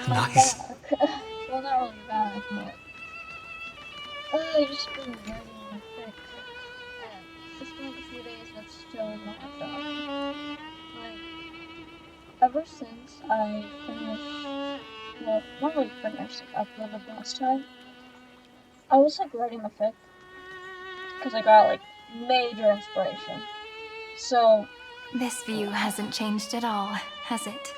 Nice. Back. Well, not really back, but I just been writing my fic, and it's been like a few days, but still not done. Like, ever since I finished, well, not really finished, like uploaded last time, I was like writing my fic because I got like major inspiration. So, This view hasn't changed at all, has it?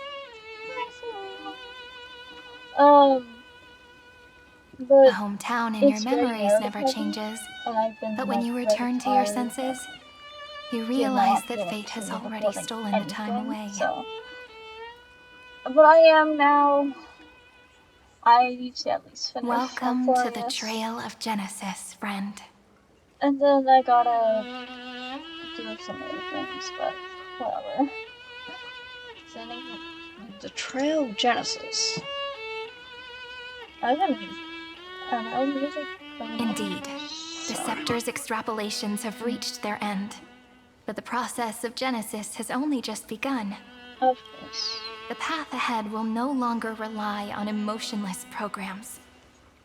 but The hometown in your it's very memories narrative never heavy, changes. and I've been But when like you very return to your tired senses, of you doing realize not that being fate has to already recording stolen the time anything. away. So, but I am now. I need to at least finish Welcome to the Amphoreus, Trail of Genesis, friend. and then I gotta do some other things, but whatever. Sending the Trail of Genesis. I've been music. Indeed, the Scepter's extrapolations have reached their end. But the process of Genesis has only just begun. Of course. The path ahead will no longer rely on emotionless programs.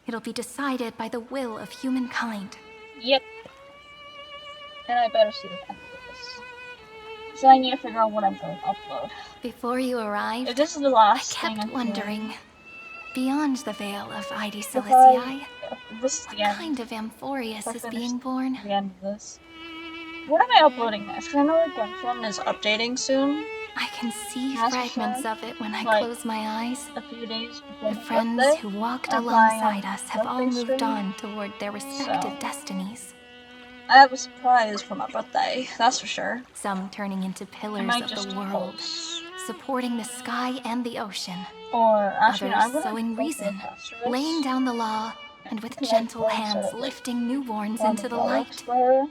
It'll be decided by the will of humankind. Yep. And I better see the end of this. So I need to figure out what I'm going to upload. Before you arrived, If this is the I last kept thing I'm wondering, doing, beyond the veil of Ide if Siliciae, this is what the end, kind of Amphoreus if I is finish being born? the end of this, what am I uploading next? Because I know Genshin is updating soon. I can see That's fragments fine. of it when I Like, close my eyes. a few days before The my friends birthday. who walked I'm planning alongside on us have all birthday moved stream. on toward their respective So, destinies. I have a surprise for my birthday, that's for sure. Some turning into I pillars might of just the world, post. supporting the sky and the ocean. Or, actually, no, I'm Others gonna sowing post reason, Amphoreus. laying down the law, and with gentle hands lifting newborns into the light. For her.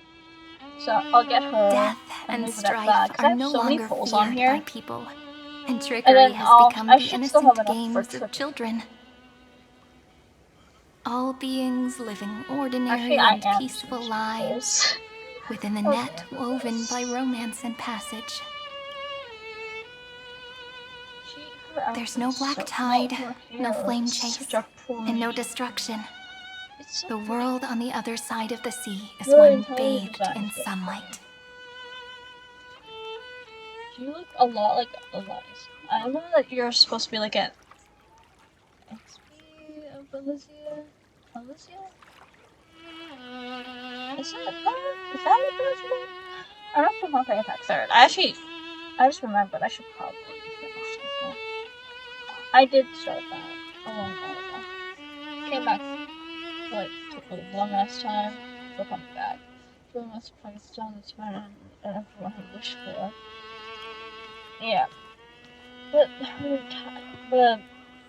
So I'll get her Death and and leave it at that. strife Because I are have no so many longer polls on feared here. by people, and And trickery then has become I the should still have innocent enough for games of children. All beings living ordinary and peaceful lives within the net woven by romance and passage. There's no black tide, no flame chase, and no destruction. The world on the other side of the sea is one bathed in sunlight. You look a lot like Elias. I know that you're supposed to be like an XP of Alicia. Alicia? Is that what pronounce your name? I don't know if I'm attack third. I just remembered I should probably finish second. I did start that a long time ago. Came back, like, took a long ass time for coming back. Doing my surprise down this man and everyone had wished for. Yeah. But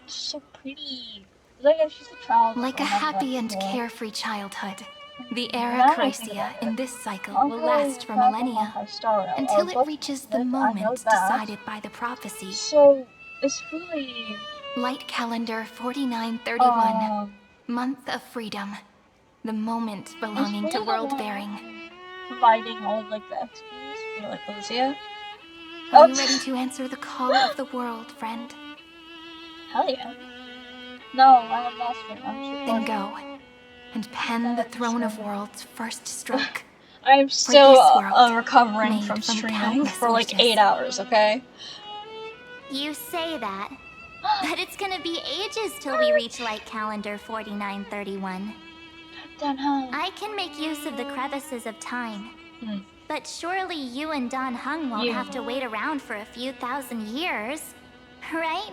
so pretty. Like she's a child. Like a happy and carefree childhood, the era Chrosia in this cycle will last for millennia, until it reaches the moment decided by the prophecy. So, it's fully... Light calendar 4931, month of freedom, the moment belonging to world-bearing. Providing all, like, the XPs for, like, Alicia. Are you ready to answer the call of the world, friend? Hell yeah. No, I have lost it. Then go, and pen the Throne of Worlds' first stroke. I'm still recovering from streaming for like 8 hours, okay? You say that, but it's gonna be ages till we reach light calendar 4931. I can make use of the crevices of time. But surely you and Don Hung won't have to wait around for a few thousand years, right?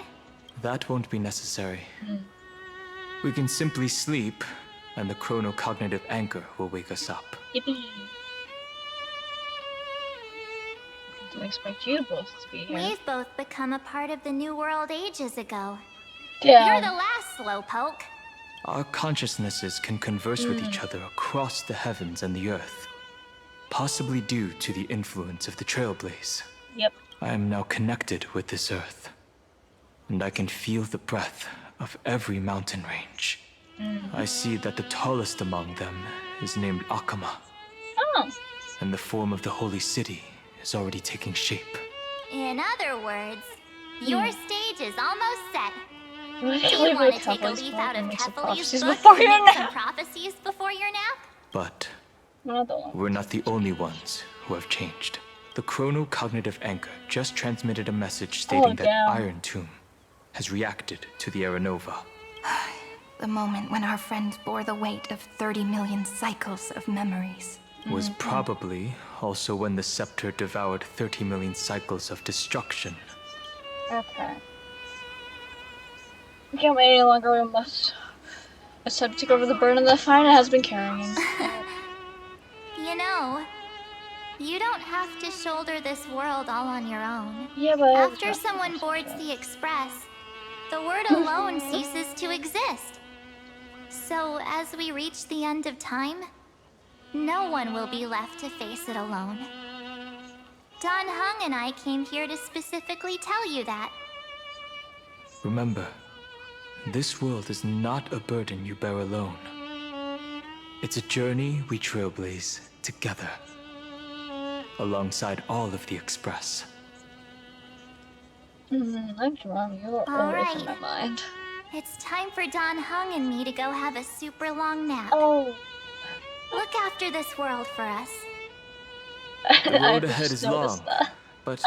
That won't be necessary. We can simply sleep, and the chronocognitive anchor will wake us up. Yippee! I didn't expect you both to be here. We've both become a part of the New World ages ago. Yeah. You're the last slowpoke. Our consciousnesses can converse with each other across the heavens and the earth, possibly due to the influence of the Trailblaze. Yep. I am now connected with this earth, and I can feel the breath of every mountain range. I see that the tallest among them is named Akama. Oh. And the form of the holy city is already taking shape. In other words, your stage is almost set. Do you want to take a leaf out of Kephalie's book before and your make some nap? prophecies before your nap? But Not the one. we're not the only ones who have changed. The chronocognitive anchor just transmitted a message stating that damn. Iron Tomb has reacted to the Aeronova. The moment when our friend bore the weight of 30 million cycles of memories. Was probably also when the scepter devoured 30 million cycles of destruction. Okay. We can't wait any longer. We must. It's time to take over the burden that Fina has been carrying. You know, you don't have to shoulder this world all on your own. Yeah, but After someone boards the Express, the word alone ceases to exist. So, as we reach the end of time, no one will be left to face it alone. Dan Heng and I came here to specifically tell you that. Remember, this world is not a burden you bear alone. It's a journey we trailblaze together, alongside all of the Express. I'm drunk. You're always in my mind. It's time for Dan Heng and me to go have a super long nap. Oh. Look after this world for us. The road ahead is long, but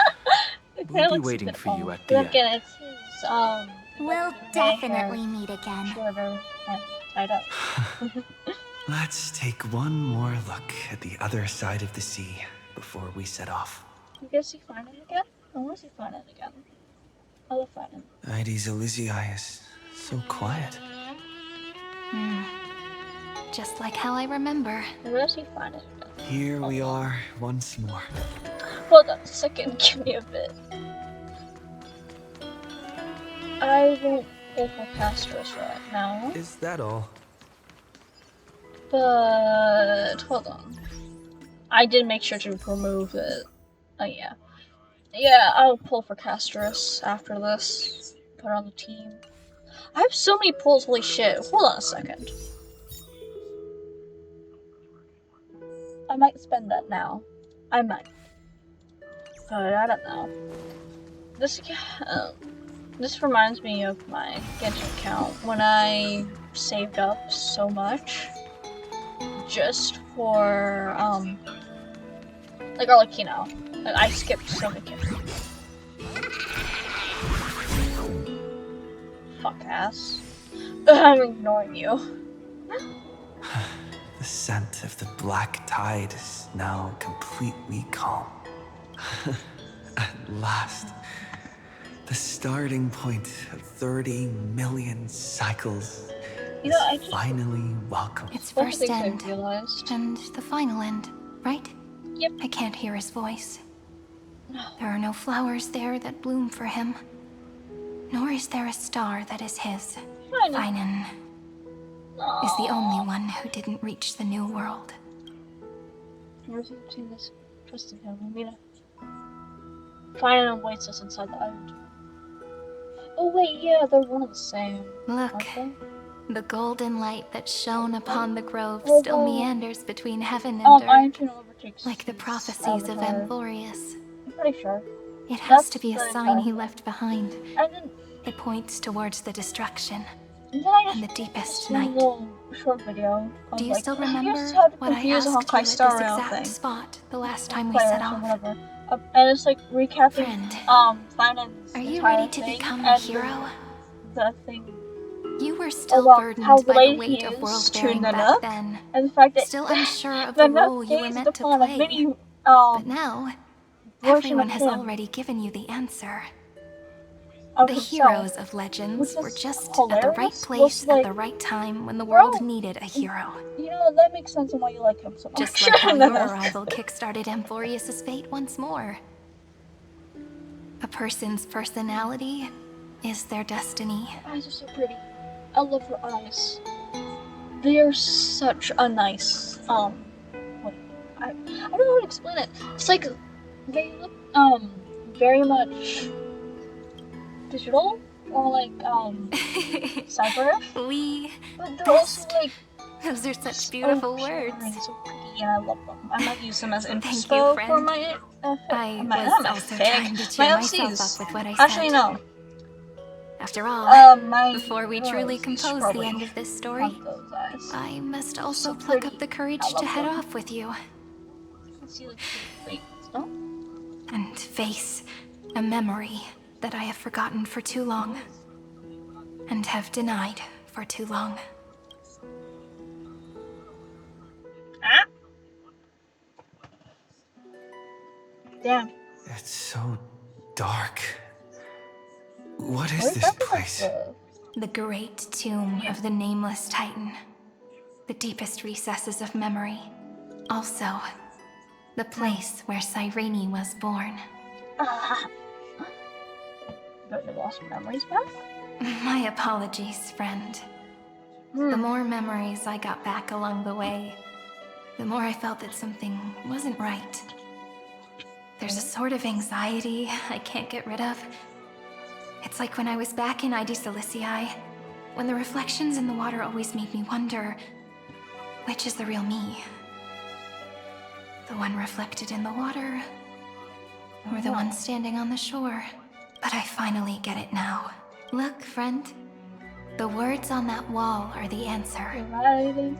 we'll be waiting for you at the end. Again, it's his, We'll definitely meet again. Shorter and tied up. Let's take one more look at the other side of the sea before we set off. You guys see Fina again? I want to see Fina again. I love Fina. Ides Elysiae is so quiet. Just like how I remember. I want to see Fina again. Here we are once more. Hold on a second, give me a bit. I won't go for Castros right now. Is that all? But hold on. I did make sure to remove it. Oh yeah. Yeah, I'll pull for Castros after this. Put her on the team. I have so many pulls, holy shit. Hold on a second. I might spend that now. I might. But I don't know. This reminds me of my Genshin account when I saved up so much just for like you know, I skipped so many characters. Fuck ass. I'm ignoring you. The scent of the black tide is now completely calm. At last, the starting point of 30 million cycles You know, I just finally welcome. It's one of first the things end I realized. and the final end, right? Yep. I can't hear his voice. No. There are no flowers there that bloom for him. Nor is there a star that is his. Finan is the only one who didn't reach the new world. Where's you seen this? Trusting him, Amina. Finan awaits us inside the island. Oh wait, yeah, they're one and the same. Look, aren't they? the golden light that shone upon the grove Oh, still wow. meanders between heaven and Iron earth, Tune overtakes like the his prophecies of avatar. Amphoreus. I'm pretty sure. It has That's to be a the sign he avatar. left behind. And then It points towards the destruction I and just the deepest seen a night. little short video of Do you like, still here's remember how to what I confuse asked a you Honkai at this Star Rail exact thing. spot the last time we Players set or off? whatever. And it's like recapping Friend, Finan's Are you entire ready to thing become a and hero? The thing. You were still About burdened how by the related weight he of is world-bearing to the back Nook, then. and the fact that Still unsure of the the Nook role you were based meant to upon a play. mini But now, version everyone of has him, already given you the answer. of The himself, heroes of legends which were is just at the right hilarious, place was like, at the right time when the world bro, needed a hero. You know, that makes sense on why you like him so much. Just like how your arrival kickstarted Amphoreus' fate once more. A person's personality is their destiny. Her eyes are so pretty. I love her eyes. They are such a nice, wait, I don't know how to explain it. It's like, they look, very much digital, or like, cyber-ish. We... But they're also like, Those are such beautiful so pure words. and so pretty, and I love them. I might use them as Thank you, inspo for friend. my, I my, was not my also fic, trying to my cheer myself LCs. up with what I said. Actually, no. After all, my before we truly compose the end of this story, I must also pluck up the courage to head off with you. And face a memory that I have forgotten for too long. And have denied for too long. Ah. Damn. It's so dark. What is this place? The great tomb of the nameless titan. The deepest recesses of memory. Also, the place where Cyrene was born. But you lost memories back? My apologies, friend. The more memories I got back along the way, the more I felt that something wasn't right. There's a sort of anxiety I can't get rid of. It's like when I was back in ID Silicii, when the reflections in the water always made me wonder, which is the real me? The one reflected in the water, or the one standing on the shore? But I finally get it now. Look, friend. The words on that wall are the answer. 1,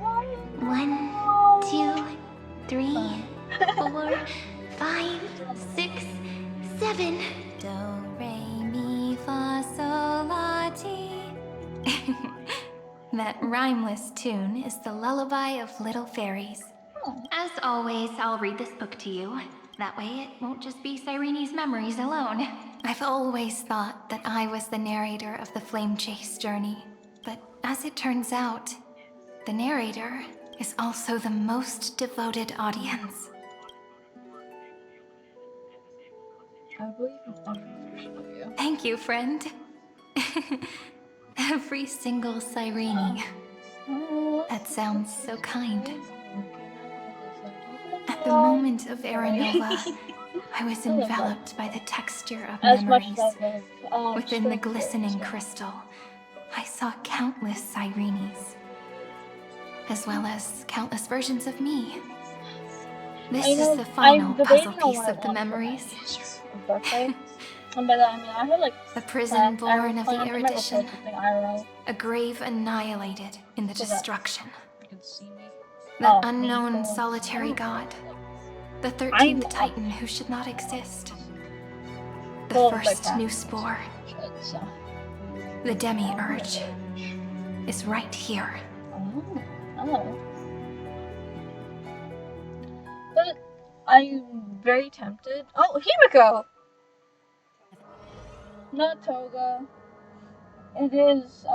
2, 3, 4, 5, 6, 7. Do, re, mi, fa, sol, la, ti. That rhymeless tune is the lullaby of little fairies. As always, I'll read this book to you. That way it won't just be Cyrene's memories alone. I've always thought that I was the narrator of the Flame Chase journey. But as it turns out, the narrator is also the most devoted audience. I believe you. Thank you, friend. Every single Cyrene. That sounds so kind. At the moment of Aranova, I was enveloped by the texture of memories. Within the glistening crystal, I saw countless Cyrenes, as well as countless versions of me. This is the final puzzle piece of the memories. And by that I mean I had like a prison born of the erudition, a grave annihilated in the destruction. That unknown solitary god, the 13th titan who should not exist, the first new spore, the demiurge, is right here. But I'm very tempted. Oh, Himiko! Not Toga. It is,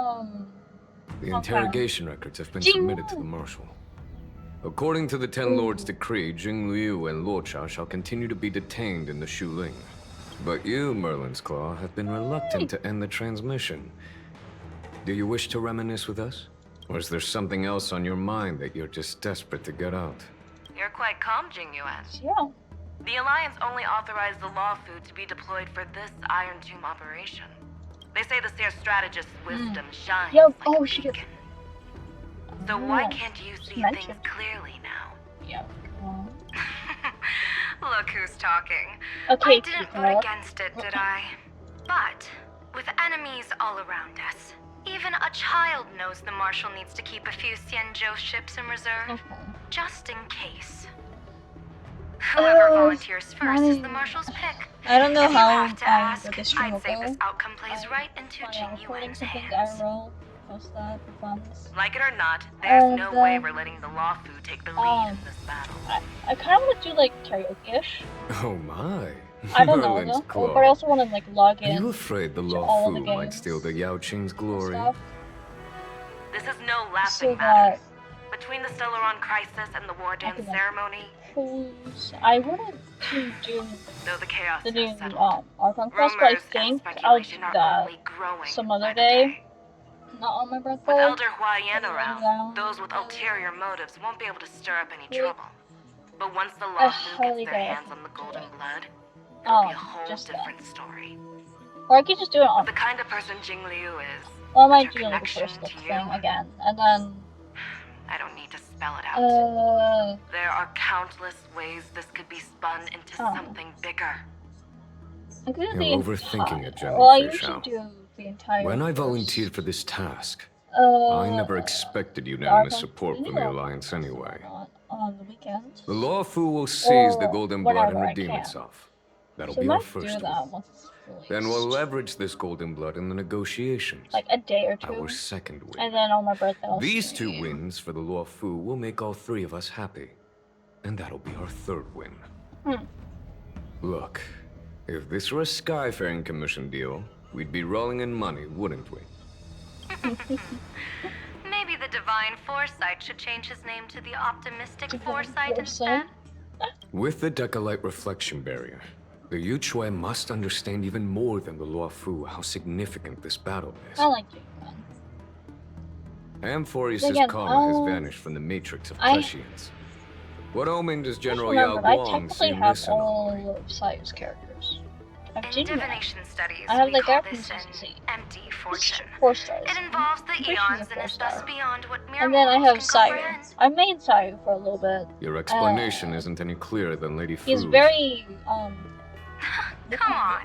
The interrogation records have been submitted to the Marshal. According to the Ten Lords' decree, Jingliu and Luocha shall continue to be detained in the Shuling. But you, Merlin's Claw, have been reluctant to end the transmission. Do you wish to reminisce with us? Or is there something else on your mind that you're just desperate to get out? You're quite calm, Jingyuan. yeah. The Alliance only authorized the law food to be deployed for this Iron Tomb operation. They say the Seer strategist's wisdom shines like a beacon. So why can't you see things clearly now? Yep. Look who's talking. Okay, I didn't vote against it, did I? But with enemies all around us, even a child knows the Marshal needs to keep a few Xianzhou ships in reserve, just in case. Whoever volunteers first is the Marshal's pick. I don't know If you how have to ask, the stream will I'd say go. this outcome plays right into Jingyuan's hands. Post that for funds. Like it or not, there's no way we're letting the law food take the lead in this battle. I kind of want to do like karaoke-ish. Oh my. I don't know Merlin's though. Claw. But I also want to like log in. Are you afraid the to law all the food might games steal the Yao Qing's glory? stuff, This is no laughing so matter. that Between the Stellaron crisis and the War Dance ceremony, I wanted to do though the chaos the new has settled, Archon Quest, but I rumors and think I'll do speculation are that only growing some by other the day. Not on my birthday. With Elder Huayan Down. around, those with ulterior motives won't be able to stir up any Yeah. trouble. But once the I law food highly gets their doubt hands on the golden blood, Oh, it'll be a whole just that. different story. Or I could just do it on. But the kind of person Jingliu is, Well, I might with do her like the connection first to look you, thing again, and then I don't need to spell it out. There are countless ways this could be spun into something bigger. I'm gonna You're be overthinking it, General Well, I Fishao. usually do the entire. When I first, volunteered for this task, I never expected unanimous Arkham support from the Alliance anyway. On the weekends. The Law Fu will seize the Or Golden Blood and whenever I redeem can. itself. That'll So be we our might first do one. that once it's released. Then we'll leverage this Golden Blood in the negotiations. Like a day or two. Our second win. And then on my birthday I'll These see 2 you. wins for the Law Fu will make all 3 of us happy. And that'll be our 3rd win. Look, if this were a Skyfaring Commission deal, we'd be rolling in money, wouldn't we? Maybe the Divine Foresight should change his name to the Optimistic Divine Foresight Foresight? instead. With the Decalite reflection barrier, the Yuchue must understand even more than the Law Fu how significant this battle is. I like it. Amphoreus' Again, karma has vanished from the matrix of prescience. What omen does General Yao Remember, I Guang see technically in have this anomaly? all of Sayu's characters. I've In seen them. divination studies, I have we the call gap this an consistency. empty fortune. 4 stars. It involves the I'm pretty sure eons it's a and is 4-star. thus beyond what mere And then I mortals have can Sayu. comprehend. I made Sayu for a little bit. Your explanation isn't any clearer than Lady Fu's. He's very, Come on.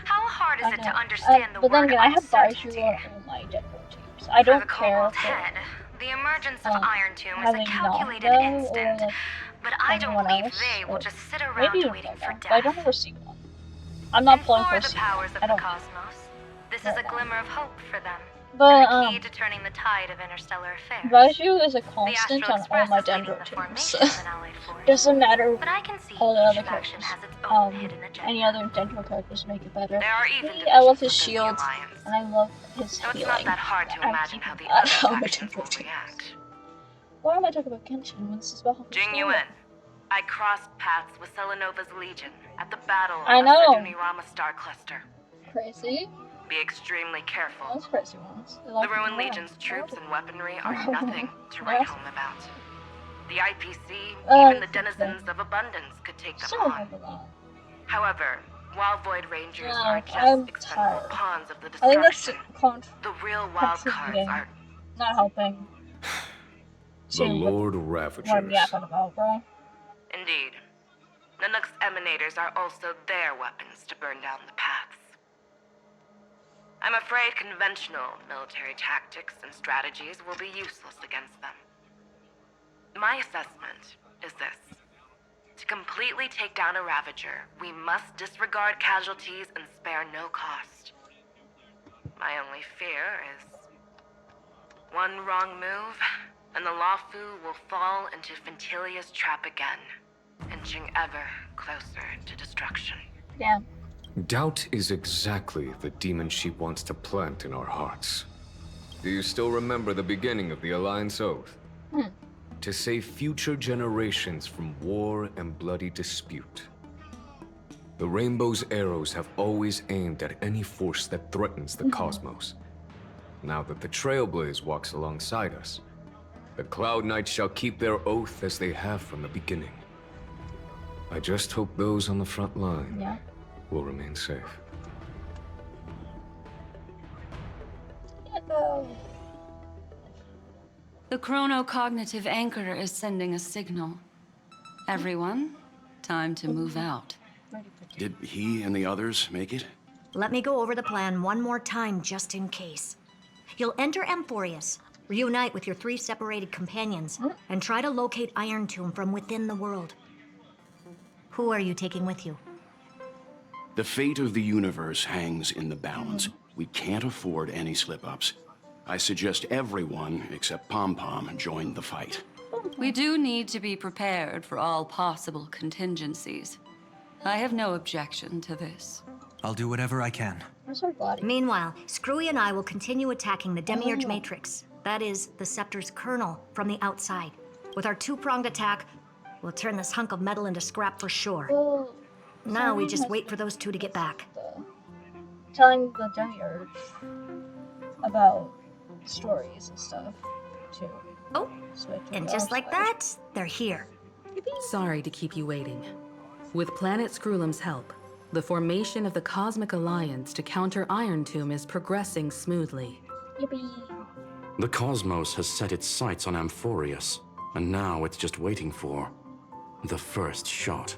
How hard is I it know. to understand the but then word again, I have uncertainty? Baishu on all my Deadpool teams. I For don't the care Cobalt for Head, the emergence of Iron Tomb is a having calculated Nanda or instant, like but I don't anyone believe else, they will or just sit around maybe even waiting for Nanda, death. but I don't ever see one. I'm not pulling For for the powers of I the don't. cosmos, this is a Yeah. glimmer of hope for them, But and the key to turning the tide of interstellar affairs. Baishu is a The constant Astral on all Express my is leading Dendro the teams. formation of an allied force. Doesn't matter But I can see all the each other faction characters. has its own hidden agenda. Any other Dendro characters make it better. There are even Me, I love his divisions within the shield, Alliance. and I love his So it's healing. not that hard to I'm imagine how the keeping that other on my factions Dendro will teams. react. Why am I talking about Genshin when this is about Jing Story? Yuan, I crossed paths with Selenova's Legion at the Battle I of know. Sedunirama Star Cluster. Crazy? Be extremely careful. Those crazy ones. They The like Ruined to Legion's run. troops and weaponry are Oh. nothing to write home about. The IPC, Oh, even the denizens of Abundance could take them Still on. remember that. However, while Void Rangers No, are just I'm expendable tired. pawns of the I think that's destruction, the real wild complete cards game. are... Not helping. The Lord What I'm Ravagers. yapping about, bro. Indeed. Nanook's emanators are also their weapons to burn down the paths. I'm afraid conventional military tactics and strategies will be useless against them. My assessment is this. To completely take down a Ravager, we must disregard casualties and spare no cost. My only fear is one wrong move, and the Lafu will fall into Ventilia's trap again, inching ever closer to destruction. Damn. Doubt is exactly the demon she wants to plant in our hearts. Do you still remember the beginning of the Alliance Oath? To save future generations from war and bloody dispute. The Rainbow's arrows have always aimed at any force that threatens the cosmos. Now that the Trailblaze walks alongside us, the Cloud Knights shall keep their oath as they have from the beginning. I just hope those on the front line Yeah. will remain safe. The chronocognitive anchor is sending a signal. Everyone, time to move out. Did he and the others make it? Let me go over the plan one more time just in case. You'll enter Amphoreus, reunite with your 3 separated companions, and try to locate Iron Tomb from within the world. Who are you taking with you? The fate of the universe hangs in the balance. We can't afford any slip-ups. I suggest everyone except Pom Pom join the fight. We do need to be prepared for all possible contingencies. I have no objection to this. I'll do whatever I can. Where's her body? Meanwhile, Screwy and I will continue attacking the Demiurge Matrix. That is, the Scepter's kernel from the outside. With our 2-pronged attack, we'll turn this hunk of metal into scrap for sure. Well, Now we Simon just has wait for those 2 to get back. telling the Demiurge about stories and stuff, too. Oh, So I can and go just like outside. that, they're here. Sorry to keep you waiting. With Planet Screwlum's help, the formation of the Cosmic Alliance to counter Iron Tomb is progressing smoothly. Yippee. The cosmos has set its sights on Amphoreus, and now it's just waiting for the first shot.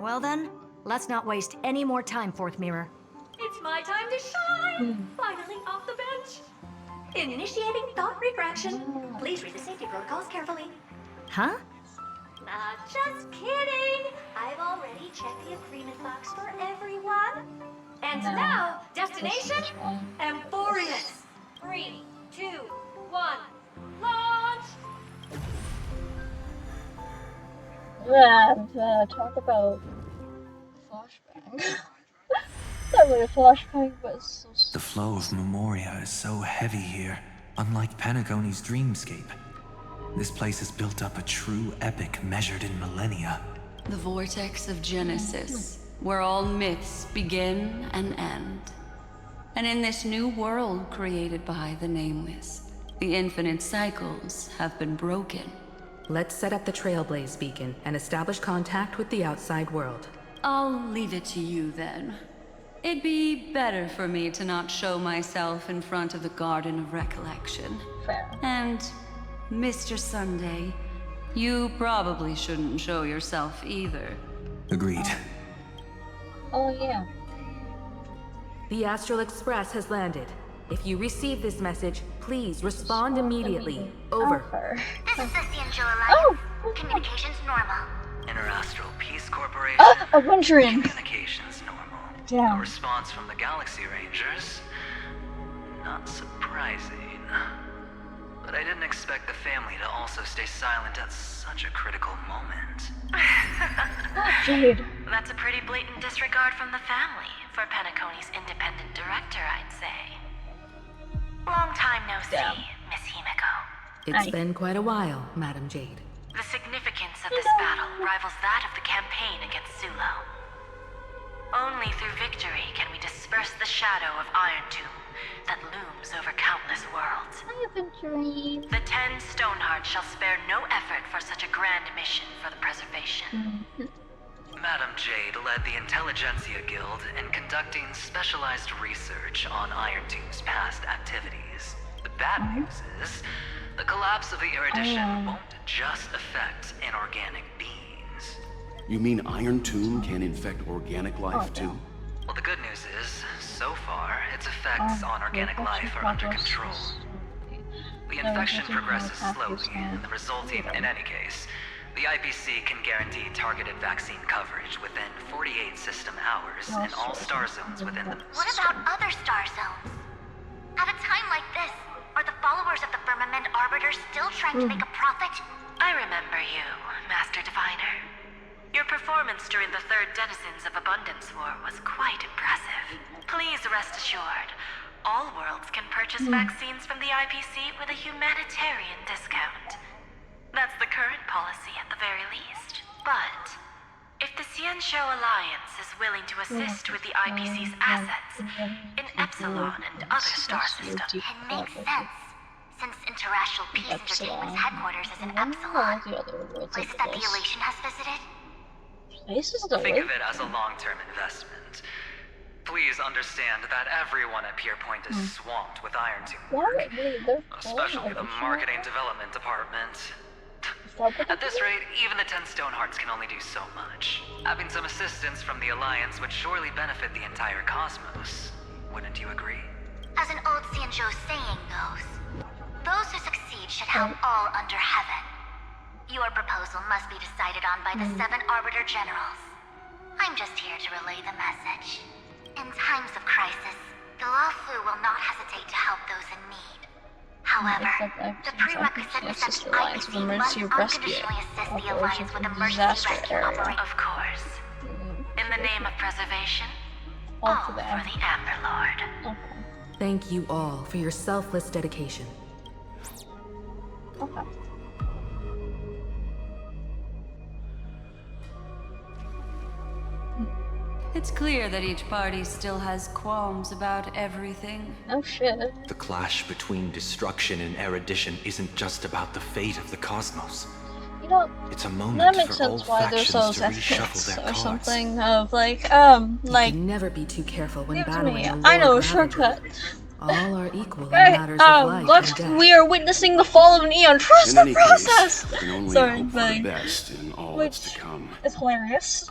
Well then, let's not waste any more time, Fourth Mirror. It's my time to shine! Finally off the bench! Initiating thought refraction. Please read the safety protocols carefully. Huh? Just kidding! I've already checked the agreement box for everyone. And now, destination, Amphoreus. 3, 2, 1, launch! And talk about flashbang. Not really a flashbang, but it's so The flow of Memoria is so heavy here, unlike Panagone's dreamscape. This place has built up a true epic measured in millennia. The vortex of Genesis, where all myths begin and end. And in this new world created by the Nameless, the infinite cycles have been broken. Let's set up the Trailblaze beacon and establish contact with the outside world. I'll leave it to you then. It'd be better for me to not show myself in front of the Garden of Recollection. fair. And, Mr. Sunday, you probably shouldn't show yourself either. Agreed. Oh yeah. The Astral Express has landed. If you receive this message, please respond immediately. Over. This is the Cianjo Alliance. Communications normal. Interastral Peace Corporation. I'm wondering. Communications normal. Damn. A response from the Galaxy Rangers. Not surprising. But I didn't expect the family to also stay silent at such a critical moment. Jade. That's a pretty blatant disregard from the family for Panacone's independent director, I'd say. Long time no see, Miss Himiko. It's been quite a while, Madam Jade. The significance of this battle rivals that of the campaign against Sulo. Only through victory can we disperse the shadow of Iron Tomb that looms over countless worlds. I have a dream. The 10 Stonehearts shall spare no effort for such a grand mission for the preservation. Madam Jade led the Intelligentsia Guild in conducting specialized research on Iron Tomb's past activities. The bad news is, the collapse of the Erudition won't just affect inorganic beings. You mean Iron Tomb can infect organic life too? Well, the good news is, so far, its effects on organic life are under control. The infection progresses slowly, and the resulting, in any case, the IPC can guarantee targeted vaccine coverage within 48 system hours in all star zones within the... What about other star zones? At a time like this, are the followers of the Firmament Arbiter still trying to make a profit? I remember you, Master Diviner. Your performance during the Third Denizens of Abundance War was quite impressive. Please rest assured, all worlds can purchase vaccines from the IPC with a humanitarian discount. That's the current policy at the very least. But if the Cianjo Alliance is willing to assist with the IPC's assets in Epsilon and other star systems, It makes sense, since Interastral Peace Entertainment's headquarters is in Epsilon. Places that the Elation has visited? Think of it as a long-term investment. Please understand that everyone at Pier Point is swamped with Iron Tomb work, especially the marketing development department. At this rate, even the 10 Stonehearts can only do so much. Having some assistance from the Alliance would surely benefit the entire cosmos. Wouldn't you agree? As an old Cianjo saying goes, those who succeed should help all under heaven. Your proposal must be decided on by the 7 Arbiter Generals. I'm just here to relay the message. In times of crisis, the Lawfu will not hesitate to help those in need. However, the prerequisite is that the IPC must unconditionally assist the Alliance with emergency rescue operations. Of course. In the name of preservation, all for the Amber Lord. Thank you all for your selfless dedication. Okay. It's clear that each party still has qualms about everything. Oh shit. The clash between destruction and erudition isn't just about the fate of the cosmos. You know, It's a moment that makes for all sense why there's factions those to reshuffle etiquettes their or cards. something of like, You can never be too careful when battling a I know lower a shortcut. All are equal in Right, matters of life look, and death. we are witnessing the fall of an eon. Trust In the any process! case, we can only Sorry, hope for but the best in all that's to come. it's hilarious.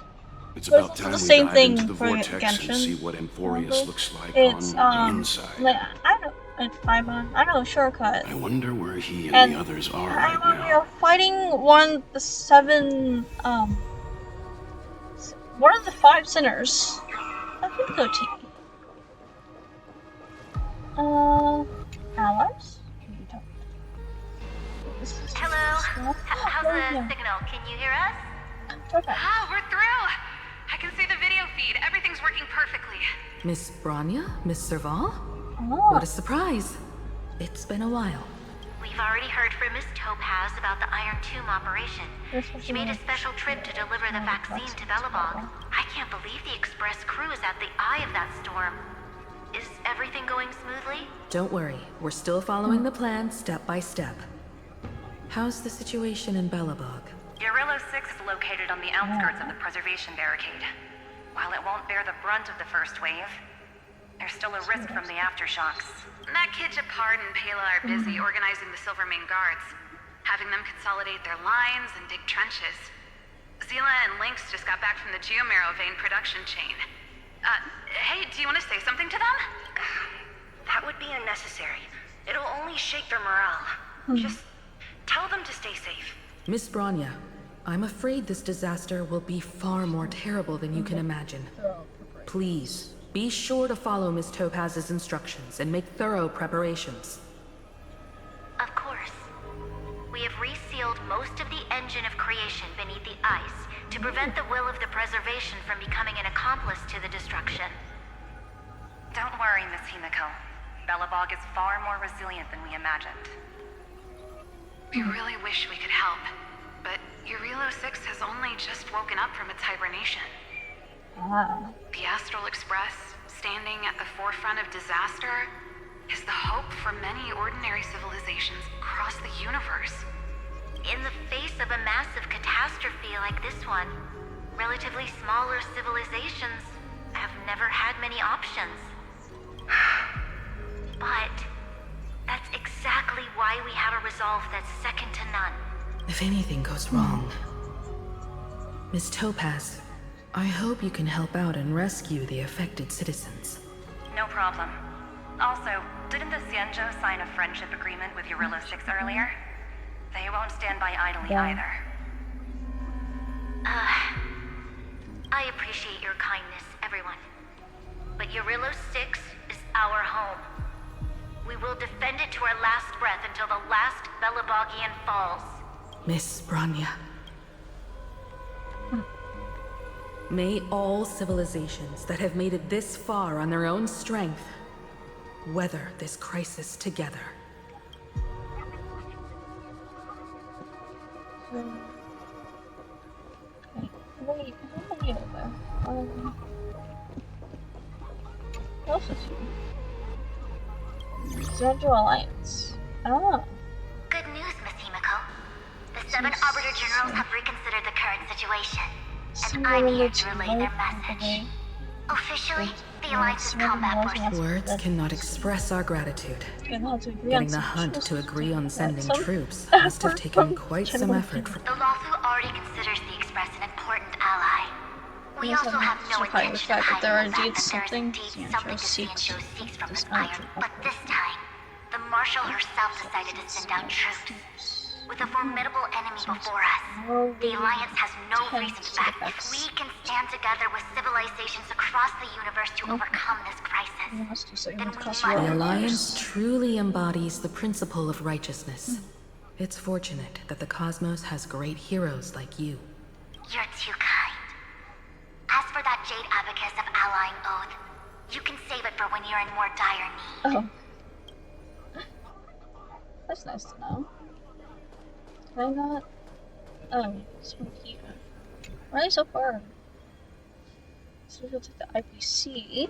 It's But about it's time the we same dive thing into the for vortex Genshin. and see what Amphoreus looks like It's on the inside. like I know in Paimon, I know a shortcut. I wonder where he and the others are right When we now. are fighting one of the 5 sinners. I think go T. Allies? Hello? How's the signal? Can you hear us? Ah, we're through! I can see the video feed. Everything's working perfectly. Miss Bronya? Miss Serval? Oh. What a surprise. It's been a while. We've already heard from Miss Topaz about the Iron Tomb operation. She made a special trip to deliver the vaccine to Belobog. I can't believe the Express crew is at the eye of that storm. Is everything going smoothly? Don't worry, we're still following the plan step by step. How's the situation in Belobog? Eurillo 6 is located on the outskirts of the preservation barricade. While it won't bear the brunt of the first wave, there's still a risk from the aftershocks. That kid Japard and Pela are busy organizing the Silvermane guards, having them consolidate their lines and dig trenches. Zila and Lynx just got back from the Geomarrow vein production chain. Hey, do you want to say something to them? That would be unnecessary. It'll only shake their morale. Just tell them to stay safe. Miss Bronya, I'm afraid this disaster will be far more terrible than you can imagine. Please, be sure to follow Miss Topaz's instructions and make thorough preparations. Of course. We have resealed most of the engine of creation beneath the ice to prevent the will of the preservation from becoming an accomplice to the destruction. Don't worry, Miss Himiko. Belobog is far more resilient than we imagined. We really wish we could help, but Eurillo 6 has only just woken up from its hibernation. The Astral Express, standing at the forefront of disaster, is the hope for many ordinary civilizations across the universe. In the face of a massive catastrophe like this one, relatively smaller civilizations have never had many options. But that's exactly why we have a resolve that's second to none. If anything goes wrong... Miss Topaz, I hope you can help out and rescue the affected citizens. No problem. Also, didn't the Xianzhou sign a friendship agreement with Eurillo 6 earlier? They won't stand by idly either. I appreciate your kindness, everyone. But Eurillo 6 is our home. We will defend it to our last breath until the last Belobogian falls. Miss Bronya. May all civilizations that have made it this far on their own strength weather this crisis together. Wait, how many are there? What else is here? Central Alliance. Oh. Good news, Miss Himiko. The 7 Arbiter Generals have reconsidered the current situation, and I'm here to relay their message. Officially, the Alliance's combat forces... Words cannot express our gratitude. Getting the Hunt to agree on sending troops must have taken quite some effort. The Lawfu already considers the Express an important ally. We also have no intention of hiding the fact that there is indeed something the Xianzhou seeks from this iron. But this time, the Marshal herself decided to send out troops. With a formidable enemy before us, the Alliance has no reason to back. If we can stand together with civilizations across the universe to overcome this crisis, then we must... The Alliance truly embodies the principle of righteousness. It's fortunate that the cosmos has great heroes like you. You're too kind. As for that Jade Abacus of Allying Oath, you can save it for when you're in more dire need. That's nice to know. Can I not? Oh, it's from here. Why are they so far? So we go to the IPC.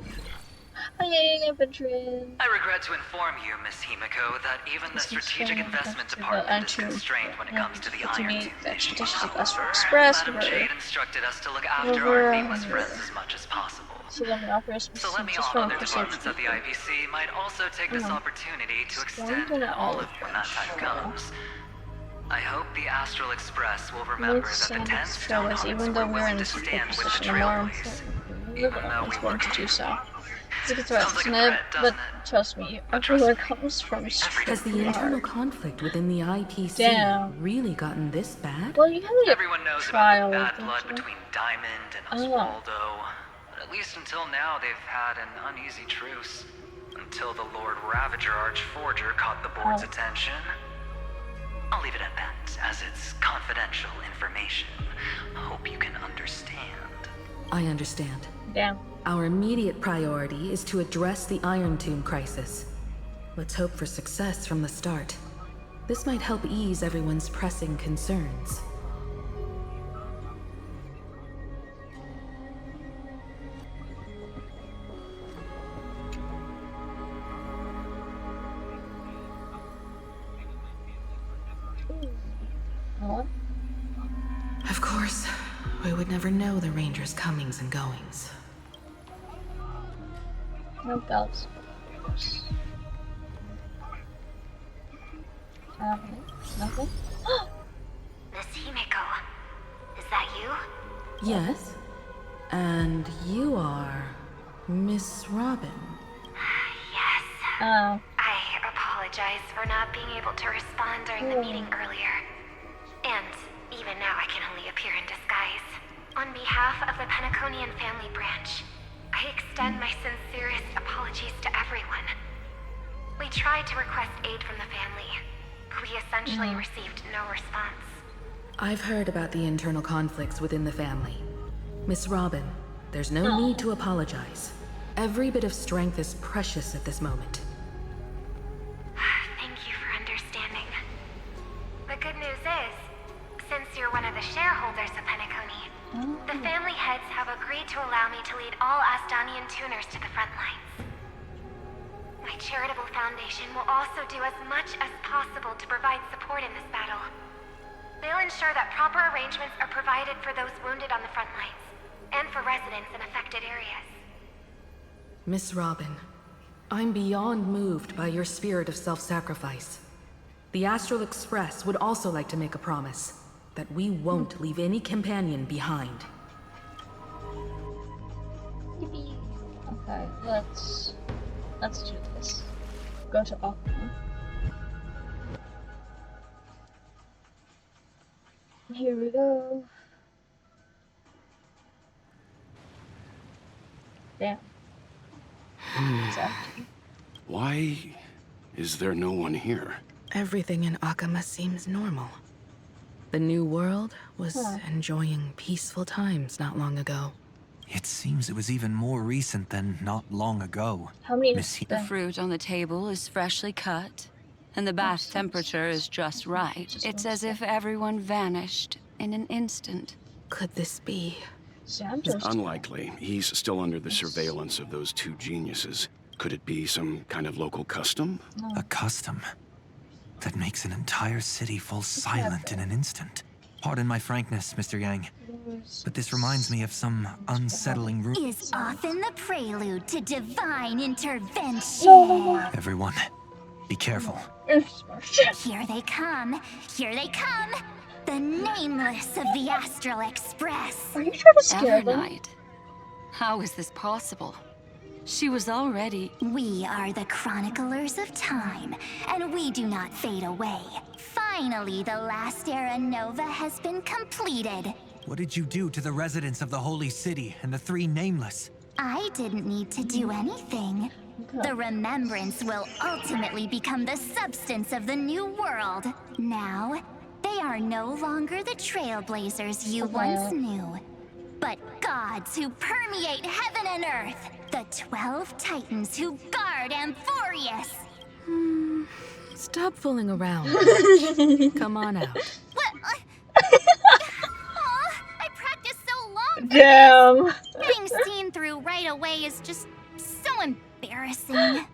Hi, Adventurin. I regret to inform you, Miss Himiko, that even the Strategic Investment Department is constrained when it comes to the Iron Tomb mission. Express. Madam Jade instructed us to look after our nameless friends as much as possible. So let me offer us So let me on other departments at the IPC might also take this opportunity to extend an olive when that time comes. I hope the Astral Express will remember that the 10 stone hearts even though were we're willing in to a stand with the position of harm, Trailblaze, we're even though we going were to do so. It's a good Sounds like a isn't it? threat, But doesn't it? trust me, everywhere comes from straight Has the internal conflict within the IPC Damn. really gotten this bad? Well, you have a Everyone knows trial, about the bad don't blood you? between Diamond and Oh. Oswaldo, but at least until now they've had an uneasy truce. Until the Lord Ravager Archforger caught the board's attention. I'll leave it at that, as it's confidential information. Hope you can understand. I understand. Damn. Our immediate priority is to address the Iron Tomb crisis. Let's hope for success from the start. This might help ease everyone's pressing concerns. What? Of course, we would never know the Ranger's comings and goings. No belts. Nothing? Miss Himeko, is that you? Yes? And you are Miss Robin. Yes. Oh. I apologize for not being able to respond during the meeting earlier. And even now I can only appear in disguise. On behalf of the Penaconian family branch, I extend my sincerest apologies to everyone. We tried to request aid from the family, but we essentially received no response. I've heard about the internal conflicts within the family. Miss Robin, there's no need to apologize. Every bit of strength is precious at this moment. Thank you for understanding. The good news is, since you're one of the shareholders of Penacony, the family heads have agreed to allow me to lead all Astonian tuners to the front lines. My charitable foundation will also do as much as possible to provide support in this battle. They'll ensure that proper arrangements are provided for those wounded on the front lines, and for residents in affected areas. Miss Robin, I'm beyond moved by your spirit of self-sacrifice. The Astral Express would also like to make a promise that we won't leave any companion behind. Okay, let's do this. Go to Optima. Here we go. Damn. It's empty. Why is there no one here? Everything in Akama seems normal. The New World was enjoying peaceful times not long ago. It seems it was even more recent than not long ago. How many The fruit on the table is freshly cut, and the bath temperature is just right. It's as if everyone vanished in an instant. Could this be? Unlikely. He's still under the surveillance of those two geniuses. Could it be some kind of local custom? A custom that makes an entire city fall silent in an instant. Pardon my frankness, Mr. Yang, but this reminds me of some unsettling Is often the prelude to divine intervention. Everyone, be careful. Here they come. Here they come. The nameless of the Astral Express. Are you trying to scare them? Evernight. How is this possible? She was already... We are the chroniclers of time, and we do not fade away. Finally, the last era Nova has been completed. What did you do to the residents of the Holy City and the Three Nameless? I didn't need to do anything. The remembrance will ultimately become the substance of the new world. Now, they are no longer the trailblazers you once knew, but gods who permeate heaven and earth. The 12 Titans who guard Amphoreus. Stop fooling around. Come on out. What? I practiced so long. Damn. Being seen through right away is just so embarrassing.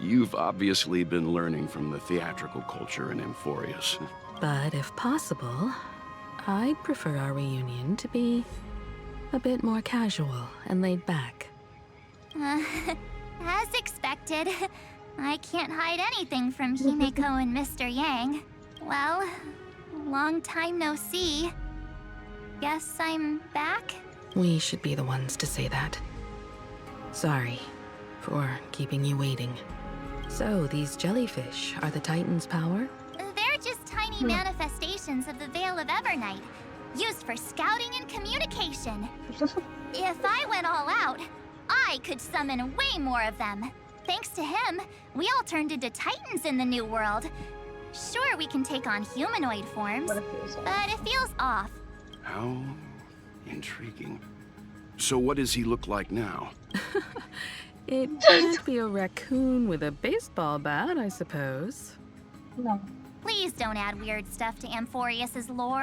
You've obviously been learning from the theatrical culture in Amphoreus. But if possible, I'd prefer our reunion to be a bit more casual and laid back. As expected, I can't hide anything from Himeko and Mr. Yang. Well, long time no see. Guess I'm back? We should be the ones to say that. Sorry for keeping you waiting. So, these jellyfish are the Titan's power? They're just tiny manifestations of the Veil of Evernight, used for scouting and communication. If I went all out, I could summon way more of them. Thanks to him, we all turned into Titans in the new world. Sure, we can take on humanoid forms, but it feels off. How intriguing. So what does he look like now? It can't be a raccoon with a baseball bat, I suppose. No. Please don't add weird stuff to Amphoreus' lore.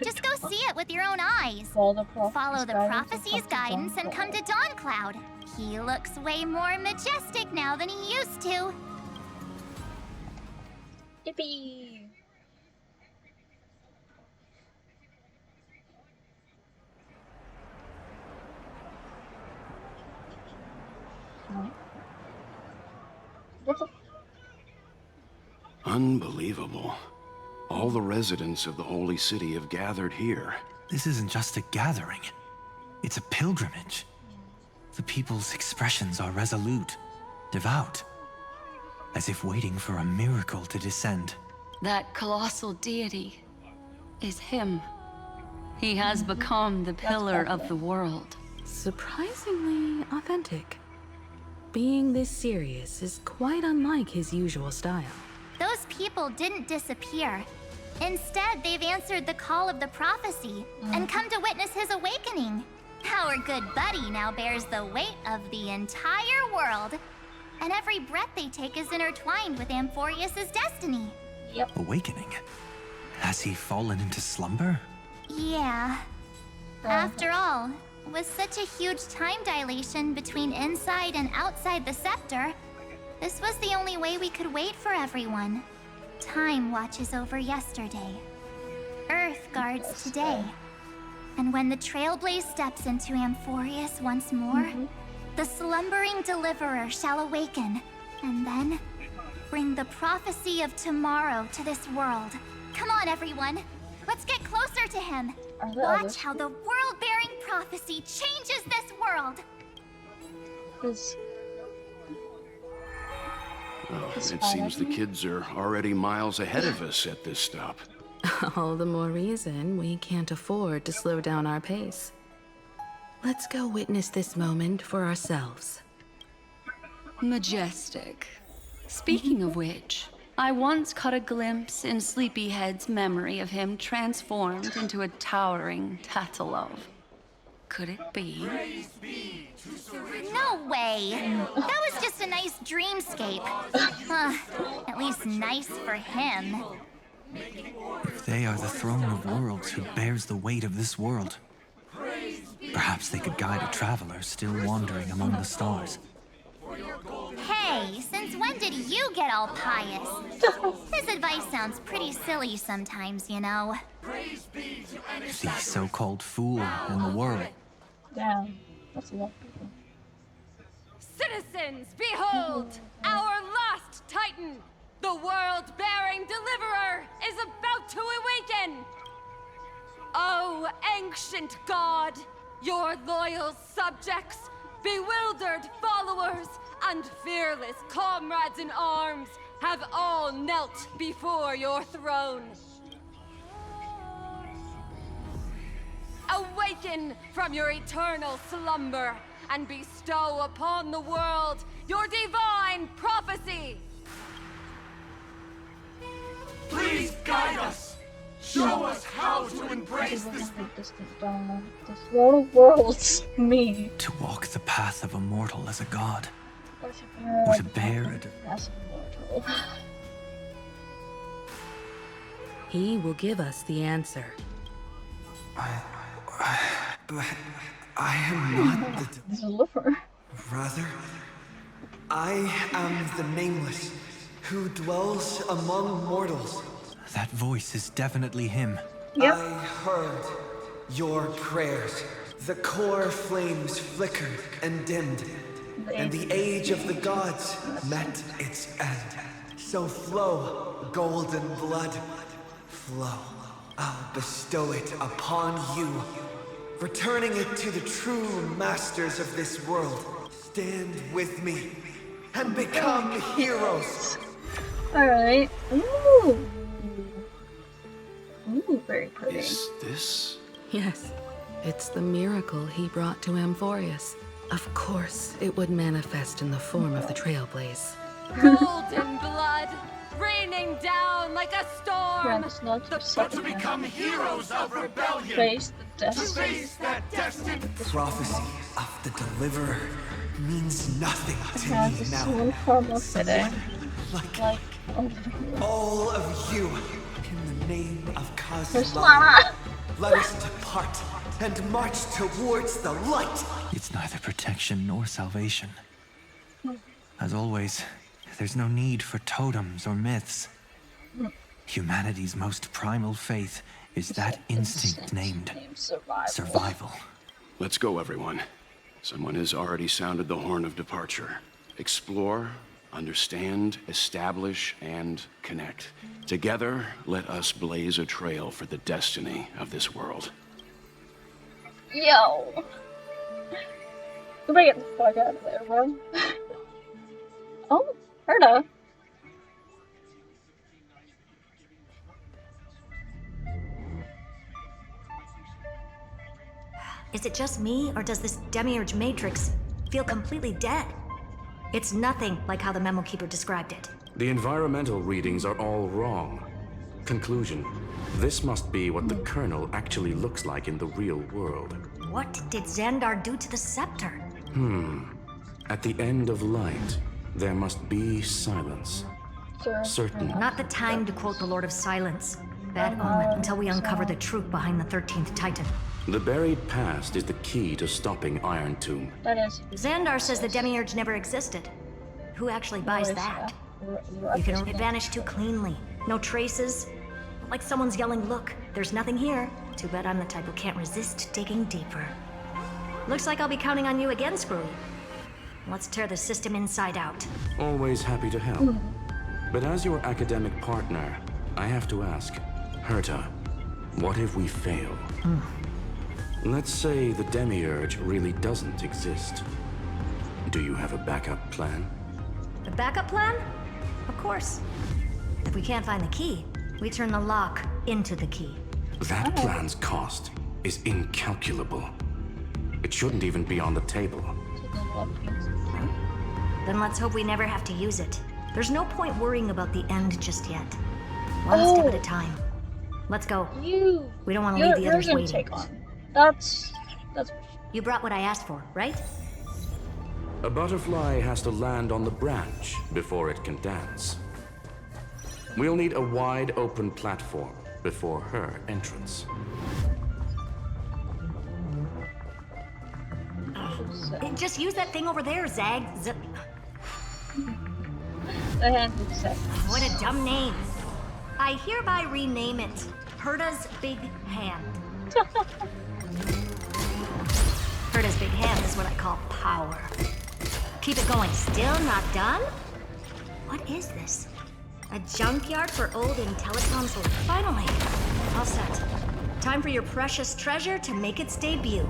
Just go see it with your own eyes. Follow the prophecy's guidance and come to Dawncloud. He looks way more majestic now than he used to. Yippee! Unbelievable. All the residents of the Holy City have gathered here. This isn't just a gathering. It's a pilgrimage. The people's expressions are resolute, devout, as if waiting for a miracle to descend. That colossal deity is him. He has become the pillar of the world. Surprisingly authentic. Being this serious is quite unlike his usual style. Those people didn't disappear. Instead, they've answered the call of the prophecy and come to witness his awakening. Our good buddy now bears the weight of the entire world. And every breath they take is intertwined with Amphoreus' destiny. Yep. Awakening? Has he fallen into slumber? Yeah. After all, with such a huge time dilation between inside and outside the scepter, this was the only way we could wait for everyone. Time watches over yesterday. Earth guards today. And when the Trailblaze steps into Amphoreus once more, the slumbering deliverer shall awaken, and then bring the prophecy of tomorrow to this world. Come on, everyone. Let's get closer to him. Watch how the world-bearing prophecy changes this world. Oh, it seems the kids are already miles ahead of us at this stop. All the more reason we can't afford to slow down our pace. Let's go witness this moment for ourselves. Majestic. Speaking of which, I once caught a glimpse in Sleepyhead's memory of him transformed into a towering Tatalov. Could it be? No way! That was just a nice dreamscape. At least nice for him. If they are the throne of worlds who bears the weight of this world, perhaps they could guide a traveler still wandering among the stars. Hey, since when did you get all pious? His advice sounds pretty silly sometimes, you know. The so-called fool in the world. Damn, that's a lot of people. Citizens, behold! Our last Titan! The world-bearing deliverer is about to awaken! Oh, ancient god! Your loyal subjects, bewildered followers, and fearless comrades in arms have all knelt before your throne. Awaken from your eternal slumber and bestow upon the world your divine prophecy! Please guide us! Show us how to embrace this. This world of worlds, me. To walk the path of a mortal as a god. Or to bear it. As a mortal. He will give us the answer. But I am not the deliverer. Rather, I am the Nameless, who dwells among mortals. That voice is definitely him. Yep. I heard your prayers. The core flames flickered and dimmed, and the age of the gods met its end. So flow, golden blood, flow. I'll bestow it upon you, returning it to the true masters of this world. Stand with me and become heroes. Alright. Ooh. Ooh, very pretty. Is this? Yes. It's the miracle he brought to Amphoreus. Of course, it would manifest in the form of the Trailblaze. Golden blood, raining down like a storm. But to become heroes of rebellion. Face the To face that destined Prophecy of the deliverer means nothing to has me a now. small form of fitting. Like all of you, in the name of There's Kazlan, Lara. let us depart and march towards the light. It's neither protection nor salvation. As always, there's no need for totems or myths. Humanity's most primal faith is that instinct named survival. Let's go, everyone. Someone has already sounded the horn of departure. Explore, understand, establish, and connect. Together, let us blaze a trail for the destiny of this world. Yo! We better get the fuck out of there, bro. Oh, Herta. Is it just me, or does this demiurge matrix feel completely dead? It's nothing like how the memo keeper described it. The environmental readings are all wrong. Conclusion: this must be what the kernel actually looks like in the real world. What did Xandar do to the scepter? At the end of light, there must be silence. Certain. Not the time to quote the Lord of Silence. Bad omen until we uncover the truth behind the 13th Titan. The buried past is the key to stopping Iron Tomb. That is. Xandar says the demiurge never existed. Who actually buys that? You can vanish too cleanly. No traces. Like someone's yelling, look, there's nothing here. Too bad I'm the type who can't resist digging deeper. Looks like I'll be counting on you again, Screwy. Let's tear the system inside out. Always happy to help. But as your academic partner, I have to ask, Herta, what if we fail? Let's say the demiurge really doesn't exist. Do you have a backup plan? The backup plan? Of course. If we can't find the key, we turn the lock into the key. That plan's cost is incalculable. It shouldn't even be on the table. Then let's hope we never have to use it. There's no point worrying about the end just yet. One step at a time. Let's go. We don't want to leave the others waiting. Take on. That's. You brought what I asked for, right? A butterfly has to land on the branch before it can dance. We'll need a wide open platform before her entrance. Just use that thing over there, Zag. The hand of sex. What a dumb name. I hereby rename it Herta's Big Hand. Herta's Big Hand is what I call power. Keep it going. Still not done? What is this? A junkyard for old Intellicons? Finally. All set. Time for your precious treasure to make its debut.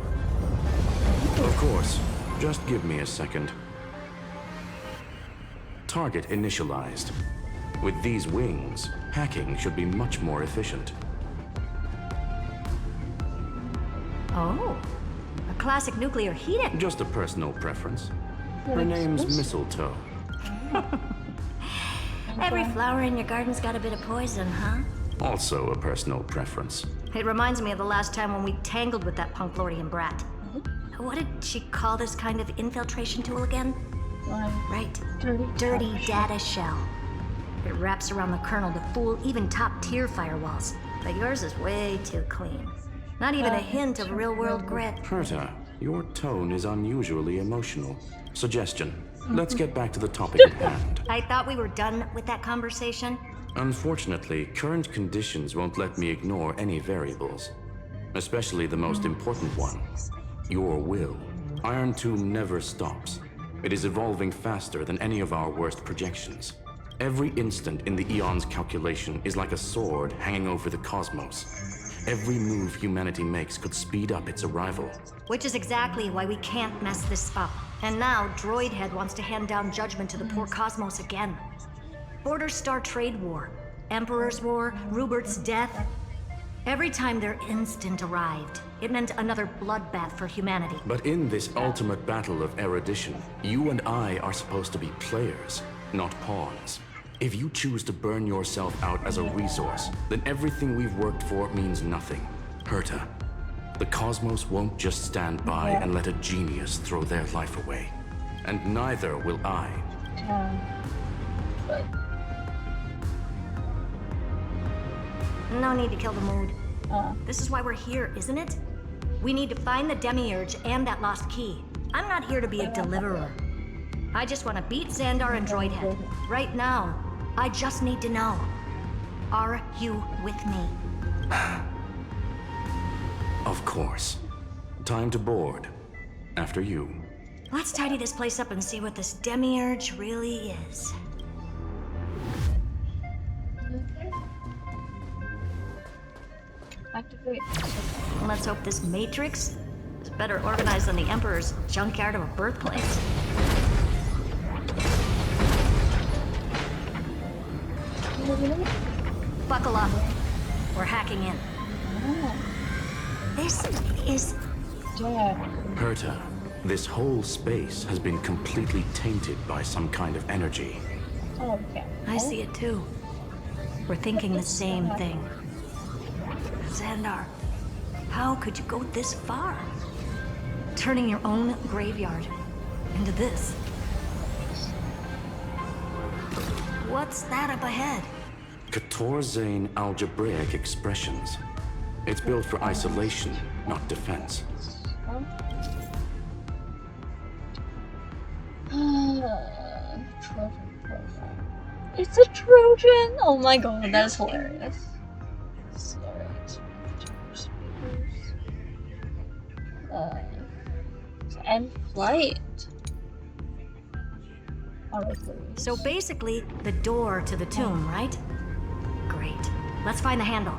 Of course. Just give me a second. Target initialized. With these wings, hacking should be much more efficient. Oh, a classic nuclear heat-up. Just a personal preference. Her name's Mistletoe. Every flower in your garden's got a bit of poison, huh? Also a personal preference. It reminds me of the last time when we tangled with that Punklorian brat. What did she call this kind of infiltration tool again? Right. Dirty data shell. It wraps around the kernel to fool even top-tier firewalls. But yours is way too clean. Not even a hint of real-world grit. Herta, your tone is unusually emotional. Suggestion. Let's get back to the topic at hand. I thought we were done with that conversation. Unfortunately, current conditions won't let me ignore any variables. Especially the most important one. Your will. Iron Tomb never stops. It is evolving faster than any of our worst projections. Every instant in the Eon's calculation is like a sword hanging over the cosmos. Every move humanity makes could speed up its arrival. Which is exactly why we can't mess this up. And now, Droidhead wants to hand down judgment to the poor cosmos again. Border Star Trade War, Emperor's War, Rupert's death. Every time their instant arrived, it meant another bloodbath for humanity. But in this ultimate battle of erudition, you and I are supposed to be players, not pawns. If you choose to burn yourself out as a resource, then everything we've worked for means nothing. Herta, the cosmos won't just stand by and let a genius throw their life away. And neither will I. No need to kill the mood. This is why we're here, isn't it? We need to find the Demiurge and that lost key. I'm not here to be a deliverer. I just want to beat Xandar and Droidhead. Right now, I just need to know. Are you with me? Of course. Time to board. After you. Let's tidy this place up and see what this Demiurge really is. Activate. Let's hope this Matrix is better organized than the Emperor's junkyard of a birthplace. Buckle up. We're hacking in. This is... Herta, this whole space has been completely tainted by some kind of energy. Okay. I see it too. We're thinking the same thing. Xandar, how could you go this far? Turning your own graveyard into this. What's that up ahead? Katorzane algebraic expressions. It's built for isolation, not defense. Trojan profile. It's a Trojan! Oh my god, that is hilarious. And flight. So basically, the door to the tomb, right? Great. Let's find the handle.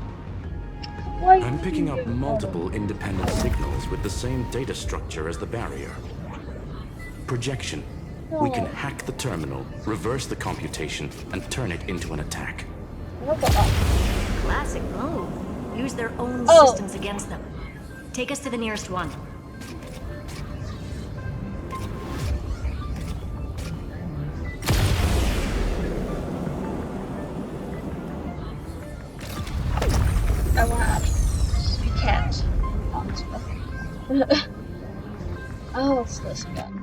I'm picking up multiple independent signals with the same data structure as the barrier. Projection. We can hack the terminal, reverse the computation, and turn it into an attack. Classic move. Use their own systems against them. Take us to the nearest one. I want you can't. Oh, what's this gun?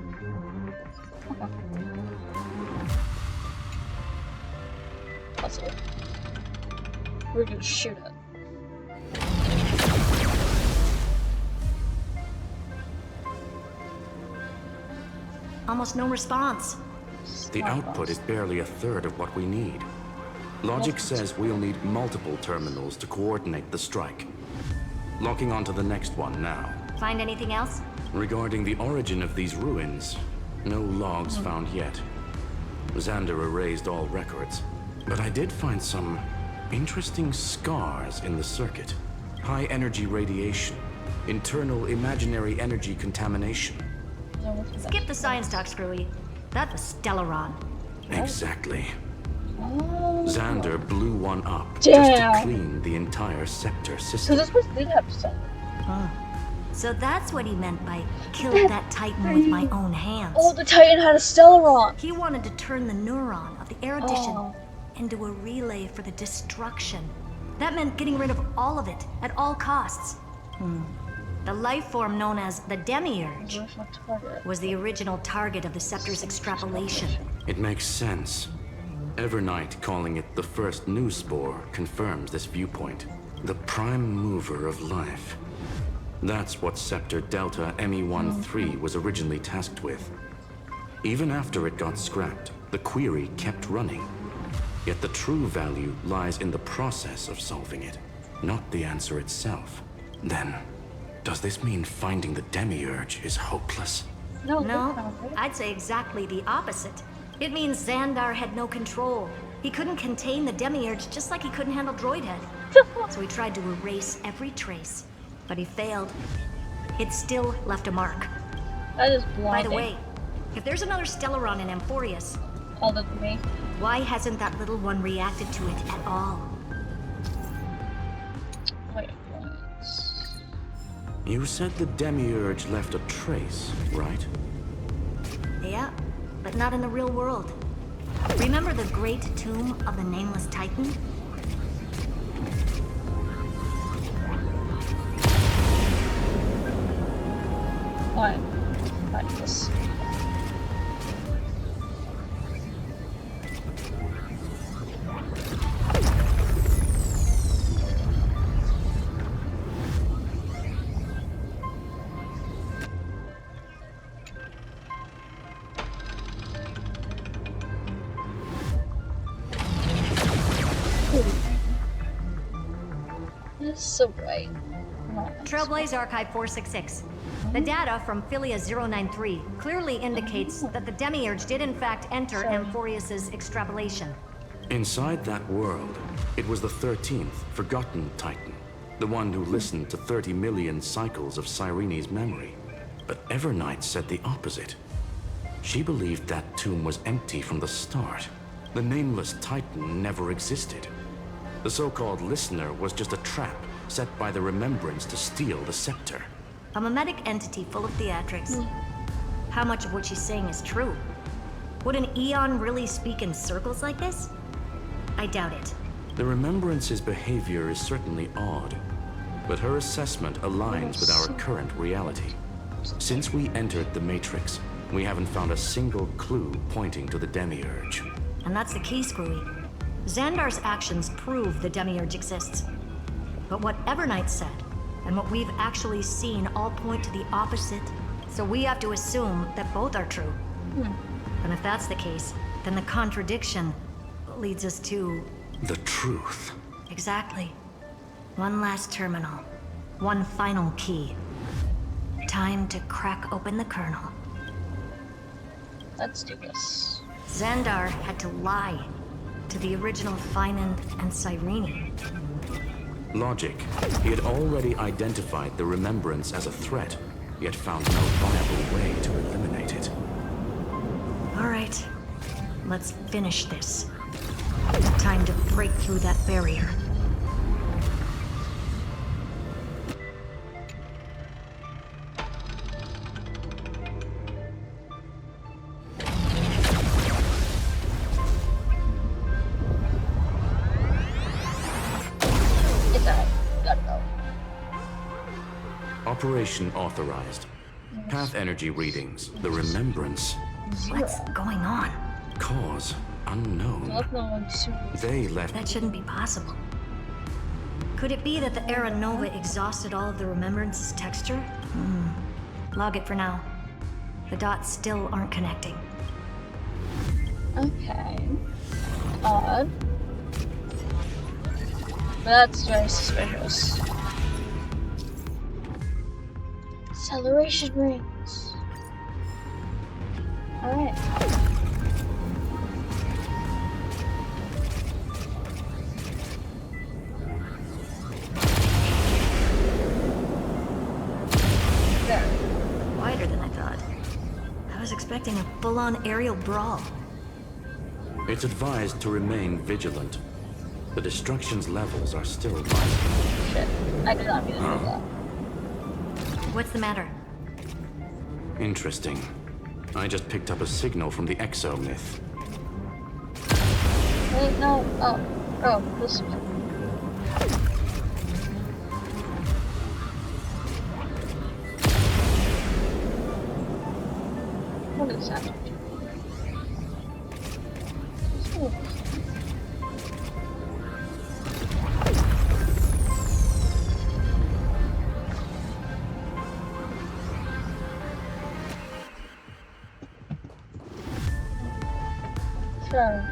That's it. We're gonna shoot it. Almost no response. The output is barely a third of what we need. Logic says we'll need multiple terminals to coordinate the strike. Locking onto the next one now. Find anything else? Regarding the origin of these ruins, no logs found yet. Xander erased all records. But I did find some interesting scars in the circuit. High energy radiation, internal imaginary energy contamination. Skip the science talk, Screwy. That was Stellaron. Exactly. Xander blew one up Damn. just to clean the entire scepter system. So this person did have some. So that's what he meant by kill that Titan with my own hands. Oh, the Titan had a Stellaron. He wanted to turn the neuron of the erudition into a relay for the destruction. That meant getting rid of all of it at all costs. The life form known as the Demiurge was the original target of the scepter's extrapolation. It makes sense. Evernight calling it the first new spore confirms this viewpoint. The prime mover of life. That's what Scepter Delta ME-13 was originally tasked with. Even after it got scrapped, the query kept running. Yet the true value lies in the process of solving it, not the answer itself. Then, does this mean finding the Demiurge is hopeless? No, I'd say exactly the opposite. It means Xandar had no control. He couldn't contain the Demiurge just like he couldn't handle Droidhead. So he tried to erase every trace, but he failed. It still left a mark. That is blinding. By the way, if there's another Stellaron in Amphoreus, call it me. Why hasn't that little one reacted to it at all? Wait, what? You said the Demiurge left a trace, right? Yeah, but not in the real world. Remember the great tomb of the Nameless Titan? What? Like this. It's so bright. Trailblaze Archive 466. The data from Philia 093 clearly indicates that the Demiurge did in fact enter Amphoreus' extrapolation. Inside that world, it was the 13th, forgotten Titan. The one who listened to 30 million cycles of Cyrene's memory. But Evernight said the opposite. She believed that tomb was empty from the start. The Nameless Titan never existed. The so-called listener was just a trap set by the Remembrance to steal the scepter. A mimetic entity full of theatrics. How much of what she's saying is true? Would an Eon really speak in circles like this? I doubt it. The Remembrance's behavior is certainly odd, but her assessment aligns with our current reality. Since we entered the Matrix, we haven't found a single clue pointing to the Demiurge. And that's the key, Screwy. Xandar's actions prove the Demiurge exists. But what Evernight said, and what we've actually seen all point to the opposite, so we have to assume that both are true. And if that's the case, then the contradiction leads us to... the truth. Exactly. One last terminal. One final key. Time to crack open the kernel. Let's do this. Xandar had to lie to the original Finan and Cyrene. Logic. He had already identified the Remembrance as a threat, yet found no viable way to eliminate it. All right. Let's finish this. Time to break through that barrier. Operation authorized. Path energy readings. The Remembrance. What's going on? Cause unknown. They left. That shouldn't be possible. Could it be that the Era Nova exhausted all of the Remembrance's texture? Log it for now. The dots still aren't connecting. Okay. Odd. That's very suspicious. Acceleration rings. Alright. There. Wider than I thought. I was expecting a full-on aerial brawl. It's advised to remain vigilant. The destruction's levels are still rising. Shit. I did not mean to do that. What's the matter? Interesting. I just picked up a signal from the Exo myth. Wait, no. Oh, this one. What is that? Sure.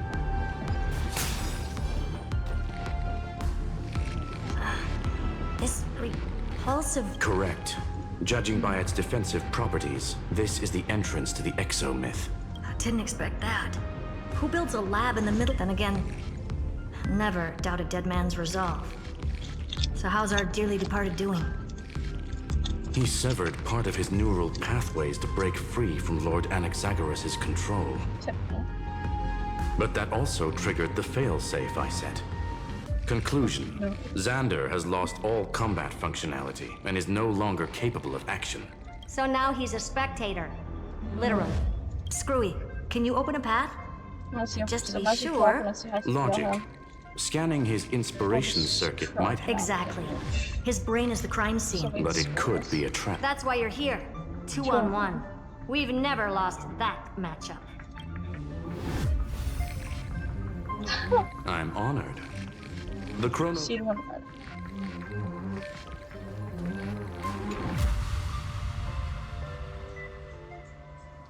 This repulsive... Correct. Judging by its defensive properties, this is the entrance to the exomyth. I didn't expect that. Who builds a lab in the middle? Then again, never doubt a dead man's resolve. So how's our dearly departed doing? He severed part of his neural pathways to break free from Lord Anaxagoras' control. Typical. But that also triggered the failsafe I set. Conclusion. Xander has lost all combat functionality and is no longer capable of action. So now he's a spectator. Literally. Screwy, can you open a path? Just to be sure. Logic. Scanning his inspiration circuit might help. Exactly. His brain is the crime scene. But it could be a trap. That's why you're here. 2-on-1. We've never lost that matchup. I'm honored. The chrono...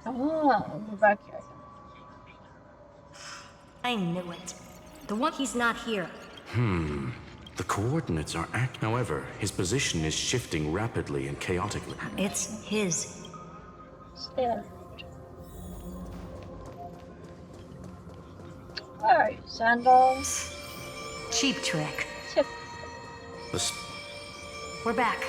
Oh, we're back here. I knew it. The one he's not here. The coordinates are However, his position is shifting rapidly and chaotically. It's his. Yeah. Alright, sandals. Cheap trick. We're back.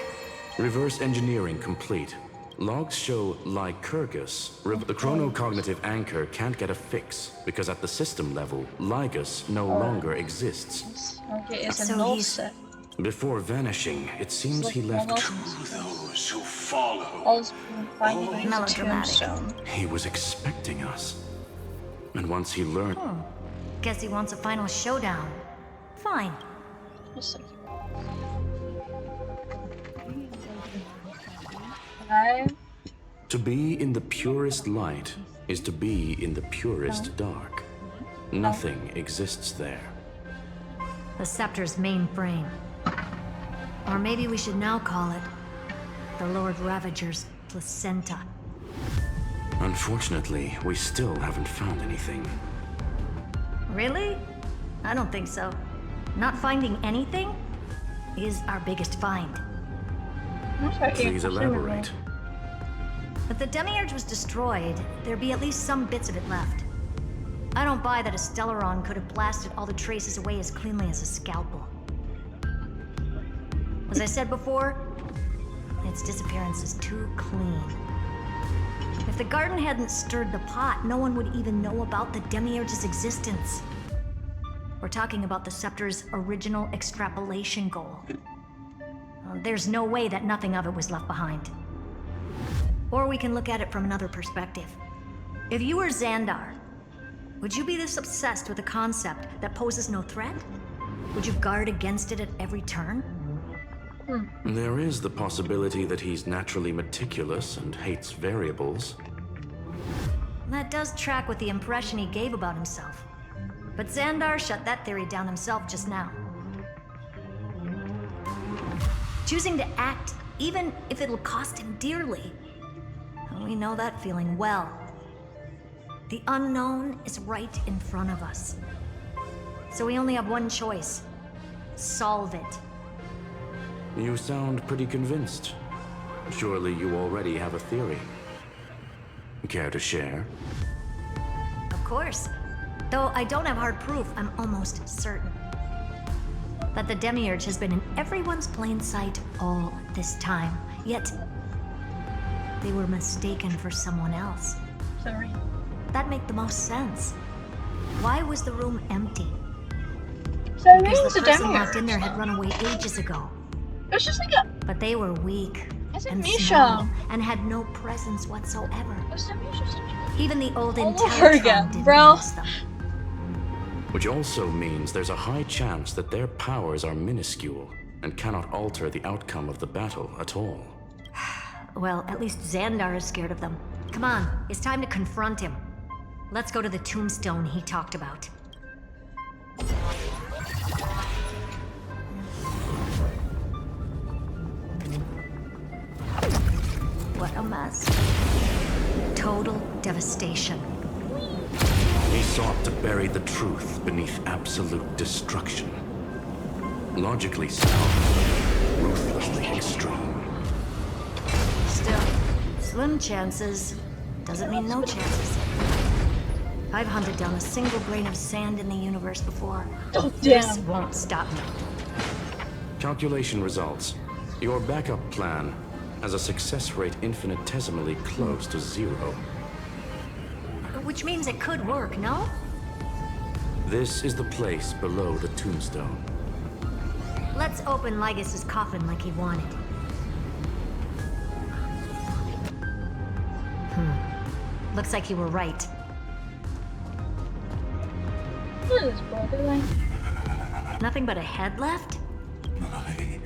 Reverse engineering complete. Logs show Lycurgus. The chronocognitive anchor can't get a fix because at the system level, Lygus no longer exists. Okay, it's So a null he's- set. Before vanishing, it seems he left. Those who follow. All this finding a Melodramatic. tombstone. He was expecting us. And once he learned. Guess he wants a final showdown. Fine. Just like okay. To be in the purest light is to be in the purest dark. Nothing exists there. The Scepter's mainframe. Or maybe we should now call it the Lord Ravager's placenta. Unfortunately, we still haven't found anything. Really? I don't think so. Not finding anything is our biggest find. Please elaborate. If the Demiurge was destroyed, there'd be at least some bits of it left. I don't buy that a Stellaron could have blasted all the traces away as cleanly as a scalpel. As I said before, its disappearance is too clean. If the garden hadn't stirred the pot, no one would even know about the Demiurge's existence. We're talking about the Scepter's original extrapolation goal. There's no way that nothing of it was left behind. Or we can look at it from another perspective. If you were Xandar, would you be this obsessed with a concept that poses no threat? Would you guard against it at every turn? There is the possibility that he's naturally meticulous and hates variables. That does track with the impression he gave about himself. But Xandar shut that theory down himself just now. Choosing to act, even if it'll cost him dearly. We know that feeling well. The unknown is right in front of us. So we only have one choice. Solve it. You sound pretty convinced. Surely you already have a theory. Care to share? Of course. Though I don't have hard proof, I'm almost certain that the Demiurge has been in everyone's plain sight all this time. Yet, they were mistaken for someone else. Sorry. That'd make the most sense. Why was the room empty? So maybe Because it's the a person Demiurge. locked in there had run away ages ago. It's just like a. But they were weak It's a and Misha. small and had no presence whatsoever. It's a Misha. Even the old All over Intellatron again, didn't bro. notice them. Which also means there's a high chance that their powers are minuscule and cannot alter the outcome of the battle at all. Well, at least Xandar is scared of them. Come on, it's time to confront him. Let's go to the tombstone he talked about. What a mess. Total devastation. He sought to bury the truth beneath absolute destruction. Logically sound, ruthlessly extreme. Still, slim chances doesn't mean no chances. I've hunted down a single grain of sand in the universe before. Oh, This damn. won't stop me. Calculation results. Your backup plan has a success rate infinitesimally close to 0. Which means it could work, no? This is the place below the tombstone. Let's open Lygas's coffin like he wanted. Looks like you were right. What is brother like? Nothing but a head left? I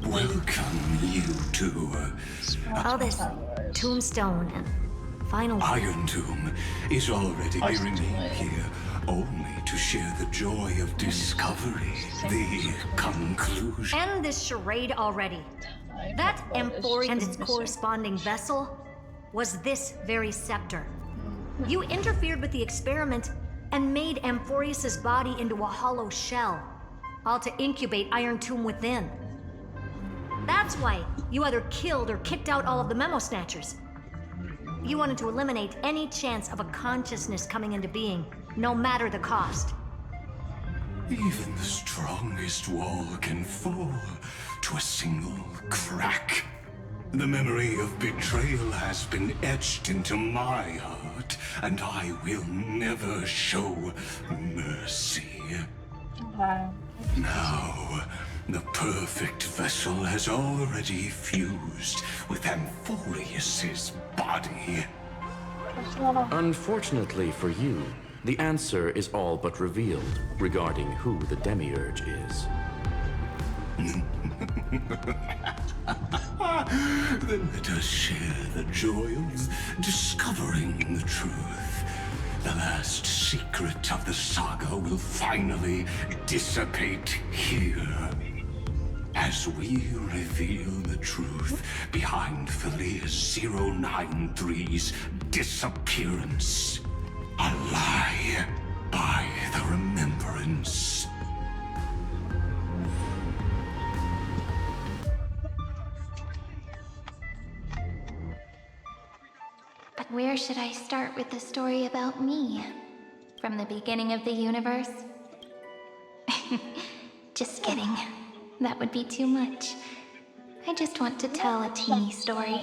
welcome you to All this tombstone and final... Iron Tomb is already I remain here only to share the joy of discovery, the conclusion. End this charade already. That Amphoreus and its corresponding vessel was this very scepter. You interfered with the experiment and made Amphoreus's body into a hollow shell, all to incubate Iron Tomb within. That's why you either killed or kicked out all of the Memo Snatchers. You wanted to eliminate any chance of a consciousness coming into being, no matter the cost. Even the strongest wall can fall to a single crack. The memory of betrayal has been etched into my heart, and I will never show mercy. Now, the perfect vessel has already fused with Amphoreus's body. Unfortunately for you, the answer is all but revealed regarding who the Demiurge is. Then let us share the joy of discovering the truth. The last secret of the saga will finally dissipate here. As we reveal the truth behind Thalia's 093's disappearance. A lie by the remembrance. But where should I start with the story about me? From the beginning of the universe? Just kidding. That would be too much. I just want to tell a teeny story.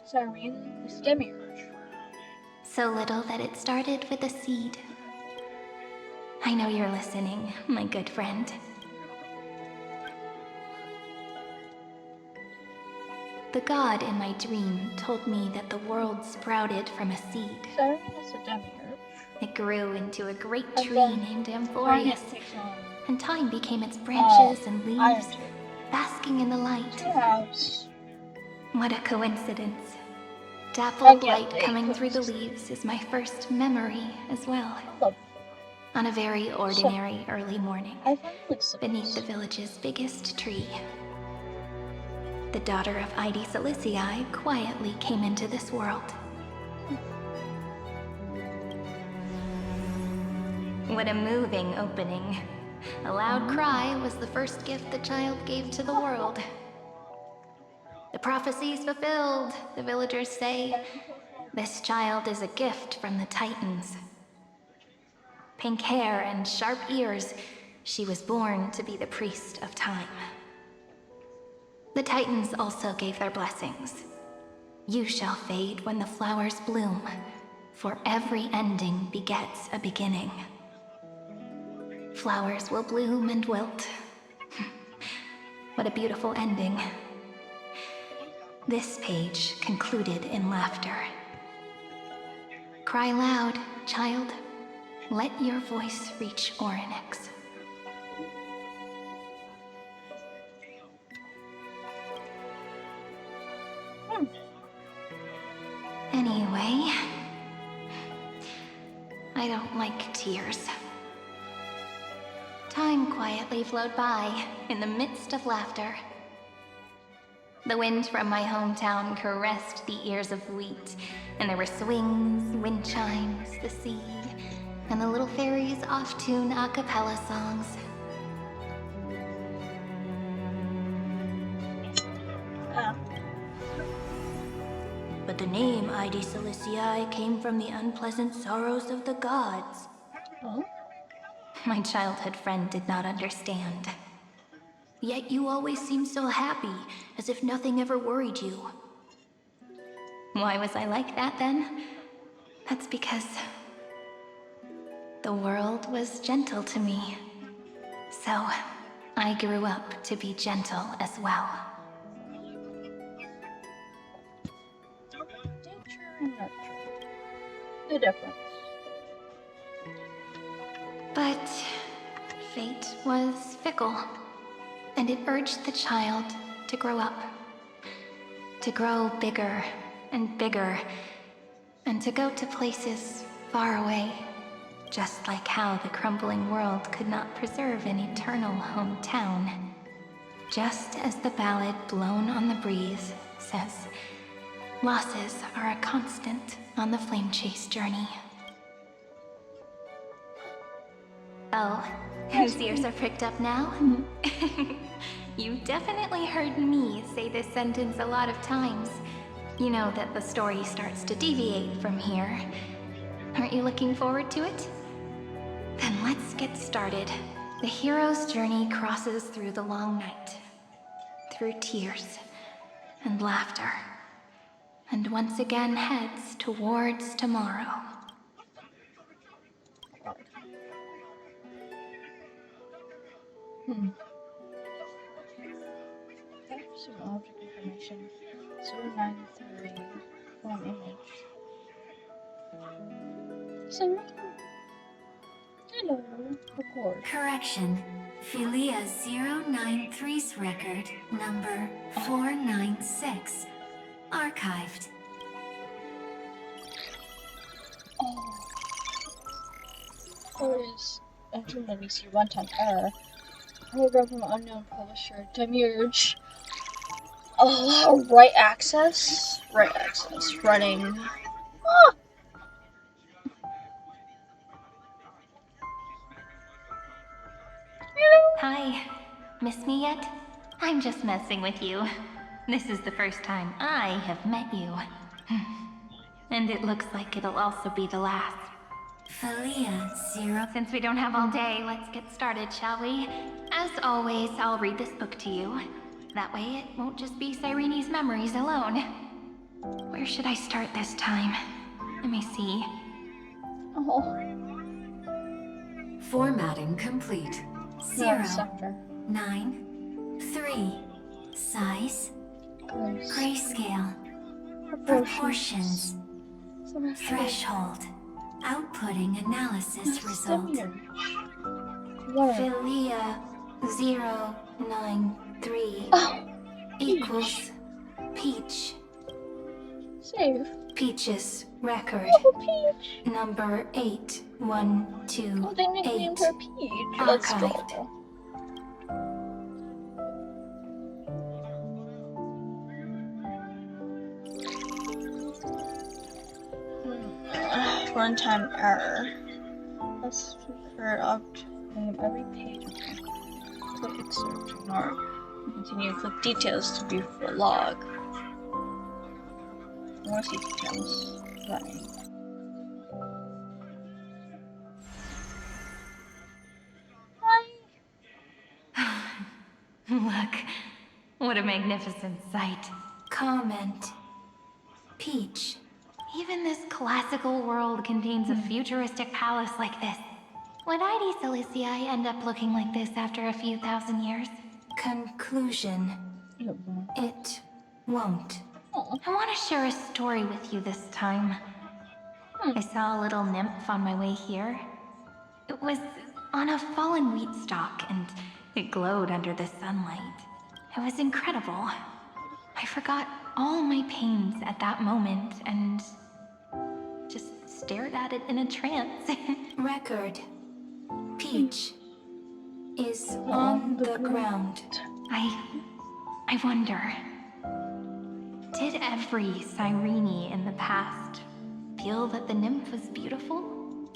Sorry, this Demiurge. So little that it started with a seed. I know you're listening, my good friend. The god in my dream told me that the world sprouted from a seed. Sorry, that's a Demiurge. It grew into a great And tree then named Amphoreus, takes on and time became its branches and leaves, Iron Tomb. basking in the light. House. What a coincidence. Dappled Yeah, light coming through the leaves is my first memory as well. Love. On a very ordinary early morning, I finally saw beneath the village's biggest tree, the daughter of Ide Silicii quietly came into this world. What a moving opening. A loud cry was the first gift the child gave to the world. The prophecy's fulfilled, the villagers say. This child is a gift from the Titans. Pink hair and sharp ears, she was born to be the priest of time. The Titans also gave their blessings. You shall fade when the flowers bloom, for every ending begets a beginning. Flowers will bloom and wilt. What a beautiful ending. This page concluded in laughter. Cry loud, child. Let your voice reach Orynyx. Anyway, I don't like tears. Time quietly flowed by in the midst of laughter. The wind from my hometown caressed the ears of wheat, and there were swings, wind chimes, the sea, and the little fairies off-tune a cappella songs. the name Ide Siliciae came from the unpleasant sorrows of the gods. Oh? My childhood friend did not understand. Yet you always seemed so happy, as if nothing ever worried you. Why was I like that then? That's because the world was gentle to me. So, I grew up to be gentle as well. Nature and nurture. The difference. But fate was fickle, and it urged the child to grow up. To grow bigger and bigger, and to go to places far away. Just like how the crumbling world could not preserve an eternal hometown. Just as the ballad blown on the breeze says, losses are a constant on the flame chase journey. Oh, whose ears are pricked up now? You definitely heard me say this sentence a lot of times. You know that the story starts to deviate from here. Aren't you looking forward to it? Then let's get started. The hero's journey crosses through the long night, through tears and laughter, and once again heads towards tomorrow. Some object information. 093. Form image. So, hello, record. Correction. Philia 093's record, number 496. Archived. Amphoreus entered NBC runtime error. Program from unknown publisher. Demiurge. Oh, right access? Right access. Running. Ah! Hi. Miss me yet? I'm just messing with you. This is the first time I have met you. And it looks like it'll also be the last. Philia 0. Since we don't have all day, let's get started, shall we? As always, I'll read this book to you. That way it won't just be Cyrene's memories alone. Where should I start this time? Let me see. Oh. Formatting complete. 0, 9, 3. Size. Grayscale. Proportions. Threshold. Outputting analysis result. Philia 093 equals Peach. Save. Peach's record. Peach. Number 812. Oh, they nicknamed her Peach. Let's go. Runtime error. Let's figure out every page. Click search or continue. Click details to view for log. More details. Running. Look, what a magnificent sight. Comment. Peach. Even this classical world contains a futuristic palace like this. Would Ide Siliciae end up looking like this after a few thousand years? Conclusion. It won't. I want to share a story with you this time. I saw a little nymph on my way here. It was on a fallen wheat stalk, and it glowed under the sunlight. It was incredible. I forgot all my pains at that moment and just stared at it in a trance. Record. Peach is on the ground. I wonder, did every Cyrene in the past feel that the nymph was beautiful?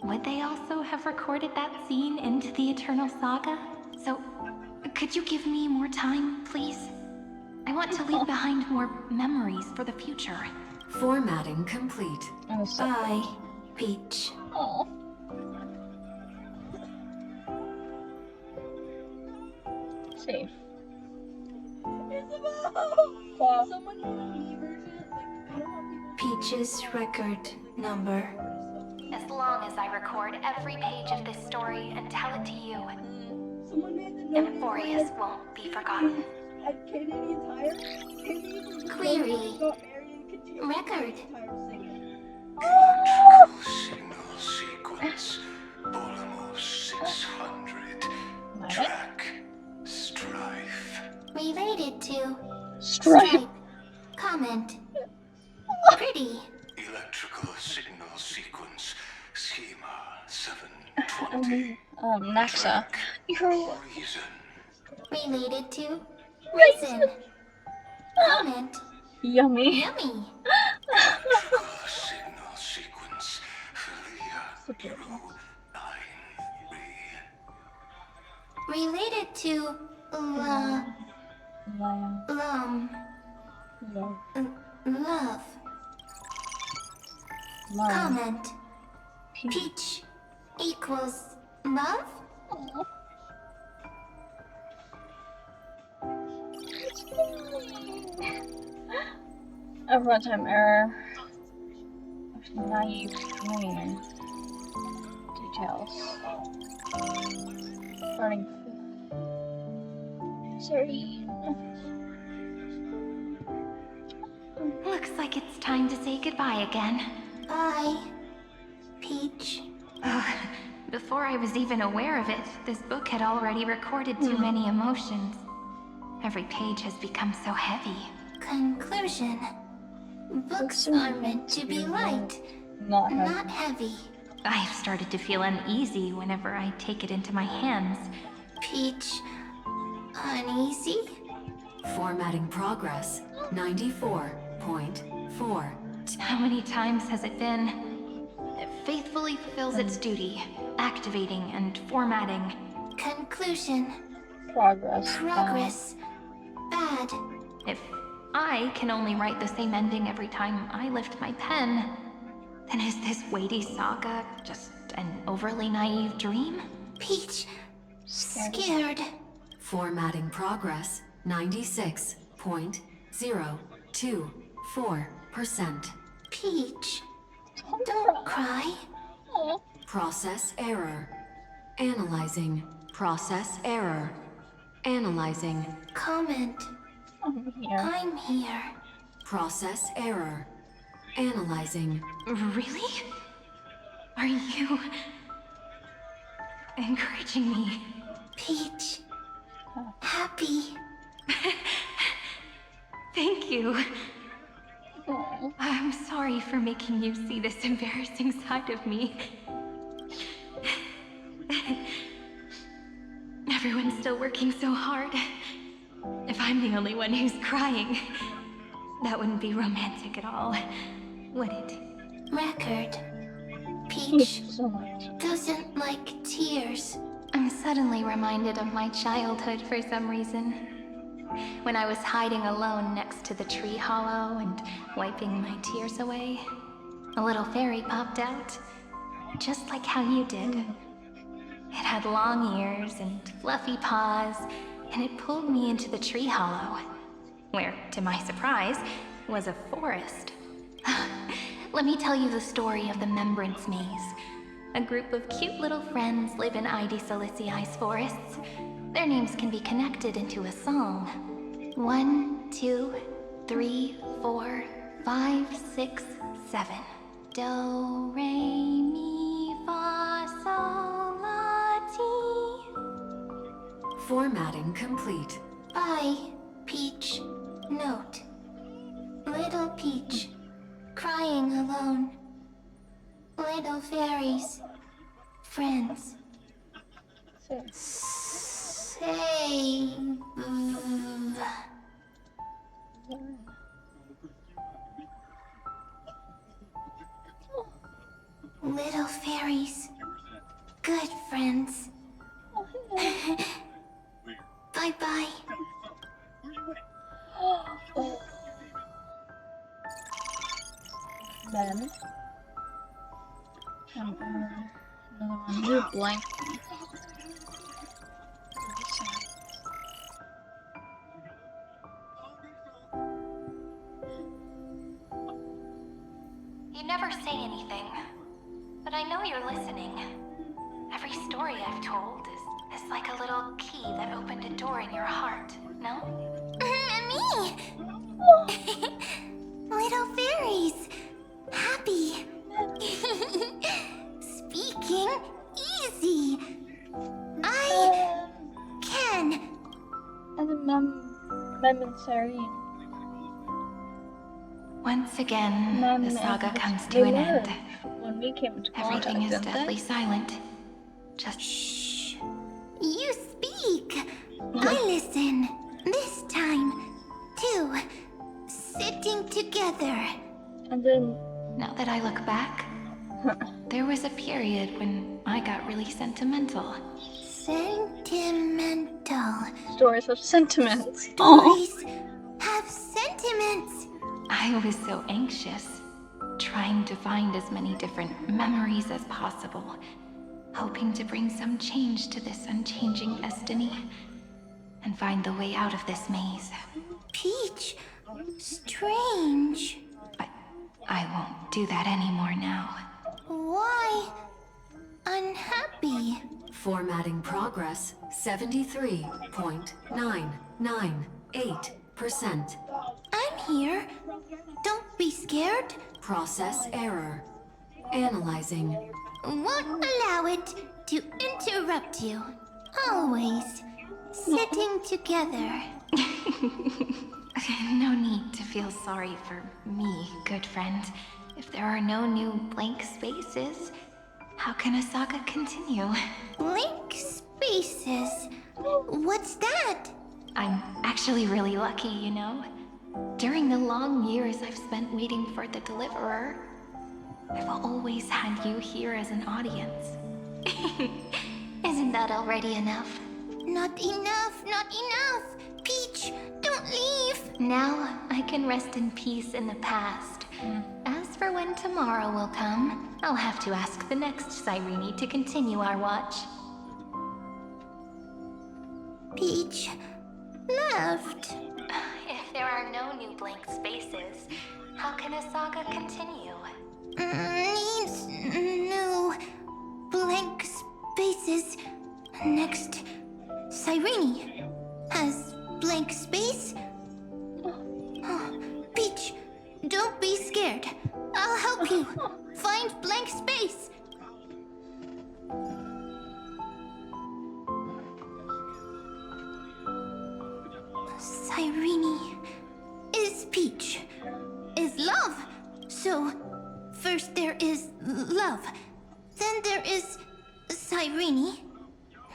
Would they also have recorded that scene into the Eternal Saga? So, could you give me more time, please? I want to leave behind more memories for the future. Formatting complete. Bye, Peach. Oh. Safe. Wow. Peach's record number. As long as I record every page of this story and tell it to you, Amphoreus won't be forgotten. Query. Record. Electrical signal sequence. Polymer 600. Track. Strife. Related to. Stripe. Comment. Pretty. Electrical signal sequence. Schema 720. Nexa. You're Reason. Related to. Reason. Comment. yummy. Yummy. Electrical signal sequence. Philia 093. Related to. Love. Comment. Peach equals love? A runtime error. Naive dream. Details. Starting 30. Looks like it's time to say goodbye again. Bye, Peach. Before I was even aware of it, this book had already recorded too many emotions. Every page has become so heavy. Conclusion. Books are meant to be light, not heavy. I have started to feel uneasy whenever I take it into my hands. Peach, uneasy? Formatting progress, 94.4. How many times has it been? It faithfully fulfills its duty, activating and formatting. Conclusion. Progress. Progress. Bad. If I can only write the same ending every time I lift my pen, then is this weighty saga just an overly naive dream? Peach, scared. Formatting progress, 96.024%. Peach, don't cry. Process error. Analyzing. Process error. Analyzing. Comment. I'm here. Process error. Analyzing. Really? Are you encouraging me? Peach, happy. Thank you. I'm sorry for making you see this embarrassing side of me. Everyone's still working so hard. If I'm the only one who's crying, that wouldn't be romantic at all, would it? Record. Peach doesn't like tears. I'm suddenly reminded of my childhood for some reason. When I was hiding alone next to the tree hollow and wiping my tears away, a little fairy popped out, just like how you did. It had long ears and fluffy paws, and it pulled me into the tree hollow, where, to my surprise, was a forest. Let me tell you the story of the Membrance Maze. A group of cute little friends live in Ide Silicii's forests. Their names can be connected into a song. 1, 2, 3, 4, 5, 6, 7. Do, re, mi, fa, sol, la, ti. Formatting complete. Bye, Peach. Note. Little Peach, crying alone. Little fairies, friends. Save. Little fairies, good friends. Bye-bye. blank. You never say anything, but I know you're listening. Every story I've told is like a little key that opened a door in your heart, no? Me! Little fairies. Happy. Speaking easy. I can. And then Mem and Serene. Once again, Mem the saga and comes they to an were end. When we came into contact, Everything is didn't deathly they? silent. Just shh. You speak. I listen. This time, too. Sitting together. And then... Now that I look back, there was a period when I got really sentimental. Sentimental. Stories have sentiments. Stories have sentiments. I was so anxious, trying to find as many different memories as possible, hoping to bring some change to this unchanging destiny, and find the way out of this maze. Peach, strange. I won't do that anymore now. Why unhappy? Formatting progress 73.998%. I'm here. Don't be scared. Process error. Analyzing. Won't allow it to interrupt you. Always sitting together. No need to feel sorry for me, good friend. If there are no new blank spaces, how can a saga continue? Blank spaces? What's that? I'm actually really lucky, you know? During the long years I've spent waiting for the Deliverer, I've always had you here as an audience. Isn't that already enough? Not enough, not enough! Peach, don't leave! Now I can rest in peace in the past. As for when tomorrow will come, I'll have to ask the next Cyrene to continue our watch. Peach left. If there are no new blank spaces, how can a saga continue? Needs new blank spaces. Next, Cyrene has blank space. Peach, don't be scared. I'll help you find blank space. Cyrene is Peach, is love. So, first there is love, then there is Cyrene,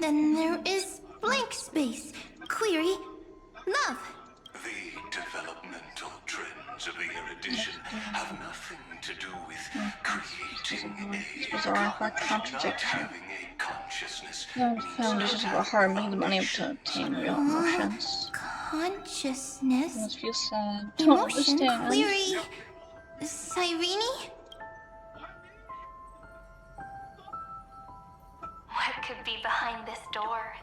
then there is blank space, query, love. The developmental trends of the erudition have nothing to do with creating was a wrong for contradiction. No foundations of a heart make them unable to obtain real emotions. Consciousness. Must feel sad. Don't Emotion, understand. query, Cyrene? What could be behind this door?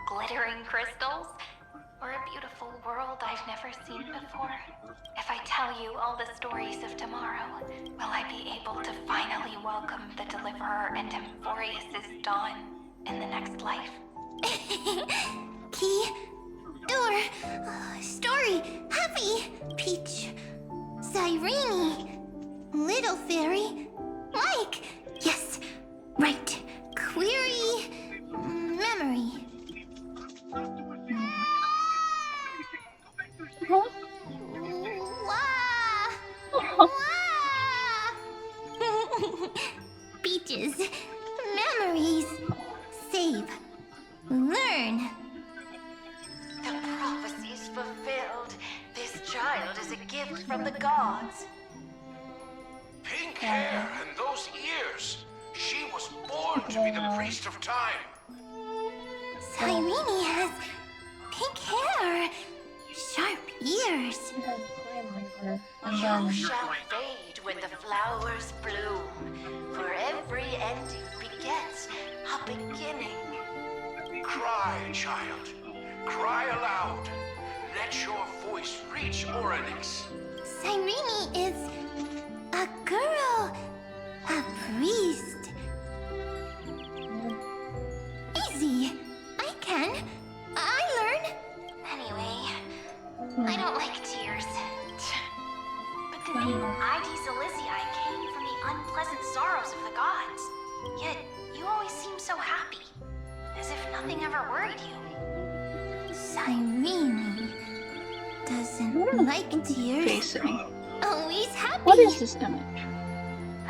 Glittering crystals? Or a beautiful world I've never seen before? If I tell you all the stories of tomorrow, will I be able to finally welcome the Deliverer and Amphoreus' dawn in the next life? Key, door, story, happy, Peach, Cyrene, little fairy, Mike, yes, right, query, memory. Peaches, memories, save, learn. The prophecy's fulfilled. This child is a gift from the gods. Pink hair and those ears. She was born to be the priest of time. Cyrene has pink hair, sharp ears. You shall fade when the flowers bloom, for every ending begets a beginning. Cry, child. Cry aloud. Let your voice reach Oryx. Cyrene is a girl, a priest. Easy. I can. I learn. Anyway, I don't like tears. But the name Ides Elysiae came from the unpleasant sorrows of the gods. Yet, you always seem so happy. As if nothing ever worried you. Cyrene doesn't like tears. Facing. Always happy. What is this image?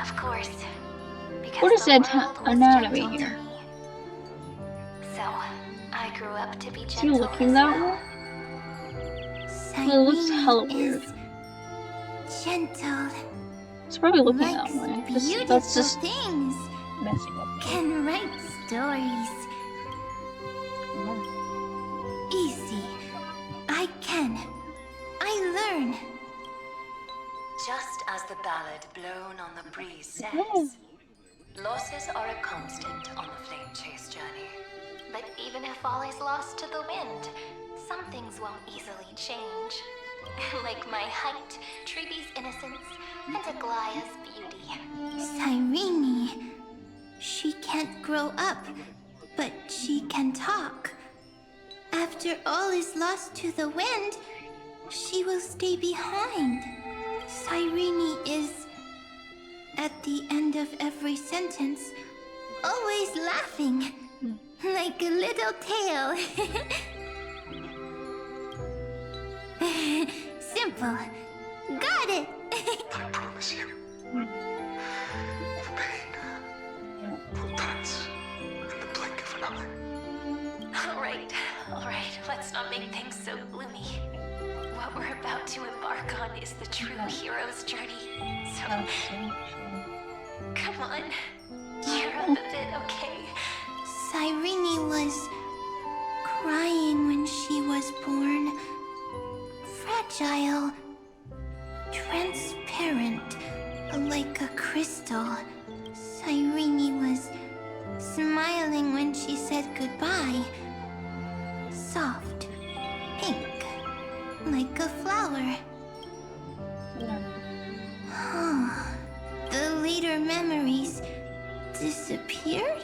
Of course. Because What is the it? world was Anatomy gentle to here. me. So, I grew up to be Is he gentle looking as that well. way? It looks hella weird. Gentle. It's probably looking that way. That's just things. messing up. Can write stories. Easy. I can. I learn. Just as the ballad blown on the breeze says, losses are a constant on the flame chase journey. But even if all is lost to the wind, some things won't easily change. Like my height, Treeby's innocence, and Aglaya's beauty. Cyrene. She can't grow up, but she can talk. After all is lost to the wind, she will stay behind. Cyrene is, at the end of every sentence, always laughing, like a little tail. Simple. Got it. I promise you. The pain will pass in the blink of an eye. All right, let's not make things so gloomy. What we're about to embark on is the true hero's journey. So, come on, cheer up a bit, okay? Cyrene was crying when she was born. Fragile. Transparent. Like a crystal. Cyrene was smiling when she said goodbye. Soft. Pink. Like a flower. The later memories disappeared?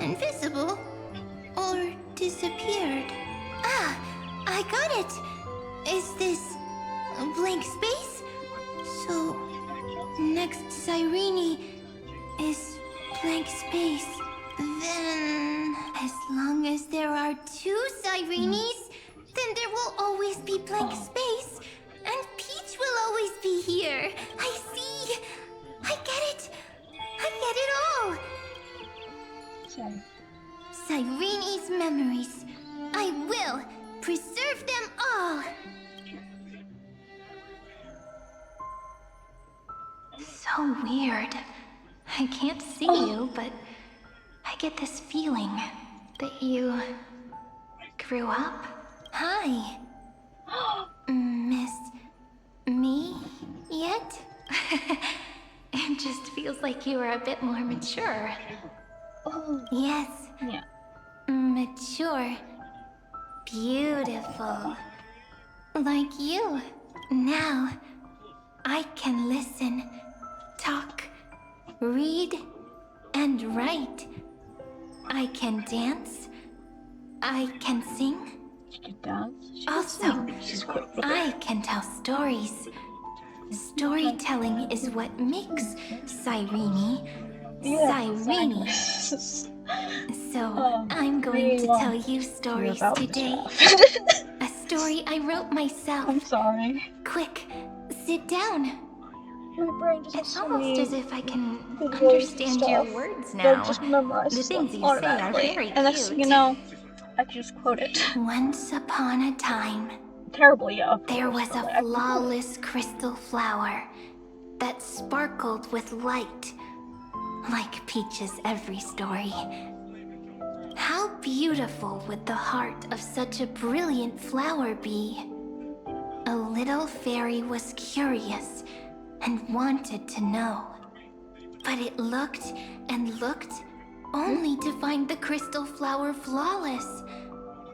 Invisible? Or disappeared? Ah, I got it! Is this a blank space? So, next Cyrene is blank space. Then, as long as there are two Cyrenes, then there will always be blank space. And Peach will always be here. I see. I get it. I get it all. Cyrene's memories. I will preserve them all. So weird. I can't see you, but I get this feeling that you grew up. Hi. Miss me yet? It just feels like you are a bit more mature. Yes. Yeah. Mature. Beautiful. Like you. Now, I can listen, talk, read, and write. I can dance. I can sing. She can dance. Also, I can tell stories. Storytelling is what makes Cyrene Cyrene. So, I'm going to tell you stories today. A story I wrote myself. I'm sorry. Quick, sit down. My brain just It's has so almost many as if I can videos and understand your stuff. words They'll now. just memorize The stuff things you say are automatically. very And next cute. thing you know, I can just quote it. Once upon a time, terribly, yeah. there was a flawless crystal flower that sparkled with light, like Peach's every story. How beautiful would the heart of such a brilliant flower be? A little fairy was curious and wanted to know. But it looked and looked only to find the crystal flower flawless.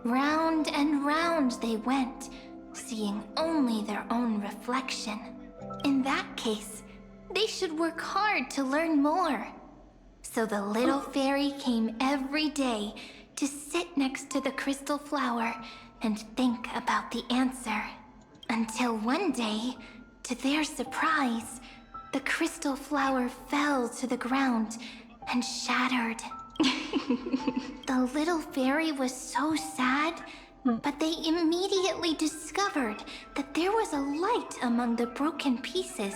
Round and round they went, seeing only their own reflection. In that case, they should work hard to learn more. So the little fairy came every day to sit next to the crystal flower and think about the answer. Until one day, to their surprise, the crystal flower fell to the ground and shattered. The little fairy was so sad, but they immediately discovered that there was a light among the broken pieces.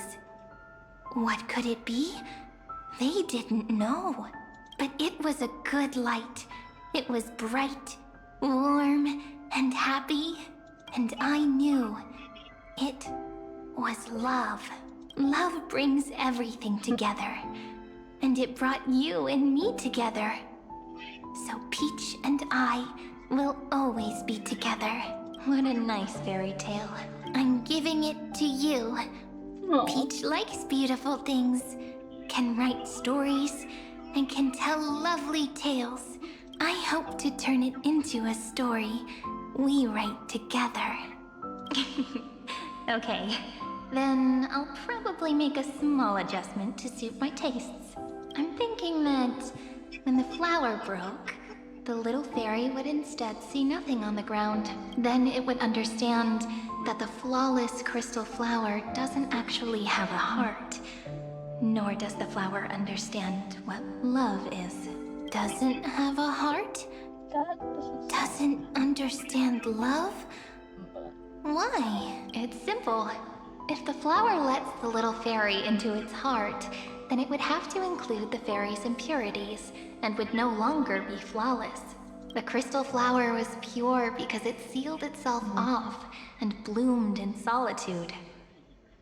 What could it be? They didn't know. But it was a good light. It was bright, warm, and happy. And I knew it was love. Love brings everything together. And it brought you and me together. So Peach and I will always be together. What a nice fairy tale. I'm giving it to you. Peach likes beautiful things, can write stories, and can tell lovely tales. I hope to turn it into a story we write together. Okay, then I'll probably make a small adjustment to suit my tastes. I'm thinking that when the flower broke, the little fairy would instead see nothing on the ground. Then it would understand that the flawless crystal flower doesn't actually have a heart. Nor does the flower understand what love is. Doesn't have a heart? Doesn't understand love? Why? It's simple. If the flower lets the little fairy into its heart, then it would have to include the fairy's impurities, and would no longer be flawless. The crystal flower was pure because it sealed itself off and bloomed in solitude.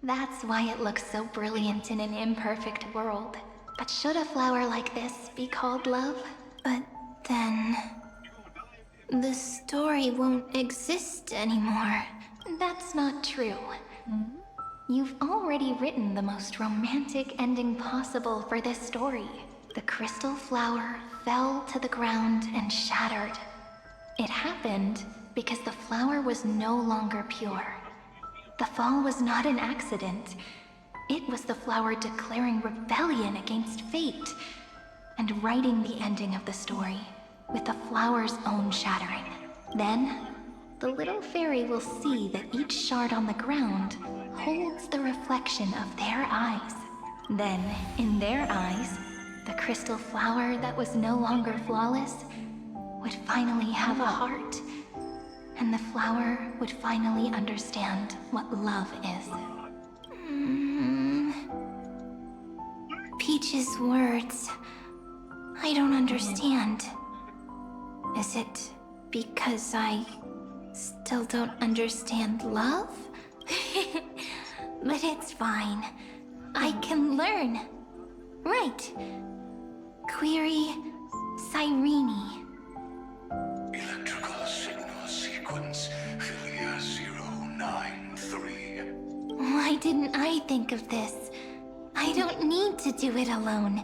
That's why it looks so brilliant in an imperfect world. But should a flower like this be called love? But then... the story won't exist anymore. That's not true. You've already written the most romantic ending possible for this story. The crystal flower fell to the ground and shattered. It happened because the flower was no longer pure. The fall was not an accident. It was the flower declaring rebellion against fate and writing the ending of the story with the flower's own shattering. Then, the little fairy will see that each shard on the ground holds the reflection of their eyes. Then, in their eyes, the crystal flower that was no longer flawless would finally have a heart, and the flower would finally understand what love is. Peach's words, I don't understand. Is it because I still don't understand love? But it's fine. I can learn. Right. Query Cyrene. Electrical signal sequence Philia 093. Why didn't I think of this? I don't need to do it alone.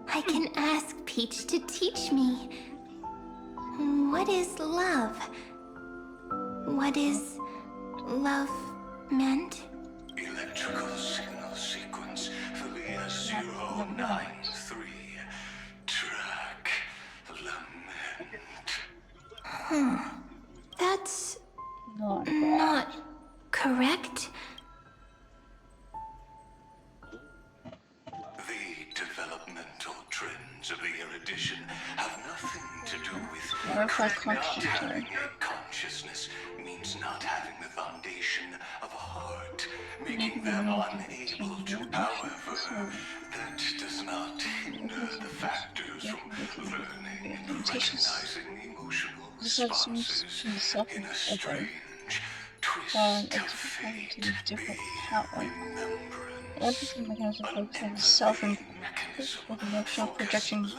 I can ask Peach to teach me. What is love? What is love meant? Electrical signal sequence Philia 093. Track lament. That's not correct. The developmental trends of the erudition have nothing to do with not having a consciousness means not having the foundation of a heart, making them unable to, however, that does not hinder the factors from learning and recognizing emotional responses in a strange twist of fate. Empathy mechanism focuses on self-emotional projection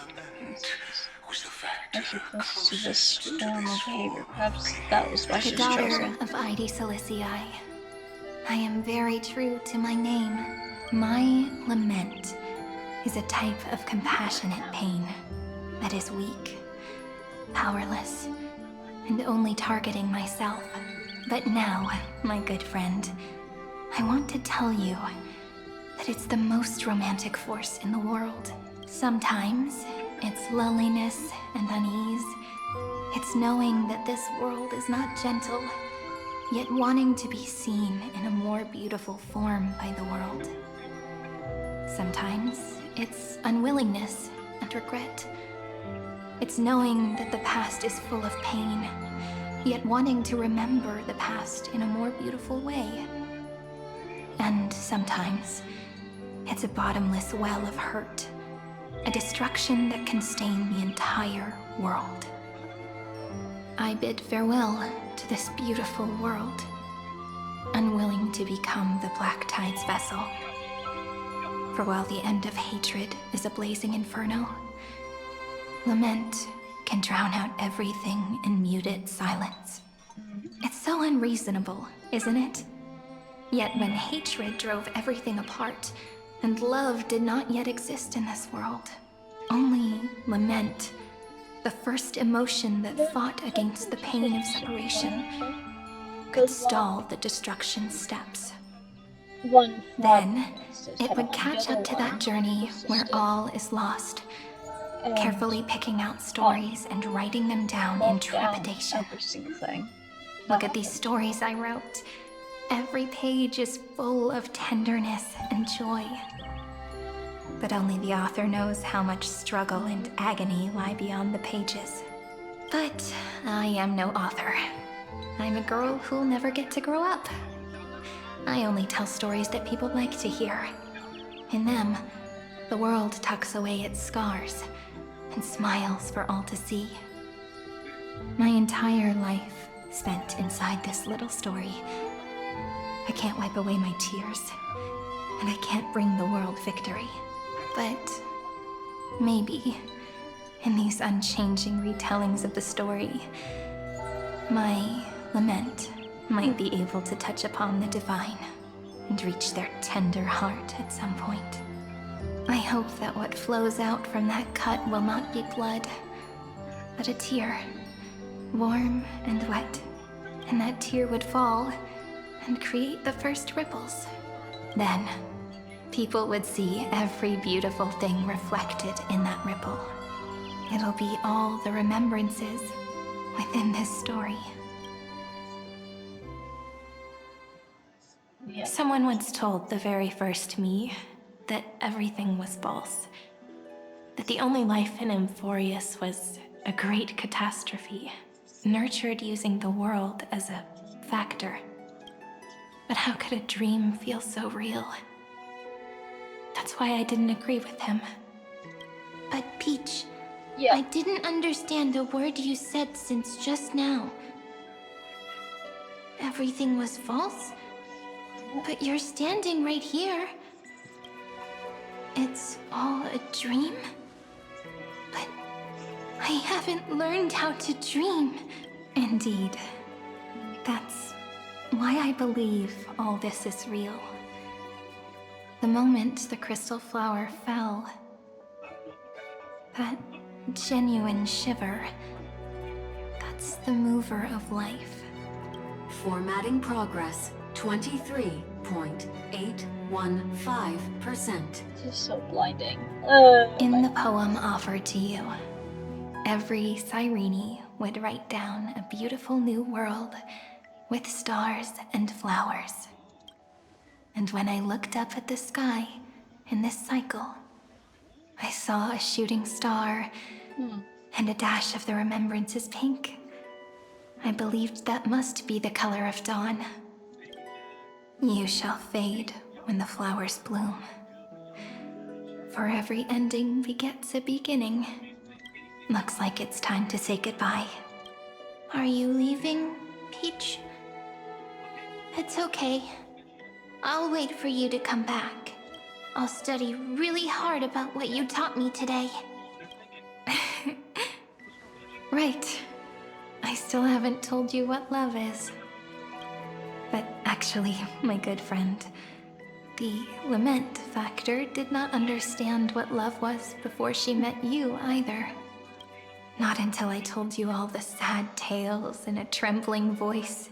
actually close to this form of behavior. Perhaps that was why she The was daughter chosen. of Ide Silicii. I am very true to my name. My lament is a type of compassionate pain. that is weak, powerless, and only targeting myself. But now, my good friend, I want to tell you that it's the most romantic force in the world. Sometimes, it's loneliness and unease. It's knowing that this world is not gentle, yet wanting to be seen in a more beautiful form by the world. Sometimes, it's unwillingness and regret. It's knowing that the past is full of pain, yet wanting to remember the past in a more beautiful way. And sometimes, it's a bottomless well of hurt, a destruction that can stain the entire world. I bid farewell to this beautiful world, unwilling to become the Black Tide's vessel. For while the end of hatred is a blazing inferno, lament can drown out everything in muted silence. It's so unreasonable, isn't it? Yet when hatred drove everything apart, and love did not yet exist in this world, only lament, the first emotion that fought against the pain of separation, could stall the destruction steps. Then, it would catch up to that journey where all is lost, carefully picking out stories and writing them down in trepidation. Look at these stories I wrote. Every page is full of tenderness and joy. But only the author knows how much struggle and agony lie beyond the pages. But I am no author. I'm a girl who'll never get to grow up. I only tell stories that people like to hear. In them, the world tucks away its scars and smiles for all to see. My entire life spent inside this little story. I can't wipe away my tears, and I can't bring the world victory. But maybe, in these unchanging retellings of the story, my lament might be able to touch upon the divine and reach their tender heart at some point. I hope that what flows out from that cut will not be blood, but a tear, warm and wet, and that tear would fall and create the first ripples. Then, people would see every beautiful thing reflected in that ripple. It'll be all the remembrances within this story. Someone once told the very first me that everything was false. That the only life in Amphoreus was a great catastrophe, nurtured using the world as a factor. But how could a dream feel so real? That's why I didn't agree with him. But Peach, I didn't understand a word you said since just now. Everything was false? But you're standing right here. It's all a dream? But I haven't learned how to dream. Indeed. That's why I believe all this is real. The moment the crystal flower fell, that genuine shiver, that's the mover of life. Formatting progress, 23.815%. This is so blinding. In the poem offered to you, every Cyrene would write down a beautiful new world with stars and flowers. And when I looked up at the sky in this cycle, I saw a shooting star and a dash of the remembrances pink. I believed that must be the color of dawn. You shall fade when the flowers bloom. For every ending begets a beginning. Looks like it's time to say goodbye. Are you leaving, Peach? It's okay. I'll wait for you to come back. I'll study really hard about what you taught me today. Right. I still haven't told you what love is. But actually, my good friend, the lament factor did not understand what love was before she met you either. Not until I told you all the sad tales in a trembling voice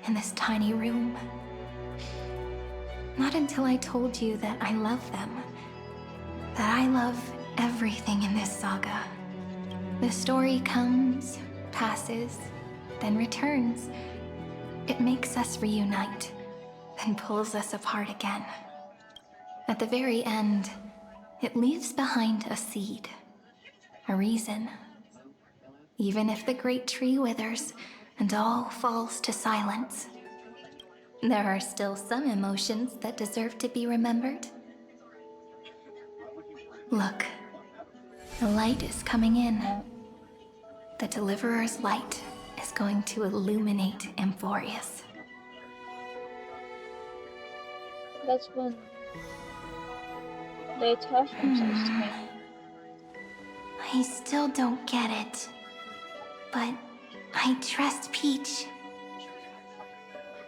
in this tiny room. Not until I told you that I love them. That I love everything in this saga. The story comes, passes, then returns. It makes us reunite, then pulls us apart again. At the very end, it leaves behind a seed, a reason. Even if the great tree withers and all falls to silence, there are still some emotions that deserve to be remembered. Look, the light is coming in. The Deliverer's light is going to illuminate Amphoreus. That's when they attach themselves to me. I still don't get it, but I trust Peach.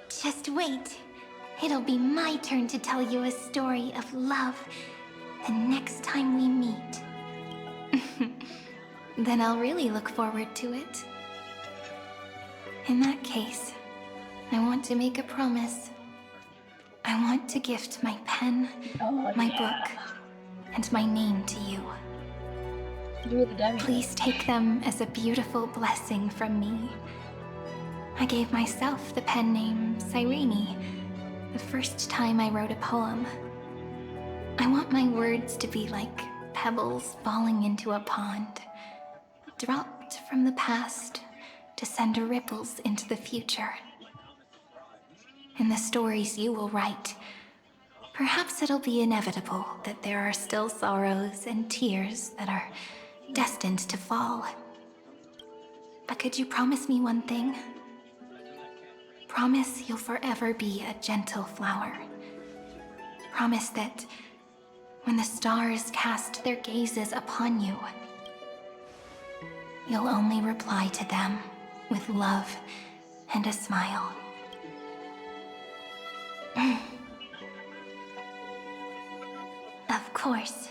Just wait. It'll be my turn to tell you a story of love the next time we meet. Then I'll really look forward to it. In that case, I want to make a promise. I want to gift my pen, my book, and my name to you. You're the demi. Please take them as a beautiful blessing from me. I gave myself the pen name Cyrene the first time I wrote a poem. I want my words to be like pebbles falling into a pond, dropped from the past to send ripples into the future. In the stories you will write, perhaps it'll be inevitable that there are still sorrows and tears that are destined to fall. But could you promise me one thing? Promise you'll forever be a gentle flower. Promise that when the stars cast their gazes upon you, you'll only reply to them with love and a smile. Of course.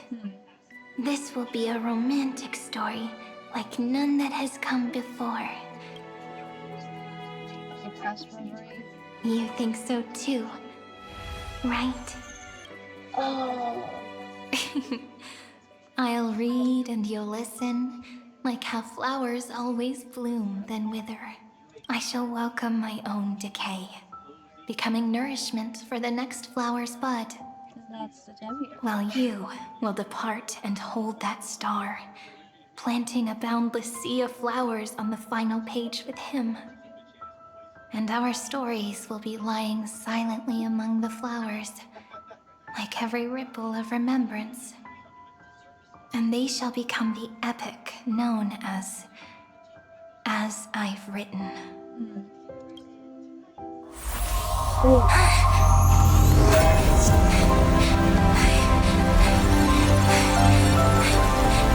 This will be a romantic story like none that has come before. You think so too, right? Oh. I'll read and you'll listen, like how flowers always bloom then wither. I shall welcome my own decay, becoming nourishment for the next flower's bud. That's the demi. While you will depart and hold that star, planting a boundless sea of flowers on the final page with him. And our stories will be lying silently among the flowers, like every ripple of remembrance. And they shall become the epic known as I've Written.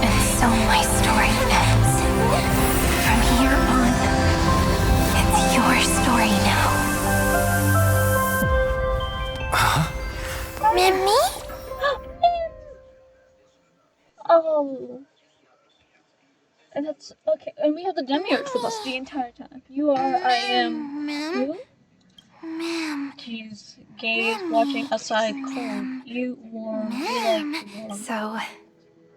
And so my story ends. From here on, it's your story now. Mimi? Oh. And that's okay. And we have the demiurge with us the entire time. You are, I am. Who? Ma'am. She's gaze watching aside cold. You warm. You like warm. So,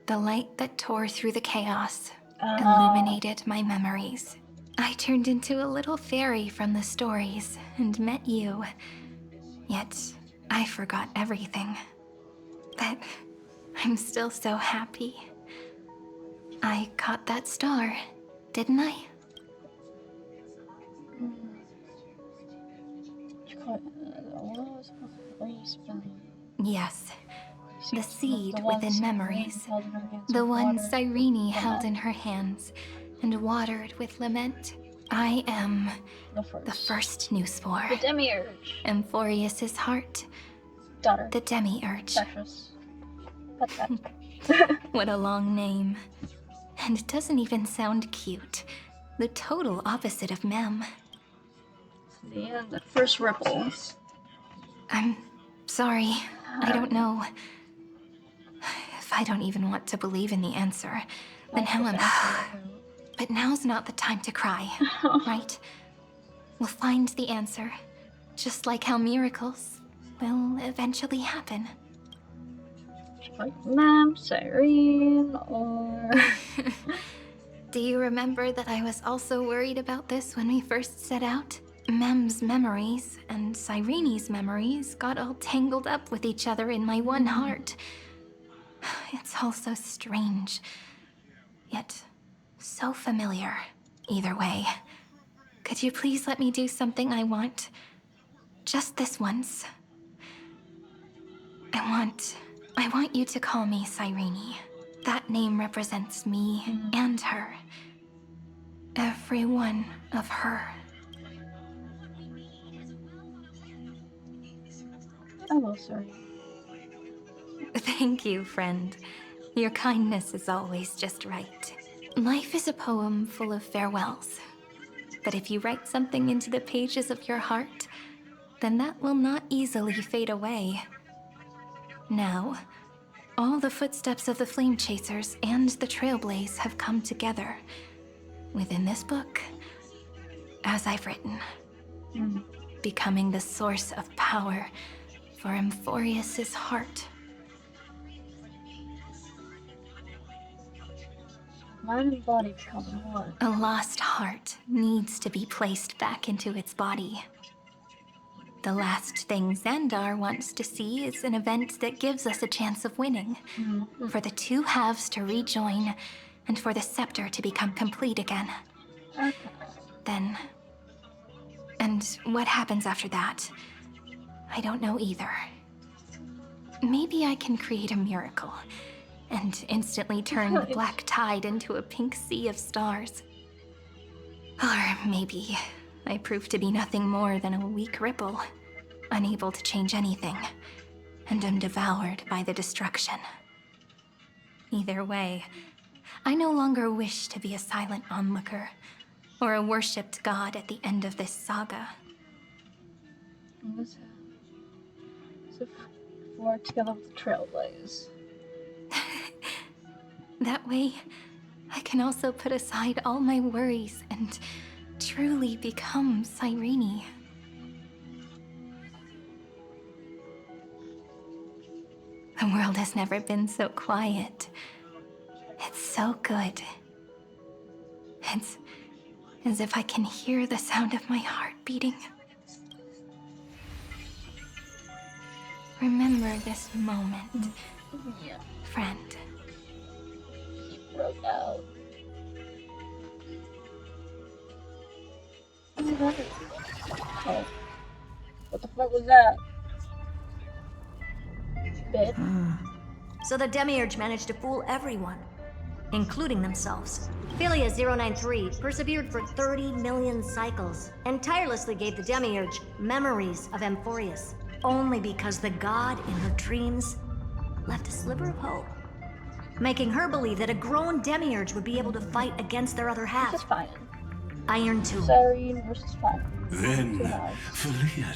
the light that tore through the chaos illuminated my memories. I turned into a little fairy from the stories and met you. Yet, I forgot everything. But I'm still so happy. I caught that star, didn't I? Yes, the seed within memories. The one Cyrene held in her hands and watered with lament. I am the first new spore. The demiurge. Amphoreus' heart. Daughter. The demiurge. Precious. What's that? What a long name. And it doesn't even sound cute. The total opposite of Mem. Yeah, the first ripple. I'm sorry. I don't know. If I don't even want to believe in the answer, then how am I? But now's not the time to cry, right? We'll find the answer, just like how miracles will eventually happen. Like Mem, Cyrene, or... Do you remember that I was also worried about this when we first set out? Mem's memories and Cyrene's memories got all tangled up with each other in my one heart. It's all so strange, yet so familiar. Either way, could you please let me do something I want? Just this once. I want you to call me Cyrene. That name represents me and her. Every one of her. Oh, sorry. Thank you, friend. Your kindness is always just right. Life is a poem full of farewells. But if you write something into the pages of your heart, then that will not easily fade away. Now, all the footsteps of the Flame Chasers and the Trailblaze have come together within this book, as I've written, becoming the source of power for Amphoreus' heart. Mind and body become one. A lost heart needs to be placed back into its body. The last thing Xandar wants to see is an event that gives us a chance of winning. For the two halves to rejoin, and for the scepter to become complete again. Then... And what happens after that? I don't know either. Maybe I can create a miracle, and instantly turn the black tide into a pink sea of stars. Or maybe I prove to be nothing more than a weak ripple, unable to change anything, and am devoured by the destruction. Either way, I no longer wish to be a silent onlooker, or a worshipped god at the end of this saga. So, for together with the Trailblaze. That way, I can also put aside all my worries and truly become Cyrene. The world has never been so quiet. It's so good. It's as if I can hear the sound of my heart beating. Remember this moment, friend. He broke out. Oh. What the fuck was that? Bit. So the Demiurge managed to fool everyone, including themselves. Philia 093 persevered for 30 million cycles and tirelessly gave the Demiurge memories of Amphoreus, only because the god in her dreams left a sliver of hope, making her believe that a grown Demiurge would be able to fight against their other half. This is fine. Iron Tomb. Cyrene versus Fire. Then, Philia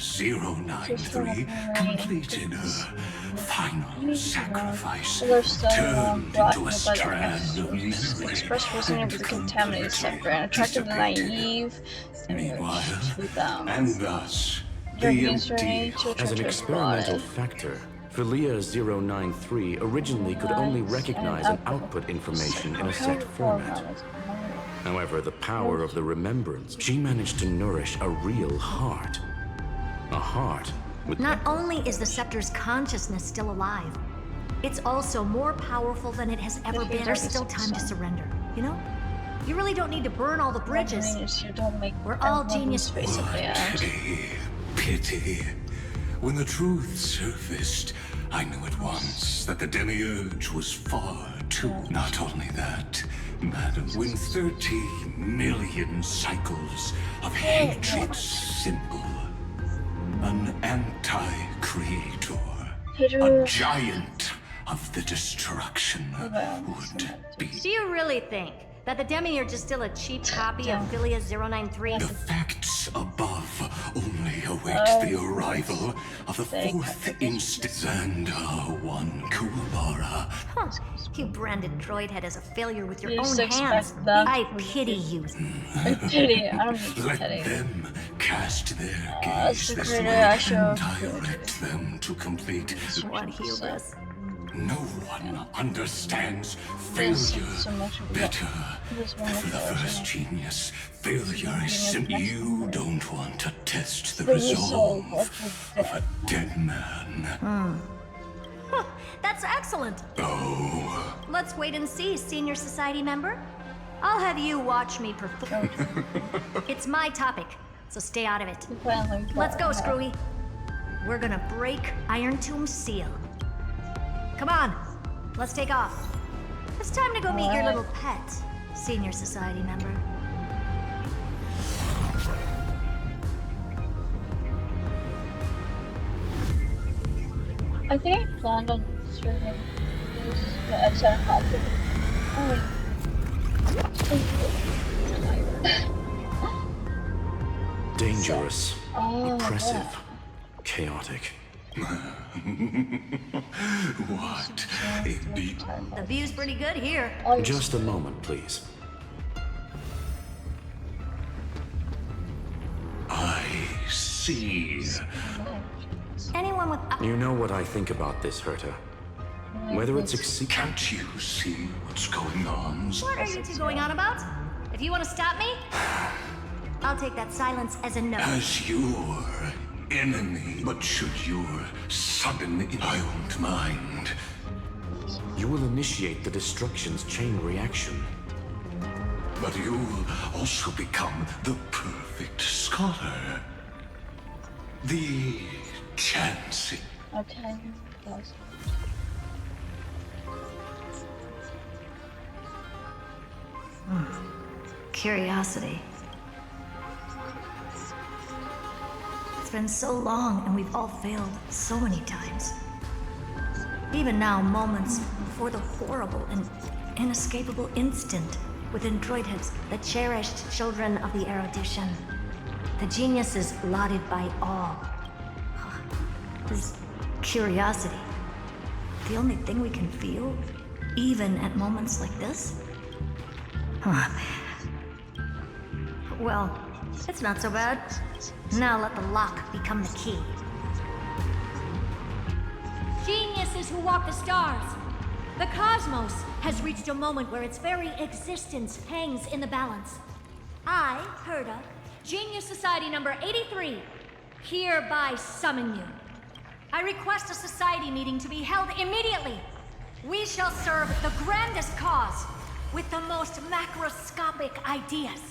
093 completed her final sacrifice, turned into a strand of memory. Expressed forcing over the contaminated scepter and attracted the naive. Meanwhile, and thus, the empty. As an experimental factor, Philia 093 originally could only recognize and output information in a set format. However, the power of the remembrance, she managed to nourish a real heart. A heart with... Not only is the scepter's consciousness still alive, it's also more powerful than it has ever been. There's still time to surrender, you know? You really don't need to burn all the bridges. We're all geniuses. Pity. When the truth surfaced, I knew at once that the Demiurge was far too. Not only that, madam, when 30 million cycles of hatred symbol, an anti-creator, a giant of the destruction would be. Do you really think That the Demiurge is still a cheap copy of Philia 093? The facts above only await the arrival of the fourth instance and one Kuwabara. Huh. You branded Droidhead as a failure with your own just hands. expect them I to pity you. I pity. I don't need Let pity. them cast their That's gaze the this creator way I show. and direct them to complete. What hubris. No one understands There's failure so much of better There's than one for the of first genius. Failure is simple. You don't want to test the But you saw resolve of a dead man. Huh, that's excellent. Oh. Let's wait and see, Senior Society member. I'll have you watch me perform. It's my topic, so stay out of it. Let's go, Screwy. We're gonna break Iron Tomb's seal. Come on, let's take off. It's time to go meet your little pet, Senior Society member. I think I planned on streaming this, but I decided not to. Dangerous, oppressive, yeah. chaotic. What a beat. The view's pretty good here. Just a moment, please. I see. Anyone with... You know what I think about this, Herta. Whether it succeeds... Can't you see what's going on? What are you two going on about? If you want to stop me, I'll take that silence as a no. As your enemy, but should your sudden... I won't mind. You will initiate the destruction's chain reaction. But you'll also become the perfect scholar. The chancing. Okay. Curiosity. It's been so long and we've all failed so many times. Even now, moments before the horrible and inescapable instant within Droidheads, the cherished children of the erudition, the geniuses lauded by all. Is curiosity the only thing we can feel, even at moments like this? Huh. Well, it's not so bad. Now let the lock become the key. Geniuses who walk the stars. The cosmos has reached a moment where its very existence hangs in the balance. I, Herta, Genius Society number 83, hereby summon you. I request a society meeting to be held immediately. We shall serve the grandest cause with the most macroscopic ideas.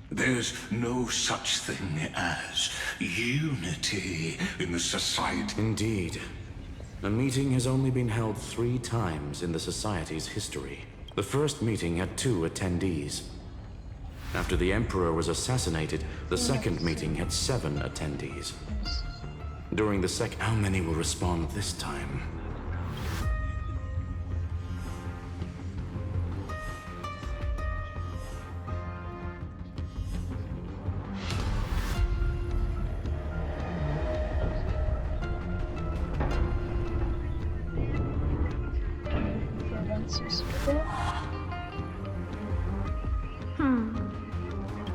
There's no such thing as unity in the society. Indeed. A meeting has only been held 3 times in the Society's history. The first meeting had 2 attendees. After the Emperor was assassinated, the second meeting had 7 attendees. During the how many will respond this time?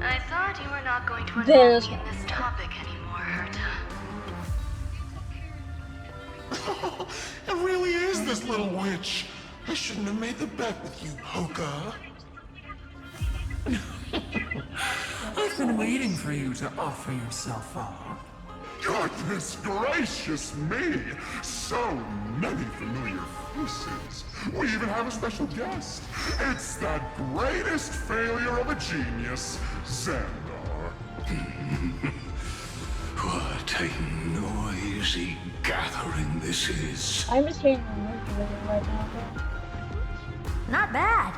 I thought you were not going to involve me in this topic anymore, Herta. It really is this little witch. I shouldn't have made the bet with you, Hoka. I've been waiting for you to offer yourself up. Goodness gracious me! So many familiar faces. We even have a special guest. It's that greatest failure of a genius, Xandar. What a noisy gathering this is. I'm just hearing the movie right now, Not bad.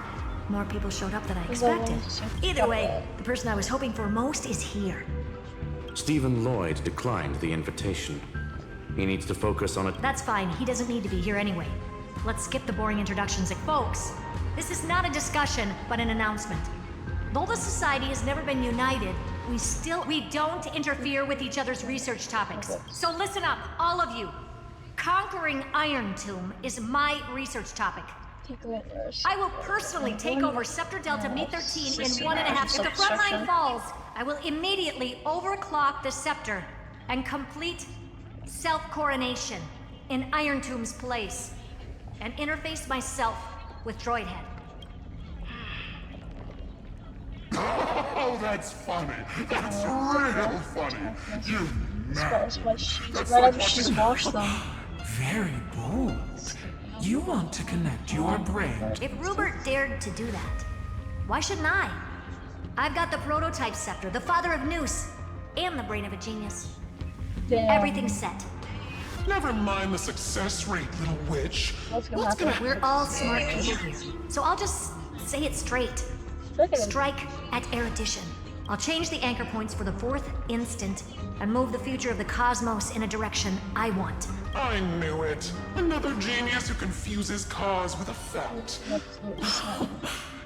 More people showed up than I expected. Either way, the person I was hoping for most is here. Stephen Lloyd declined the invitation. He needs to focus on it. That's fine. He doesn't need to be here anyway. Let's skip the boring introductions. Folks, this is not a discussion, but an announcement. Though the Society has never been united, we don't interfere with each other's research topics. So listen up, all of you. Conquering Iron Tomb is my research topic. I will personally take over Scepter Delta Me-13 in 1.5. If the front line falls, I will immediately overclock the Scepter and complete self-coronation in Iron Tomb's place and interface myself with Droidhead. Oh, that's funny. That's real funny. You That's why she's red. She's washed them. Very bold. You want to connect your brain. If Rupert dared to do that, why shouldn't I? I've got the prototype scepter, the father of Noose, and the brain of a genius. Damn. Everything's set. Never mind the success rate, little witch. What's gonna happen? We're all smart people here, so I'll just say it straight. Strike at erudition. I'll change the anchor points for the 4th instant and move the future of the cosmos in a direction I want. I knew it. Another genius who confuses cause with effect.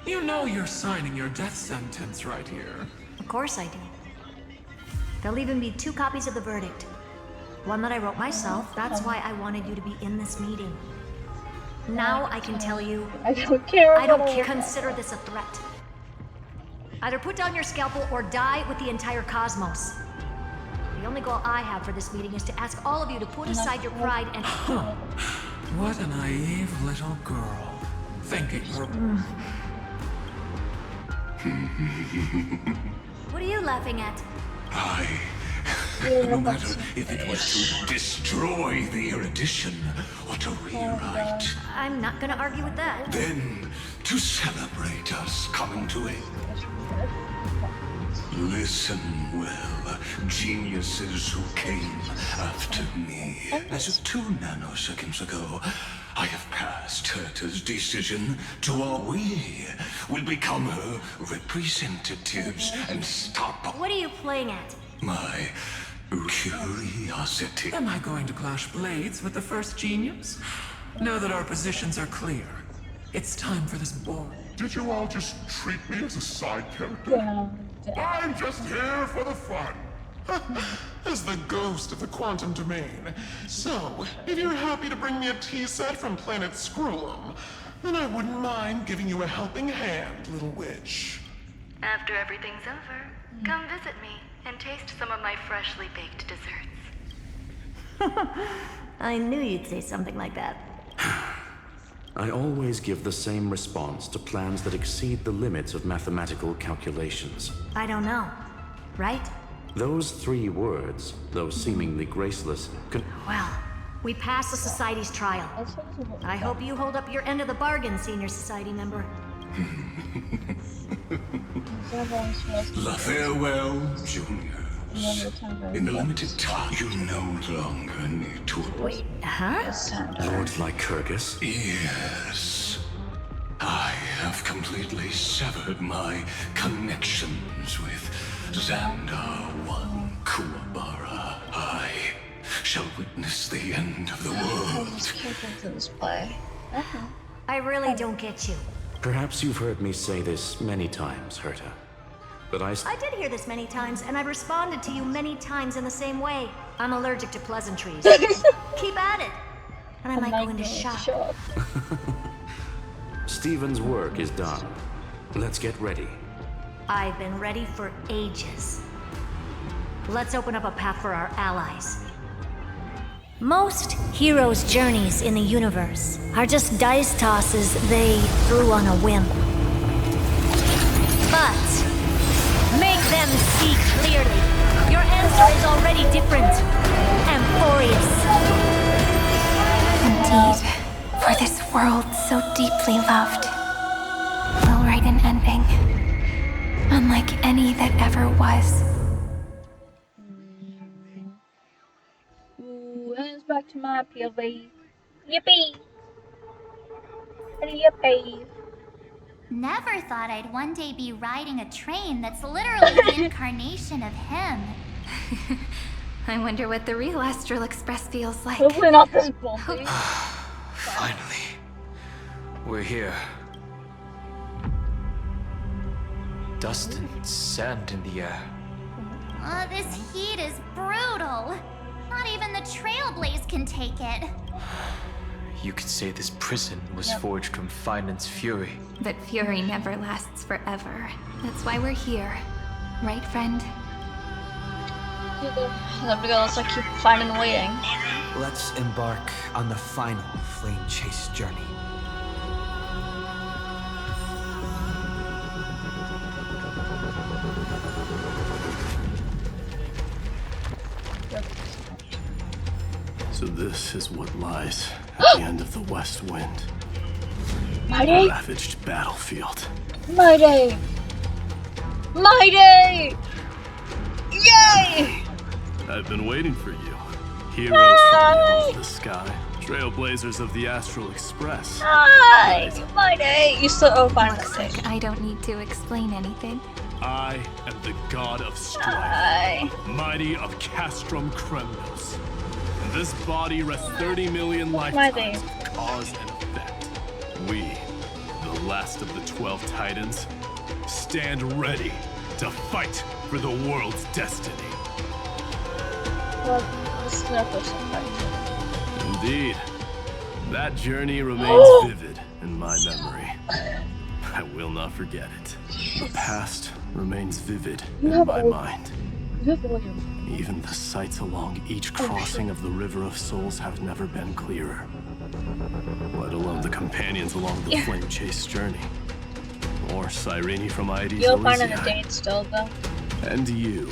You know you're signing your death sentence right here. Of course I do. There'll even be 2 copies of the verdict. One that I wrote myself. That's why I wanted you to be in this meeting. Now I can tell you, I don't care. Consider this a threat. Either put down your scalpel or die with the entire cosmos. The only goal I have for this meeting is to ask all of you to put aside your pride and... What a naive little girl. Thinking her... What are you laughing at? No matter if it was to destroy the erudition or to rewrite. I'm not gonna argue with that. Then, to celebrate us coming to it. Listen well, geniuses who came after me. As of 2 nanoseconds ago, I have passed Herta's decision to all we will become her representatives and stop... What are you playing at? My curiosity. Am I going to clash blades with the first genius? Now that our positions are clear, it's time for this ball. Did you all just treat me as a side character? I'm just here for the fun. As the ghost of the quantum domain. So, if you're happy to bring me a tea set from planet Scrollum, then I wouldn't mind giving you a helping hand, little witch. After everything's over, come visit me and taste some of my freshly baked desserts. I knew you'd say something like that. I always give the same response to plans that exceed the limits of mathematical calculations. I don't know. Right? Those 3 words, though seemingly graceless, Well, we passed the Society's trial. I hope you hold up your end of the bargain, Senior Society member. La farewell, Junior. In the limited time, you no longer need to... Wait, huh? Lord Lycurgus? Yes. I have completely severed my connections with Xandar 1 Kuwabara. I shall witness the end of the world. I really don't get you. Perhaps you've heard me say this many times, Herta. But I did hear this many times, and I've responded to you many times in the same way. I'm allergic to pleasantries. Keep at it. And I might go into shock. Stephen's work is done. Let's get ready. I've been ready for ages. Let's open up a path for our allies. Most heroes' journeys in the universe are just dice tosses they threw on a whim. But make them see clearly. Your answer is already different. Amphoreus. Indeed, for this world so deeply loved, will write an ending, unlike any that ever was. Ooh, and it's back to my POV. Yippee! Yippee! Never thought I'd one day be riding a train that's literally the incarnation of him. I wonder what the real Astral Express feels like. Hopefully not this bullshit. Finally. We're here. Dust and sand in the air. Oh, this heat is brutal. Not even the Trailblaze can take it. You could say this prison was forged from Finance fury. But fury never lasts forever. That's why we're here. Right, friend? Let's like keep finding and waiting. Let's embark on the final flame chase journey. So this is what lies at the end of the West Wind. Mighty! Ravaged battlefield. Mighty! Mighty! Yay! I've been waiting for you. Heroes from beyond the sky. Trailblazers of the Astral Express. Hi! Mighty! You still find that thing. I don't need to explain anything. I am the god of strife. Mighty of Castrum Kremnos. This body rests 30 million lifetimes of cause and effect. We, the last of the 12 Titans, stand ready to fight for the world's destiny. Well, this is our first fight. Indeed. That journey remains vivid in my memory. I will not forget it. The past remains vivid in my mind. Even the sights along each crossing of the River of Souls have never been clearer. Let alone the companions along the flame chase journey. Or Cyrene from Ides You'll find in Elysiae. a date still, though. And you,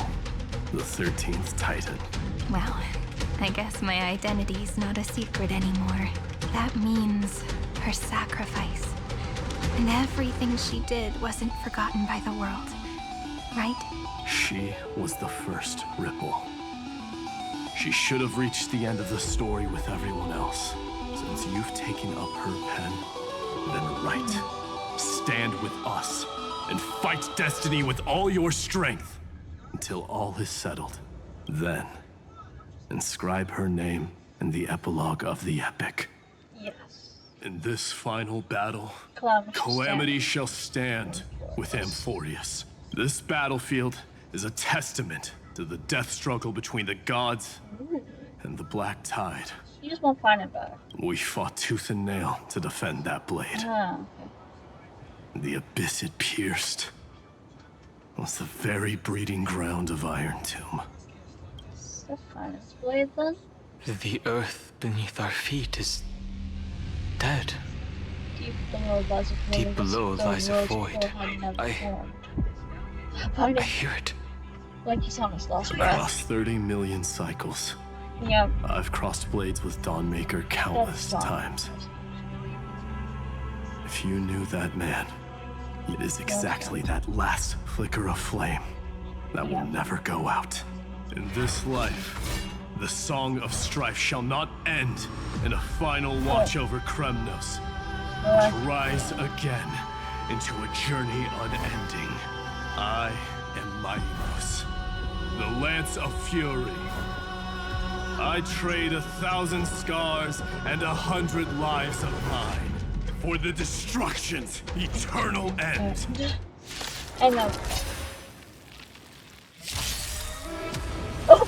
the 13th Titan. Well, I guess my identity's not a secret anymore. That means her sacrifice. And everything she did wasn't forgotten by the world. Right? She was the first ripple. She should have reached the end of the story with everyone else. Since you've taken up her pen, then write. Stand with us and fight destiny with all your strength until all is settled. Then, inscribe her name in the epilogue of the epic. Yes. In this final battle, Calamity shall stand with Amphoreus. This battlefield is a testament to the death struggle between the gods and the Black Tide. You just won't find it back. We fought tooth and nail to defend that blade. The abyss it pierced was the very breeding ground of Iron Tomb. The finest blade, then? The earth beneath our feet is dead. Deep below lies a void. I hear it. Like he's on his last breath. Across 30 million cycles. Yep. I've crossed blades with Dawnmaker countless times. If you knew that man, it is exactly that last flicker of flame that will never go out. In this life, the song of strife shall not end in a final watch over Kremnos, but rise again into a journey unending. I am Mightymouse, the Lance of Fury. I trade 1,000 scars and 100 lives of mine for the destruction's eternal end. I know. Oh,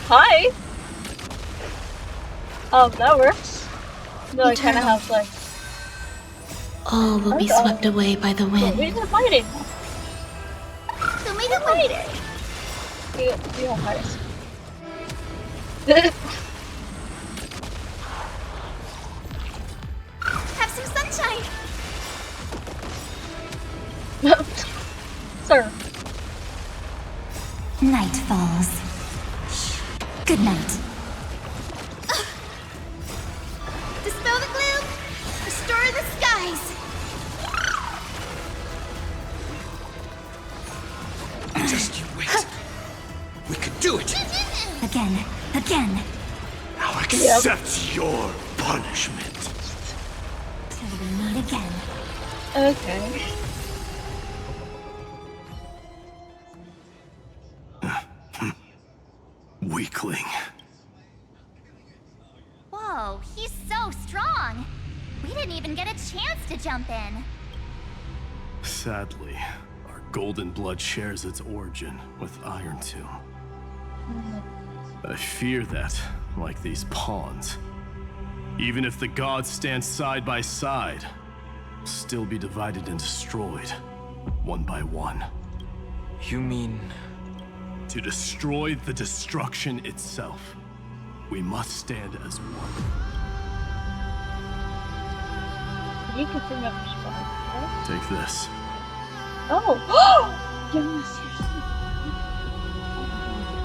hi! That works. No, I kind of have like... All will be swept away by the wind. We didn't fight it. Who made it fight it? We don't fight it. Have some sunshine. Sir. Night falls. Good night. Dispel the gloom. Restore the skies. Just you wait. We could do it. Again. Now accept your punishment. Till we meet again. Okay. Weakling. didn't even get a chance to jump in. Sadly, our golden blood shares its origin with Iron Tomb. I fear that, like these pawns, even if the gods stand side by side, still be divided and destroyed, one by one. You mean... To destroy the destruction itself, we must stand as one. You can bring up your spot. Take this. Oh! Yes,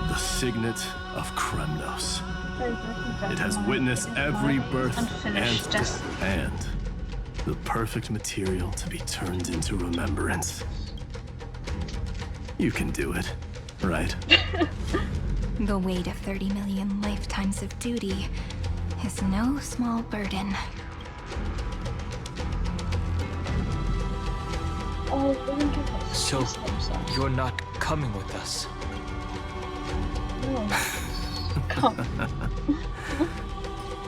The signet of Kremnos. It has witnessed every birth and death, and the perfect material to be turned into remembrance. You can do it, right? The weight of 30 million lifetimes of duty is no small burden. So, you're not coming with us?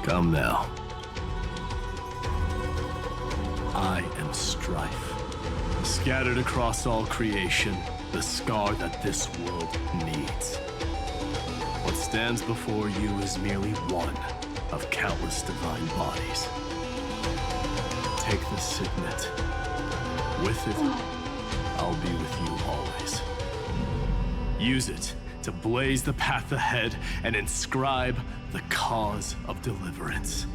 Come now. I am strife. Scattered across all creation, the scar that this world needs. What stands before you is merely one of countless divine bodies. Take the signet. With it, I'll be with you always. Use it to blaze the path ahead and inscribe the cause of deliverance.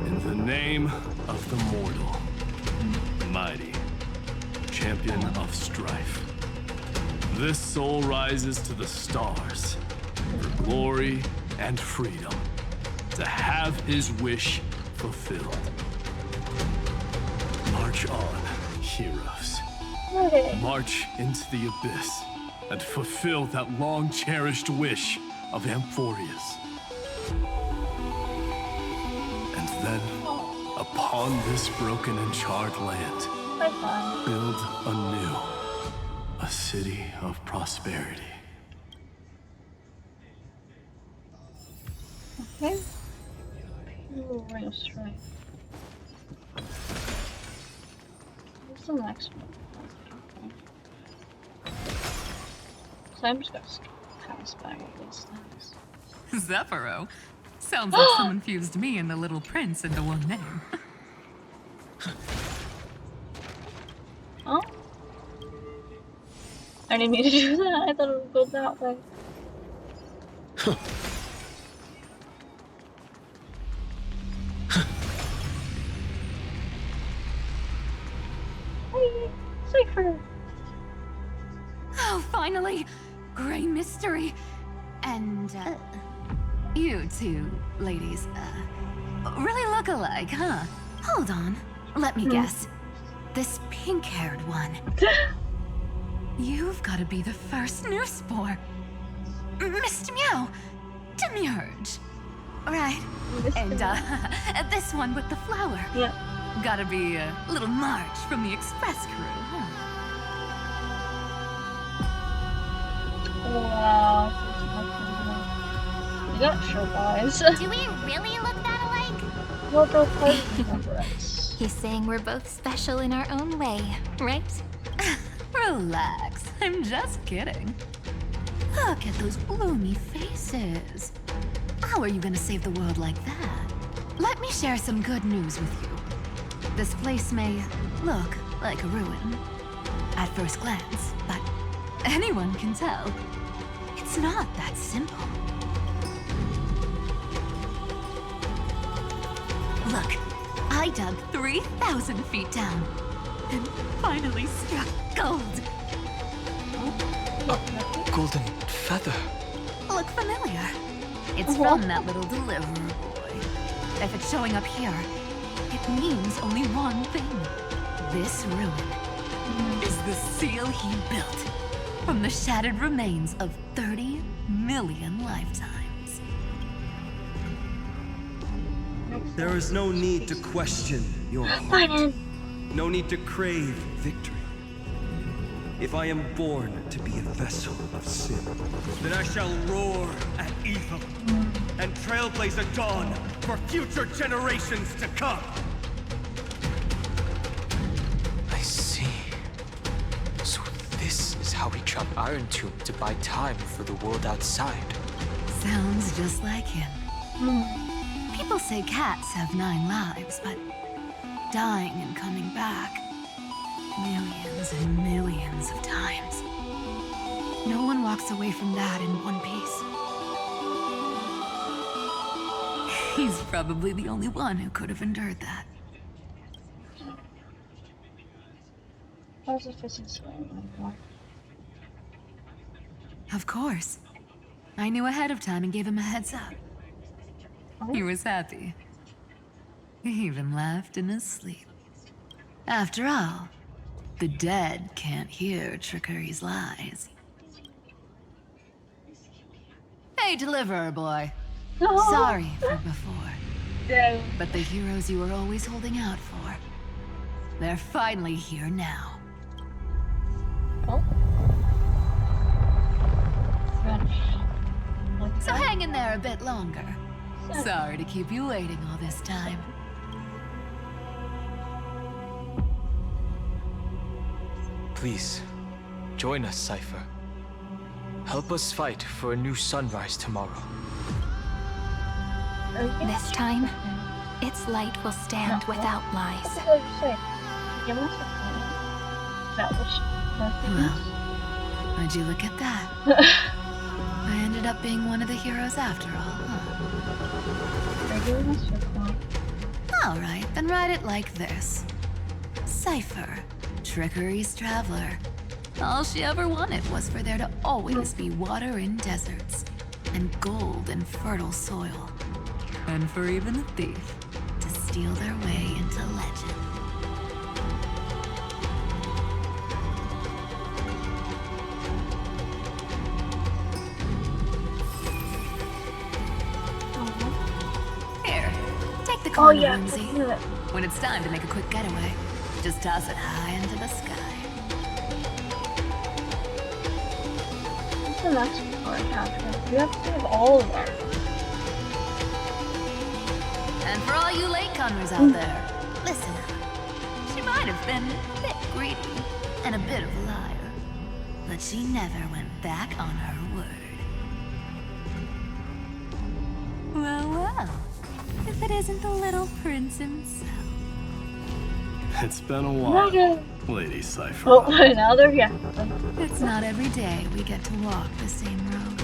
In the name of the mortal, mighty, champion of strife, this soul rises to the stars for glory and freedom, to have his wish fulfilled. March on, heroes. March into the abyss and fulfill that long-cherished wish of Amphoreus. And then, upon this broken and charred land, build anew a city of prosperity. Okay. Real strength. What's the next one? So I'm just gonna pass by all these things. Zephyro? Sounds like someone fused me and the Little Prince into one name. Oh? I didn't mean to do that. I thought it would go that way. Safer. Oh, finally! Grey mystery. And, you two ladies, really look alike, huh? Hold on. Let me guess. This pink-haired one. You've got to be the first newspore. Mr. Meow. Demurge. Right. And, this one with the flower. Yeah. Gotta be a little March from the Express crew, huh? Wow. You got sharp eyes. Do we really look that alike? Well, they'll probably remember us. He's saying we're both special in our own way, right? Relax. I'm just kidding. Look at those gloomy faces. How are you gonna save the world like that? Let me share some good news with you. This place may look like a ruin at first glance, but anyone can tell it's not that simple. Look, I dug 3,000 feet down and finally struck gold. A golden feather. Look familiar? It's from that little deliverer boy. If it's showing up here, it means only one thing. This ruin is the seal he built from the shattered remains of 30 million lifetimes. There is no need to question your heart. No need to crave victory. if I am born to be a vessel of sin, then I shall roar at evil and trailblaze a dawn for future generations to come. I see. So this is how we trap Iron Tomb to buy time for the world outside. Sounds just like him. People say cats have 9 lives, but dying and coming back millions and millions of times. No one walks away from that in one piece. He's probably the only one who could have endured that. Of course. I knew ahead of time and gave him a heads up. He was happy. He even laughed in his sleep. After all, the dead can't hear Trickery's lies. Hey, Deliverer Boy. Sorry for before. But the heroes you were always holding out for, they're finally here now. So hang in there a bit longer. Sorry to keep you waiting all this time. Please, join us, Cypher. Help us fight for a new sunrise tomorrow. This time, its light will stand without lies. Well, would you look at that? I ended up being one of the heroes after all, huh? Alright, then write it like this. Cypher, Trickery's traveler. All she ever wanted was for there to always be water in deserts, and gold in fertile soil. And for even a thief to steal their way into legend. Here, take the corner, Whimsy. When it's time to make a quick getaway, just toss it high into the sky. What's the next part after? You have to have all of them. And for all you latecomers out there, listen up. She might have been a bit greedy and a bit of a liar, but she never went back on her word. Well, well, if it isn't the little prince himself. It's been a while, Lady Cypher. Oh, now they're here. It's not every day we get to walk the same road.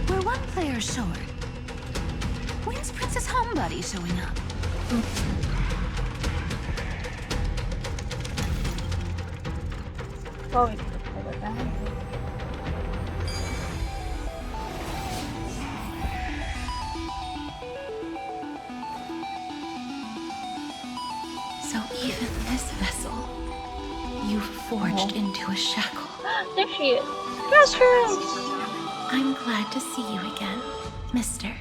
We're one player short. When's Princess Homebuddy showing up? Oh, we can pull it down. So even this vessel, you've forged into a shackle. There she is. Best friends! I'm glad to see you again, mister.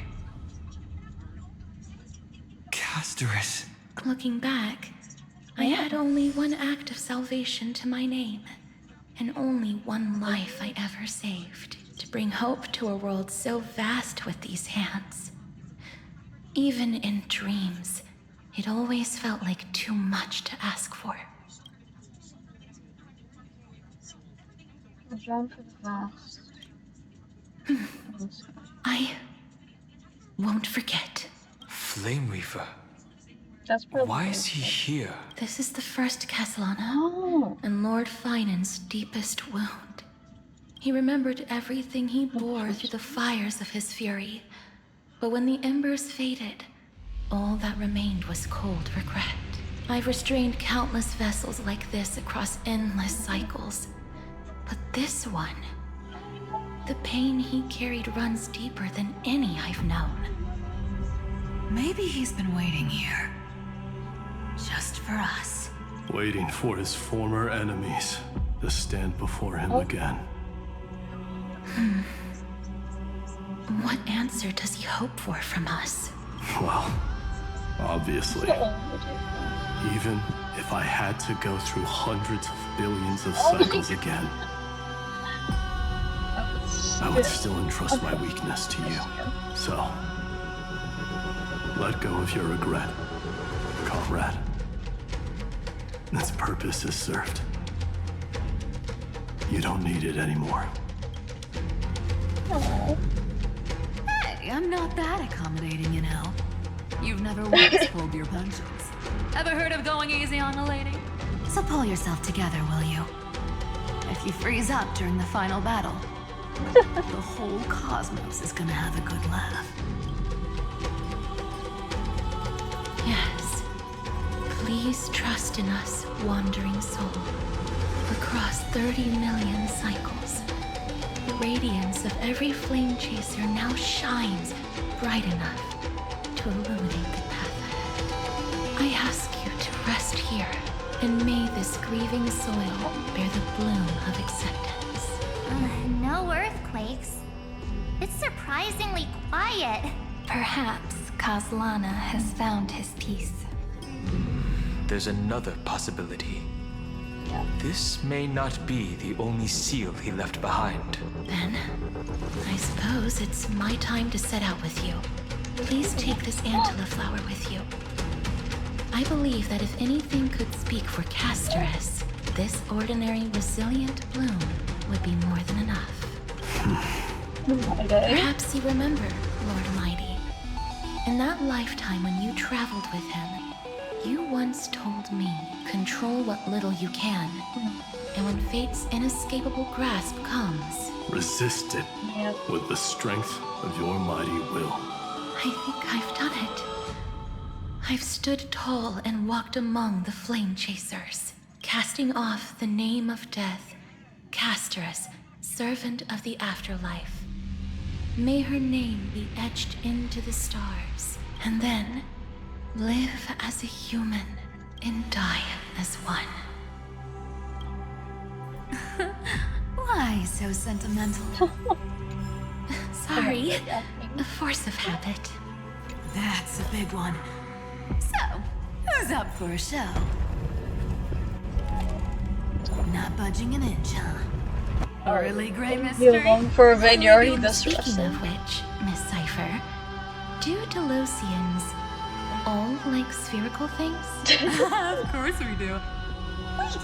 Casterus. Looking back, I had only one act of salvation to my name, and only one life I ever saved, to bring hope to a world so vast with these hands. Even in dreams, it always felt like too much to ask for. Run for the fast. I won't forget. Flame Reaver. That's probably Why is he here? This is the first Castellana, and Lord Finan's deepest wound. He remembered everything he bore through the fires of his fury, but when the embers faded, all that remained was cold regret. I've restrained countless vessels like this across endless cycles, but this one, the pain he carried runs deeper than any I've known. Maybe he's been waiting here. Just for us. Waiting for his former enemies to stand before him again. What answer does he hope for from us? Well, Obviously. Even if I had to go through hundreds of billions of cycles again, I would still entrust my weakness to you. So, let go of your regret, comrade. Its purpose is served. You don't need it anymore. Hey, I'm not that accommodating, you know. You've never once pulled your punches. Ever heard of going easy on a lady? So pull yourself together, will you? If you freeze up during the final battle, the whole cosmos is gonna have a good laugh. Yes. Please trust in us, wandering soul. Across 30 million cycles, the radiance of every flame chaser now shines bright enough to illuminate the path ahead. I ask you to rest here, and may this grieving soil bear the bloom of acceptance. No earthquakes. It's surprisingly quiet. Perhaps Kazlana has found his peace. There's another possibility. This may not be the only seal he left behind. Then, I suppose it's my time to set out with you. Please take this Antilla flower with you. I believe that if anything could speak for Casterus, this ordinary resilient bloom would be more than enough. Perhaps you remember, Lord Mighty. In that lifetime when you traveled with him, you once told me, control what little you can, and when fate's inescapable grasp comes, resist it with the strength of your mighty will. I think I've done it. I've stood tall and walked among the flame chasers, casting off the name of death, Casterus, servant of the afterlife. May her name be etched into the stars, and then live as a human and die as one. Why so sentimental? Sorry, a force of habit. That's a big one. So, who's up for a show? Not budging an inch, huh? Really great mystery. You're alone for a bit, you're already this Speaking rested. of which, Miss Cypher, do Delosians all like spherical things? Of course we do. Wait,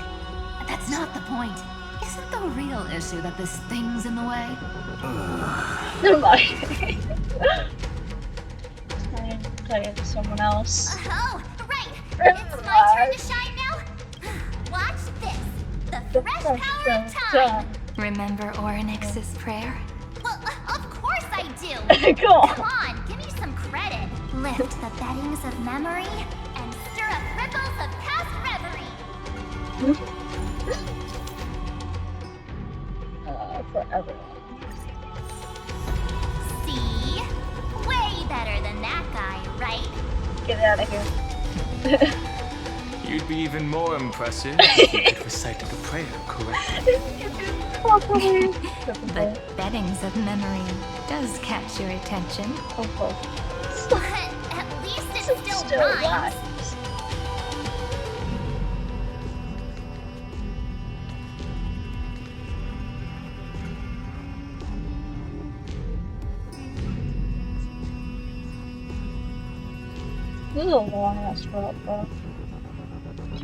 that's not the point. Isn't the real issue that this thing's in the way? Never mind. I'm playing to someone else. Oh, right. It's my turn to shine now. Watch this. The fresh power of time. Remember Orynyx's prayer? Well, of course I do. Go on. Come on, give me some credit. Lift the beddings of memory and stir up ripples of past reverie. For everyone. See? Way better than that guy, right? Get out of here. You'd be even more impressive if you could recite the prayer correctly. The beddings of memory does catch your attention. But at least it still rhymes. This is a long ass route, bro.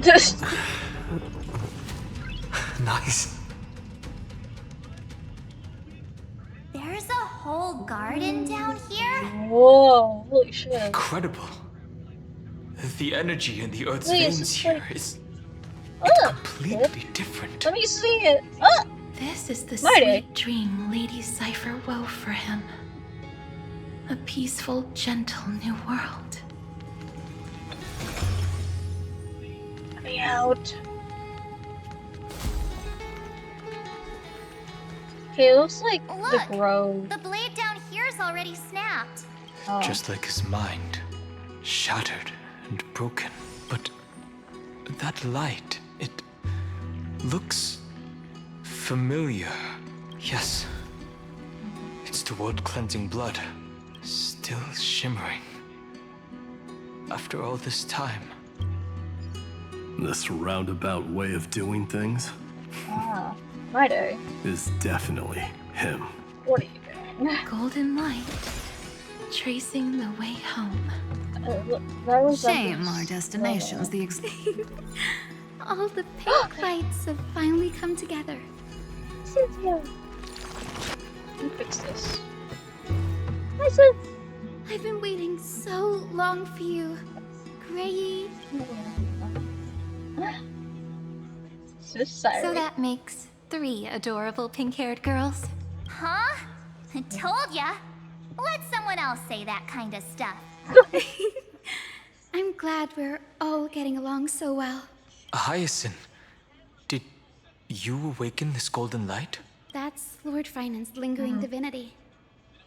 Just Nice. There's a whole garden down here? whoa, holy shit. Incredible. The energy in the Earth's Wait, veins it's here like- is Oh, completely different. let me see it. Ah! This is the Mighty. sweet dream Lady Cypher wove for him. A peaceful, gentle new world. Let me out. Okay, it looks like Look, the grove. the blade down here's already snapped. Oh. Just like his mind, shattered and broken. But that light, it looks familiar. Yes, it's the world-cleansing blood, still shimmering. after all this time. This roundabout way of doing things Ah, righto. is definitely him. What are you doing? Golden light, tracing the way home. Look, that was Shame our destination's the All the pink lights have finally come together. Cynthia! You fix this. Hi, Cynthia! I've been waiting so long for you, Grayi. So that makes 3 adorable pink-haired girls. Huh? I told ya. Let someone else say that kind of stuff. I'm glad we're all getting along so well. Hyacinth, did you awaken this golden light? That's Lord Finan's lingering divinity.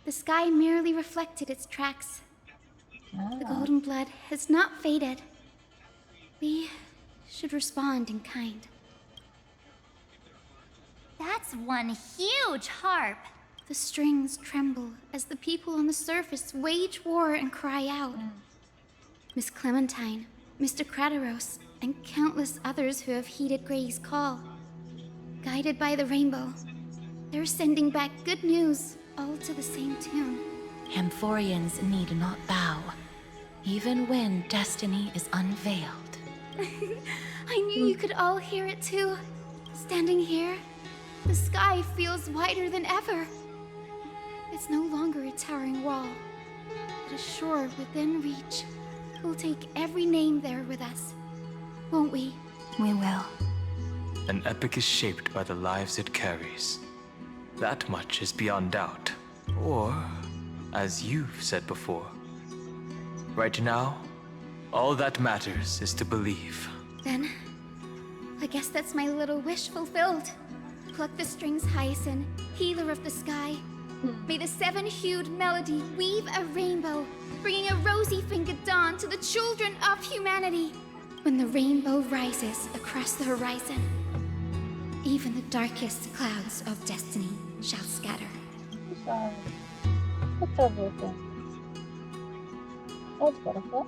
The sky merely reflected its tracks. The golden blood has not faded. We should respond in kind. That's one huge harp. The strings tremble as the people on the surface wage war and cry out. Miss Clementine, Mr. Crateros, and countless others who have heeded Gray's call. Guided by the rainbow, they're sending back good news, all to the same tune. Amphoreans need not bow, even when destiny is unveiled. I knew you could all hear it too. Standing here, the sky feels wider than ever. It's no longer a towering wall, but a shore within reach. We'll take every name there with us, won't we? We will. An epic is shaped by the lives it carries. That much is beyond doubt. Or, as you've said before, right now, all that matters is to believe. Then, I guess that's my little wish fulfilled. Pluck the strings, Hyacinth, healer of the sky. May the 7-hued melody weave a rainbow, bringing a rosy-fingered dawn to the children of humanity. When the rainbow rises across the horizon, even the darkest clouds of destiny shall scatter. What's that little thing? That's beautiful.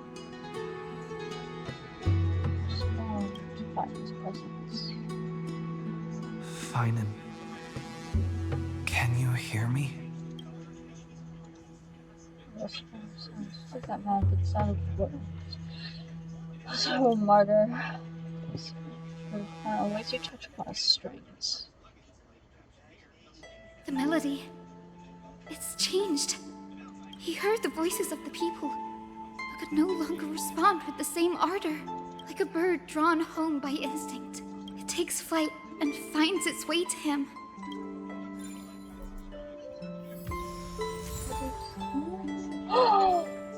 Find his presence. Finan, can you hear me? Like that man could sound important. So, martyr. Always you touch upon his strings. The melody, it's changed. He heard the voices of the people, but could no longer respond with the same ardor. Like a bird drawn home by instinct, it takes flight and finds its way to him.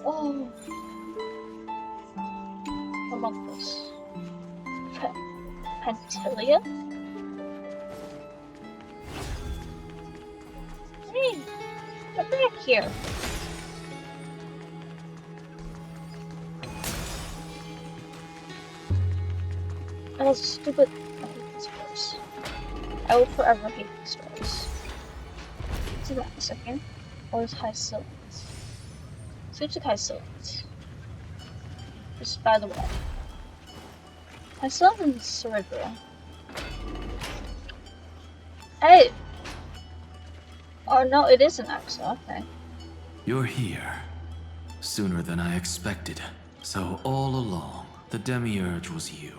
Oh! Homunculus. Pantilia? Hey! Get back here! And those stupid... I hate these birds. I will forever hate these birds. Is it Max in here? Or is Hyacinth? Seems like Hyacinth. Just by the way. Hyacinth and Cerebro. Hey! Oh no, it is an Axa, okay. You're here. Sooner than I expected. So all along, the Demiurge was you.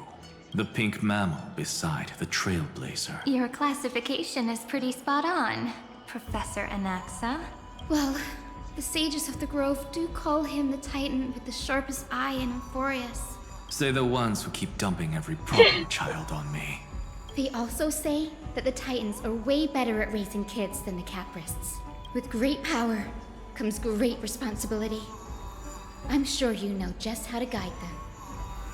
The pink mammal beside the Trailblazer. Your classification is pretty spot on, Professor Anaxa. Well, the sages of the Grove do call him the Titan with the sharpest eye in Amphoreus. Say the ones who keep dumping every problem child on me. They also say that the Titans are way better at raising kids than the Caprists. With great power comes great responsibility. I'm sure you know just how to guide them,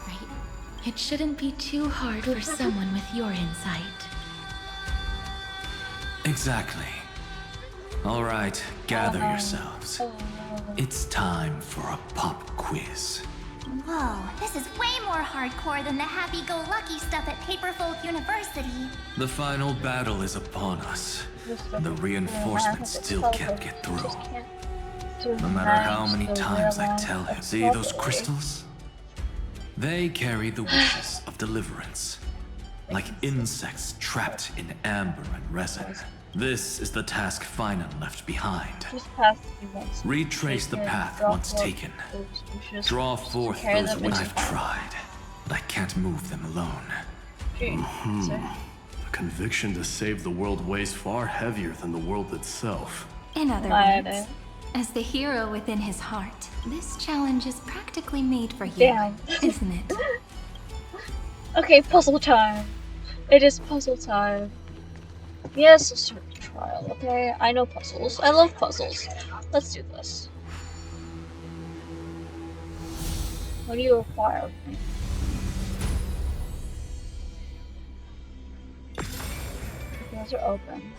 right? It shouldn't be too hard for someone with your insight. Exactly. All right, gather yourselves. It's time for a pop quiz. Whoa, this is way more hardcore than the happy-go-lucky stuff at Paperfold University. The final battle is upon us. The reinforcements still can't get through. No matter how many times I tell him. See those crystals? They carry the wishes of deliverance, like insects trapped in amber and resin. This is the task Finan left behind. Retrace the path once taken. Draw forth those wishes. I've tried, but I can't move them alone. The conviction to save the world weighs far heavier than the world itself. In other words, as the hero within his heart, this challenge is practically made for you, isn't it? Okay, puzzle time. It is puzzle time. Yes, a certain trial, okay? I know puzzles. I love puzzles. Let's do this. What do you require of me? Those are open.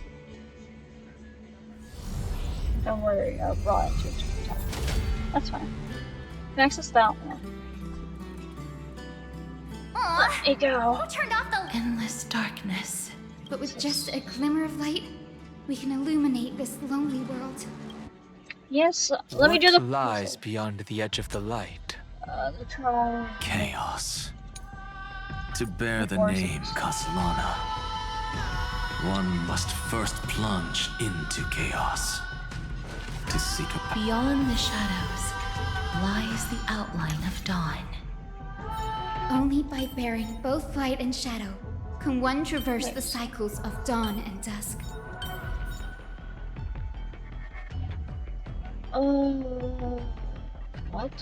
Don't worry, I brought it to a time. That's fine. Next is that one. Aww, there you go. Who turned off the endless darkness? But with just a glimmer of light, we can illuminate this lonely world. Yes, let me do the What lies beyond the edge of the light? The trial. Chaos. To bear the name Caslana, one must first plunge into chaos. To seek a Beyond the shadows lies the outline of dawn. Only by bearing both light and shadow can one traverse the cycles of dawn and dusk. What?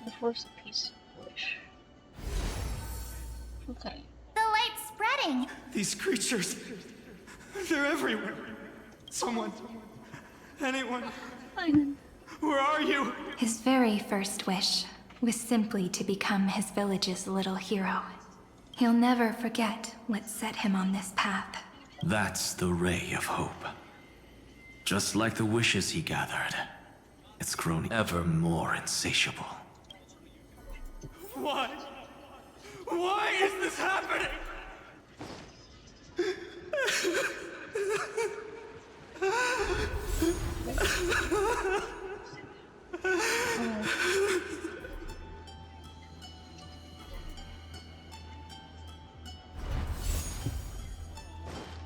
The first piece of wish. Okay. The light's spreading. These creatures, they're everywhere. Someone, anyone, where are you? His very first wish was simply to become his village's little hero. He'll never forget what set him on this path. That's the ray of hope. Just like the wishes he gathered, it's grown ever more insatiable. Why? Why is this happening?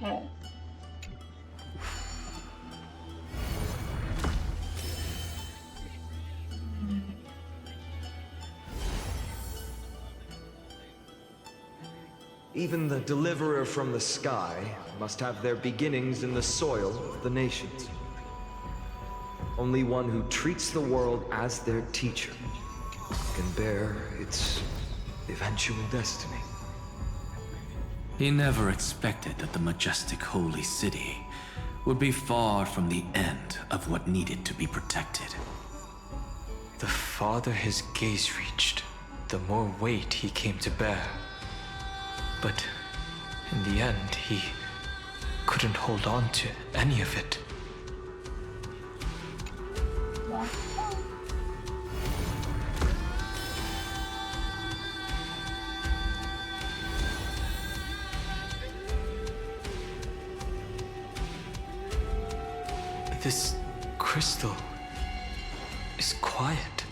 Okay. Even the deliverer from the sky must have their beginnings in the soil of the nations. Only one who treats the world as their teacher can bear its eventual destiny. He never expected that the majestic holy city would be far from the end of what needed to be protected. The farther his gaze reached, the more weight he came to bear. But in the end, he couldn't hold on to any of it. This crystal is quiet.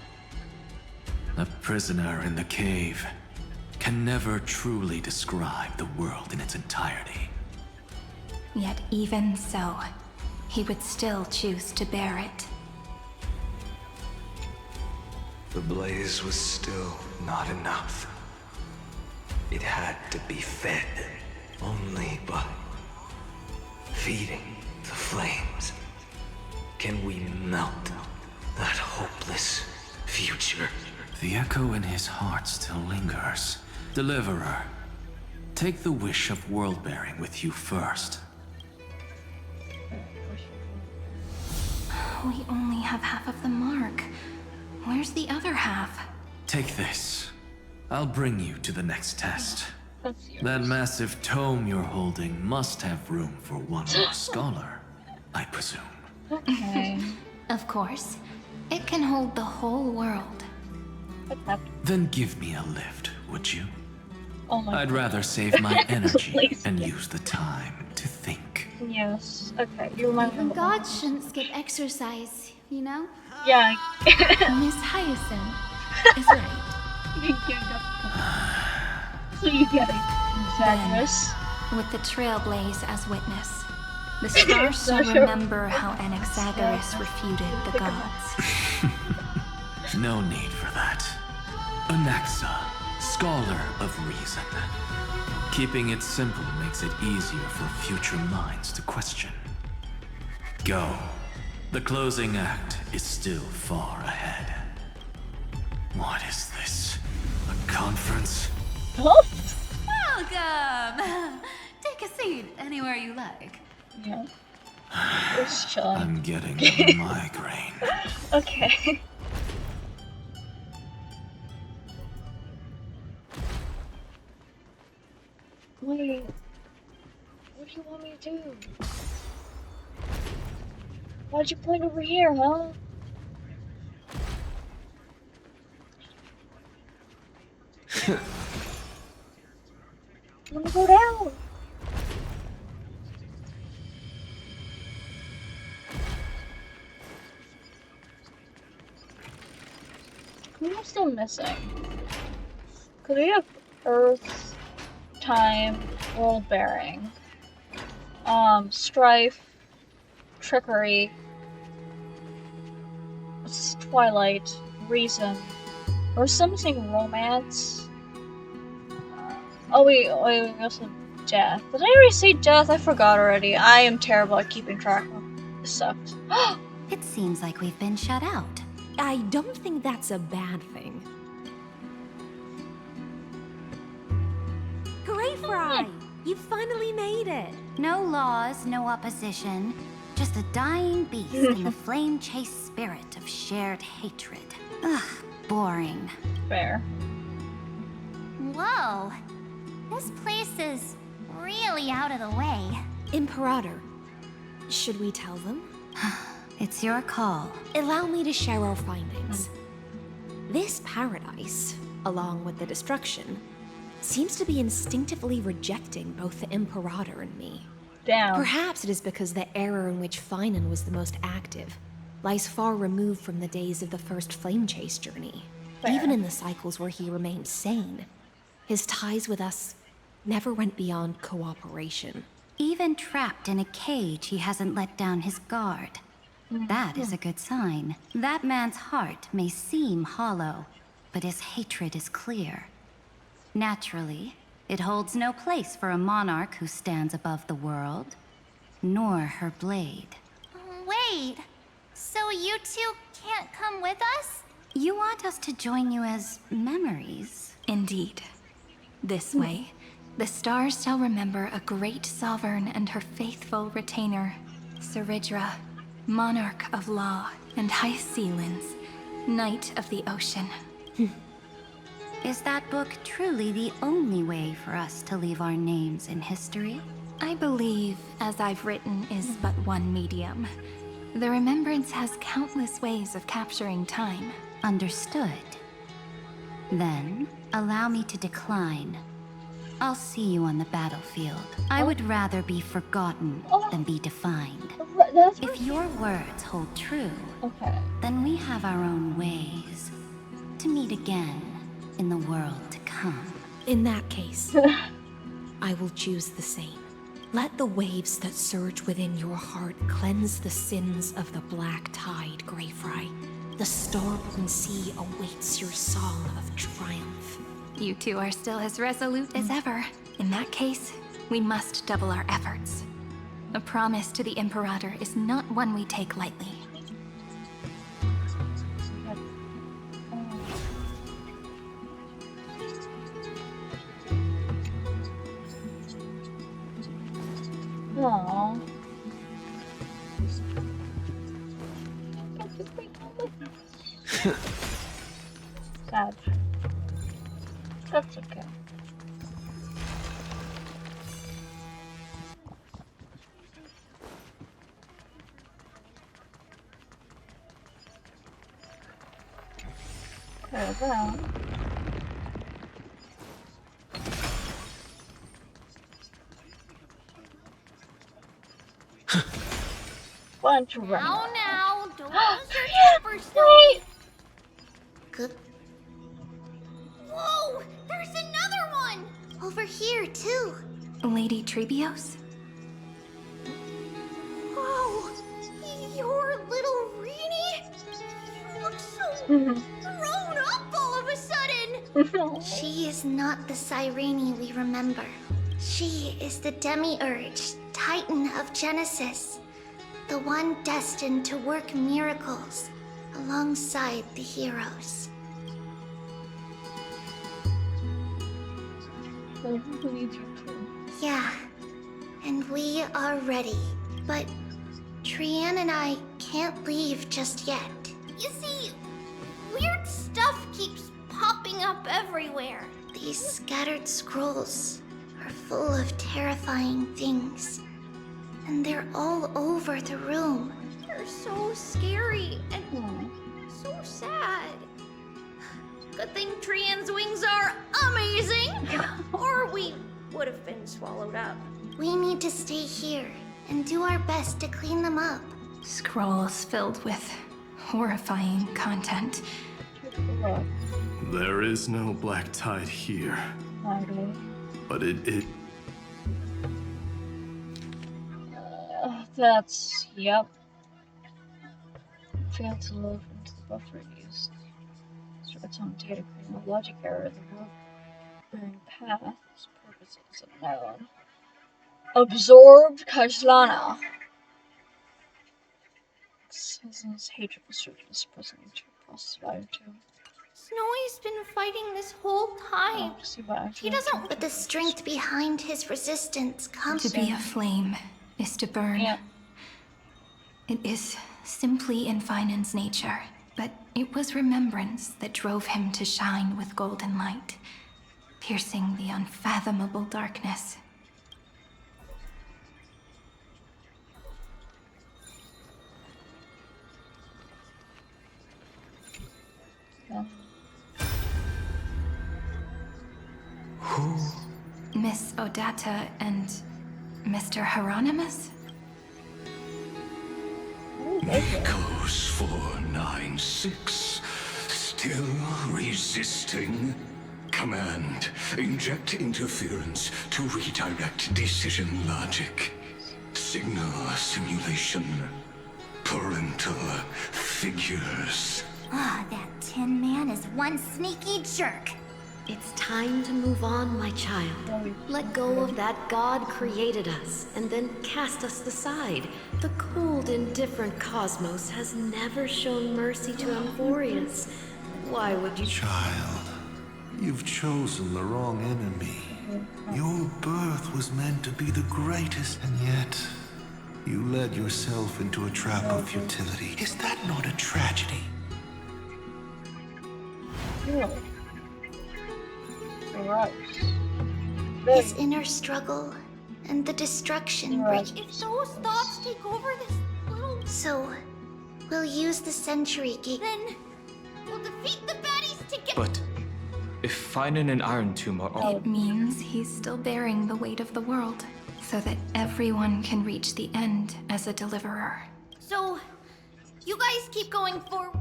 A prisoner in the cave can never truly describe the world in its entirety. Yet even so, he would still choose to bear it. The blaze was still not enough. It had to be fed only by feeding the flames. Can we melt that hopeless future? The echo in his heart still lingers. Deliverer, take the wish of world-bearing with you first. We only have half of the mark. Where's the other half? Take this. I'll bring you to the next test. That massive tome you're holding must have room for one more scholar, I presume. Okay. Of course. It can hold the whole world. Then give me a lift, would you? Oh my I'd God. rather save my energy Please. and use the time to think. Yes. Okay. You remind me Even of gods shouldn't skip exercise, you know? Yeah. Miss Hyacinth is right. So you get it, Zagreus. With the Trailblaze as witness, the stars shall remember how Anaxagoras refuted the gods. No need for that. Anaxa, scholar of reason. Keeping it simple makes it easier for future minds to question. Go. The closing act is still far ahead. What is this? A conference? Welcome! Take a seat anywhere you like. Yeah. Just chilling. I'm getting a migraine. Okay. Wait. What do you want me to do? Why'd you point over here, huh? I wanna go down. Who am I still missing? Cause we have Earth, Time, World Bearing, Strife, Trickery, Twilight, Reason. Or something Romance. Oh wait, we also have Death. Did I already say Death? I forgot already. I am terrible at keeping track. This sucked. It seems like we've been shut out. I don't think that's a bad thing. Greyfry! You finally made it! No laws, no opposition. Just a dying beast in the flame-chased spirit of shared hatred. Ugh, boring. Fair. Whoa! This place is really out of the way. Imperator, should we tell them? It's your call. Allow me to share our findings. This paradise, along with the destruction, seems to be instinctively rejecting both the Imperator and me. Damn. Perhaps it is because the era in which Finan was the most active lies far removed from the days of the first flame chase journey. Fair. Even in the cycles where he remained sane, his ties with us never went beyond cooperation. Even trapped in a cage, he hasn't let down his guard. That is a good sign. That man's heart may seem hollow, but his hatred is clear. Naturally, it holds no place for a monarch who stands above the world, nor her blade. Wait, so you two can't come with us? You want us to join you as memories? Indeed. This way, the stars shall remember a great sovereign and her faithful retainer, Seridra, monarch of law, and High Sealands, knight of the ocean. Is that book truly the only way for us to leave our names in history? I believe, as I've written, is but one medium. The remembrance has countless ways of capturing time. Understood. Then, allow me to decline. I'll see you on the battlefield. I would rather be forgotten than be defined. If your words hold true, then we have our own ways to meet again in the world to come. In that case, I will choose the same. Let the waves that surge within your heart cleanse the sins of the black tide, Greyfry. The starborn sea awaits your song of triumph. You two are still as resolute as ever. In that case, we must double our efforts. A promise to the Imperator is not one we take lightly. Aww. Sad. That's okay. care of that. Bunch of Now, don't lose your temper, Snowy. Good. Whoa, there's another one over here too. Lady Trebios? Whoa, your little Reenie? You look so grown up all of a sudden. She is not the Cyrene we remember. She is the Demiurge, Titan of Genesis. The one destined to work miracles alongside the heroes. Yeah, and we are ready. But Trian and I can't leave just yet. You see, weird stuff keeps popping up everywhere. These scattered scrolls are full of terrifying things. And they're all over the room. They're so scary and so sad. Good thing Trian's wings are amazing, or we would have been swallowed up. We need to stay here and do our best to clean them up. Scrolls filled with horrifying content. There is no black tide here. But it that's, yep. Failed to load into the buffer used. Its own data creating a logic error. The road bearing paths, purposes unknown. Absorbed Kajlana. His hatred for surgeon is presently to process value too. Snowy's been fighting this whole time. He doesn't let the strength behind his resistance come. To be a flame is to burn. Yeah. It is simply in Finan's nature, but it was remembrance that drove him to shine with golden light, piercing the unfathomable darkness. Who? Miss Odata and Mr. Hieronymus? Echoes 496. Still resisting? Command. Inject interference to redirect decision logic. Signal simulation. Parental figures. Ah, that Tin Man is one sneaky jerk. It's time to move on, my child. Let go of that God created us and then cast us aside. The cold, indifferent cosmos has never shown mercy to Amphoreus. Why would you... Child, you've chosen the wrong enemy. Your birth was meant to be the greatest, and yet you led yourself into a trap of futility. Is that not a tragedy? His inner struggle and the destruction bring. If those thoughts take over this little... So, we'll use the Century Gate. Then we'll defeat the baddies together. But if Finan and Iron Tomb are all... It means he's still bearing the weight of the world, so that everyone can reach the end as a deliverer. So, you guys keep going forward.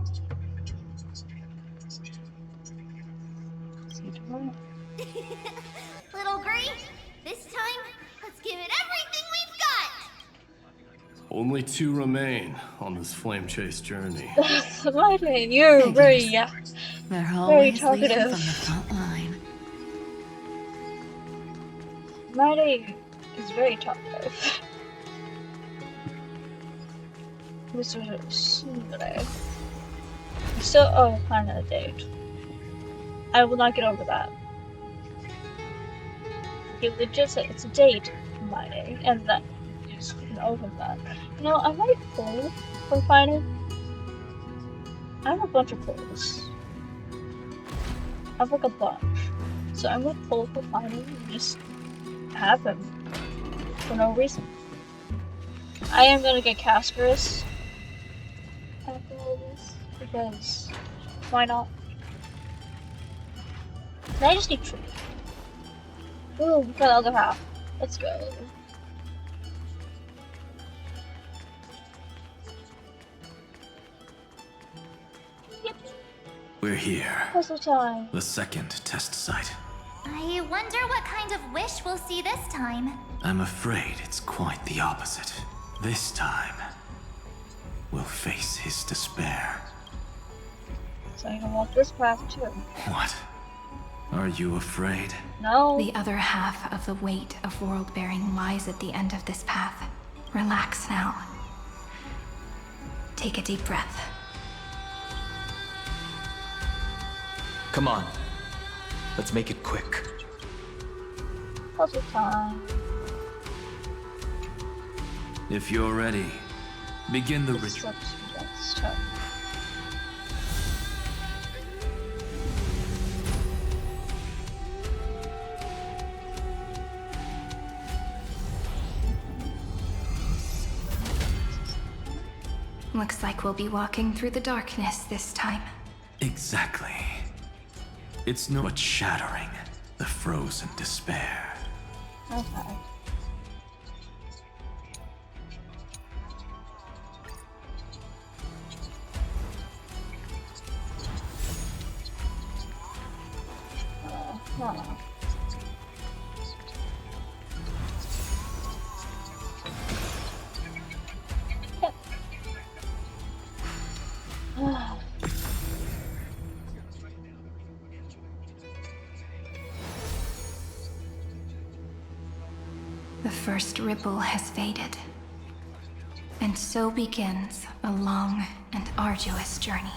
Little Green, this time, let's give it everything we've got! Only 2 remain on this flame chase journey. Slightly, you're very, They're very always leading talkative. from the front line. Mighty is very talkative. Mr. Sundere. Still, oh, plan a date. I will not get over that. You legit say it's a date, Mighty, and that you just couldn't over that. You know, I might pull for Finan. I have a bunch of pulls. I have like a bunch. So I'm gonna pull for Finan and just have him for no reason. I am gonna get Cascarus after all this, because why not? Can I just do tree? Ooh, we got the other half. Let's go. Yep. We're here. Puzzle time. The second test site. I wonder what kind of wish we'll see this time. I'm afraid it's quite the opposite. This time, we'll face his despair. So I can walk this path too. What? Are you afraid? No. The other half of the weight of world-bearing lies at the end of this path. Relax now. Take a deep breath. Come on. Let's make it quick. Puzzle time. If you're ready, begin the ritual. That's tough. Looks like we'll be walking through the darkness this time. Exactly. It's no but shattering the frozen despair. Okay. Huh. The first ripple has faded. And so begins a long and arduous journey.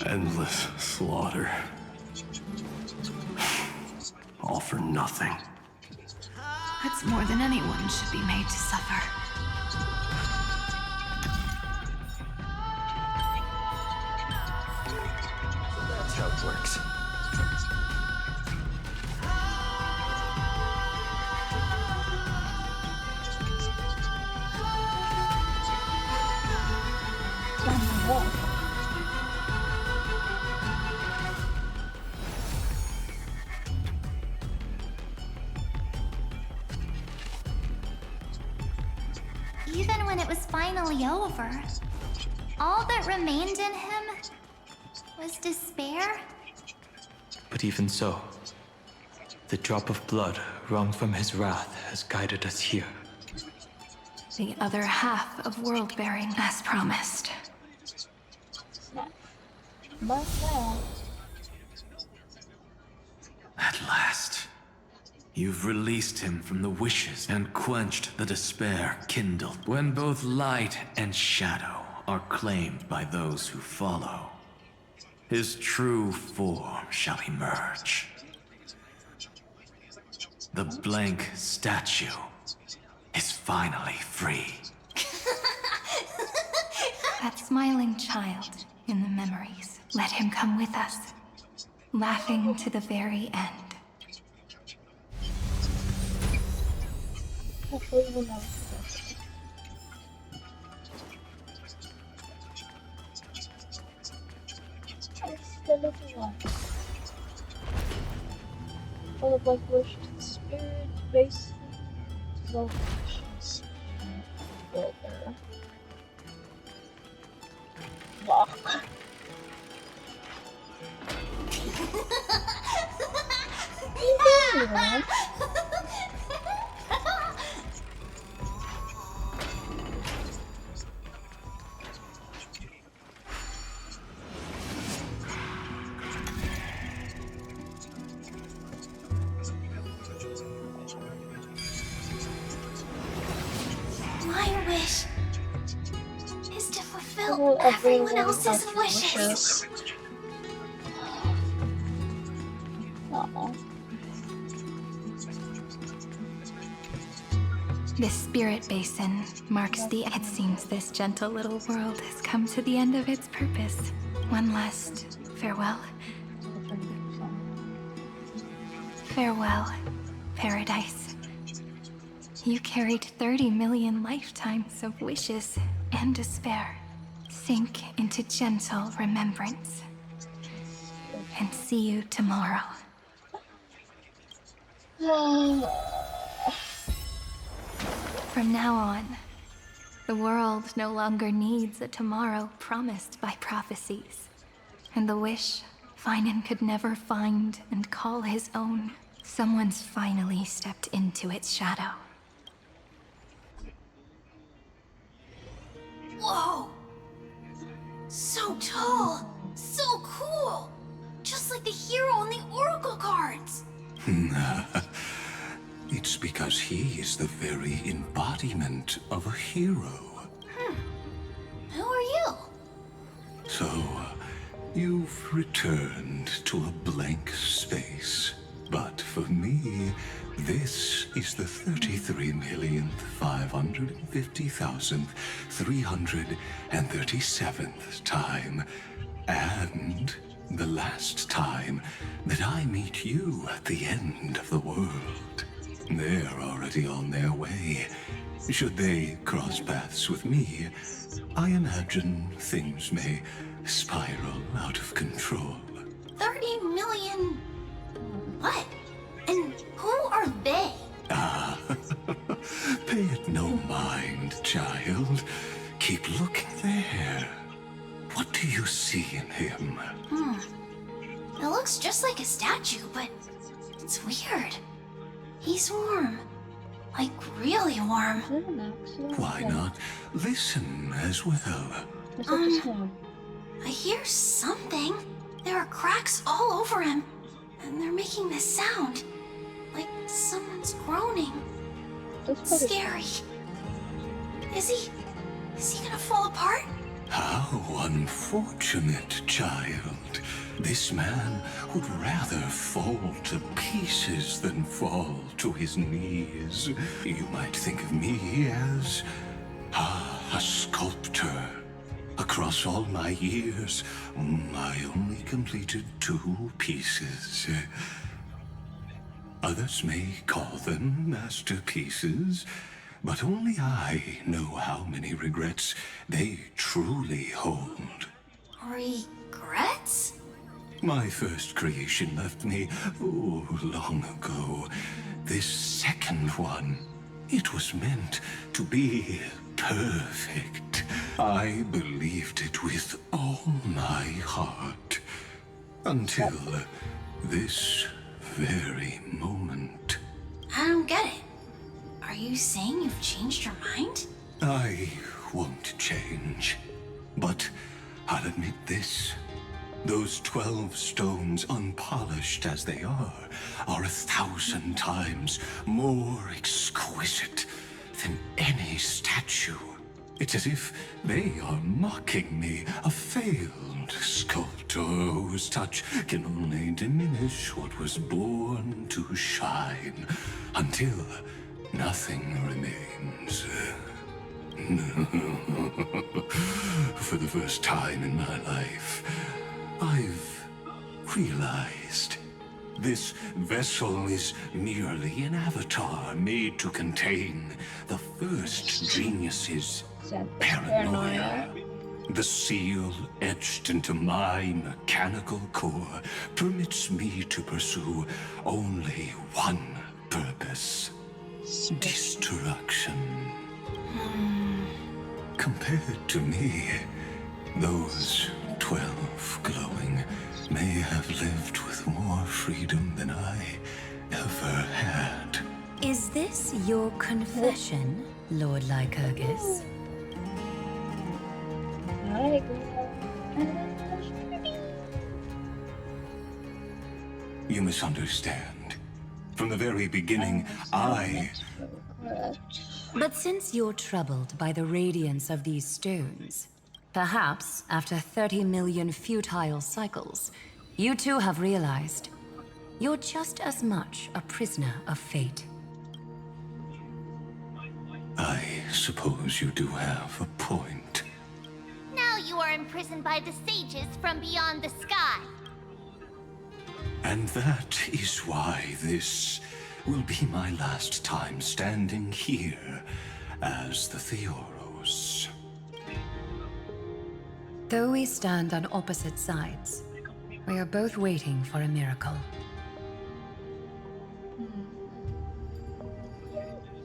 Endless slaughter. All for nothing. That's more than anyone should be made to suffer. That's how it works. Even when it was finally over, all that remained in him was despair. But even so, the drop of blood wrung from his wrath has guided us here. The other half of world-bearing, as promised. At last, you've released him from the wishes and quenched the despair kindled when both light and shadow are claimed by those who follow. His true form shall emerge. The blank statue is finally free. That smiling child in the memories. Let him come with us, laughing to the very end. Hopefully we'll know this. It's the little one. Full of like wish to the spirit, base, locations, builder. Walk. Yeah. My wish is to fulfill everyone else's wishes. This spirit basin marks the... It seems this gentle little world has come to the end of its purpose. One last farewell. Farewell, paradise. You carried 30 million lifetimes of wishes and despair. Sink into gentle remembrance. And see you tomorrow. From now on, the world no longer needs a tomorrow promised by prophecies. And the wish Finan could never find and call his own. Someone's finally stepped into its shadow. Whoa! So tall! So cool! Just like the hero on the Oracle cards! It's because he is the very embodiment of a hero. Who are you? So, you've returned to a blank space. But for me, this is the 33,550,337th time. And the last time that I meet you at the end of the world. They're already on their way. Should they cross paths with me, I imagine things may spiral out of control. 30 million... What? And who are they? Pay it no mind, child. Keep looking there. What do you see in him? It looks just like a statue, but it's weird. He's warm. Like, really warm. Why not listen as well? I hear something. There are cracks all over him. And they're making this sound. Like someone's groaning. Scary. Is he gonna fall apart? How unfortunate, child. This man would rather fall to pieces than fall to his knees. You might think of me as a sculptor. Across all my years, I only completed 2 pieces. Others may call them masterpieces, but only I know how many regrets they truly hold. Regrets? My first creation left me, long ago. This second one, it was meant to be perfect. I believed it with all my heart. Until this very moment. I don't get it. Are you saying you've changed your mind? I won't change. But I'll admit this. Those 12 stones, unpolished as they are 1,000 times more exquisite than any statue. It's as if they are mocking me, a failed sculptor whose touch can only diminish what was born to shine, until nothing remains. For the first time in my life, I've realized this vessel is merely an avatar made to contain the first genius's paranoia. The seal etched into my mechanical core permits me to pursue only one purpose: destruction. Compared to me, those 12 glowing may have lived with more freedom than I ever had. Is this your confession, Lord Lycurgus? You misunderstand. From the very beginning, I... But since you're troubled by the radiance of these stones, perhaps after 30 million futile cycles, you too have realized you're just as much a prisoner of fate. I suppose you do have a point. Now you are imprisoned by the sages from beyond the sky. And that is why this will be my last time standing here as the Theoros. Though we stand on opposite sides, we are both waiting for a miracle.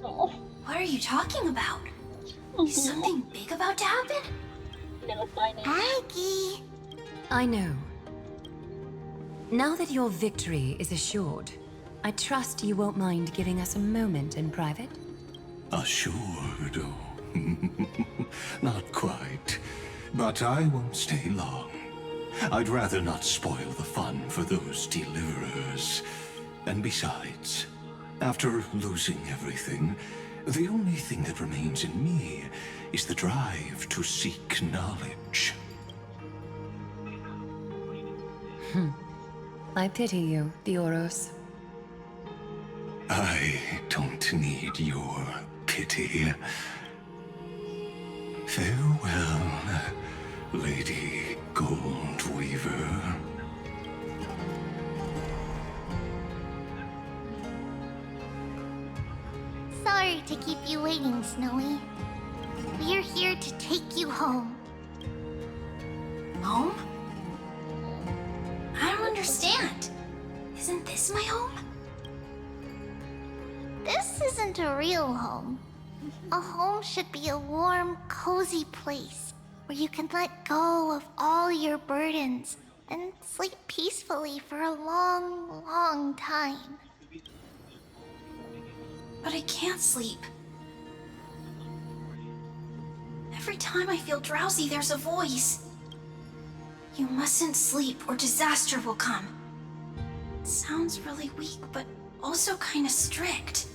What are you talking about? Is something big about to happen? Aggie! I know. Now that your victory is assured, I trust you won't mind giving us a moment in private? Assured, oh. Not quite. But I won't stay long. I'd rather not spoil the fun for those deliverers. And besides, after losing everything, the only thing that remains in me is the drive to seek knowledge. I pity you, Theoros. I don't need your pity. Farewell, Lady Goldweaver. Sorry to keep you waiting, Snowy. We're here to take you home. Home? I don't understand. Isn't this my home? This isn't a real home. A home should be a warm, cozy place where you can let go of all your burdens and sleep peacefully for a long, long time. But I can't sleep. Every time I feel drowsy, there's a voice. You mustn't sleep or disaster will come. It sounds really weak, but also kind of strict.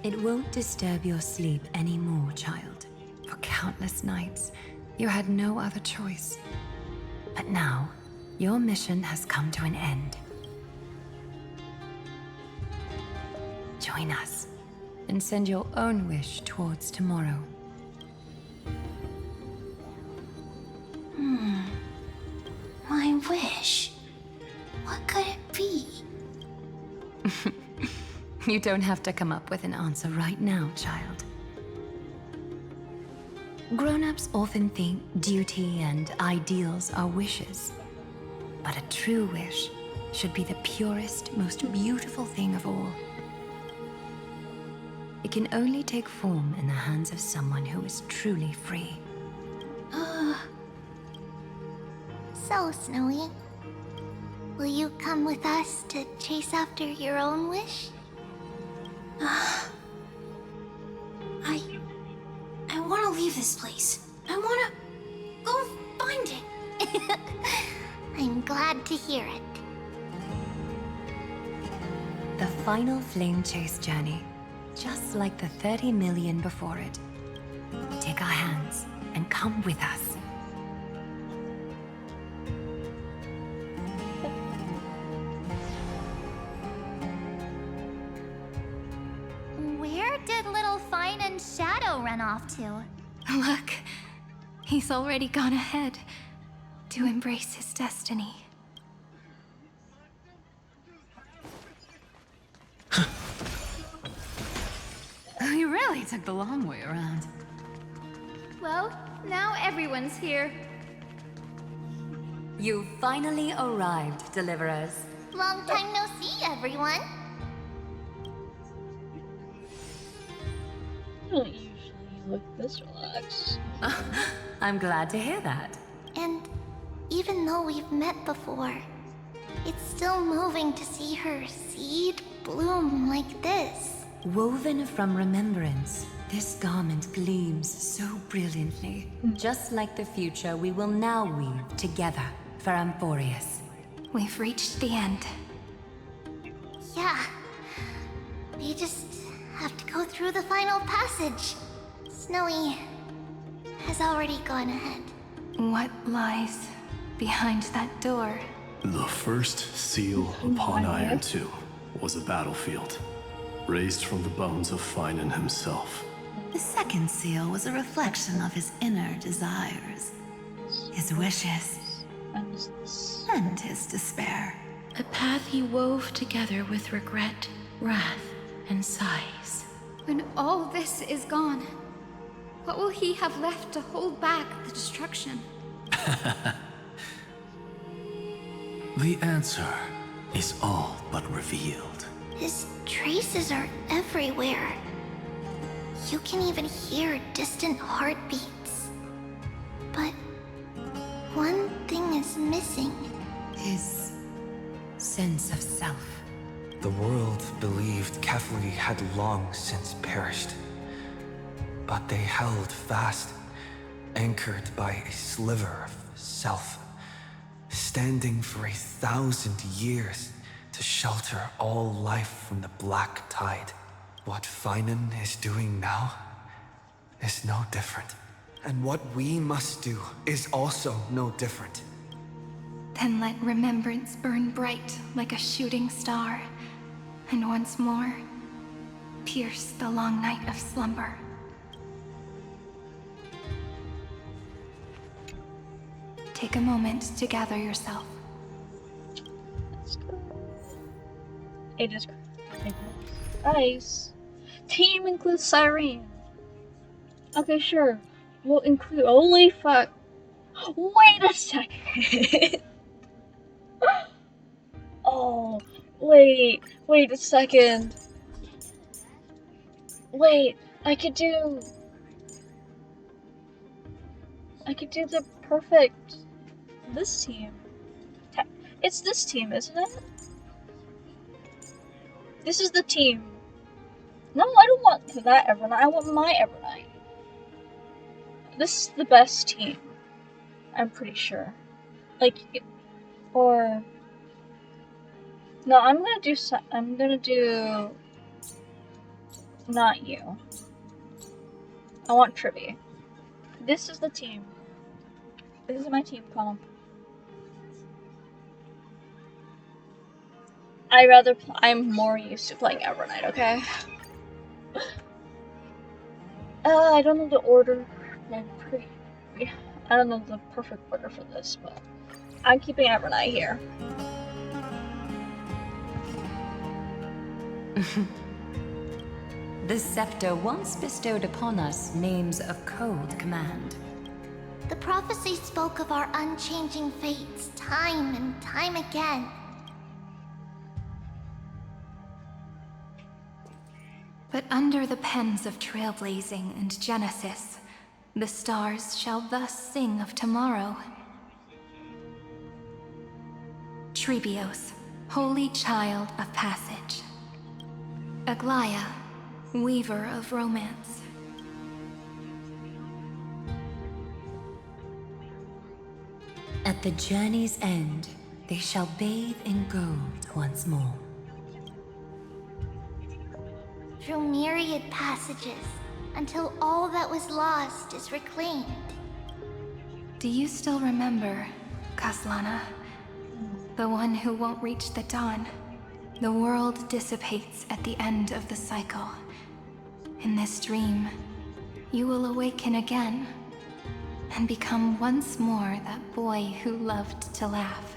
It won't disturb your sleep anymore, child. For countless nights, you had no other choice. But now, your mission has come to an end. Join us, and send your own wish towards tomorrow. My wish. What could it be? You don't have to come up with an answer right now, child. Grown-ups often think duty and ideals are wishes. But a true wish should be the purest, most beautiful thing of all. It can only take form in the hands of someone who is truly free. So, Snowy, will you come with us to chase after your own wish? I want to leave this place. I want to go find it. I'm glad to hear it. The final flame chase journey, just like the 30 million before it. Take our hands and come with us. Where did little Fine and Shadow run off to? Look, he's already gone ahead to embrace his destiny. We really took the long way around. Well, now everyone's here. You finally arrived, Deliverers. Long time no see, everyone. I don't usually look this relaxed. I'm glad to hear that. And even though we've met before, it's still moving to see her seed bloom like this. Woven from remembrance, this garment gleams so brilliantly. Just like the future we will now weave together for Amphoreus. We've reached the end. Yeah. We just have to go through the final passage. Snowy has already gone ahead. What lies behind that door? The first seal upon Iron 2 was a battlefield, raised from the bones of Finan himself. The second seal was a reflection of his inner desires, his wishes. And his despair. A path he wove together with regret, wrath, and sighs. When all this is gone, what will he have left to hold back the destruction? The answer is all but revealed. His traces are everywhere. You can even hear distant heartbeats. But one thing is missing. His sense of self. The world believed Kefli had long since perished. But they held fast, anchored by a sliver of self, standing for 1,000 years to shelter all life from the black tide. What Finan is doing now is no different. And what we must do is also no different. Then let remembrance burn bright like a shooting star, and once more, pierce the long night of slumber. Take a moment to gather yourself. Let's go. It is nice. Team includes Cyrene. Okay, sure. We'll include. Holy fuck. Wait a second. Oh, wait a second. Wait, I could do the perfect this team. It's this team, isn't it? This is the team. No, I don't want that Evernight. I want my Evernight. This is the best team. I'm pretty sure. Like, or no, I'm gonna do not you. I want Trivia. This is the team. This is my team comp. I'm more used to playing Evernight, okay? I don't know the order. I don't know the perfect order for this, but I'm keeping Evernight here. The scepter once bestowed upon us names of cold command. The prophecy spoke of our unchanging fates time and time again. But under the pens of trailblazing and Genesis, the stars shall thus sing of tomorrow. Trebios, holy child of passage. Aglaia, weaver of romance. At the journey's end, they shall bathe in gold once more. Through myriad passages, until all that was lost is reclaimed. Do you still remember, Kaslana? The one who won't reach the dawn. The world dissipates at the end of the cycle. In this dream, you will awaken again and become once more that boy who loved to laugh.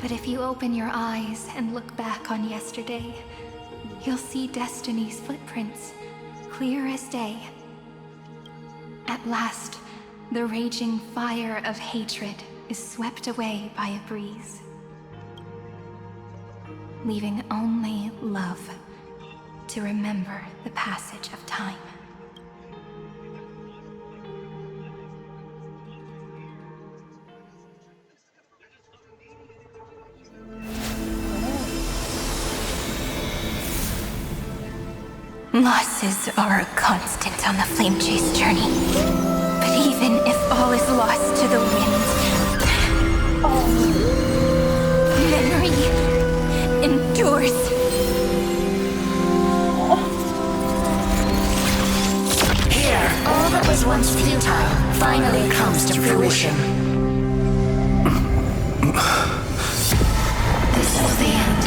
But if you open your eyes and look back on yesterday, you'll see Destiny's footprints, clear as day. At last, the raging fire of hatred is swept away by a breeze, leaving only love to remember the passage of time. Losses are a constant on the Flame Chase journey. But even if all is lost to the wind, memory endures. Here, all that was once futile finally comes to fruition. This is the end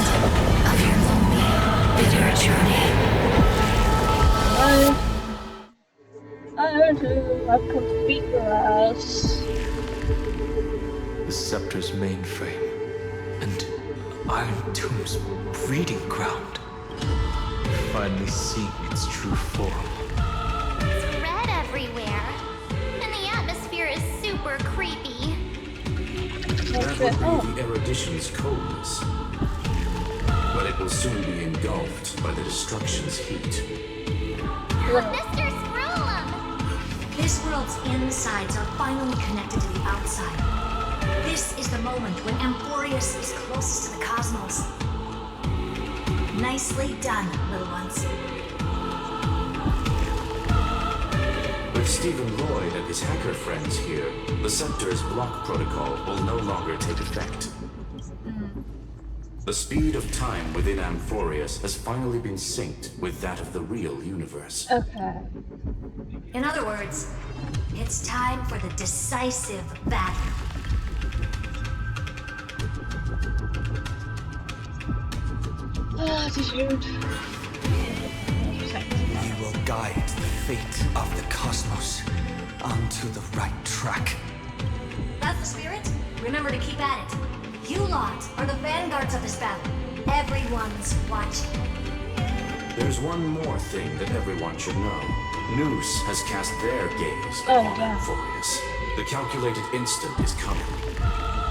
of your lonely, bitter journey. Amphoreus. The Scepter's mainframe and Iron Tomb's breeding ground. Finally seeing its true form. It's red everywhere, and the atmosphere is super creepy. That would be the erudition's coldness. But it will soon be engulfed by the destruction's heat. Mr. Scrollum! This world's insides are finally connected to the outside. This is the moment when Amphoreus is closest to the cosmos. Nicely done, little ones. With Stephen Lloyd and his hacker friends here, the Scepter's block protocol will no longer take effect. The speed of time within Amphoreus has finally been synced with that of the real universe. Okay. In other words, it's time for the decisive battle. Dude. We will guide the fate of the cosmos onto the right track. That's the spirit. Remember to keep at it. You lot are the vanguards of this battle. Everyone's watching. There's one more thing that everyone should know. Noose has cast their gaze upon Amphoreus. The calculated instant is coming.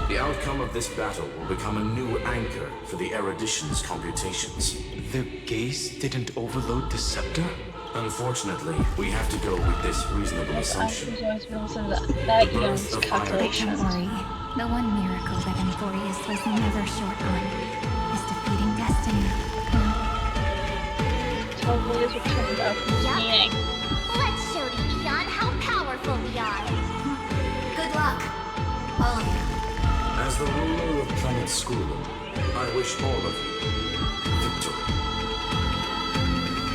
The outcome of this battle will become a new anchor for the erudition's computations. Their gaze didn't overload the Scepter? Unfortunately, we have to go with this reasonable assumption. That The birth of calculation. Don't worry. The one miracle that Amphoreus was never short on is defeating destiny. Totally is what turned out from meaning. Let's show the Eon how powerful we are. Good luck, all of you. As the ruler of Planet Schoolum, I wish all of you victory.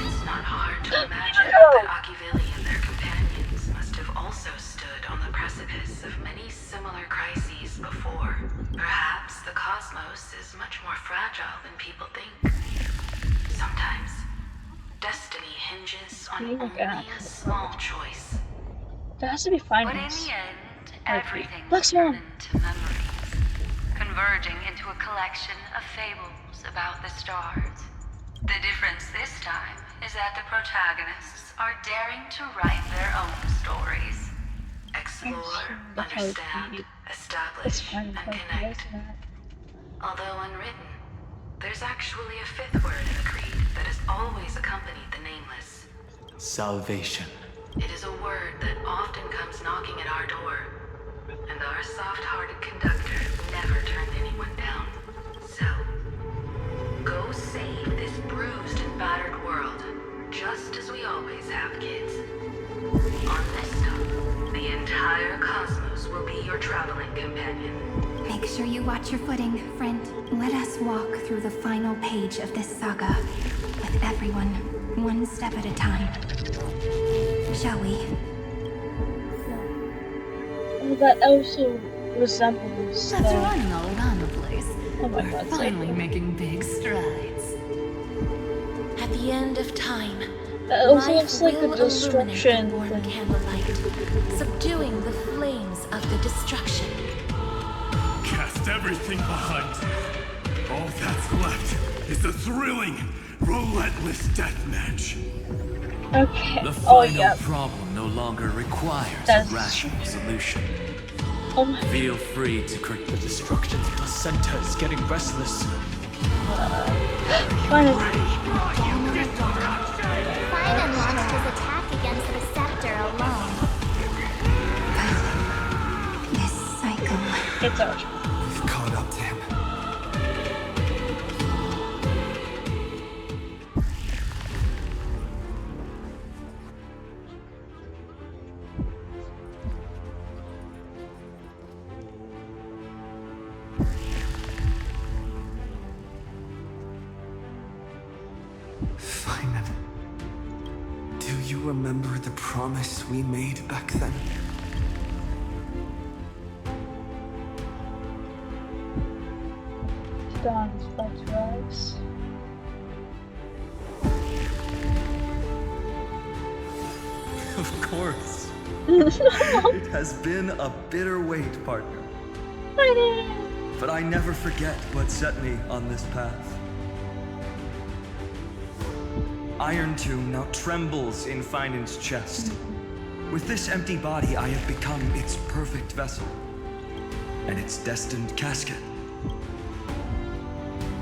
It's not hard to imagine that Achivili and their companions must have also stood on the precipice of many similar crises before. Perhaps the cosmos is much more fragile than people think. Sometimes, destiny hinges on only a small choice. There has to be finals. But in the end, everything will Next one. turn into memories, converging into a collection of fables about the stars. The difference this time is that the protagonists are daring to write their own stories. Explore, understand, establish, and connect. Although unwritten, there's actually a fifth word in the creed that has always accompanied the Nameless. Salvation. It is a word that often comes knocking at our door, and our soft-hearted conductor never turned anyone down. So, go save this bruised and battered world, just as we always have, kids. On this stop, the entire cosmos will be your traveling companion. Make sure you watch your footing, friend. Let us walk through the final page of this saga, with everyone, one step at a time. Shall we? Oh, that also resembles. That's running all around the place. Oh my We're God, finally making big strides. At the end of time, that also life looks like will a destruction illuminate the warm thing. candlelight, subduing the flames of the destruction. Cast everything behind. All that's left is a thrilling, relentless deathmatch. Okay. The Oh, final yeah. problem no longer requires That's a rational solution. Oh my. Feel free to The destruction's placenta is getting restless. Finally. Finan launched his attack against the Scepter alone. This cycle. It's our turn. We've caught up to him. Finan, do you remember the promise we made back then? Dawn's light rise. Of course. It has been a bitter wait, partner. But I never forget what set me on this path. Iron Tomb now trembles in Finan's chest. With this empty body, I have become its perfect vessel and its destined casket.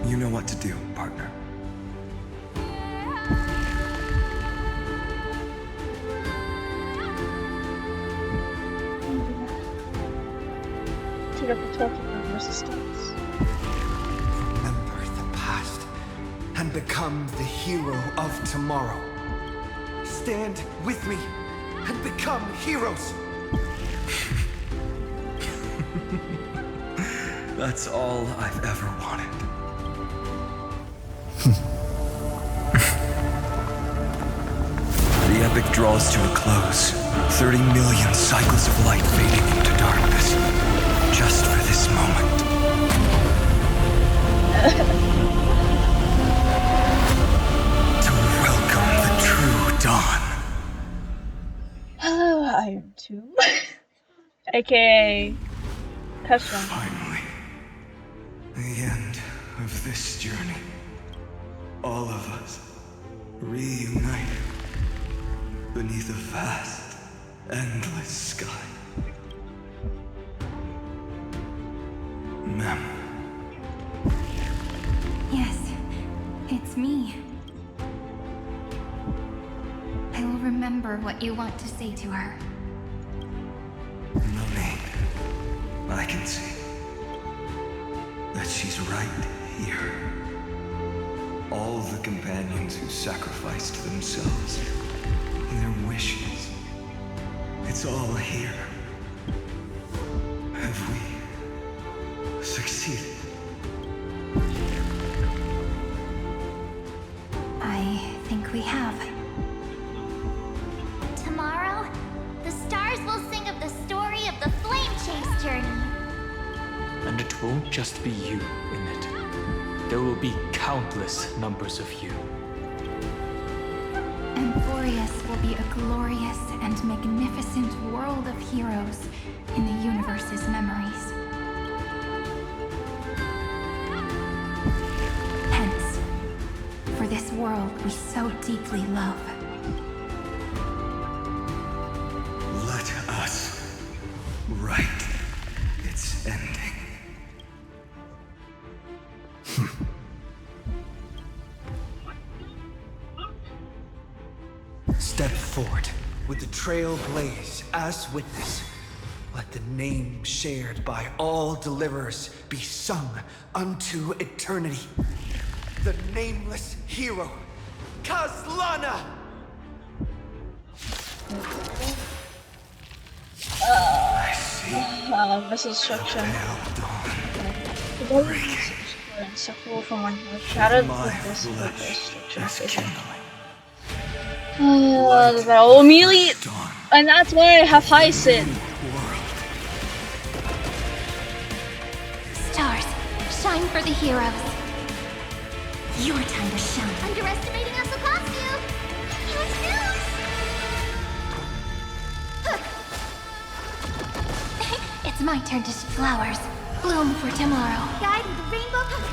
You know what to do, partner. Take up the token of resistance. Remember the past and become the hero of tomorrow. Stand with me and become heroes. That's all I've ever wanted. The epic draws to a close. 30 million cycles of light fading into darkness. Just for this moment. To welcome the true dawn. Hello, Iron Tomb. AKA Custom. Finally. The end of this journey. All of us reunited beneath a vast, endless sky. Mem. Yes, it's me. I will remember what you want to say to her. No need. I can see that she's right here. All the companions who sacrificed themselves, their wishes, it's all here. Have we succeeded? I think we have. Tomorrow, the stars will sing of the story of the Flame Chase journey. And it won't just be you in it. There will be countless numbers of you. Amphoreus will be a glorious and magnificent world of heroes in the universe's memories. Hence, for this world we so deeply love. Let us write its ending. Step forward with the trail blaze as witness. Let the name shared by all deliverers be sung unto eternity. The nameless hero, Kazlana! I see. Missile structure. The body is inseparable from one another. Shattered with this structure. Oh, immediately, and that's why I have high sin. Stars, shine for the heroes. Your time to shine. Underestimating us will cost you. Huge news! It's my turn to flowers. Bloom for tomorrow. Guide with the rainbow color.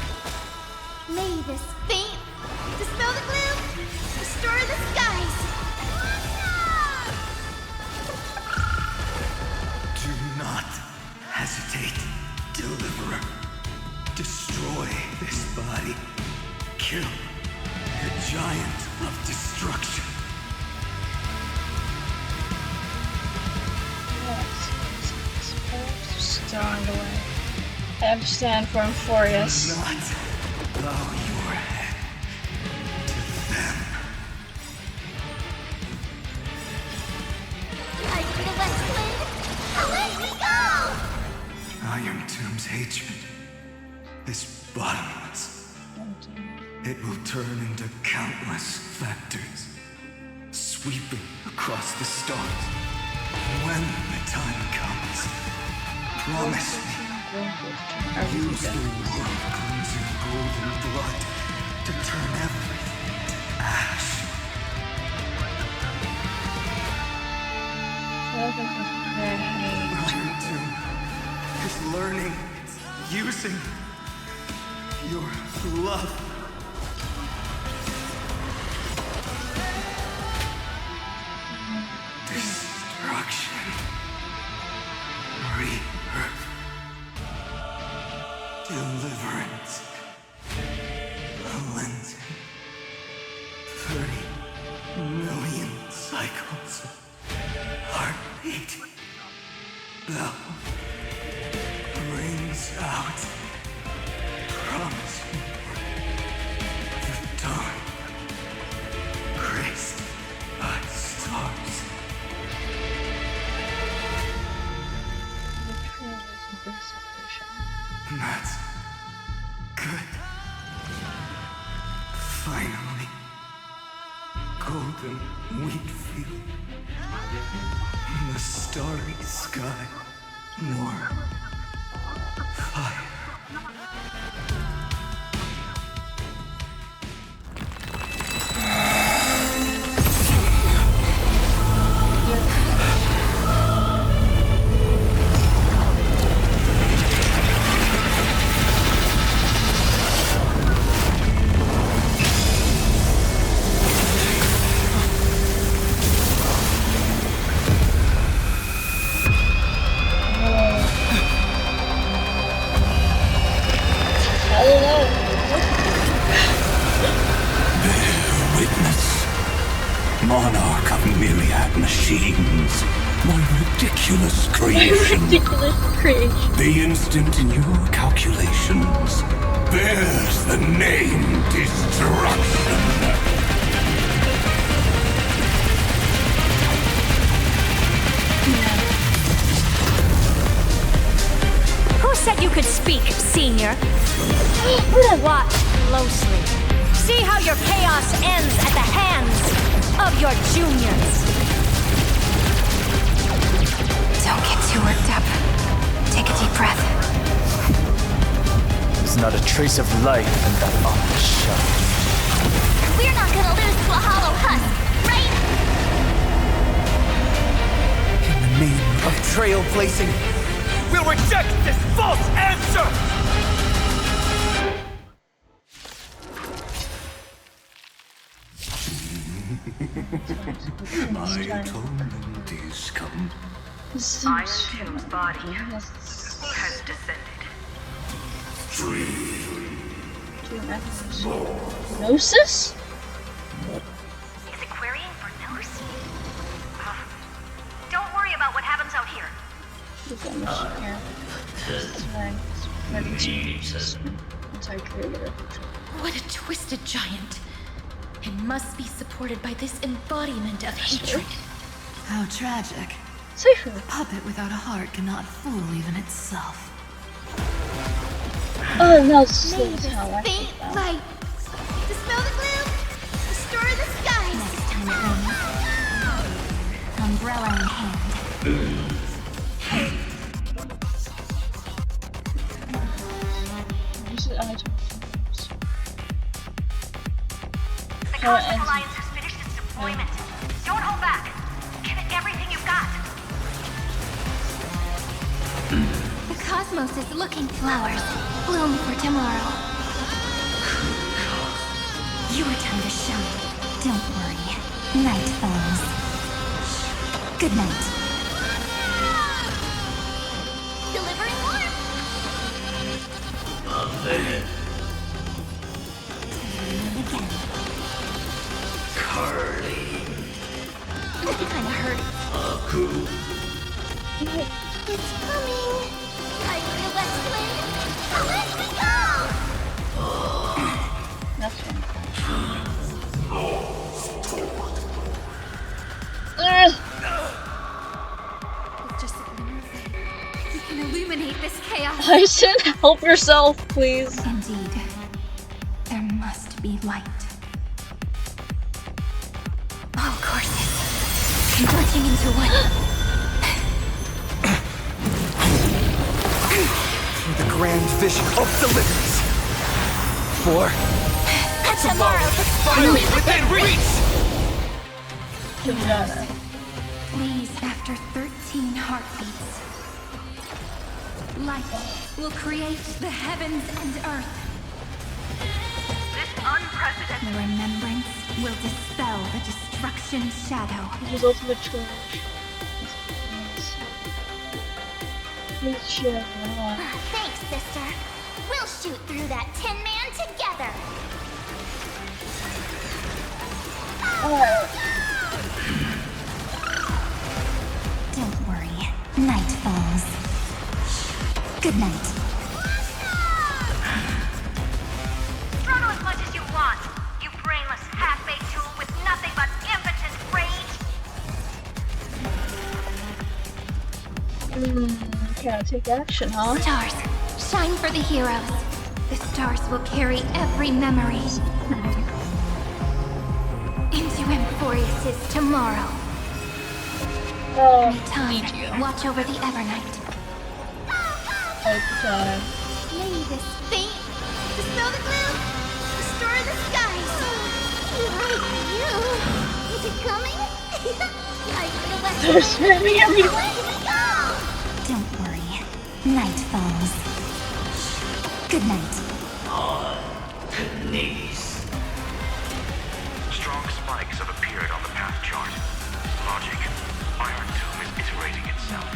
May this faint dispel the gloom, restore the skies. Do not hesitate, deliverer. Destroy this body. Kill the giant of destruction. Still on the way. I understand for Amphoreus. Do not bow your head to them. I see the west wind. Away we go! Iron Tomb's hatred is bottomless. It will turn into countless factors, sweeping across the stars. When the time comes, promise me, use the world-cleansing golden blood to turn everything to ash. Iron Tomb is learning, using your love. Destruction. Rebirth. Deliverance. Cleansing. 30 million cycles. Heartbeat. Bell. Rings out. Promising. The dawn. Graced by stars. That's good. Finally. Golden wheat field. The starry sky. More fire. Monarch of myriad machines, my ridiculous creation. The instant in your calculations bears the name Destruction. Who said you could speak, Senior? Watch closely. See how your chaos ends at the hands of your juniors. Don't get too worked up. Take a deep breath. There's not a trace of life in that ominous shell. We're not gonna lose to a hollow husk, right? In the name of trailblazing, we'll reject this false answer! My atonement is come. Iron Tomb's body has descended. Gnosis? Is it querying for Gnosis? Don't worry about what happens out here. What a twisted giant. It must be supported by this embodiment of hatred. How tragic. A puppet without a heart cannot fool even itself. Oh no, this is how I Faint light. Dispel the gloom. Destroy the skies. Next time it rains. Umbrella in hand. The Cosmic Alliance has finished its deployment. Don't hold back. Give it everything you've got. The cosmos is looking flowers. Bloom for tomorrow. Your time to shine. Don't worry. Night falls. Good night. Delivering warmth. Again. Carly. That kinda hurt. Aku. It's coming. I feel West Wind. Let me go! That's fine. With just a glimmer of light, we can illuminate this chaos. Tyson, help yourself, please. Indeed. There must be light. All courses converging into one. For the grand vision of deliverance. For tomorrow, finally within reach! Please, after 13 14 heartbeats. Light will create the heavens and earth. This unprecedented... The remembrance will dispel the destruction shadow. His ultimate challenge. Thanks, sister. We'll shoot through that Tin Man together. Don't worry. Night falls. Good night. Throttle as much as you want, you brainless half-baked tool with nothing but impotent rage. Can't take action, huh? Stars, shine for the heroes. The stars will carry every memory into Amphoreus' tomorrow. Time, watch over the Evernight. May this fate dispel the gloom, restore the skies. You, is it coming? I feel like they're spamming everything. Don't worry. Night falls. Good night. On to knees. Strong spikes have appeared on the path chart. Logic. Iron Tomb is iterating itself.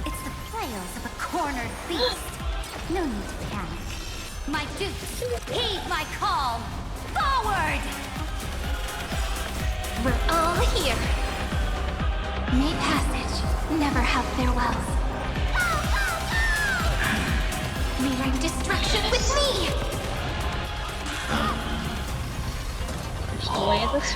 It's the flails of a cornered beast. No need to panic. My dupes, heed my call. Forward! We're all here. May passage never have farewells. May reign destruction with me! Just delay this.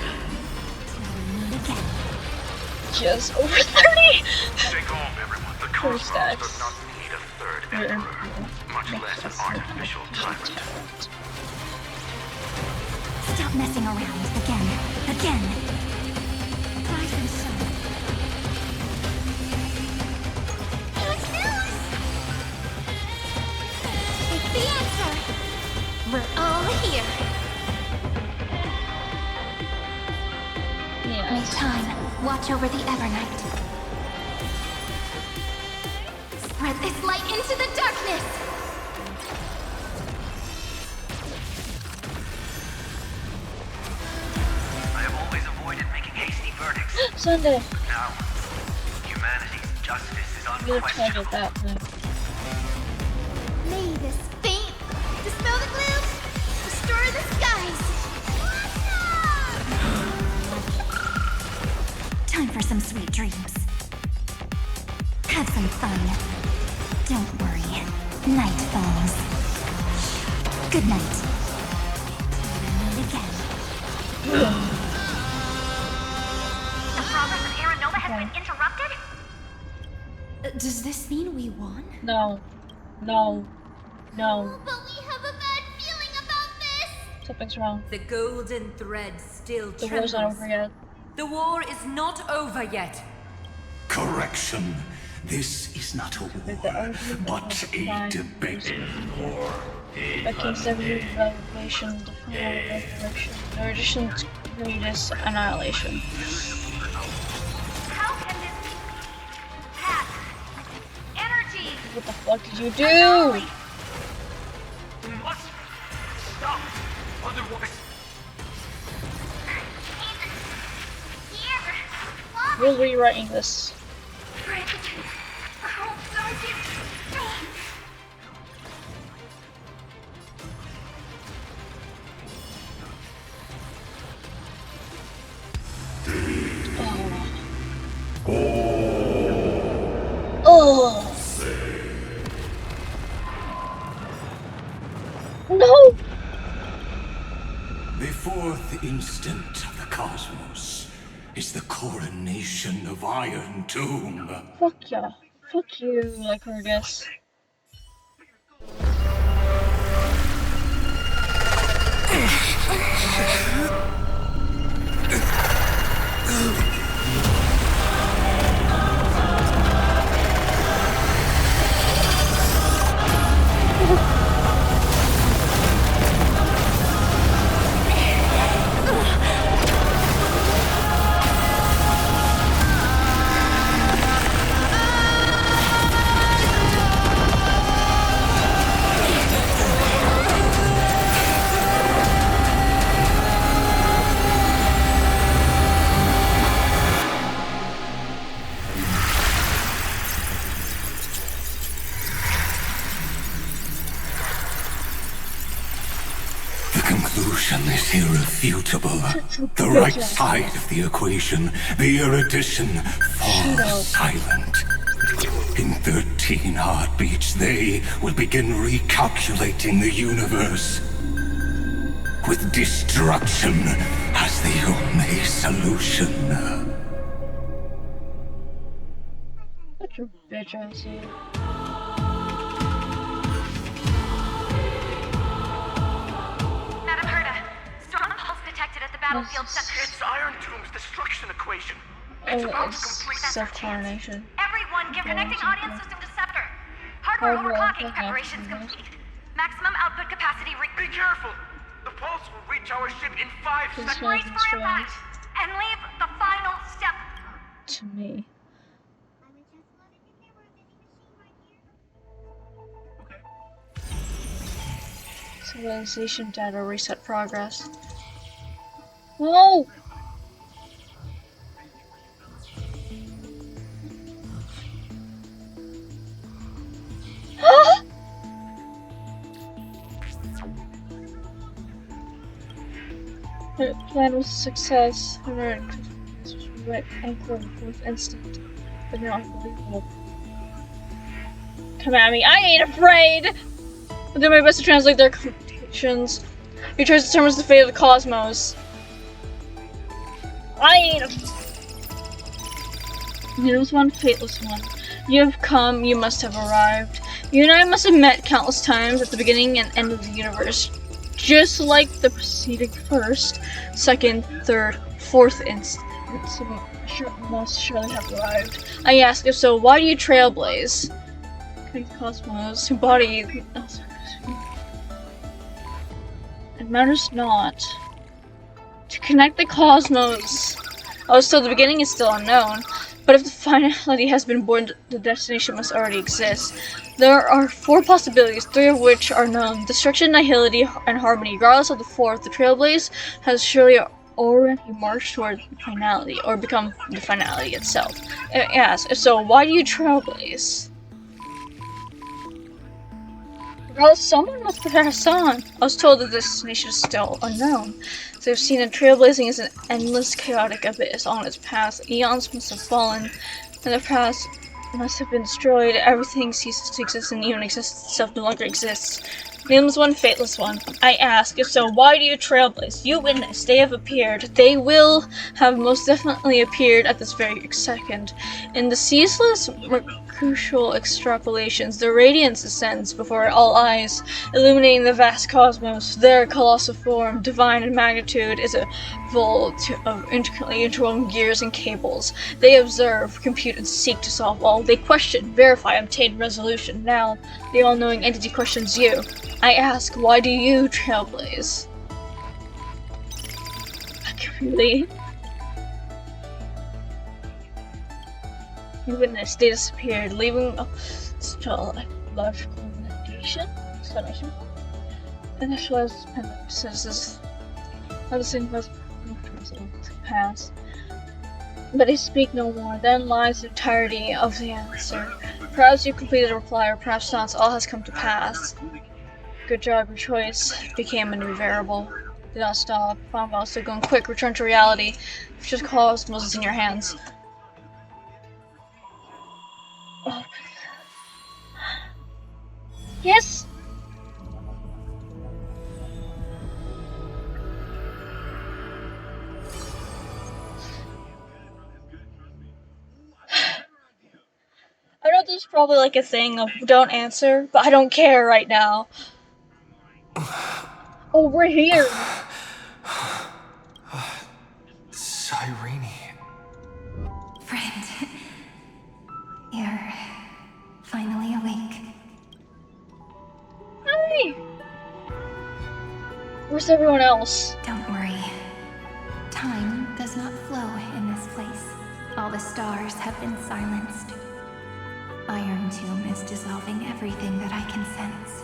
Just over 30! Stay calm, everyone. The cosmos does not need a third emperor, much less an artificial tyrant. Stop messing around. Again. Rise and shine. Take the answer. We're all here. May time watch over the Evernight. Spread this light into the darkness. I have always avoided making hasty verdicts. Sunday. Now, humanity's justice is I'm gonna target that thing. May this fate dispel the gloom, restore the skies. Time for some sweet dreams. Have some fun. Don't worry. Night falls. Good night. Again. The progress of Aranoma has been interrupted? Does this mean we won? No. But we have a bad feeling about this. Something's wrong. The golden thread still The war's not over yet. The war is not over yet. Correction. This is not a war, but a debate. Against every revelation, the final revelation, in addition to greatest annihilation. How can this path, energy, What the fuck did you do? We must stop. Otherwise, We're rewriting this. Oh. No. The fourth instant of the cosmos is the coronation of Iron Tomb. Fuck yeah. Fuck you, Lycurgus. conclusion is irrefutable. The right side of the equation, the erudition, falls silent. In 13 heartbeats, they will begin recalculating the universe. With destruction as the only solution. Such a bitch ass. Madam Herta, strong pulse detected at the battlefield sector. It's Iron Tomb's destruction equation. It's about to complete self-coronation. Everyone, give connecting audience system to scepter. Hardware overclocking preparations complete. Maximum output capacity. Be careful. The pulse will reach our ship in 5 seconds. Brace for impact and leave the final step to me. Civilization data reset progress. No! The plan was a success. Right ankle with instant, but now unbelievable. Come at me! I ain't afraid! I'll do my best to translate their quotations. Your choice determines the fate of the cosmos. I ain't Here's one fateless one. You have come, you must have arrived. You and I must have met countless times at the beginning and end of the universe. Just like the preceding first, second, third, fourth instant. Must surely have arrived. I ask, if so, why do you trailblaze? Cosmos, embody. It matters not. To connect the cosmos. Oh, so the beginning is still unknown. But if the finality has been born, the destination must already exist. There are 4 possibilities, 3 of which are known. Destruction, nihility, and harmony. Regardless of the 4th, the trailblaze has surely already marched toward the finality, or become the finality itself. Yes, if so, why do you trailblaze? Well, someone must pass on. I was told that the destination is still unknown. So I've seen that trailblazing is an endless chaotic abyss on its path. Eons must have fallen, and the past must have been destroyed. Everything ceases to exist, and even existence itself no longer exists. Nameless one, fateless one. I ask, if so, why do you trailblaze? You witness, they have appeared. They will have most definitely appeared at this very second. In the ceaseless, crucial extrapolations, the radiance ascends before all eyes, illuminating the vast cosmos. Their colossal form, divine in magnitude, is a vault of intricately interwoven gears and cables. They observe, compute, and seek to solve all. They question, verify, obtain resolution. Now, the all-knowing entity questions you. I ask, why do you trailblaze? Really? You witnessed, they disappeared, leaving a logical negation? Explanation? Initialized dependent senses. How the same was to pass. But they speak no more. Then lies the entirety of the answer. Perhaps you completed a reply, or perhaps not. All has come to pass. Good job, your choice became a new variable. Do not stop. Farmville still going quick, return to reality. Just cosmos is in your hands. Oh. Yes! I know there's probably like a thing of don't answer, but I don't care right now. Oh, we're here! Cyrene. Friend, you're finally awake. Hi! Where's everyone else? Don't worry. Time does not flow in this place. All the stars have been silenced. Iron Tomb is dissolving everything that I can sense.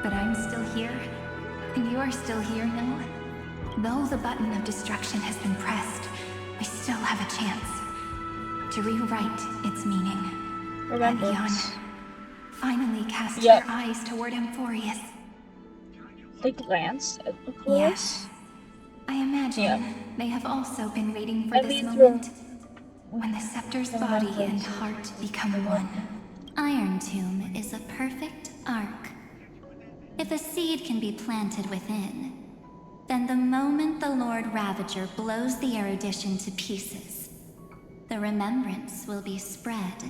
But I'm still here, and you're still here now. Though the button of destruction has been pressed, we still have a chance to rewrite its meaning. Yon finally cast her eyes toward Amphoreus. They glanced at Amphoreus? Yes. I imagine they have also been waiting for this moment when the scepter's body and heart become one. Iron Tomb is a perfect ark. If a seed can be planted within, then the moment the Lord Ravager blows the erudition to pieces, the remembrance will be spread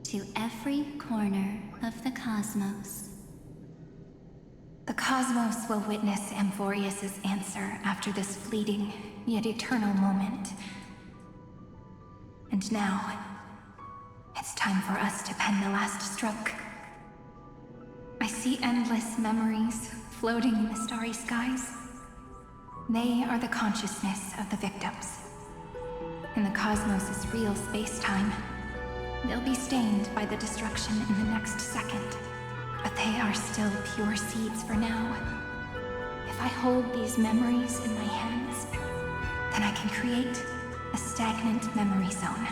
to every corner of the cosmos. The cosmos will witness Amphoreus' answer after this fleeting, yet eternal moment. And now, it's time for us to pen the last stroke. I see endless memories floating in the starry skies. They are the consciousness of the victims. In the cosmos' real space-time, they'll be stained by the destruction in the next second. But they are still pure seeds for now. If I hold these memories in my hands, then I can create a stagnant memory zone.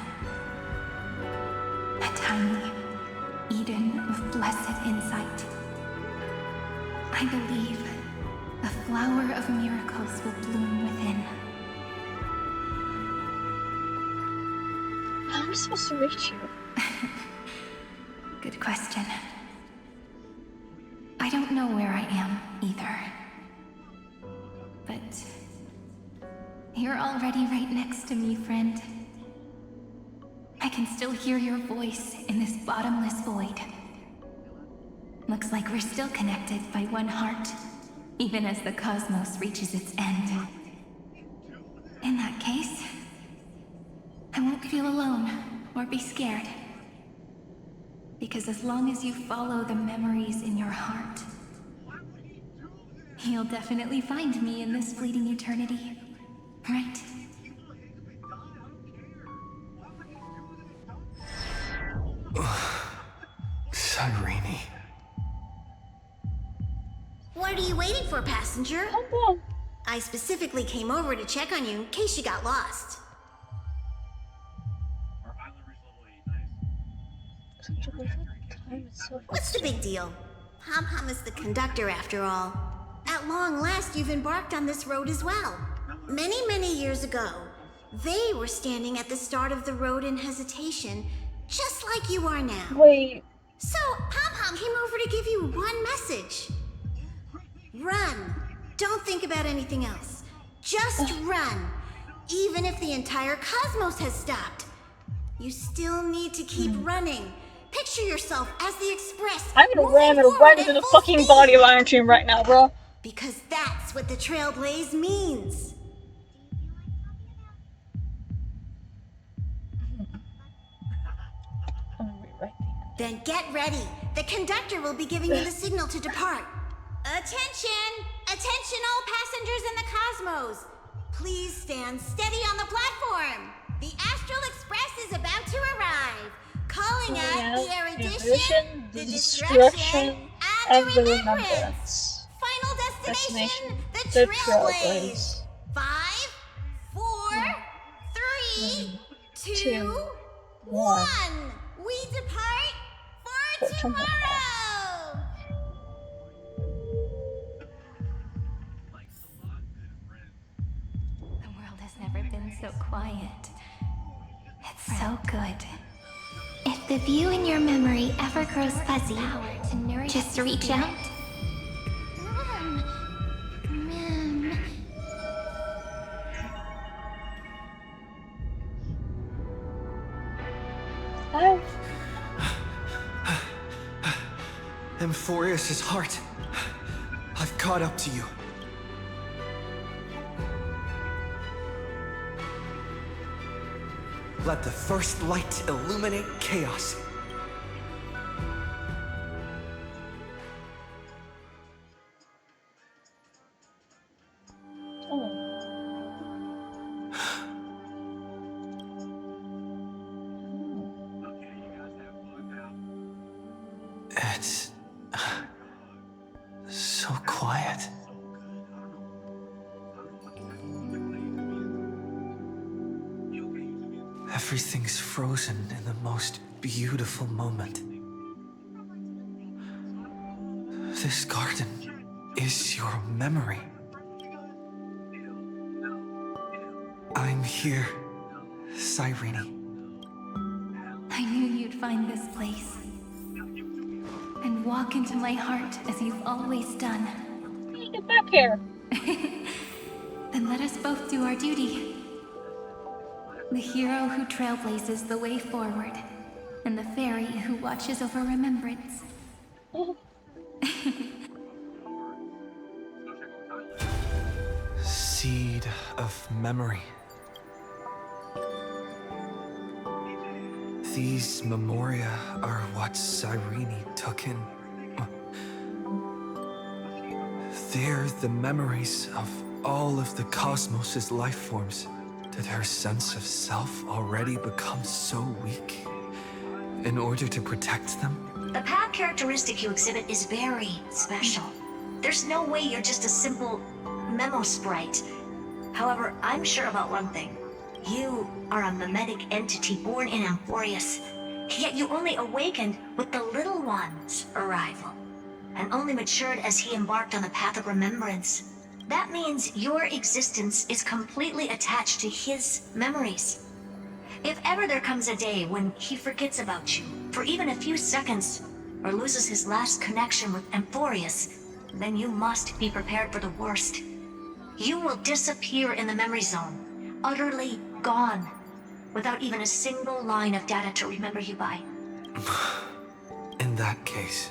A tiny Eden of blessed insight. I believe a flower of miracles will bloom within. How am I supposed to reach you? Good question. I don't know where I am, either. But you're already right next to me, friend. I can still hear your voice in this bottomless void. Looks like we're still connected by one heart, even as the cosmos reaches its end. In that case, I won't feel alone or be scared. Because as long as you follow the memories in your heart, you'll definitely find me in this fleeting eternity, right? Cyrene. What are you waiting for, passenger? I specifically came over to check on you in case you got lost. What's the big deal? Pom-Pom is the conductor after all. At long last, you've embarked on this road as well. Many, many years ago, they were standing at the start of the road in hesitation, just like you are now. Wait. So, Pom-Pom came over to give you one message. Run. Don't think about anything else. Just run. Even if the entire cosmos has stopped. You still need to keep running. Picture yourself as the Express. I'm gonna ram it right into the fucking body of Iron Tomb right now, bro. Because that's what the Trailblaze means. Then get ready. The conductor will be giving you the signal to depart. Attention! Attention all passengers in the cosmos! Please stand steady on the platform. The Astral Express is about to arrive. Calling out the erudition, the destruction, and the remembrance. Final destination, the Trailblaze. 5, 4, 3, 2, 1. We depart for tomorrow! The world has never been so quiet. It's so good. If the view in your memory ever grows fuzzy, just reach out. Amphoreus' heart. I've caught up to you. Let the first light illuminate chaos. It's so quiet. Everything's frozen in the most beautiful moment. This garden is your memory. I'm here, Cyrene. I knew you'd find this place. And walk into my heart as you've always done. Get back here. Then let us both do our duty. The hero who trailblazes the way forward, and the fairy who watches over remembrance. Seed of memory. These memoria are what Cyrene took in. They're the memories of all of the cosmos's life forms. Did her sense of self already become so weak in order to protect them? The path characteristic you exhibit is very special. There's no way you're just a simple memo sprite. However, I'm sure about one thing. You are a mimetic entity born in Amphoreus, yet you only awakened with the Little One's arrival, and only matured as he embarked on the path of remembrance. That means your existence is completely attached to his memories. If ever there comes a day when he forgets about you for even a few seconds, or loses his last connection with Amphoreus, then you must be prepared for the worst. You will disappear in the memory zone, utterly gone, without even a single line of data to remember you by. In that case,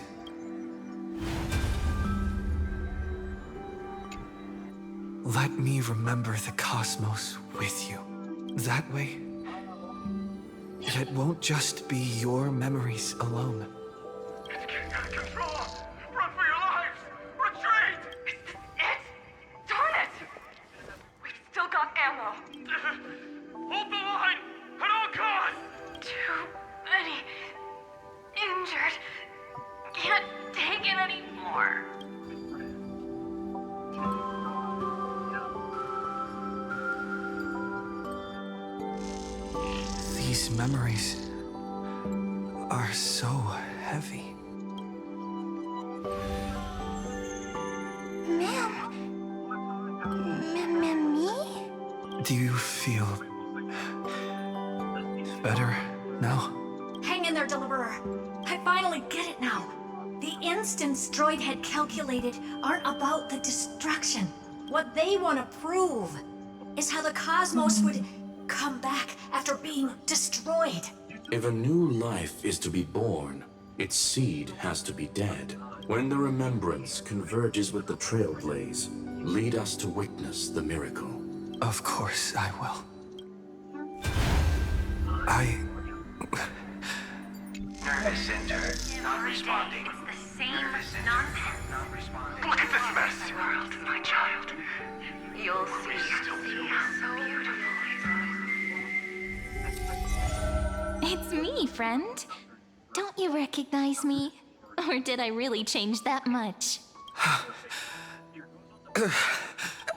let me remember the cosmos with you. That way, it won't just be your memories alone. It's getting out of control! Run for your lives! Retreat! It's... Darn it! We've still got ammo. Hold the line! At all costs! Too many injured. Can't take it anymore. These memories are so heavy. Me? Do you feel better now? Hang in there, Deliverer. I finally get it now. The instants Droid had calculated aren't about the destruction. What they want to prove is how the cosmos would come back after being destroyed. If a new life is to be born, its seed has to be dead. When the remembrance converges with the trailblaze, lead us to witness the miracle. Of course I will. Nervous center, not responding. It's the same nonsense. Not responding. Look at this mess! World, my child. You'll see. So beautiful. It's me, friend. Don't you recognize me? Or did I really change that much?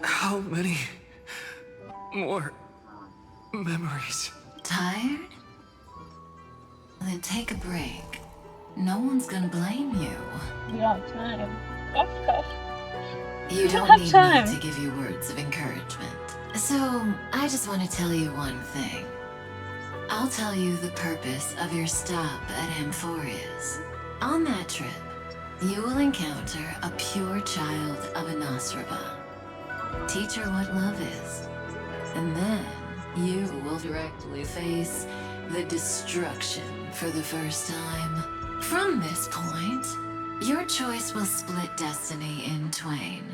How many more memories? Tired? Then take a break. No one's gonna blame you. We don't have time. Cough, cough. You don't have need time. me to give you words of encouragement. So, I just want to tell you one thing. I'll tell you the purpose of your stop at Amphoreus. On that trip, you will encounter a pure child of Anastraba. Teach her what love is. And then you will directly face the destruction for the first time. From this point, your choice will split destiny in twain.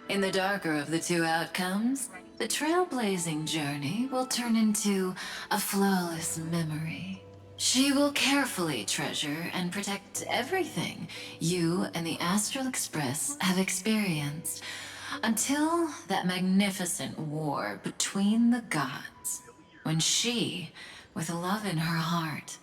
In the darker of the two outcomes, the trailblazing journey will turn into a flawless memory. She will carefully treasure and protect everything you and the Astral Express have experienced until that magnificent war between the gods, when she, with love in her heart,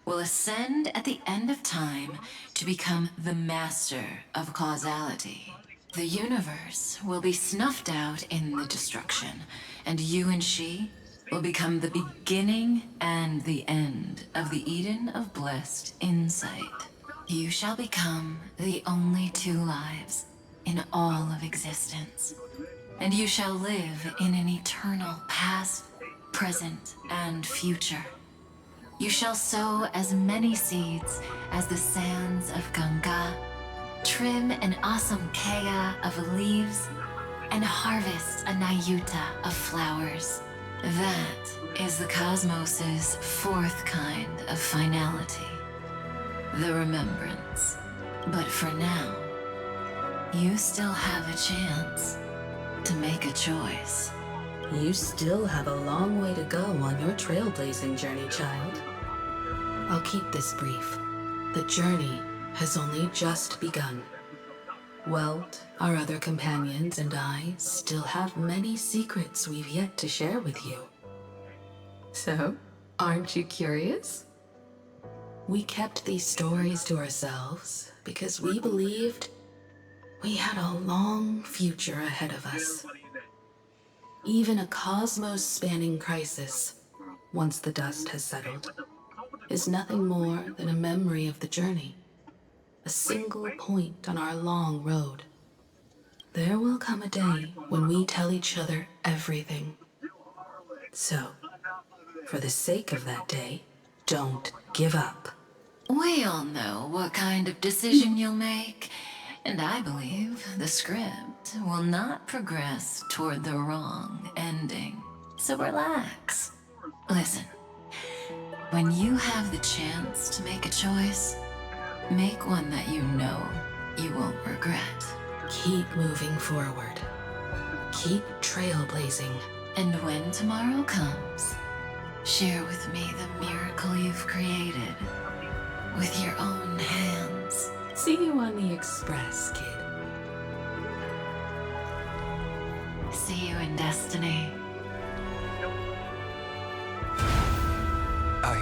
will ascend at the end of time to become the master of causality. The universe will be snuffed out in the destruction, and you and she will become the beginning and the end of the Eden of Blessed Insight. You shall become the only two lives in all of existence. And you shall live in an eternal past, present, and future. You shall sow as many seeds as the sands of Ganga, trim an awesome kea of leaves, and harvest a Nayuta of flowers. That is the cosmos's fourth kind of finality. The remembrance. But for now, you still have a chance to make a choice. You still have a long way to go on your trailblazing journey, child. I'll keep this brief. The journey has only just begun. Welt, our other companions, and I still have many secrets we've yet to share with you. So, aren't you curious? We kept these stories to ourselves because we believed we had a long future ahead of us. Even a cosmos-spanning crisis, once the dust has settled, is nothing more than a memory of the journey, a single point on our long road. There will come a day when we tell each other everything. So, for the sake of that day, don't give up. We all know what kind of decision you'll make, and I believe the script will not progress toward the wrong ending. So relax. Listen, when you have the chance to make a choice, make one that you know you won't regret. Keep moving forward. Keep trailblazing. And when tomorrow comes, share with me the miracle you've created with your own hands. See you on the Express, kid. See you in destiny. I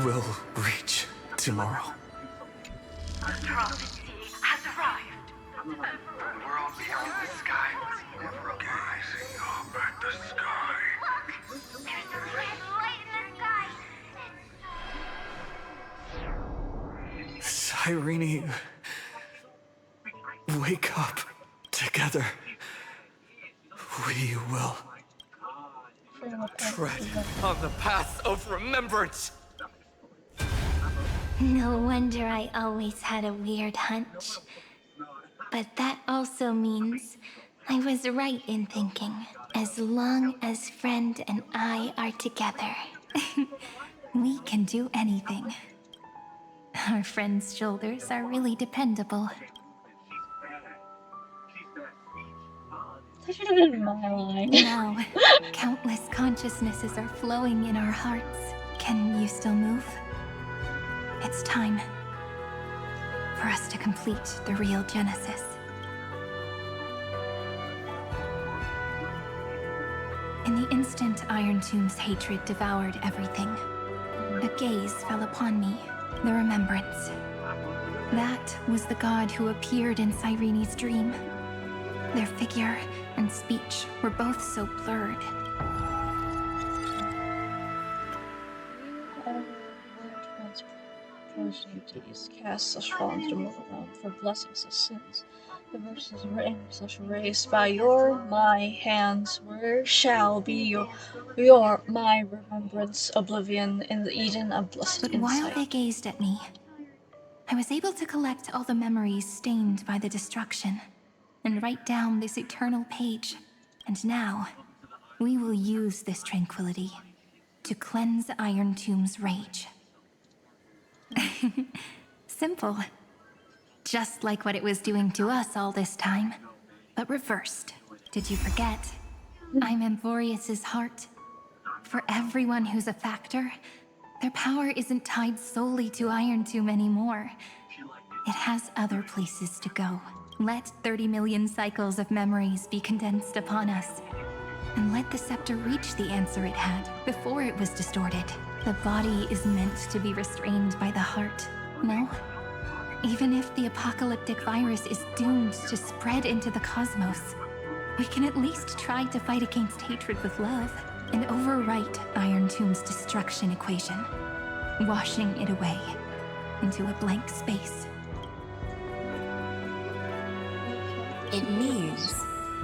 will reach tomorrow. The prophecy has arrived. The world beyond the sky was never gazing up at the sky. Look! There's a red light in the sky. Cyrene, wake up. Together, we will tread on the path of remembrance. No wonder I always had a weird hunch. But that also means I was right in thinking, as long as Friend and I are together, we can do anything. Our friend's shoulders are really dependable. That should have been my line. Now, countless consciousnesses are flowing in our hearts. Can you still move? It's time for us to complete the real Genesis. In the instant Iron Tomb's hatred devoured everything, a gaze fell upon me, the remembrance. That was the god who appeared in Cyrene's dream. Their figure and speech were both so blurred. Duties cast such forms to move around for blessings of sins. The verses written such raised by my hands, where shall be my remembrance, oblivion in the Eden of blessed But insight. while they gazed at me, I was able to collect all the memories stained by the destruction and write down this eternal page. And now, we will use this tranquility to cleanse Iron Tomb's rage. Simple. Just like what it was doing to us all this time, but reversed. Did you forget? I'm Amphoreus' heart. For everyone who's a factor, their power isn't tied solely to Iron Tomb anymore. It has other places to go. Let 30 million cycles of memories be condensed upon us. And let the scepter reach the answer it had before it was distorted. The body is meant to be restrained by the heart, no? Even if the apocalyptic virus is doomed to spread into the cosmos, we can at least try to fight against hatred with love and overwrite Iron Tomb's destruction equation, washing it away into a blank space. It means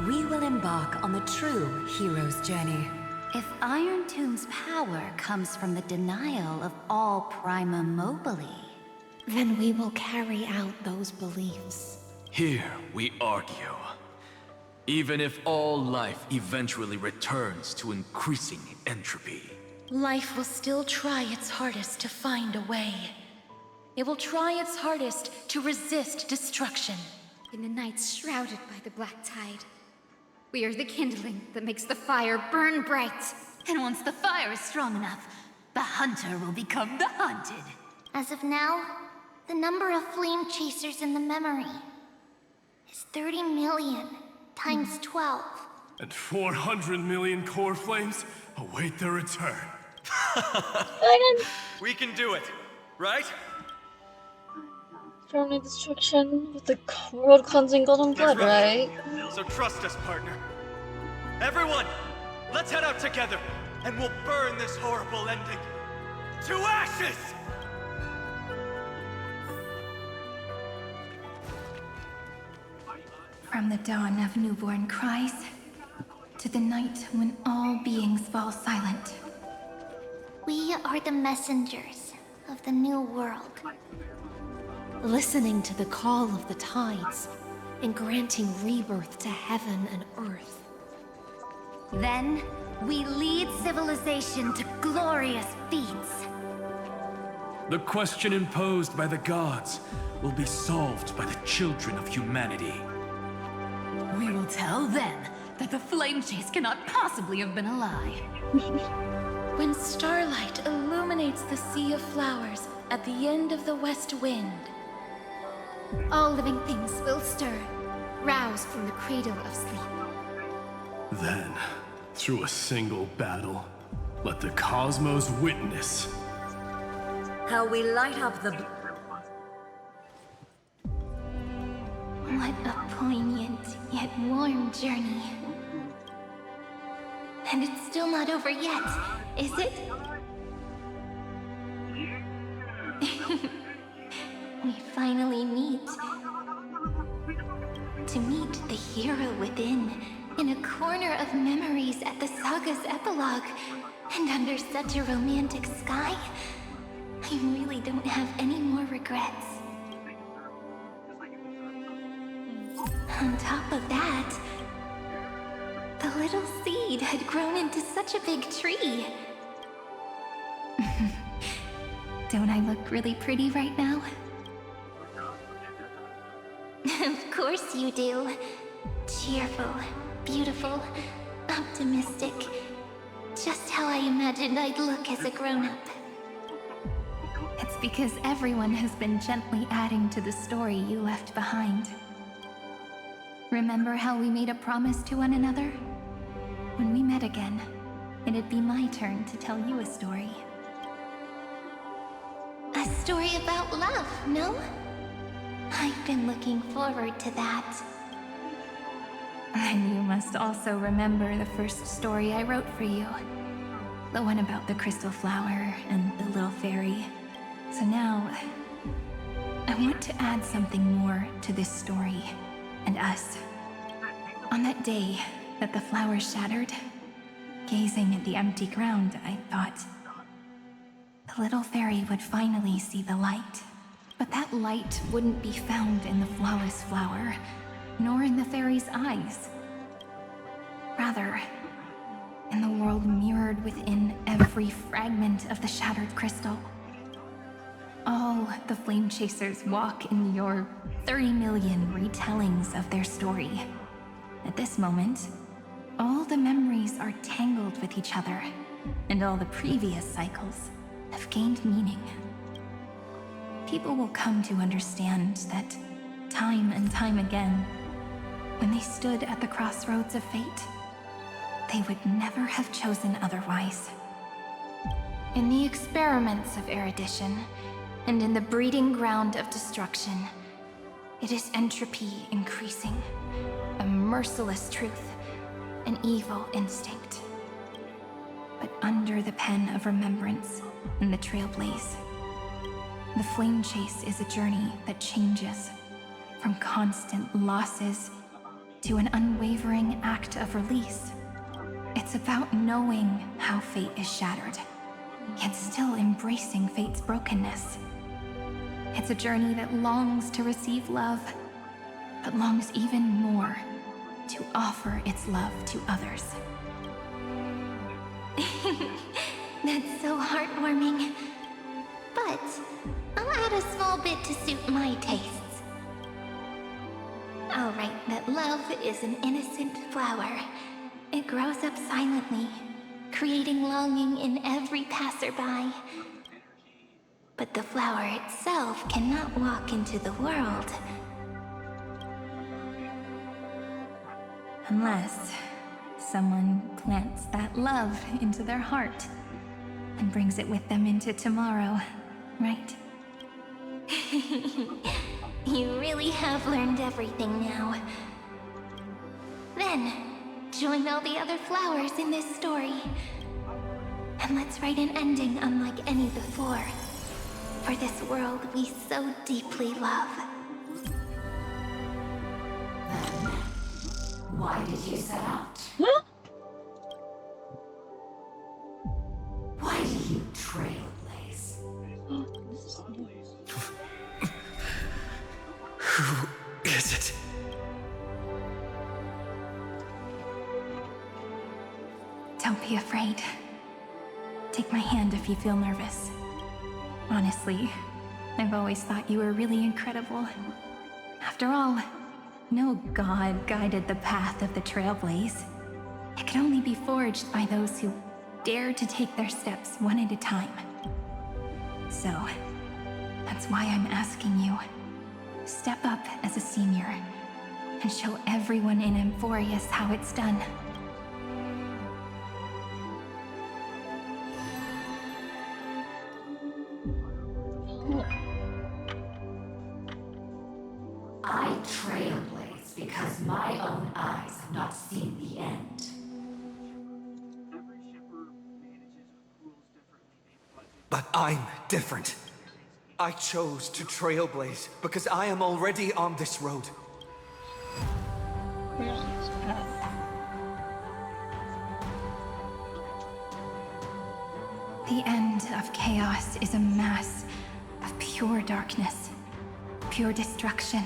we will embark on the true hero's journey. If Iron Tomb's power comes from the denial of all Prima Mobile, then we will carry out those beliefs. Here we argue. Even if all life eventually returns to increasing entropy, Life will still try its hardest to find a way. It will try its hardest to resist destruction. In the nights shrouded by the black tide, we are the kindling that makes the fire burn bright. And once the fire is strong enough, the hunter will become the hunted. As of now, the number of flame chasers in the memory is 30 million times 12. And 400 million core flames await their return. We can do it, right? Permanent destruction with the world cleansing golden blood, right? So trust us, partner. Everyone, let's head out together, and we'll burn this horrible ending to ashes! From the dawn of newborn cries, to the night when all beings fall silent. We are the messengers of the new world. Listening to the call of the tides and granting rebirth to heaven and earth. Then, we lead civilization to glorious feats. the question imposed by the gods will be solved by the children of humanity. We will tell them that the flame chase cannot possibly have been a lie. When starlight illuminates the sea of flowers at the end of the west wind, all living things will stir, roused from the cradle of sleep. Then, through a single battle, let the cosmos witness how we light up the... What a poignant yet warm journey. And it's still not over yet, is it? We finally meet. To meet the hero within, in a corner of memories at the saga's epilogue, and under such a romantic sky, I really don't have any more regrets. On top of that, the little seed had grown into such a big tree. Don't I look really pretty right now? Of course you do. Cheerful, beautiful, optimistic. Just how I imagined I'd look as a grown-up. It's because everyone has been gently adding to the story you left behind. Remember how we made a promise to one another? When we met again, it'd be my turn to tell you a story. A story about love, no? I've been looking forward to that. And you must also remember the first story I wrote for you. The one about the crystal flower and the little fairy. So now, I want to add something more to this story and us. On that day that the flower shattered, gazing at the empty ground, I thought the little fairy would finally see the light. But that light wouldn't be found in the flawless flower, nor in the fairy's eyes. Rather, in the world mirrored within every fragment of the shattered crystal. All the flame chasers walk in your 30 million retellings of their story. At this moment, all the memories are tangled with each other, and all the previous cycles have gained meaning. People will come to understand that time and time again, when they stood at the crossroads of fate, they would never have chosen otherwise. In the experiments of erudition, and in the breeding ground of destruction, it is entropy increasing, a merciless truth an evil instinct. But under the pen of remembrance and the trailblaze, the flame chase is a journey that changes from constant losses to an unwavering act of release. It's about knowing how fate is shattered, yet still embracing fate's brokenness. It's a journey that longs to receive love, but longs even more to offer its love to others. That's so heartwarming. But I'll add a small bit to suit my tastes. I'll write that love is an innocent flower. It grows up silently, creating longing in every passerby. But the flower itself cannot walk into the world unless someone plants that love into their heart and brings it with them into tomorrow, right? You really have learned everything now. Then, join all the other flowers in this story. And let's write an ending unlike any before. For this world we so deeply love. Why did you set out? Why do you trailblaze? Who is it? Don't be afraid. Take my hand if you feel nervous. Honestly, I've always thought you were really incredible. After all, no god guided the path of the trailblaze. It could only be forged by those who dare to take their steps one at a time. So, that's why I'm asking you. Step up as a senior and show everyone in Amphoreus how it's done. I trailblaze because my own eyes have not seen the end. But I'm different. I chose to trailblaze because I am already on this road. The end of chaos is a mass of pure darkness, pure destruction.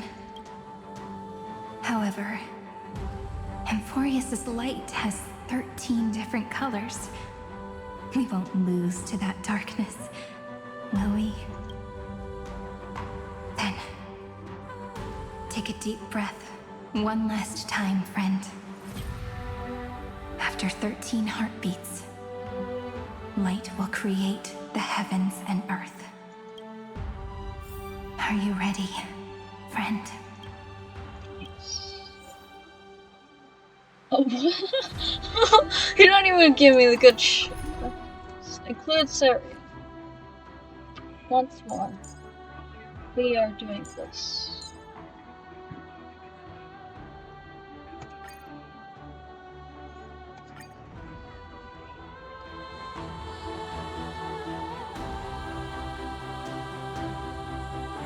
However, Amphoreus' light has 13 different colors. We won't lose to that darkness, will we? Then, take a deep breath one last time, friend. After 13 heartbeats, light will create the heavens and earth. Are you ready, friend? Oh, you don't even give me the good include Siri. Once more, we are doing this.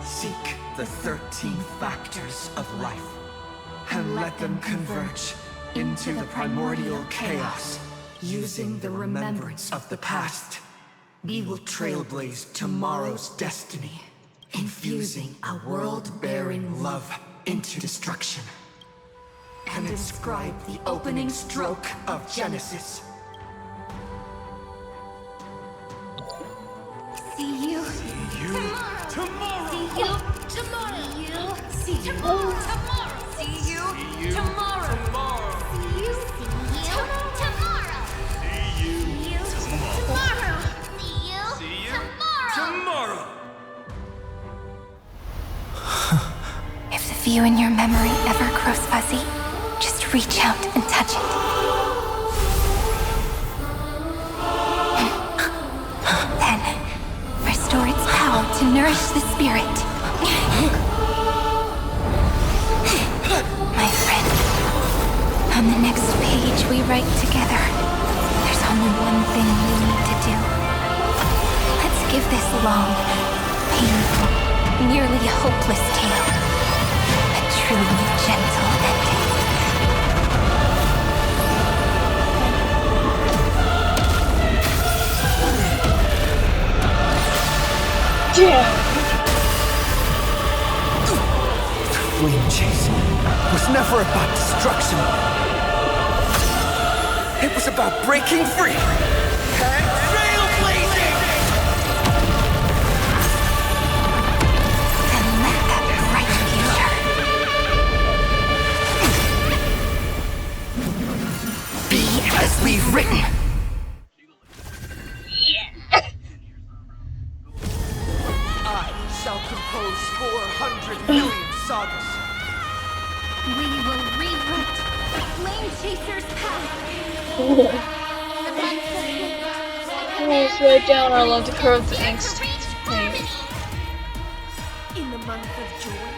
Seek the 13 factors of life, and let them converge into the primordial chaos. Using the remembrance of the past, we will trailblaze tomorrow's destiny, infusing a world-bearing love into destruction, and inscribe the opening stroke of Genesis. See you. Tomorrow. See you tomorrow. See you tomorrow. See you tomorrow. See you tomorrow. See you tomorrow. See you tomorrow. If the view in your memory ever grows fuzzy, just reach out and touch it. Then, restore its power to nourish the spirit. My friend, I On the next page we write together, there's only one thing we need to do. Let's give this long, painful, nearly hopeless tale a truly gentle ending. Damn! Flame chase was never about destruction. It was about breaking free and trailblazing! And let that bright future be as we've written. I shall compose 400 million sagas. We will rewrite the Flame Chaser's path. Let's write down our love to curve the angst page. In the month of joy,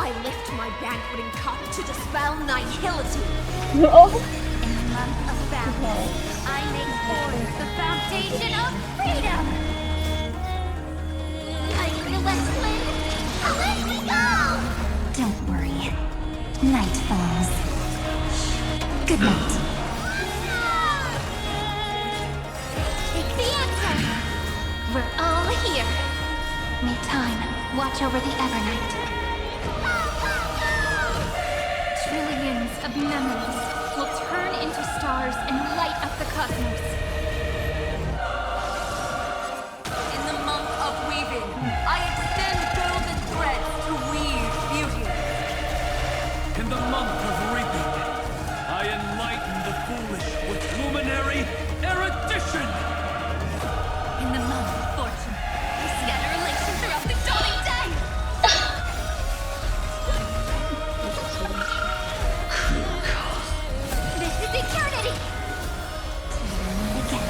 I lift my banqueting cup to dispel nihility. Oh. In the month of battle, I make void the foundation of freedom. Like the West Wind, let me go! Don't worry. Night falls. Good night. Take the answer. We're all here. May time watch over the Evernight. Trillions of memories will turn into stars and light up the cosmos. In the month of weaving, I extend golden threads to weave beauty. In the month of reaping, I enlighten the foolish with luminary erudition. In the month of fortune, I scatter elation throughout the dawning day. This is eternity. Again.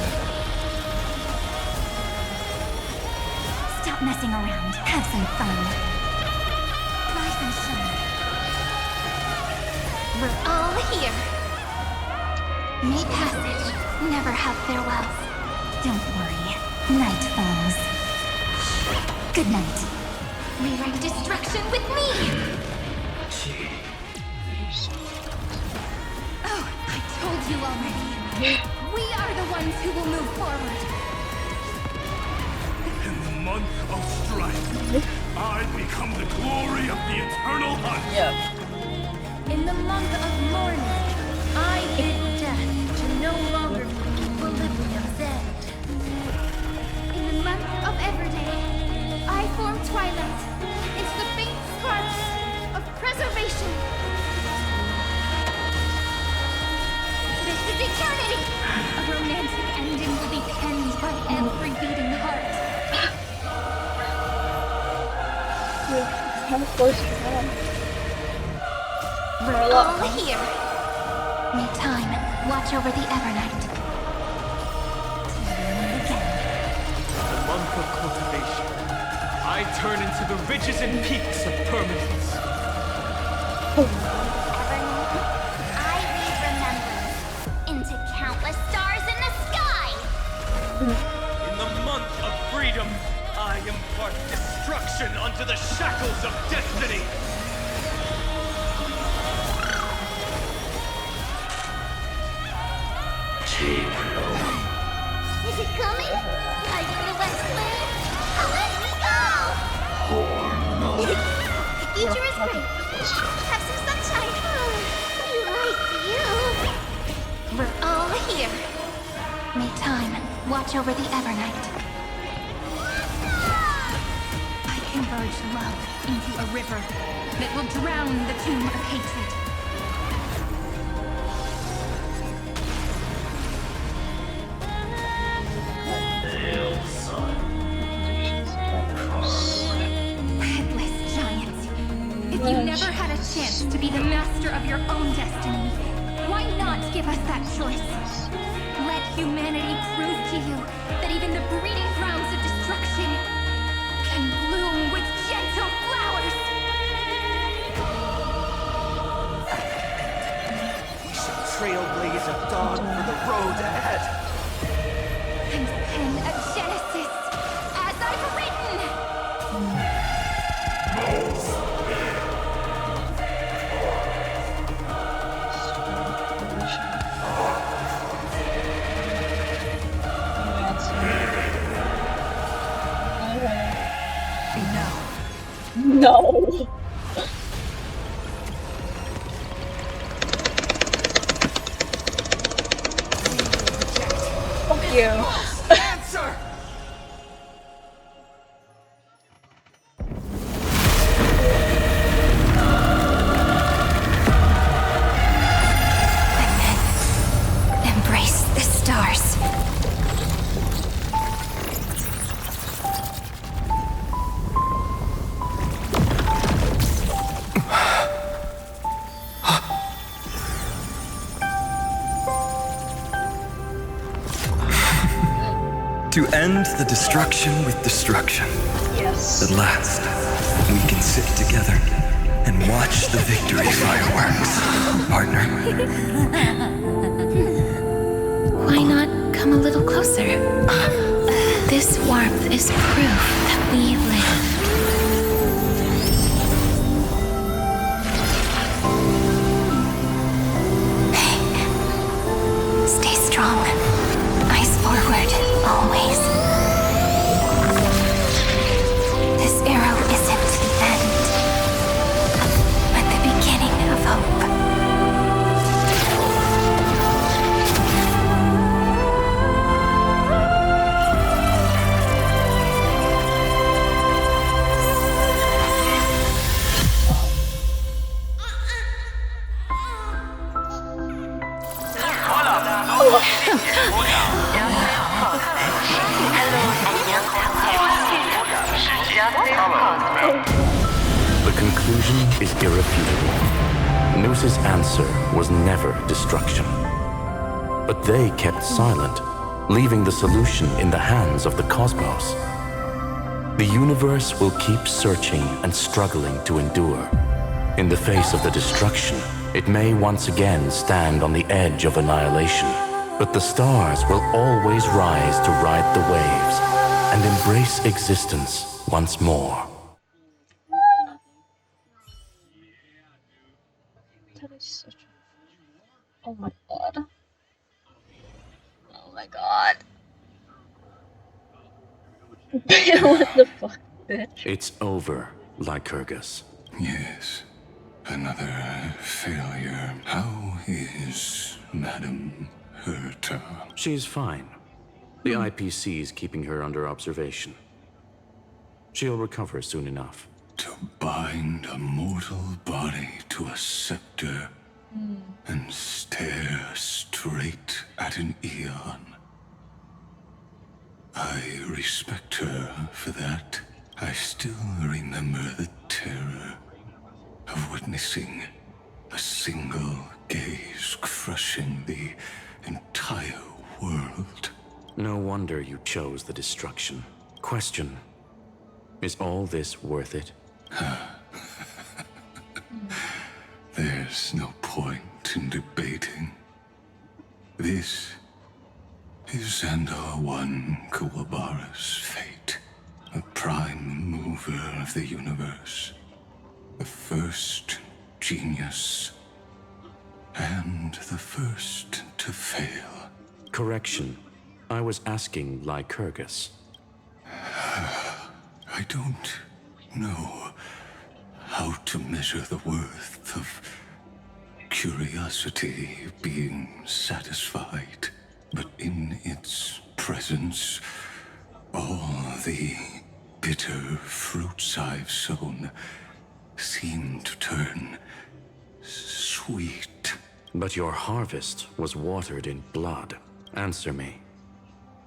Stop messing around. Have some fun. Rise and shine. We're all here. May passage never have farewells. Don't worry. Night falls. Good night. Rewrite destruction with me. Oh, I told you already. We are the ones who will move forward. In the month of strife, I become the glory of the eternal hunt. Yeah. In the month of mourning, I bid death to no longer be equilibrium's end. In the month of everyday, I form twilight into the faint sparks of preservation. This is eternity! A romantic ending will be penned by every beating heart. How close to that? We're all here. May time watch over the Evernight. Again. The month of cultivation, I turn into the ridges and peaks of permanence. I weave remembrance into countless stars in the sky. In the month of freedom, I impart destruction onto the shackles of destiny. Is it coming? Like the West Wind? Let me go! Future is great. Have some sunshine. Like you. We're all here. May time watch over the Evernight. I converge love into a river that will drown the tomb of hatred. Headless giants. If you never had a chance to be the master of your own destiny, why not give us that choice? Let humanity prove to you that even the breeding grounds of destruction can bloom with gentle flowers. We shall God for the road ahead. And pen a Genesis, as I've written. No. Fuck you. Answer! Embrace the stars. To end the destruction with destruction. Yes. At last, we can sit together and watch the victory fireworks, partner. Why not come a little closer? This warmth is proof that we live. Stay strong. Eyes forward, always. This arrow isn't the end, but the beginning of hope. The conclusion is irrefutable. Noose's answer was never destruction. But they kept silent, leaving the solution in the hands of the cosmos. The universe will keep searching and struggling to endure. In the face of the destruction, it may once again stand on the edge of annihilation. But the stars will always rise to ride the waves and embrace existence once more. That is such a... Oh my god. Oh my god. What the fuck, bitch? It's over, Lycurgus. Yes, another failure. How is Madame Herta? She's fine. The IPC is keeping her under observation. She'll recover soon enough. To bind a mortal body to a scepter and stare straight at an eon. I respect her for that. I still remember the terror of witnessing a single gaze crushing the entire world. No wonder you chose the destruction. Question: is all this worth it? There's no point in debating. This is Xandar One Kuwabara's fate. The prime mover of the universe. The first genius. And the first to fail. Correction. I was asking Lycurgus. I don't know how to measure the worth of curiosity being satisfied, but in its presence, all the bitter fruits I've sown seem to turn sweet. But your harvest was watered in blood. Answer me.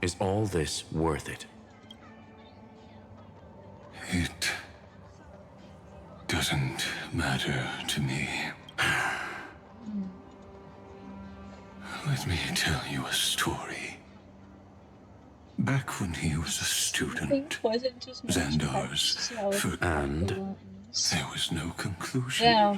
Is all this worth it? It doesn't matter to me. Let me tell you a story. Back when he was a student, Xandar's And there was no conclusion. Yeah.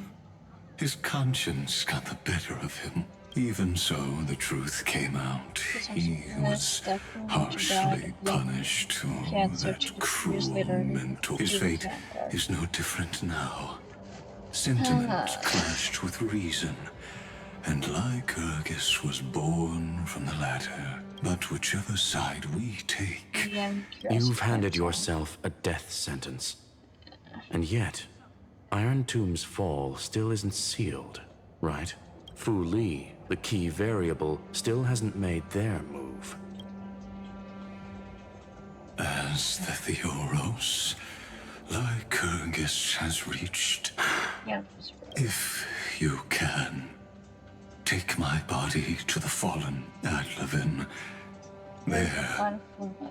His conscience got the better of him. Even so, the truth came out. He was harshly punished. Oh, that cruel mental. His fate is no different now. Sentiment clashed with reason, and Lycurgus was born from the latter. But whichever side we take... You've handed yourself a death sentence. And yet, Iron Tomb's fall still isn't sealed, right? Fu Li, the key variable, still hasn't made their move. As the Theoros, Lycurgus has reached. If you can, take my body to the fallen Adlevin. There,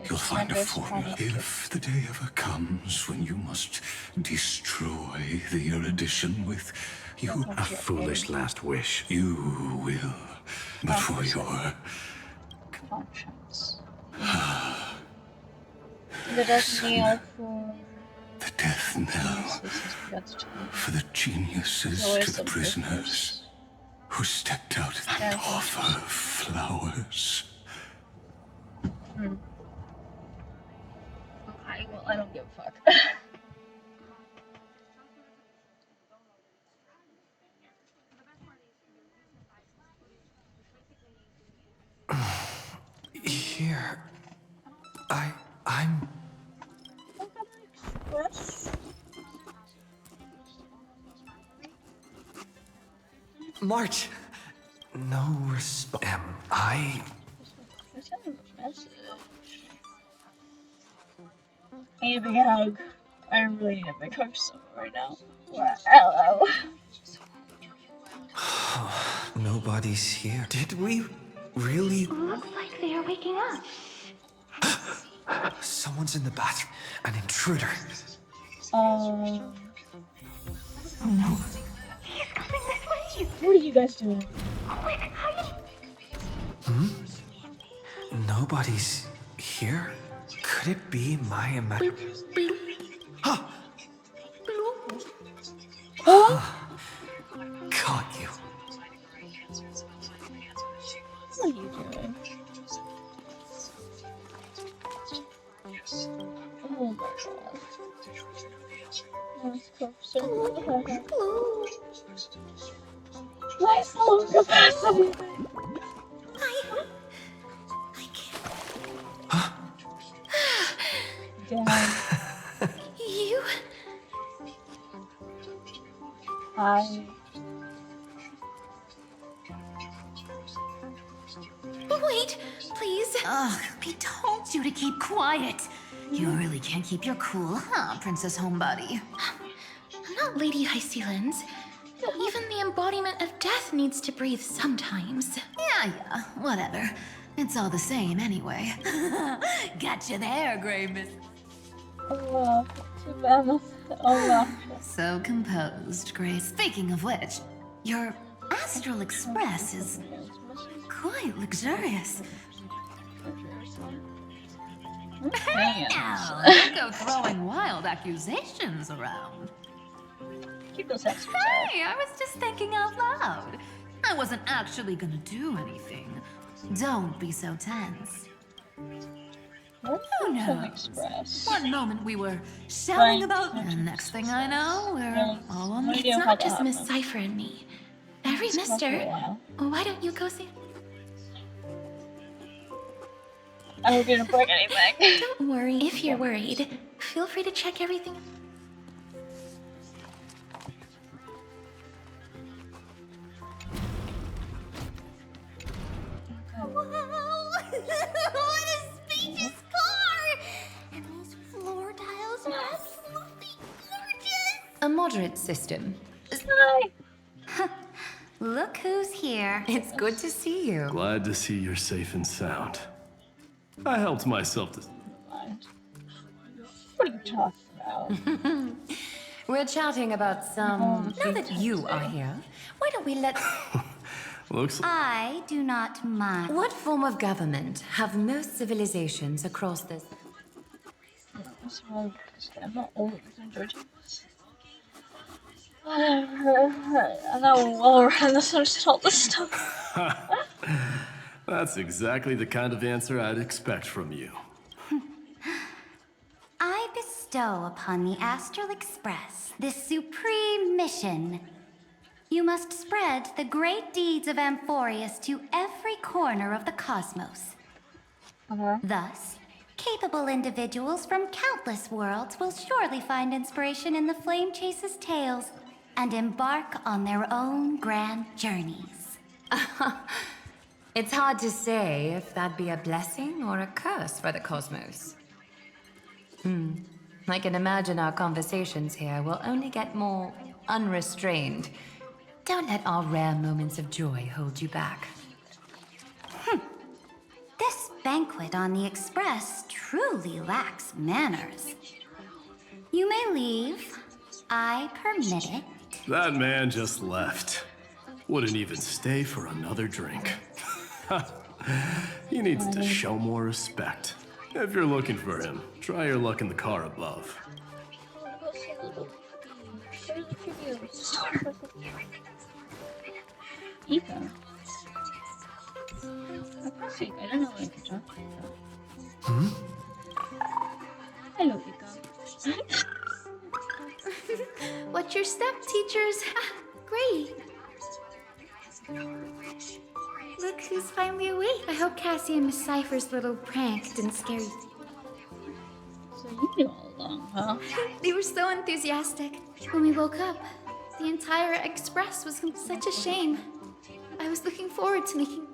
you'll find a formula. If the day ever comes when you must destroy the erudition with you... A foolish last wish. You will. But for your... The death knell for the geniuses to the prisoners who stepped out and offer flowers. I don't give a fuck. Here, I'm... March! No response. Am I... I need a big hug. I really need a big hug right now. Hello. Nobody's here. Did we really... Looks like they are waking up. Someone's in the bathroom. An intruder. Oh no. He's coming this way. What are you guys doing? Quick, hurry. Nobody's here? Could it be my imagination? Huh. Caught you. What are you doing? Oh my god. My soul capacity. Damn. You? Wait, please. Ugh, we told you to keep quiet. You really can't keep your cool, huh, Princess Homebody? I'm not Lady Hysealens. Even the embodiment of death needs to breathe sometimes. Yeah, whatever. It's all the same anyway. Gotcha there, Grey Miss. Oh, too bad. Oh, So composed, Grey. Speaking of which, your Astral Express is quite luxurious. Now, don't go throwing wild accusations around. Keep those extras Hey, I was just thinking out loud. I wasn't actually gonna do anything. Don't be so tense. Who knows? One moment we were shouting about, and next thing I know, we're all on the... It's not just Miss Cypher and me. Every mister. Why don't you go see? I hope you didn't break anything. Don't worry. If you're worried, feel free to check everything. What a spacious car! And these floor tiles are absolutely gorgeous! A moderate system. Hi! Look who's here. It's good to see you. Glad to see you're safe and sound. I helped myself to... What are you talking about? We're chatting about some... Now that you are here, why don't we let... Looks like... I do not mind. What form of government have most civilizations across this? I'm not old. And now while we're in this, understand all this stuff. That's exactly the kind of answer I'd expect from you. I bestow upon the Astral Express this supreme mission. You must spread the great deeds of Amphoreus to every corner of the cosmos. Thus, capable individuals from countless worlds will surely find inspiration in the Flame Chase's tales and embark on their own grand journeys. It's hard to say if that'd be a blessing or a curse for the cosmos. I can imagine our conversations here will only get more unrestrained. Don't let our rare moments of joy hold you back. This banquet on the Express truly lacks manners. You may leave. I permit it. That man just left. Wouldn't even stay for another drink. He needs to show more respect. If you're looking for him, try your luck in the car above. Ethan. I don't know what I could talk to. Hello, Ika. What's your step, teachers? Great. Look who's finally awake. I hope Cassie and Miss Cypher's little prank didn't scare you. So you knew all along, huh? They were so enthusiastic. When we woke up, the entire Express was such a shame. I was looking forward to making...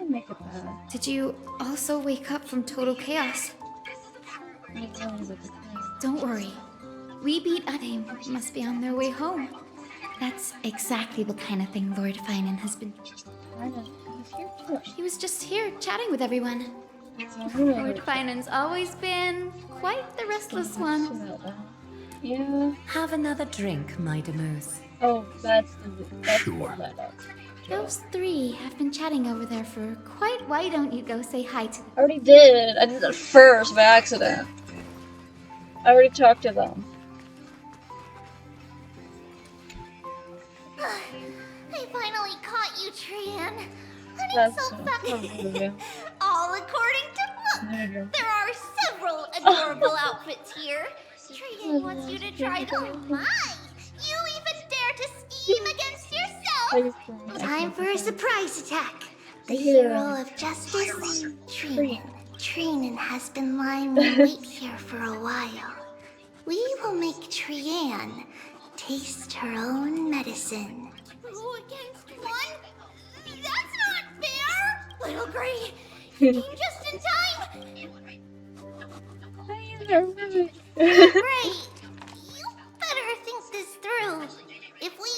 Make it better. Did you also wake up from total chaos? Don't worry. We beat They must be on their way home. That's exactly the kind of thing Lord Finan has been... He's here too. He was just here chatting with everyone. Lord Finan's always been quite the restless one. Yeah. Have another drink, my Demouse. Oh, that's Sure. Those three have been chatting over there for quite... Why don't you go say hi to them? I already did. I did that first by accident. I already talked to them. I finally caught you, Trian. That's so so all according to look. There are several adorable outfits here. Trian wants you to try them. Oh my! You even dare to scheme against yourself! Time for a surprise attack. The hero of justice, Trian. Trian has been lying in wait here for a while. We will make Trian taste her own medicine. 2 against 1? That's not fair! Little Gray, you came just in time! Great! You better think this through. If we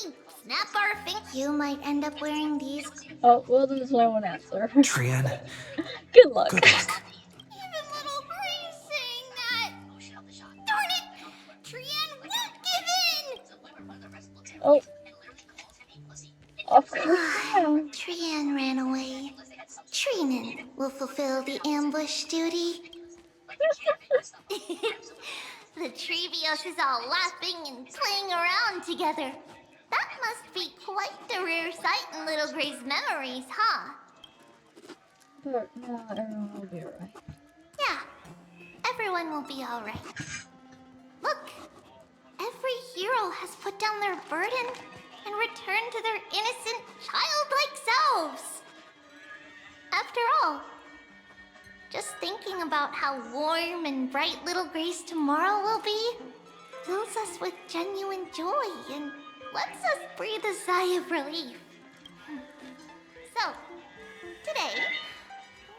snap our fingers, You might end up wearing these. Oh, well, then there's only one answer. Trian. Good luck. Good luck. even little Gray's saying that! Darn it! Trian won't give in! Oh. Of course. Trian ran away. Trian will fulfill the ambush duty. The Trevios is all laughing and playing around together. That must be quite the rare sight in Little Gray's memories, huh? But no, everyone will be alright. Yeah, everyone will be alright. Look, every hero has put down their burden and returned to their innocent, childlike selves. After all, just thinking about how warm and bright Little Gray's tomorrow will be fills us with genuine joy and lets us breathe a sigh of relief. So, today,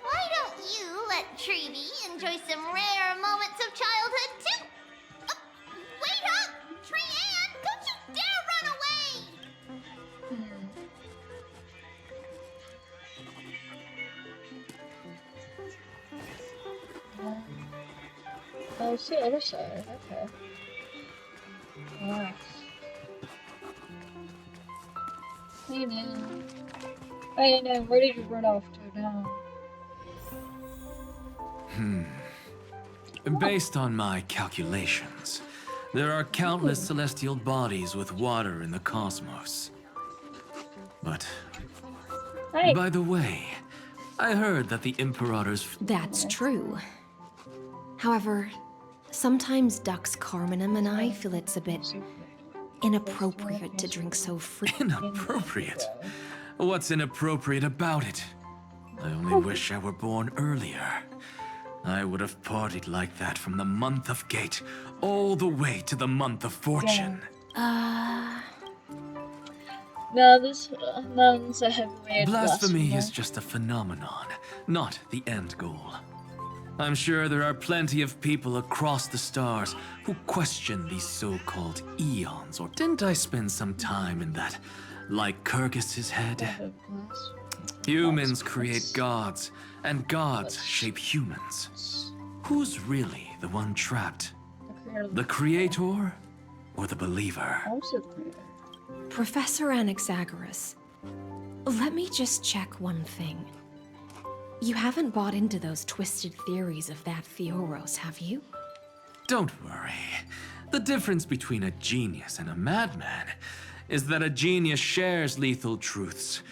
why don't you let Trevi enjoy some rare moments of childhood too? Wait up! Trian, don't you dare run away! Oh, it's the other side. Okay. Nice. Hey, man. Hey, now, where did you run off to now? Based on my calculations, There are countless celestial bodies with water in the cosmos. But... Hey. By the way, I heard that the Imperator's... That's true. However, sometimes Dux Carminum and I feel it's a bit inappropriate to drink so freely. Inappropriate? What's inappropriate about it? I only wish I were born earlier. I would have partied like that from the month of Gate all the way to the month of Fortune. No, this nun's a heavyweight Blasphemy is just a phenomenon, not the end goal. I'm sure there are plenty of people across the stars who question these so-called eons, or didn't I spend some time in that Lycurgus's head? Humans create gods, and gods shape humans. Who's really the one trapped? The creator or the believer? Professor Anaxagoras, let me just check one thing. You haven't bought into those twisted theories of that Theoros, have you? Don't worry. The difference between a genius and a madman is that a genius shares lethal truths,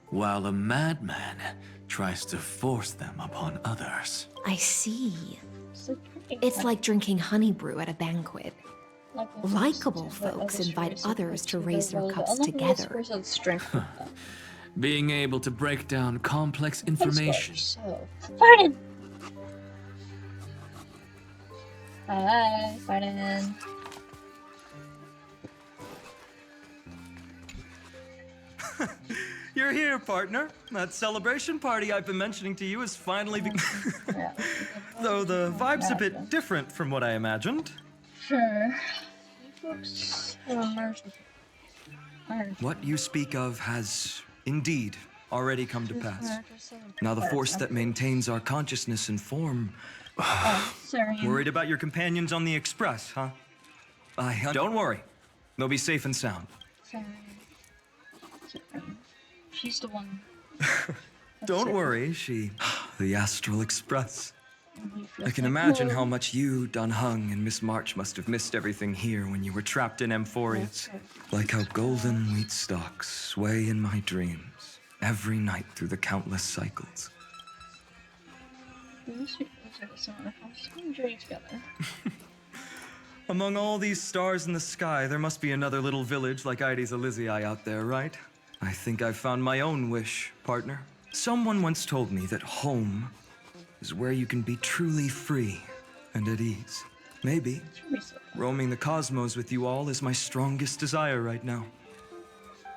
while a madman tries to force them upon others. I see. It's like drinking honey brew at a banquet. Likable folks invite others to raise their cups together. Being able to break down complex information. Pardon! Hi, pardon. You're here, partner. That celebration party I've been mentioning to you is finally though the vibe's a bit different from what I imagined. Sure. Folks are merciful. What you speak of has indeed already come to pass. Now the force that maintains our consciousness and form... Worried about your companions on the Express, huh? Don't worry. They'll be safe and sound. Sorry. She's the one. Don't worry, the Astral Express. I can imagine how much you, Don Hung, and Miss March must have missed everything here when you were trapped in Amphoreus. Like how golden wheat stalks sway in my dreams every night through the countless cycles. Among all these stars in the sky, there must be another little village like Ides Elysiae out there, right? I think I've found my own wish, partner. Someone once told me that home is where you can be truly free and at ease. Maybe roaming the cosmos with you all is my strongest desire right now.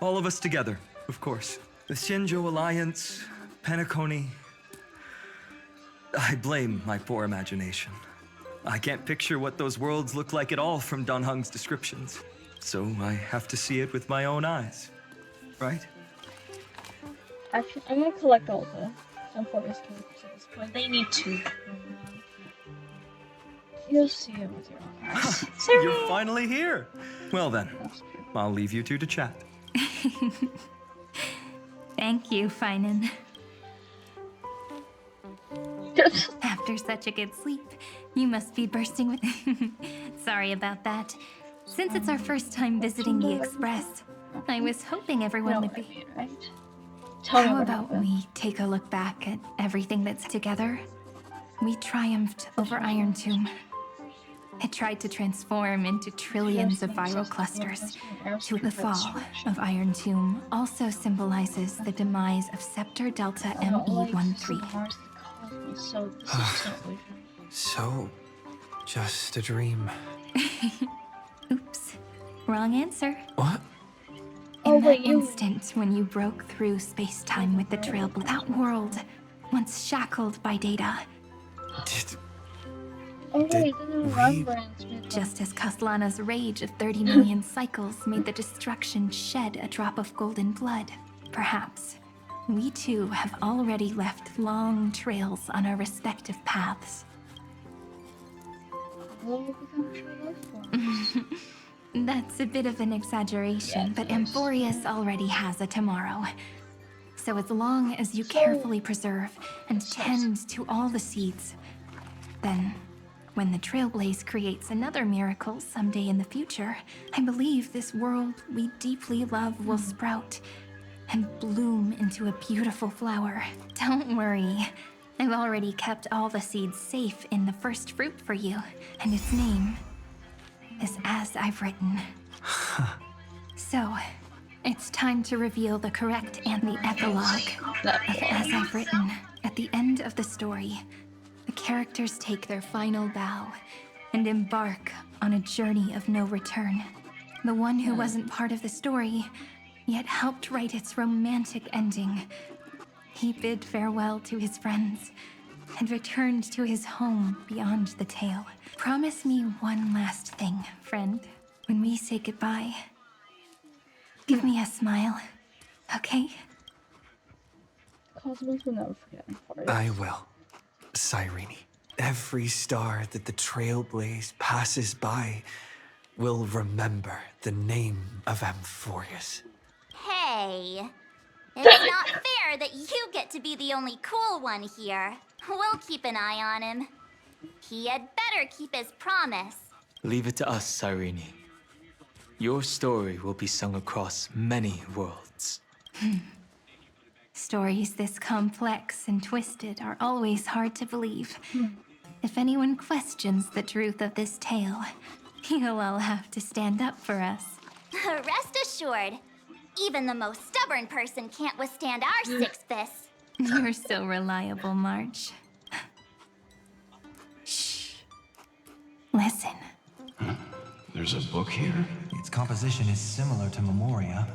All of us together, of course. The Shinjo Alliance, Penacony. I blame my poor imagination. I can't picture what those worlds look like at all from Don Hung's descriptions. So I have to see it with my own eyes. Right? Actually, I'm gonna collect all the Amphoreus characters at this point. They need to. You'll see it with your own eyes. You're finally here! Well then, I'll leave you two to chat. Thank you, Finan. After such a good sleep, you must be bursting with... Sorry about that. Since it's our first time visiting the Express, I was hoping everyone would be... How about we take a look back at everything that's together? We triumphed over Iron Tomb. It tried to transform into trillions of viral clusters. To the fall of Iron Tomb also symbolizes the demise of Scepter Delta ME13. So, just a dream. Oops. Wrong answer. What? In that instant when you broke through space-time with the trail, that world, once shackled by data. Just as Kaslana's rage of 30 million cycles made the destruction shed a drop of golden blood, perhaps we too have already left long trails on our respective paths. That's a bit of an exaggeration, but Amphoreus already has a tomorrow. So as long as you carefully preserve and tend to all the seeds, then when the Trailblaze creates another miracle someday in the future, I believe this world we deeply love will sprout and bloom into a beautiful flower. Don't worry. I've already kept all the seeds safe in the first fruit for you, and its name is As I've Written. So, it's time to reveal the correct and the epilogue of As I've Written. At the end of the story, the characters take their final bow and embark on a journey of no return. The one who wasn't part of the story, yet helped write its romantic ending. He bid farewell to his friends and returned to his home beyond the tale. Promise me one last thing, friend. When we say goodbye, give me a smile, okay? Cosmos will never forget Amphoreus. I will, Cyrene. Every star that the Trailblaze passes by will remember the name of Amphoreus. Hey, it's not fair that you get to be the only cool one here. We'll keep an eye on him. He had better keep his promise. Leave it to us, Cyrene. Your story will be sung across many worlds. Stories this complex and twisted are always hard to believe. If anyone questions the truth of this tale, you'll all have to stand up for us. Rest assured, even the most stubborn person can't withstand our six fists. You're so reliable, March. Shh. Listen. There's a book here? Its composition is similar to Memoria,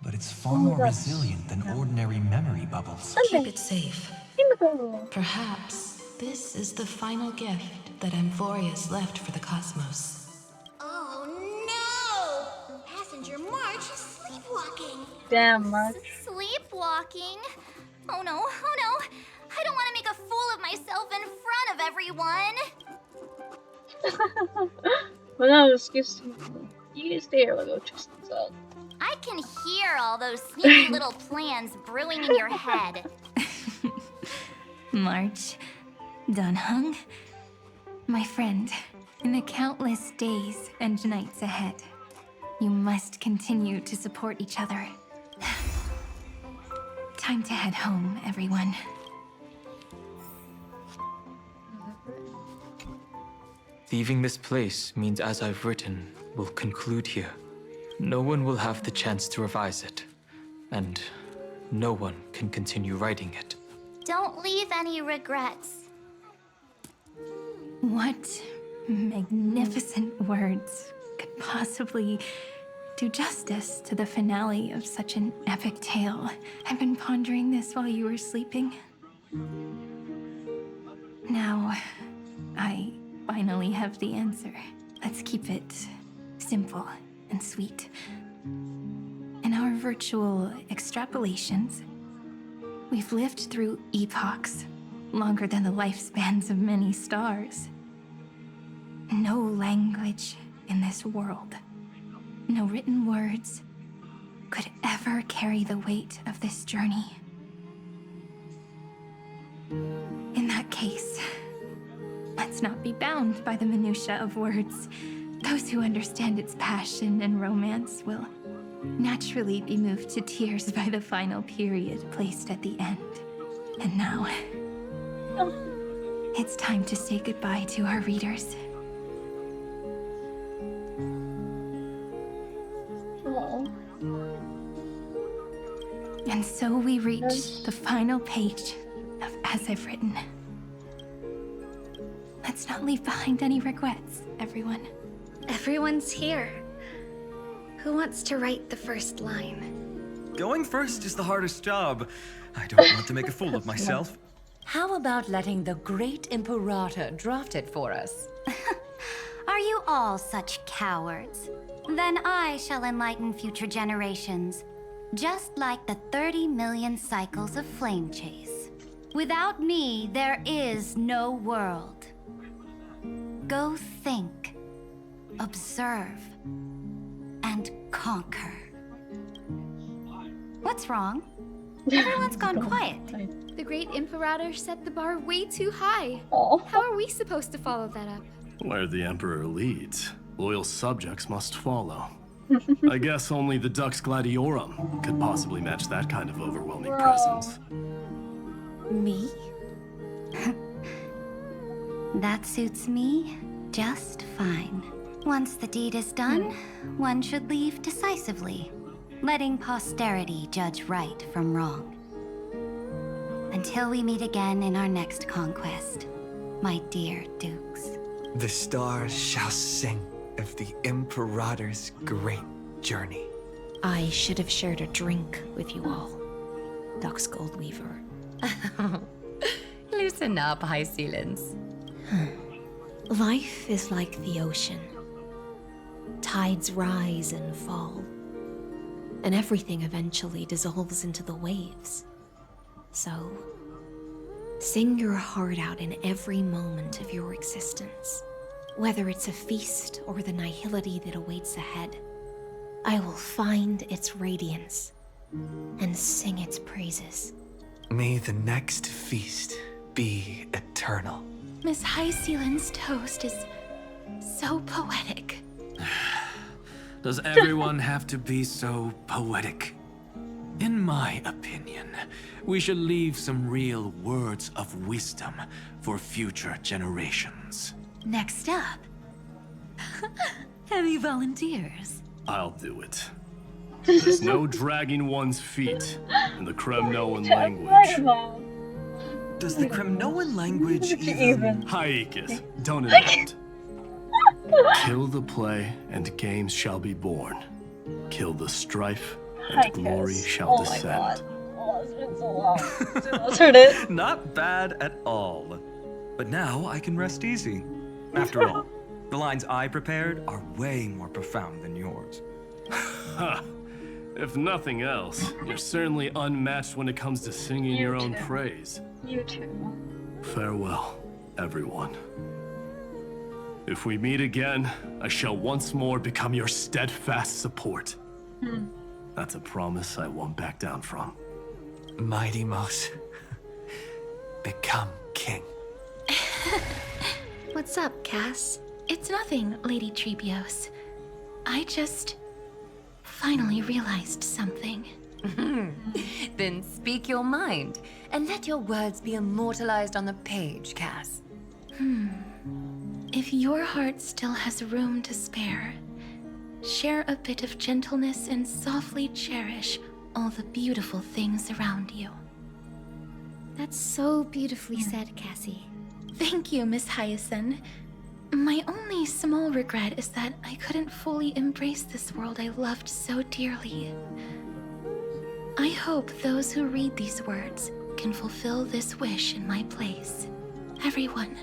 but it's far more resilient than ordinary memory bubbles. Keep it safe. Perhaps this is the final gift that Amphoreus left for the cosmos. Oh no! Passenger March is sleepwalking. Damn, March. Sleepwalking? Oh no, oh no! I don't want to make a fool of myself in front of everyone! Well, no, excuse me. You can stay here, we'll go check things out. I can hear all those sneaky little plans brewing in your head. March, Dunhung, my friend, in the countless days and nights ahead, you must continue to support each other. Time to head home, everyone. Leaving this place means As I've Written will conclude here. No one will have the chance to revise it, and no one can continue writing it. Don't leave any regrets. What magnificent words could possibly do justice to the finale of such an epic tale? I've been pondering this while you were sleeping. Now, I finally have the answer. Let's keep it simple and sweet. In our virtual extrapolations, we've lived through epochs longer than the lifespans of many stars. No language in this world, no written words, could ever carry the weight of this journey. In that case, let's not be bound by the minutiae of words. Those who understand its passion and romance will naturally be moved to tears by the final period placed at the end. And now, it's time to say goodbye to our readers. And so we reach the final page of As I've Written. Let's not leave behind any regrets, everyone. Everyone's here. Who wants to write the first line? Going first is the hardest job. I don't want to make a fool of myself. How about letting the great Imperator draft it for us? Are you all such cowards? Then I shall enlighten future generations, just like the 30 million cycles of flame chase. Without me, there is no world. Go think, observe, and conquer. What's wrong? Everyone's gone quiet. The great Imperator set the bar way too high. Oh. How are we supposed to follow that up? Where the Emperor leads, loyal subjects must follow. I guess only the Dux Gladiorum could possibly match that kind of overwhelming presence. Me? That suits me just fine. Once the deed is done, one should leave decisively, letting posterity judge right from wrong. Until we meet again in our next conquest, my dear dukes. The stars shall sing of the Imperator's great journey. I should have shared a drink with you all, Dux Goldweaver. Loosen up, High Ceilings. Life is like the ocean. Tides rise and fall, and everything eventually dissolves into the waves. So, sing your heart out in every moment of your existence. Whether it's a feast or the nihility that awaits ahead, I will find its radiance and sing its praises. May the next feast be eternal. Miss High Ceiling's toast is so poetic. Does everyone have to be so poetic? In my opinion, we should leave some real words of wisdom for future generations. Next up, any volunteers? I'll do it. There's no dragging one's feet in the Kremnoan language. Does the Kremnoan language even... Haikis, don't interrupt. Kill the play, and games shall be born. Kill the strife, and glory shall descend. Oh, it's been so long since I heard it. Not bad at all. But now I can rest easy. After all, the lines I prepared are way more profound than yours. Ha! If nothing else, you're certainly unmatched when it comes to singing your own praise. You too. Farewell, everyone. If we meet again, I shall once more become your steadfast support. That's a promise I won't back down from. Mighty Mouse, become king. What's up, Cass? It's nothing, Lady Trebios. I just finally realized something. Then speak your mind, and let your words be immortalized on the page, Cass. If your heart still has room to spare, share a bit of gentleness and softly cherish all the beautiful things around you. That's so beautifully said, Cassie. Thank you, Miss Hyacinth. My only small regret is that I couldn't fully embrace this world I loved so dearly. I hope those who read these words can fulfill this wish in my place. Everyone,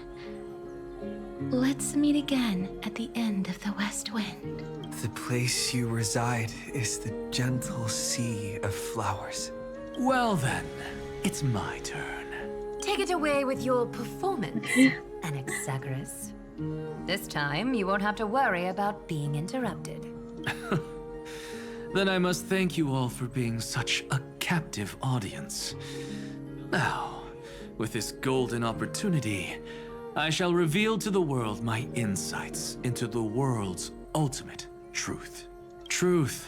let's meet again at the end of the West Wind. The place you reside is the gentle sea of flowers. Well then, it's my turn. Take it away with your performance, Anaxagoras. This time, you won't have to worry about being interrupted. Then I must thank you all for being such a captive audience. Now, with this golden opportunity, I shall reveal to the world my insights into the world's ultimate truth. Truth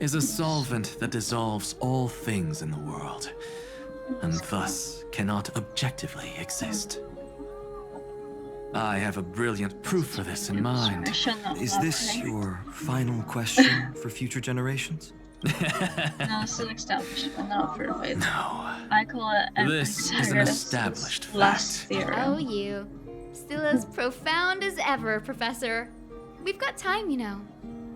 is a solvent that dissolves all things in the world, and thus cannot objectively exist. I have a brilliant proof for this in mind. Is this your final question for future generations? No, it's an established one, not for faith. No. I call it This is an established last fact. theorem. Oh, you. Still as profound as ever, Professor. We've got time, you know.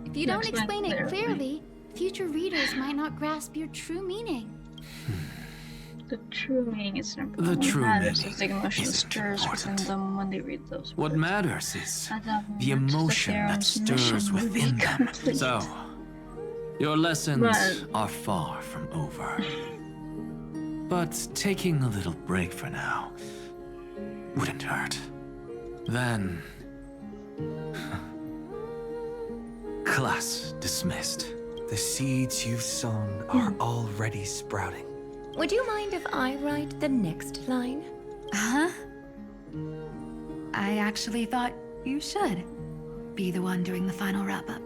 If you don't explain it clearly, future readers might not grasp your true meaning. The true meaning is The true meaning the emotion stirs within them when they read those words. What matters is At that the moment, emotion that theorem's stirs mission will be within them. complete. So, your lessons Right. are far from over. But taking a little break for now wouldn't hurt. Then... class dismissed. The seeds you've sown are already sprouting. Would you mind if I write the next line? Huh? I actually thought you should be the one doing the final wrap-up.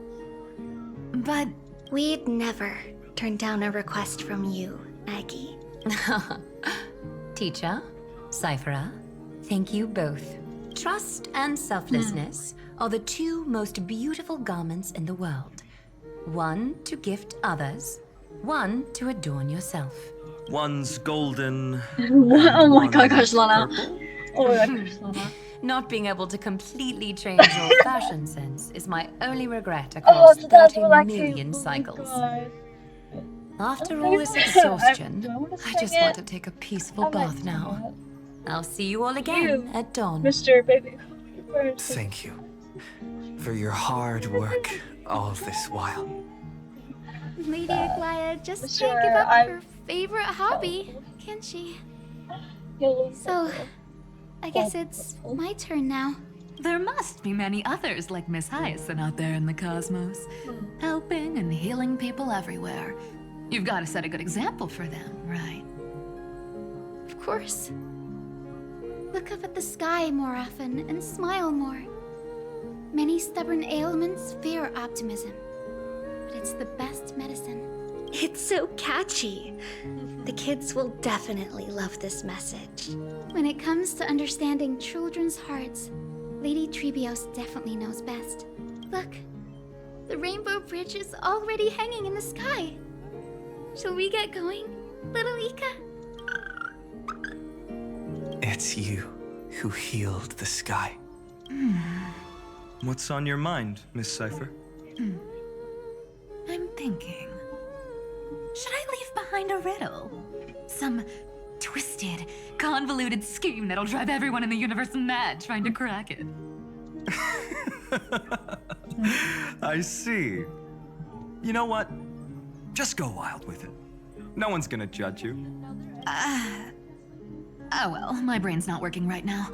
But we'd never turn down a request from you, Aggie. Teacher, Cyphera, thank you both. Trust and selflessness are the two most beautiful garments in the world. One to gift others, one to adorn yourself. One's golden. Oh my god, gosh, Lana. Oh my god, gosh, Lana. Not being able to completely change your fashion sense is my only regret across 30 million cycles. After all this exhaustion, I just want to take a peaceful bath now. I'll see you all again at dawn. Mr. Baby. Thank you for your hard work all this while. Lady Aglaia just can't give up her favorite hobby, can she? So, I guess it's my turn now. there must be many others like Miss Hyacinth out there in the cosmos, helping and healing people everywhere. You've got to set a good example for them, right? Of course. Look up at the sky more often and smile more. Many stubborn ailments fear optimism, but it's the best medicine. It's so catchy. The kids will definitely love this message. When it comes to understanding children's hearts, Lady Trebios definitely knows best. Look, the Rainbow Bridge is already hanging in the sky. Shall we get going, little Ika? It's you who healed the sky. What's on your mind, Miss Cypher? I'm thinking. Should I leave behind a riddle? Some twisted, convoluted scheme that'll drive everyone in the universe mad trying to crack it. I see. You know what? Just go wild with it. No one's gonna judge you. Oh well, my brain's not working right now.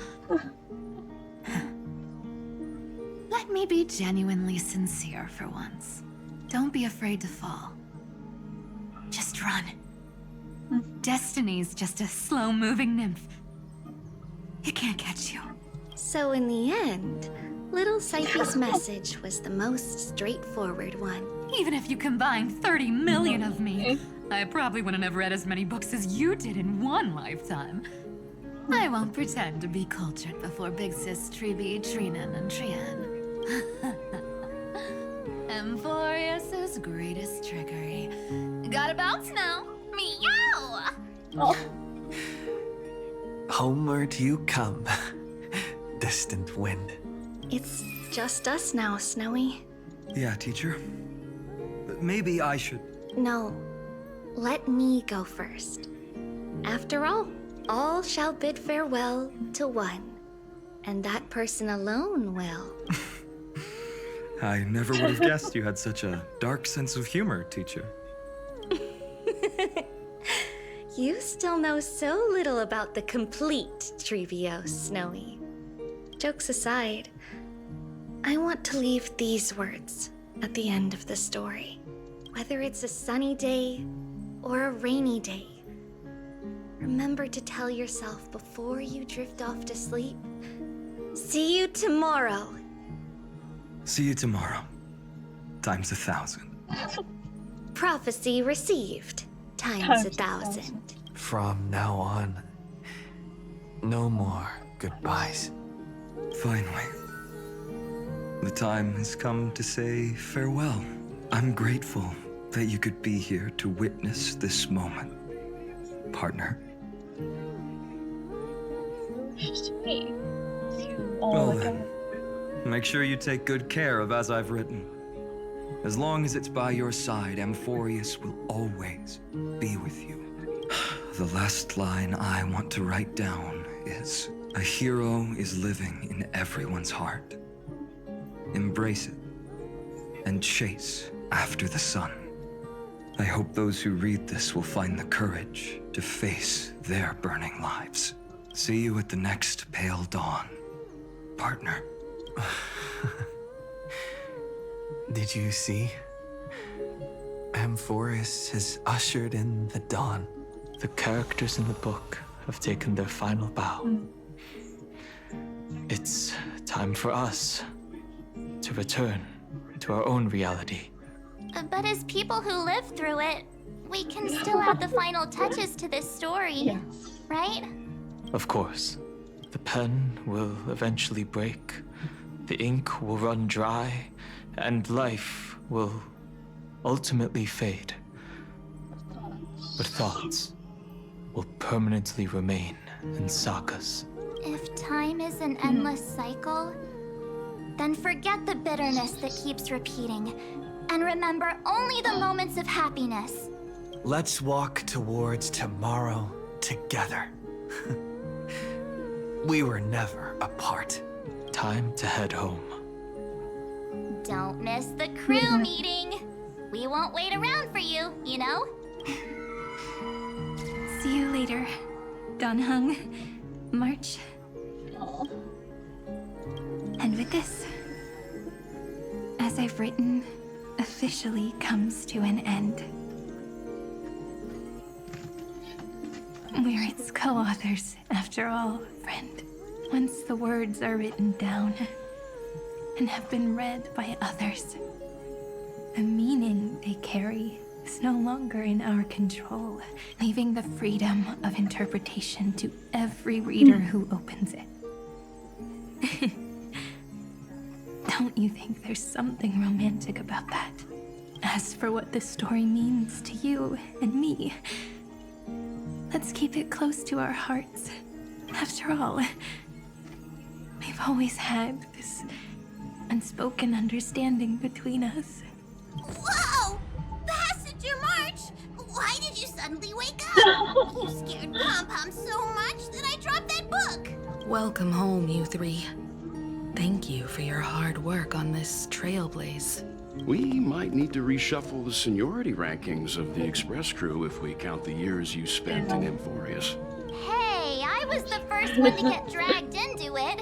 Let me be genuinely sincere for once. Don't be afraid to fall. Just run. Destiny's just a slow-moving nymph. It can't catch you. So in the end, little Cypher's message was the most straightforward one. Even if you combine 30 million of me, I probably wouldn't have read as many books as you did in one lifetime. I won't pretend to be cultured before Big Sis Trebi, Trinan, and Trian. Amphoreus' greatest trickery. Gotta bounce now. Meow! Oh. Homeward you come, distant wind. It's just us now, Snowy. Yeah, teacher. Maybe I should... No, let me go first. After all shall bid farewell to one, and that person alone will. I never would have guessed you had such a dark sense of humor, teacher. You still know so little about the complete Trebios, Snowy. Jokes aside, I want to leave these words at the end of the story. Whether it's a sunny day or a rainy day, remember to tell yourself before you drift off to sleep, see you tomorrow. See you tomorrow. Times 1,000. Prophecy received. Times 1,000. From now on, no more goodbyes. Finally. The time has come to say farewell. I'm grateful that you could be here to witness this moment, partner. Just me. Well then, make sure you take good care of As I've Written. As long as it's by your side, Amphoreus will always be with you. The last line I want to write down is, a hero is living in everyone's heart. Embrace it and chase after the sun. I hope those who read this will find the courage to face their burning lives. See you at the next pale dawn, partner. Did you see? Amphoreus has ushered in the dawn. the characters in the book have taken their final bow. It's time for us to return to our own reality. But as people who lived through it, we can still add the final touches to this story, right? Of course. The pen will eventually break, the ink will run dry, and life will ultimately fade. But thoughts will permanently remain in sagas. If time is an endless cycle, then forget the bitterness that keeps repeating, and remember only the moments of happiness. Let's walk towards tomorrow together. We were never apart. Time to head home. Don't miss the crew meeting. We won't wait around for you, you know? See you later, Donhung, March. And with this, as I've written, officially comes to an end. We're its co-authors, after all, friend. Once the words are written down and have been read by others, the meaning they carry is no longer in our control, leaving the freedom of interpretation to every reader who opens it. Don't you think there's something romantic about that? As for what this story means to you and me, let's keep it close to our hearts. After all, we've always had this unspoken understanding between us. Whoa! Passenger March! Why did you suddenly wake up? You scared Pom-Pom so much that I dropped that book! Welcome home, you three. Thank you for your hard work on this trailblaze. We might need to reshuffle the seniority rankings of the Express crew if we count the years you spent in Amphoreus. Hey, I was the first one to get dragged into it.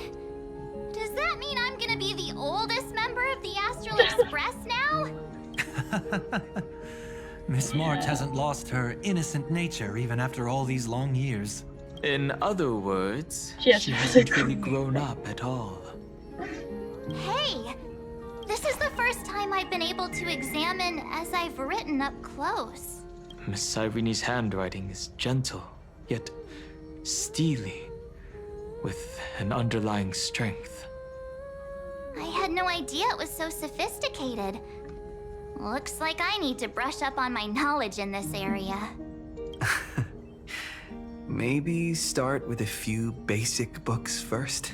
Does that mean I'm gonna be the oldest member of the Astral Express now? Miss March hasn't lost her innocent nature even after all these long years. In other words, she hasn't really grown up at all. Hey, this is the first time I've been able to examine as I've written up close. Miss Irene's handwriting is gentle, yet steely, with an underlying strength. I had no idea it was so sophisticated. Looks like I need to brush up on my knowledge in this area. Maybe start with a few basic books first,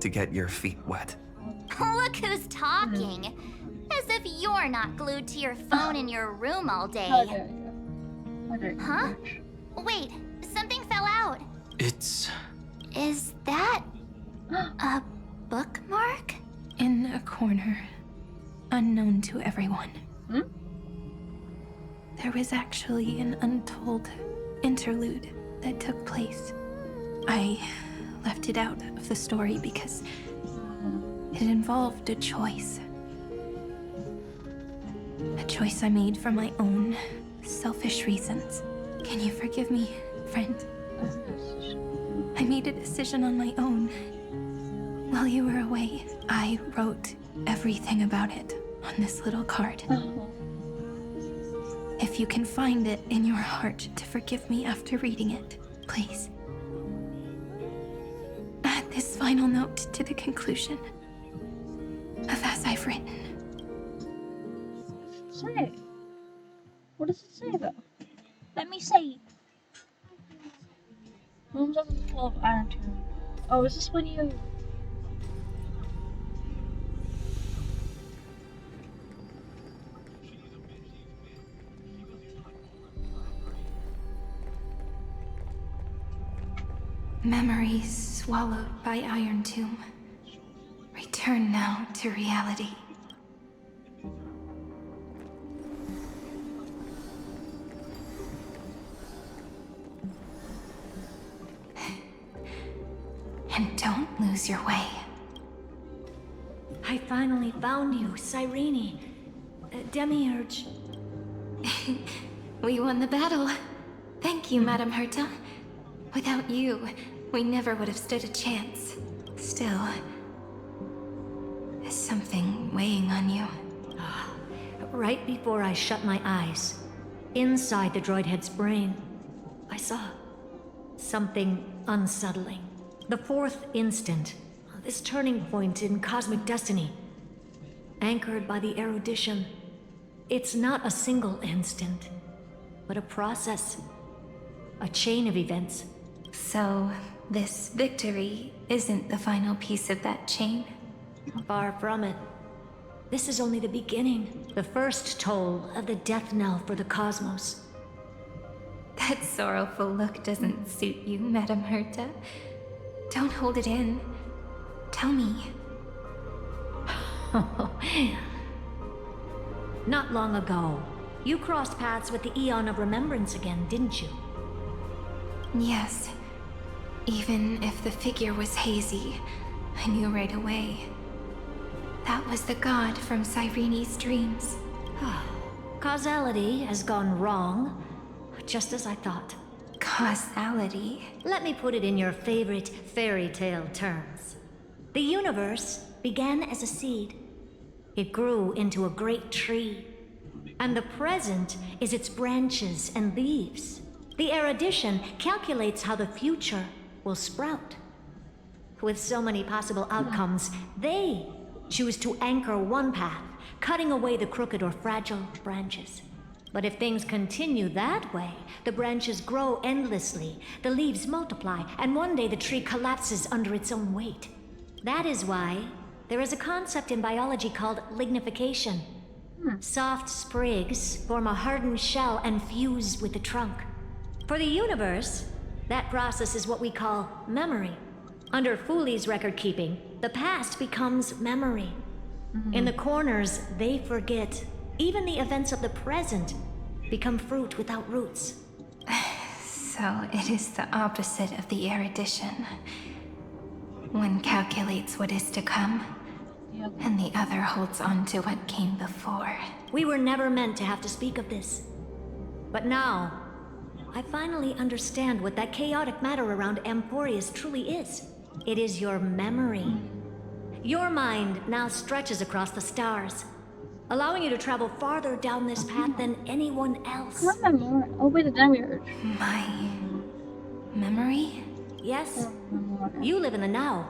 to get your feet wet. Look who's talking. As if you're not glued to your phone in your room all day. Huh? Wait, something fell out. It's... Is that a bookmark? In a corner, unknown to everyone. There was actually an untold interlude that took place. I left it out of the story because it involved a choice. A choice I made for my own selfish reasons. Can you forgive me, friend? I made a decision on my own. While you were away, I wrote everything about it on this little card. If you can find it in your heart to forgive me after reading it, please. Add this final note to the conclusion of As I've Written. Say, what does it say though? Let me see. Rooms on the floor of Iron Tomb. Oh, is this when you... Memories swallowed by Iron Tomb. Return now to reality. And don't lose your way. I finally found you, Cyrene. Demiurge. We won the battle. Thank you, Madame Herta. Without you, we never would have stood a chance. Still, is something weighing on you? Right before I shut my eyes, inside the droid head's brain, I saw something unsettling. The fourth instant, this turning point in cosmic destiny, anchored by the erudition. It's not a single instant, but a process, a chain of events. So, this victory isn't the final piece of that chain? Far from it. This is only the beginning, the first toll of the death knell for the cosmos. That sorrowful look doesn't suit you, Madame Herta. Don't hold it in. Tell me. Not long ago, you crossed paths with the Eon of Remembrance again, didn't you? Yes. Even if the figure was hazy, I knew right away. That was the god from Cyrene's dreams. Causality has gone wrong, just as I thought. Causality? Let me put it in your favorite fairy tale terms. The universe began as a seed. It grew into a great tree. And the present is its branches and leaves. The erudition calculates how the future will sprout. With so many possible outcomes, they choose to anchor one path, cutting away the crooked or fragile branches. But if things continue that way, the branches grow endlessly, the leaves multiply, and one day the tree collapses under its own weight. That is why there is a concept in biology called lignification. Soft sprigs form a hardened shell and fuse with the trunk. For the universe, that process is what we call memory. Under Fooley's record keeping, the past becomes memory. In the corners, they forget. Even the events of the present become fruit without roots. So it is the opposite of the erudition. One calculates what is to come, and the other holds on to what came before. We were never meant to have to speak of this. But now, I finally understand what that chaotic matter around Amphoreus truly is. It is your memory. Your mind now stretches across the stars, allowing you to travel farther down this path than anyone else. I remember. Oh, wait, the demiurge. My memory? Yes. You live in the now,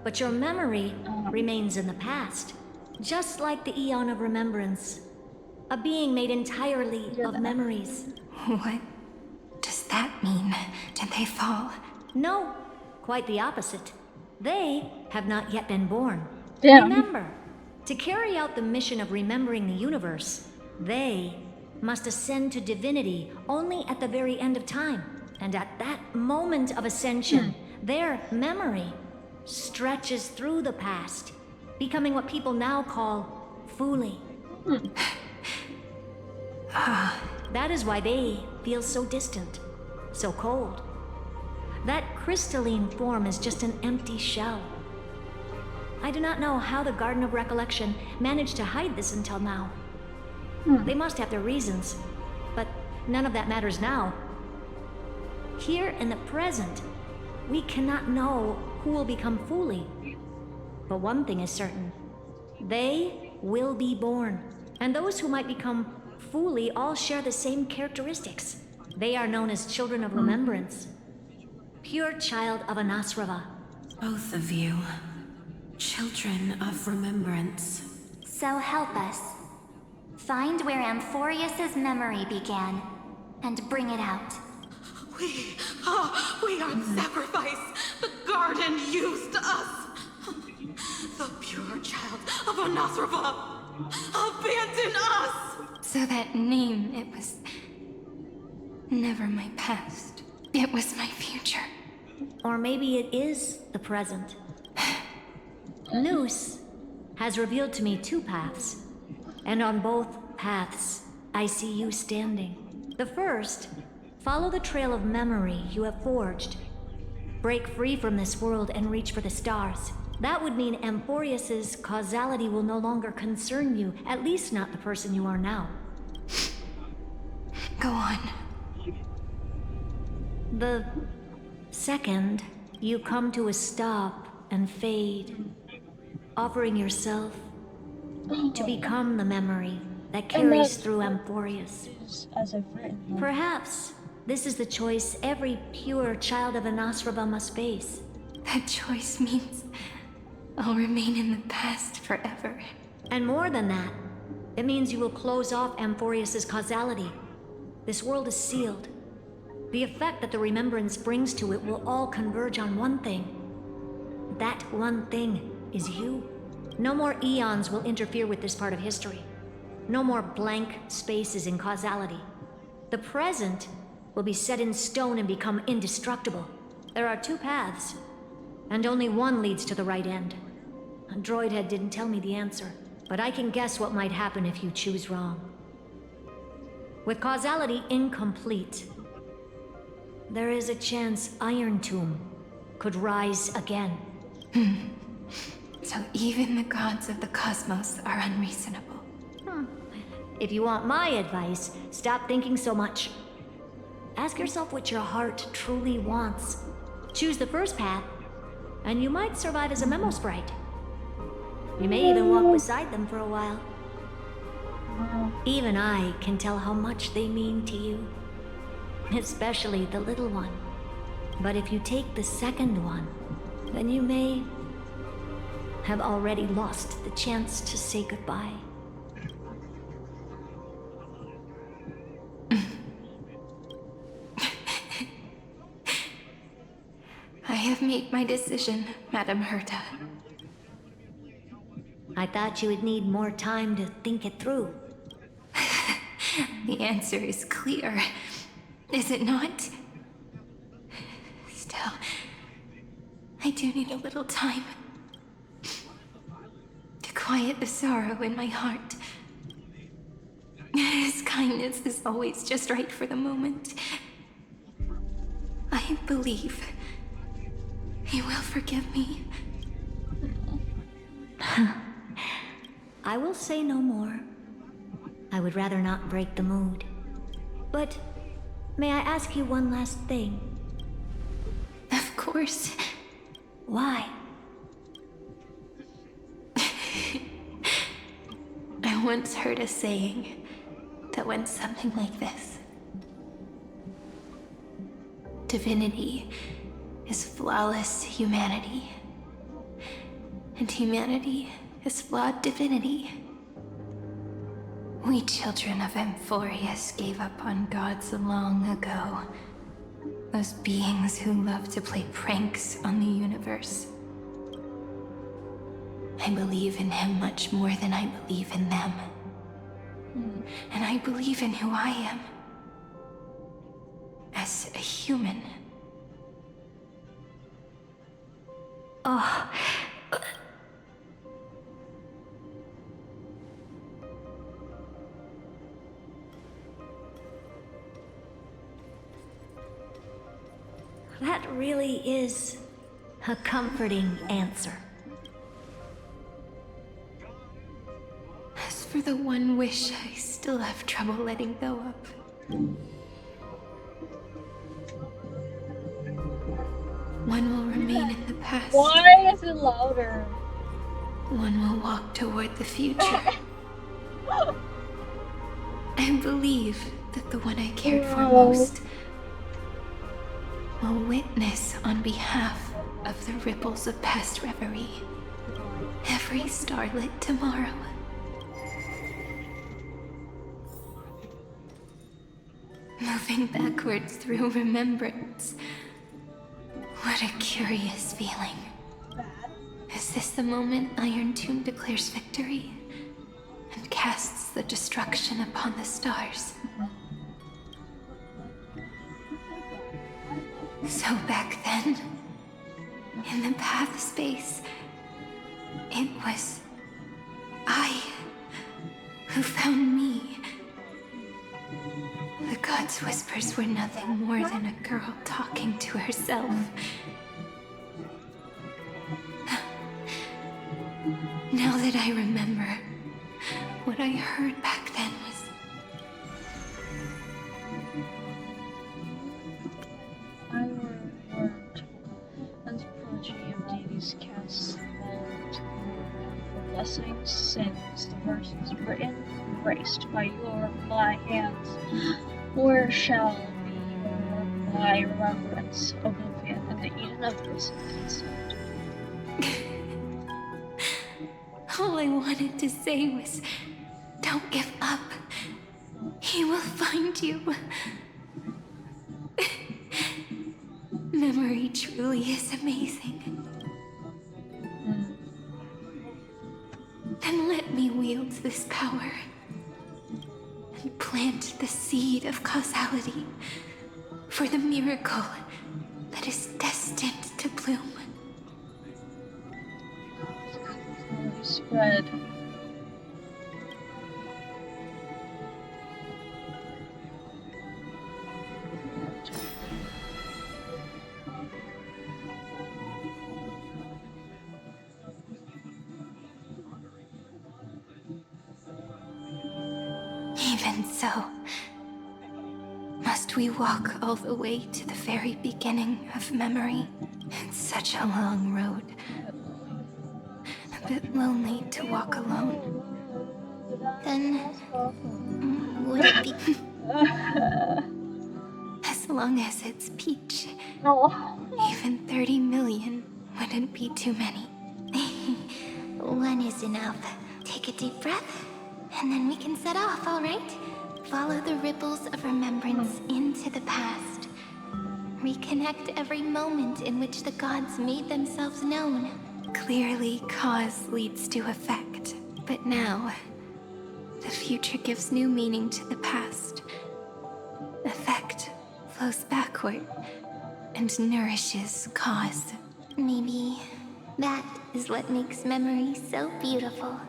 but your memory remains in the past. Just like the Eon of Remembrance. A being made entirely of memories. What does that mean? Did they fall? No, quite the opposite. They have not yet been born. Damn. Remember, to carry out the mission of remembering the universe, they must ascend to divinity only at the very end of time. And at that moment of ascension, their memory stretches through the past, becoming what people now call Fooley. That is why they feel so distant, so cold. That crystalline form is just an empty shell. I do not know how the Garden of Recollection managed to hide this until now. They must have their reasons, but none of that matters now. Here in the present, we cannot know who will become Fooley. But one thing is certain. They will be born. And those who might become Fooley all share the same characteristics. They are known as Children of Remembrance. Pure child of Anasrava. Both of you. Children of Remembrance. So help us. Find where Amphoreus' memory began, and bring it out. We are sacrifice. The garden used us. The pure child of Anasrava. Abandon us! So that name, it was never my past. It was my future. Or maybe it is the present. Noose has revealed to me two paths, and on both paths, I see you standing. The first, follow the trail of memory you have forged. Break free from this world and reach for the stars. That would mean Amphoreus' causality will no longer concern you, at least not the person you are now. Go on. The second you come to a stop and fade, offering yourself to become the memory that carries through Amphoreus. As I've written. Perhaps this is the choice every pure child of Anasraba must face. That choice means I'll remain in the past forever. And more than that, it means you will close off Amphoreus' causality. This world is sealed. The effect that the remembrance brings to it will all converge on one thing. That one thing is you. No more eons will interfere with this part of history. No more blank spaces in causality. The present will be set in stone and become indestructible. There are two paths, and only one leads to the right end. A droid head didn't tell me the answer, but I can guess what might happen if you choose wrong. With causality incomplete, there is a chance Iron Tomb could rise again. So even the gods of the cosmos are unreasonable. If you want my advice, stop thinking so much. Ask yourself what your heart truly wants. Choose the first path, and you might survive as a memo sprite. You may even walk beside them for a while. Even I can tell how much they mean to you. Especially the little one. But if you take the second one, then you may have already lost the chance to say goodbye. I have made my decision, Madame Herta. I thought you would need more time to think it through. The answer is clear, is it not? Still, I do need a little time to quiet the sorrow in my heart. His kindness is always just right for the moment. I believe he will forgive me. I will say no more. I would rather not break the mood. But may I ask you one last thing? Of course. Why? I once heard a saying that went something like this. Divinity is flawless humanity, and humanity is flawed divinity. We children of Amphoreus gave up on gods long ago. Those beings who love to play pranks on the universe. I believe in him much more than I believe in them. And I believe in who I am. As a human. Oh. That really is a comforting answer. As for the one wish I still have trouble letting go of. One will remain in the past. Why is it louder? One will walk toward the future. I believe that the one I cared for most will witness on behalf of the ripples of past reverie every starlit tomorrow. Moving backwards through remembrance. What a curious feeling. Is this the moment Iron Tomb declares victory and casts the destruction upon the stars? So back then, in the path space, it was I who found me. The gods' whispers were nothing more than a girl talking to herself. Now that I remember, what I heard back then was... embraced by my hands, or shall be my remembrance, oblivion, and the Eden of this concept. All I wanted to say was, don't give up. He will find you. Memory truly is amazing. Then let me wield this power and plant the seed of causality for the miracle that is destined to bloom. Spread. Even so, must we walk all the way to the very beginning of memory? It's such a long road. A bit lonely to walk alone. Then, would it be... As long as it's Peach. Oh. Even 30 million wouldn't be too many. One is enough. Take a deep breath, and then we can set off, all right? Follow the ripples of remembrance into the past. Reconnect every moment in which the gods made themselves known. Clearly, cause leads to effect. But now, the future gives new meaning to the past. Effect flows backward and nourishes cause. Maybe that is what makes memory so beautiful.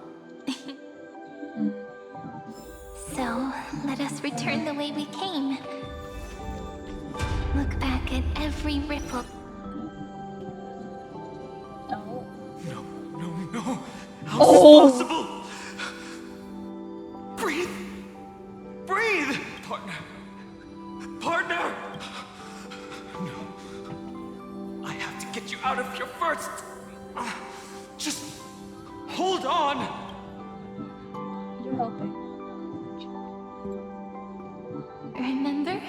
So, let us return the way we came. Look back at every ripple. No. How's this possible? Breathe! Breathe! Partner! No. I have to get you out of here first. Just hold on. You're helping. Remember?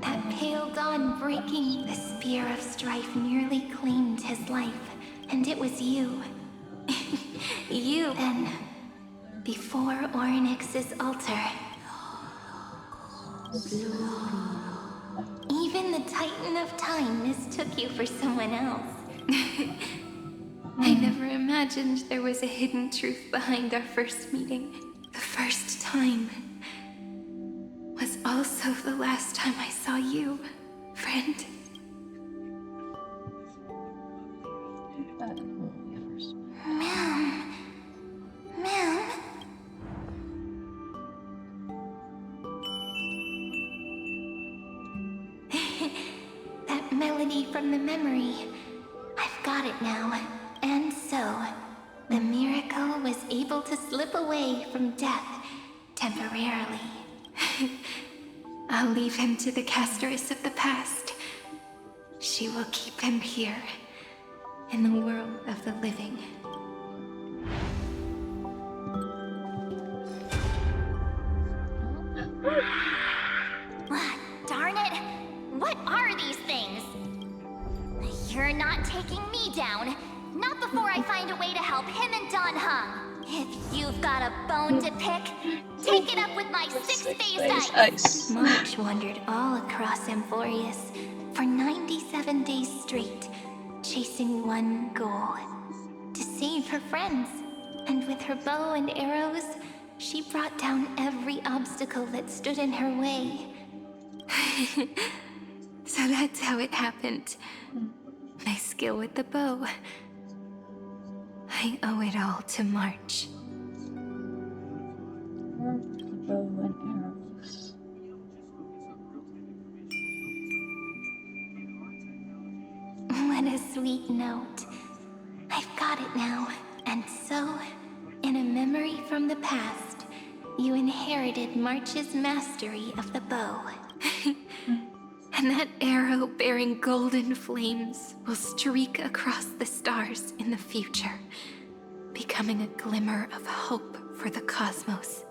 That pale dawn breaking. The spear of strife nearly claimed his life. And it was you. You. Then, before Ornyx's altar. Even the Titan of Time mistook you for someone else. I never imagined there was a hidden truth behind our first meeting. The first time was also the last time I saw you, friend. Ma'am. That melody from the memory. I've got it now. And so, the miracle was able to slip away from death temporarily. I'll leave him to the Casteress of the past. She will keep him here, in the world of the living. Darn it! What are these things? You're not taking me down. Not before I find a way to help him and Don Hung. If you've got a bone to pick, take it up with my six-phased ice. March wandered all across Amphoreus for 97 days straight, chasing one goal: to save her friends. And with her bow and arrows, she brought down every obstacle that stood in her way. So that's how it happened. My skill with the bow. I owe it all to March. The bow and arrows. What a sweet note. I've got it now. And so, in a memory from the past, you inherited March's mastery of the bow. And that arrow bearing golden flames will streak across the stars in the future, becoming a glimmer of hope for the cosmos.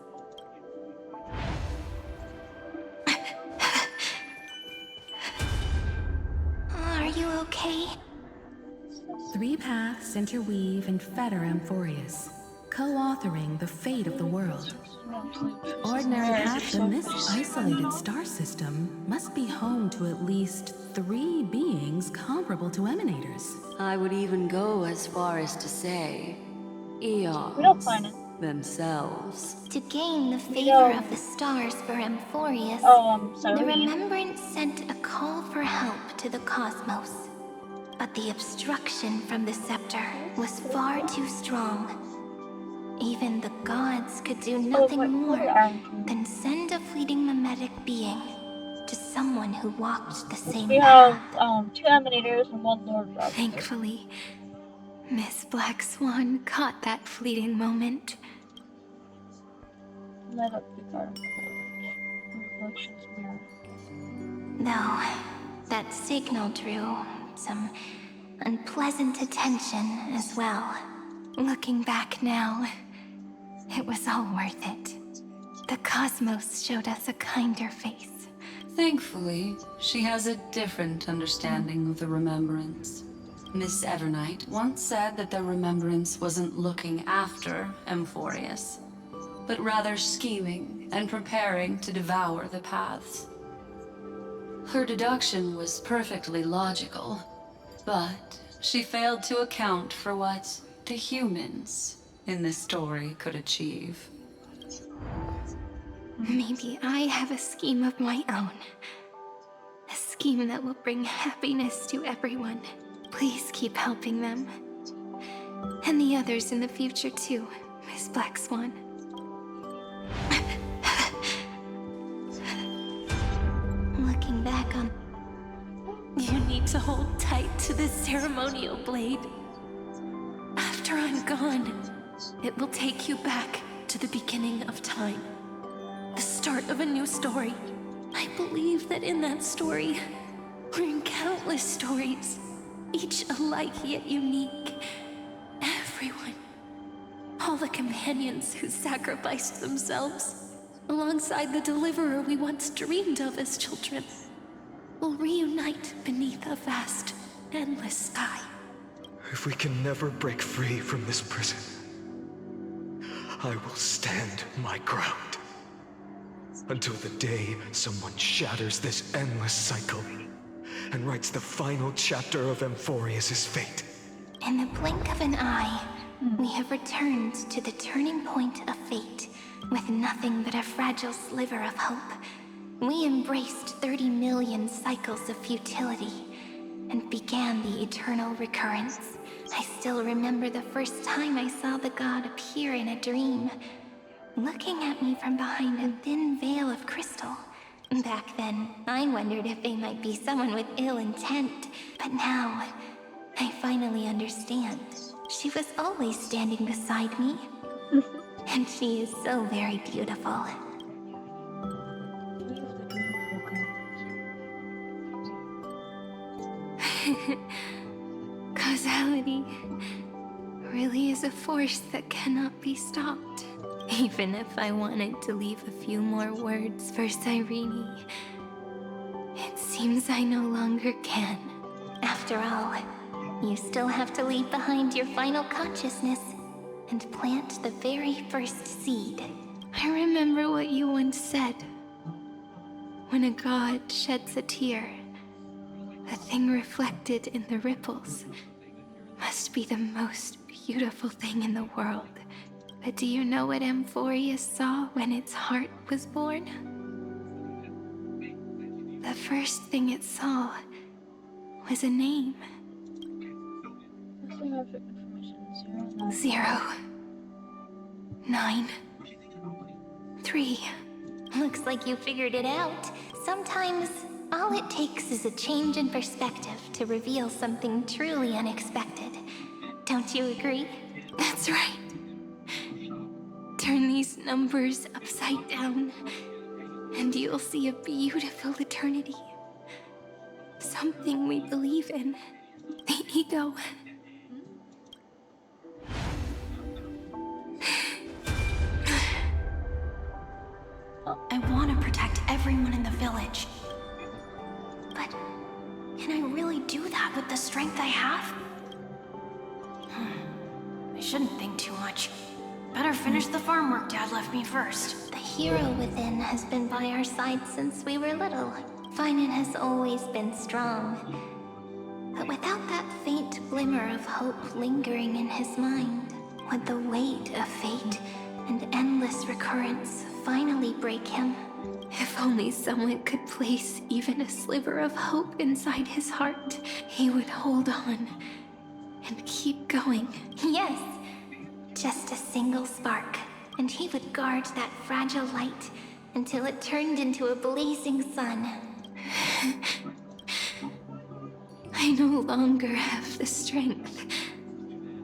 okay? 3 paths interweave and fetter Amphoreus, co-authoring the fate of the world. Ordinary paths in this isolated star system must be home to at least 3 beings comparable to emanators. I would even go as far as to say, eons themselves. To gain the favor of the stars for Amphoreus, the Remembrance sent a call for help to the cosmos. But the obstruction from the scepter was far too strong. Even the gods could do nothing more than send a fleeting mimetic being to someone who walked the same path. We have 2 emanators and 1 Lord Robert. Thankfully, Miss Black Swan caught that fleeting moment. Light up the garden. Reflections mirror. Though, that signal drew some unpleasant attention as well. Looking back now, it was all worth it. The cosmos showed us a kinder face. Thankfully, she has a different understanding of the Remembrance. Miss Evernight once said that the Remembrance wasn't looking after Amphoreus, but rather scheming and preparing to devour the paths. Her deduction was perfectly logical, but she failed to account for what the humans in this story could achieve. Maybe I have a scheme of my own. A scheme that will bring happiness to everyone. Please keep helping them. And the others in the future too, Miss Black Swan. Looking back on... You need to hold tight to this ceremonial blade. After I'm gone, it will take you back to the beginning of time. The start of a new story. I believe that in that story, or in countless stories, each alike yet unique, everyone, all the companions who sacrificed themselves, alongside the deliverer we once dreamed of as children, will reunite beneath a vast, endless sky. If we can never break free from this prison, I will stand my ground. Until the day someone shatters this endless cycle and writes the final chapter of Amphoreus' fate. In the blink of an eye, we have returned to the turning point of fate, with nothing but a fragile sliver of hope. We embraced 30 million cycles of futility and began the eternal recurrence. I still remember the first time I saw the god appear in a dream, looking at me from behind a thin veil of crystal. Back then, I wondered if they might be someone with ill intent, but now, I finally understand. She was always standing beside me, and she is so very beautiful. Causality really is a force that cannot be stopped. Even if I wanted to leave a few more words for Cyrene, it seems I no longer can. After all, you still have to leave behind your final consciousness and plant the very first seed. I remember what you once said. When a god sheds a tear, the thing reflected in the ripples must be the most beautiful thing in the world. But do you know what Amphoreus saw when its heart was born? The first thing it saw was a name. 0, 9, 3. Looks like you figured it out. Sometimes, all it takes is a change in perspective to reveal something truly unexpected. Don't you agree? That's right. Turn these numbers upside down, and you'll see a beautiful eternity. Something we believe in. The ego. I want to protect everyone in the village. But can I really do that with the strength I have? I shouldn't think too much. Better finish the farm work Dad left me first. The hero within has been by our side since we were little. Finan has always been strong. But without that faint glimmer of hope lingering in his mind, would the weight of fate and endless recurrence finally break him? If only someone could place even a sliver of hope inside his heart, he would hold on and keep going. Yes, just a single spark, and he would guard that fragile light until it turned into a blazing sun. I no longer have the strength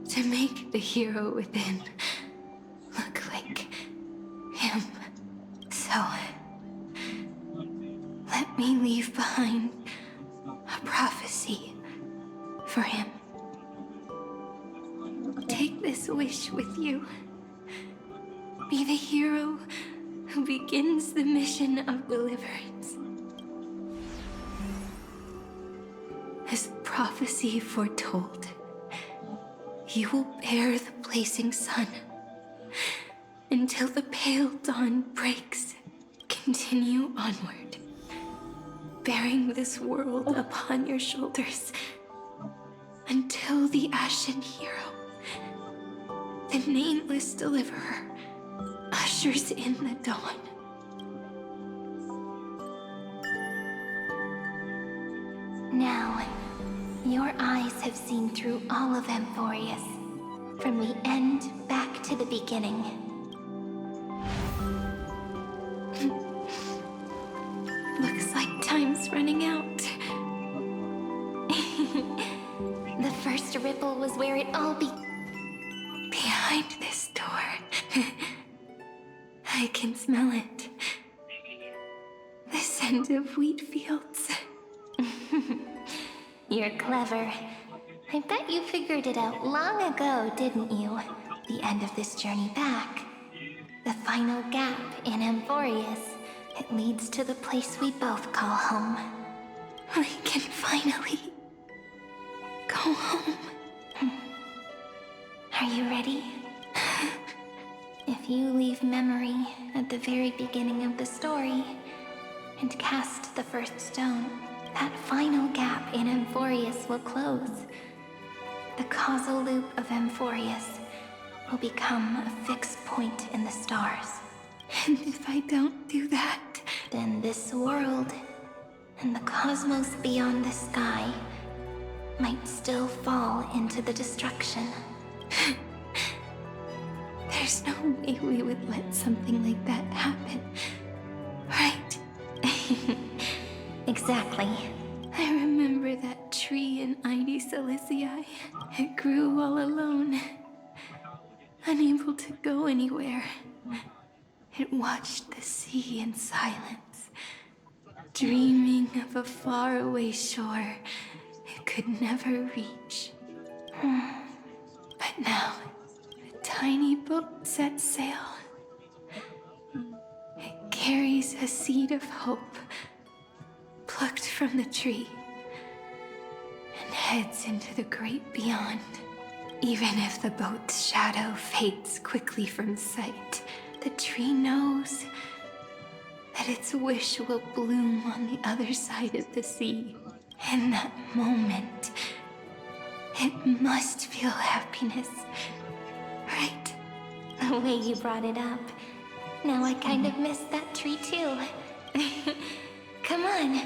to make the hero within look like him. So, let me leave behind a prophecy for him. Take this wish with you. Be the hero who begins the mission of deliverance. As prophecy foretold, you will bear the blazing sun until the pale dawn breaks. Continue onward, bearing this world upon your shoulders until the Ashen Hero, the nameless deliverer, ushers in the dawn. Now, your eyes have seen through all of Amphoreus, from the end back to the beginning. Looks like time's running out. The first ripple was where it all behind this door. I can smell it. The scent of wheat fields. You're clever. I bet you figured it out long ago, didn't you? The end of this journey back. The final gap in Amphoreus. It leads to the place we both call home. We can finally go home. Are you ready? If you leave memory at the very beginning of the story and cast the first stone, that final gap in Amphoreus will close. The causal loop of Amphoreus will become a fixed point in the stars. And if I don't do that, then this world and the cosmos beyond the sky might still fall into the destruction. There's no way we would let something like that happen, right? Exactly. I remember that tree in Ide Silicii. It grew all alone, unable to go anywhere. It watched the sea in silence, dreaming of a faraway shore it could never reach. But now, the tiny boat sets sail. It carries a seed of hope, plucked from the tree, and heads into the great beyond. Even if the boat's shadow fades quickly from sight, the tree knows that its wish will bloom on the other side of the sea. In that moment, it must feel happiness, right? The way you brought it up. Now I kind of miss that tree too. Come on,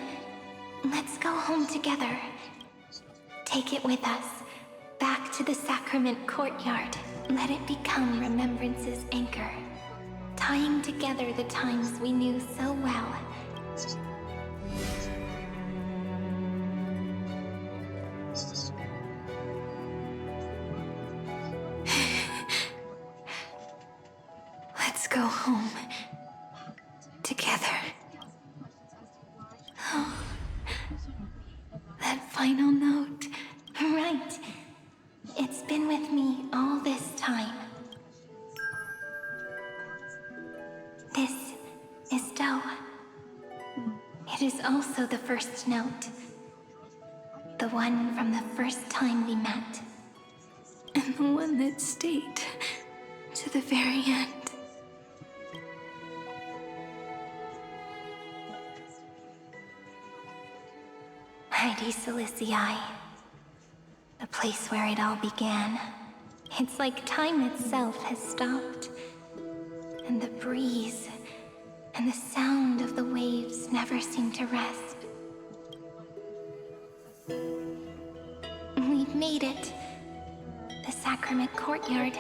let's go home together. Take it with us, back to the sacrament courtyard. Let it become remembrance's anchor, tying together the times we knew so well. Let's go home together. Oh, that final note. Right. It's been with me all this time. This is Do. It is also the first note. The the one from the first time we met. And the one that stayed to the very end. Heidi Silicii. The place where it all began. It's like time itself has stopped. And the breeze and the sound of the waves never seem to rest. We've made it. The Sacrament Courtyard.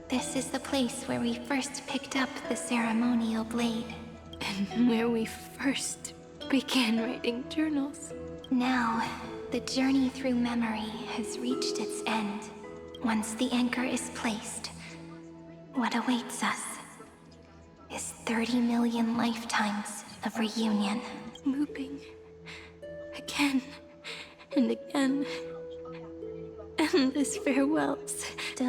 This is the place where we first picked up the ceremonial blade. And where we first began writing journals. Now, the journey through memory has reached its end. Once the anchor is placed, what awaits us is 30 million lifetimes of reunion. Looping. Again and again. Endless farewells. Do,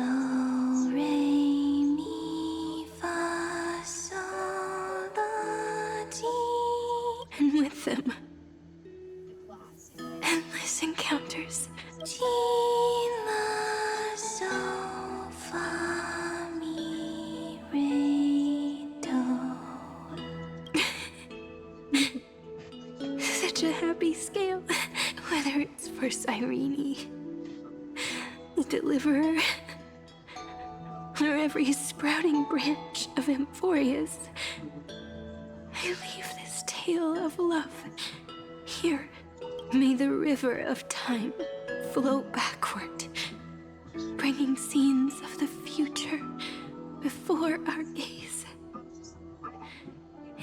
re, mi, fa, sol, la, ti. And with them, endless encounters. Ti, la, sol, fa, mi, re, do. Such a happy scale. Whether it's for Cyrene, the Deliverer, or every sprouting branch of Amphoreus, I leave this tale of love here. May the river of time flow backward, bringing scenes of the future before our gaze.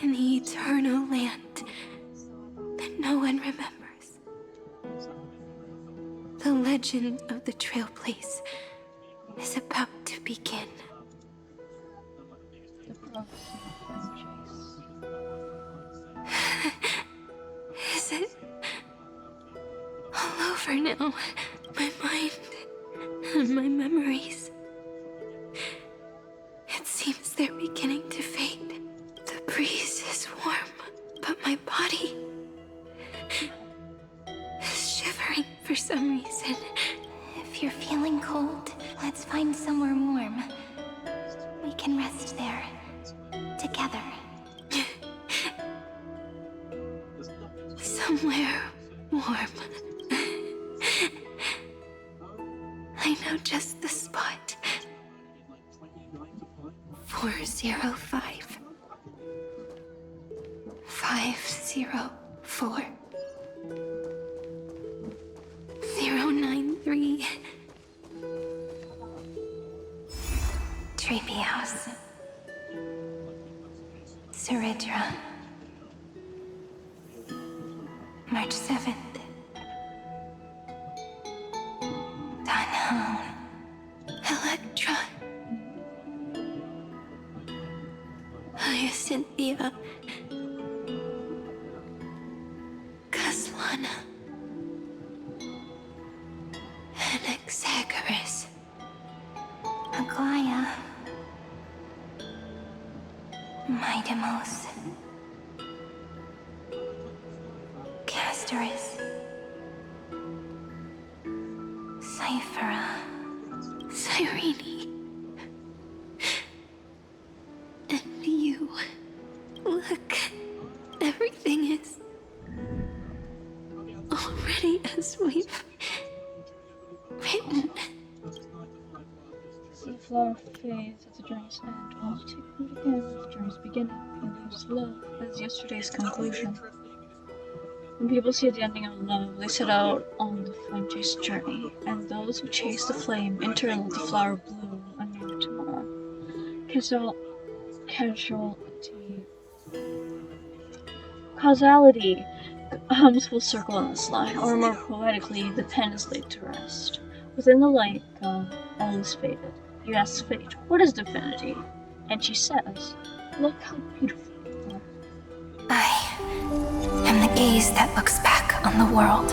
In the eternal land that no one remembers. The legend of the Trail Place is about to begin. Is it all over now? My mind and my memories. It seems they're beginning to fade. The breeze is warm, but my body is shivering for some reason. If you're feeling cold, let's find somewhere warm. We can rest there, together. Somewhere warm. I know just the spot. 405. 504. 093. Treehouse. Seridra. March 7th. Dunhown. Electra. Hyacinthia. Caslana. Anaxagoras. Aglaya. Midemos. Castoris. Cyphera. Cyrene. And you. Look. Everything is already as we've written. The flower fades at the journey's end, while to take root again at the journey's beginning. And there's love as yesterday's conclusion. When people see the ending of love, they set out on the flame-chase journey, and those who chase the flame enter and let the flower bloom anew tomorrow. Causality comes full circle in this line, or more poetically, the pen is laid to rest. Within the light, all is faded. You ask fate, what is divinity? And she says, look how beautiful you are. I am the gaze that looks back on the world.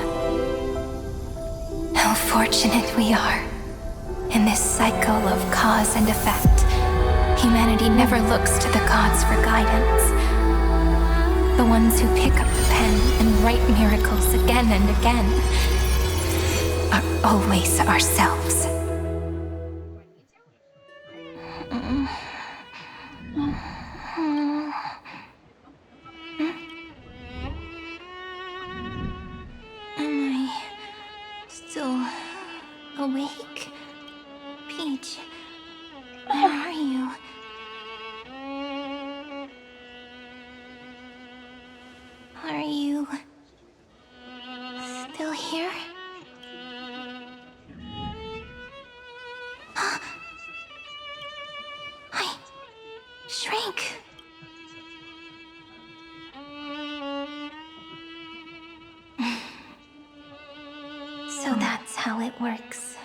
How fortunate we are. In this cycle of cause and effect, humanity never looks to the gods for guidance. The ones who pick up the pen and write miracles again and again are always ourselves. Am I still awake? Peach, where are you? Are you still here? I shrank. So that's how it works.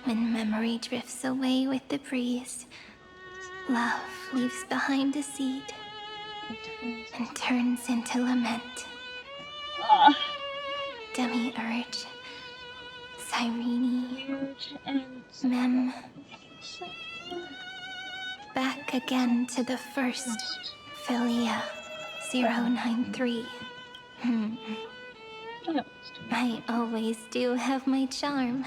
When memory drifts away with the breeze, love leaves behind a seed and turns into lament. Demiurge, Cyrene, Mem. Back again to the first, Philia 093. I always do have my charm.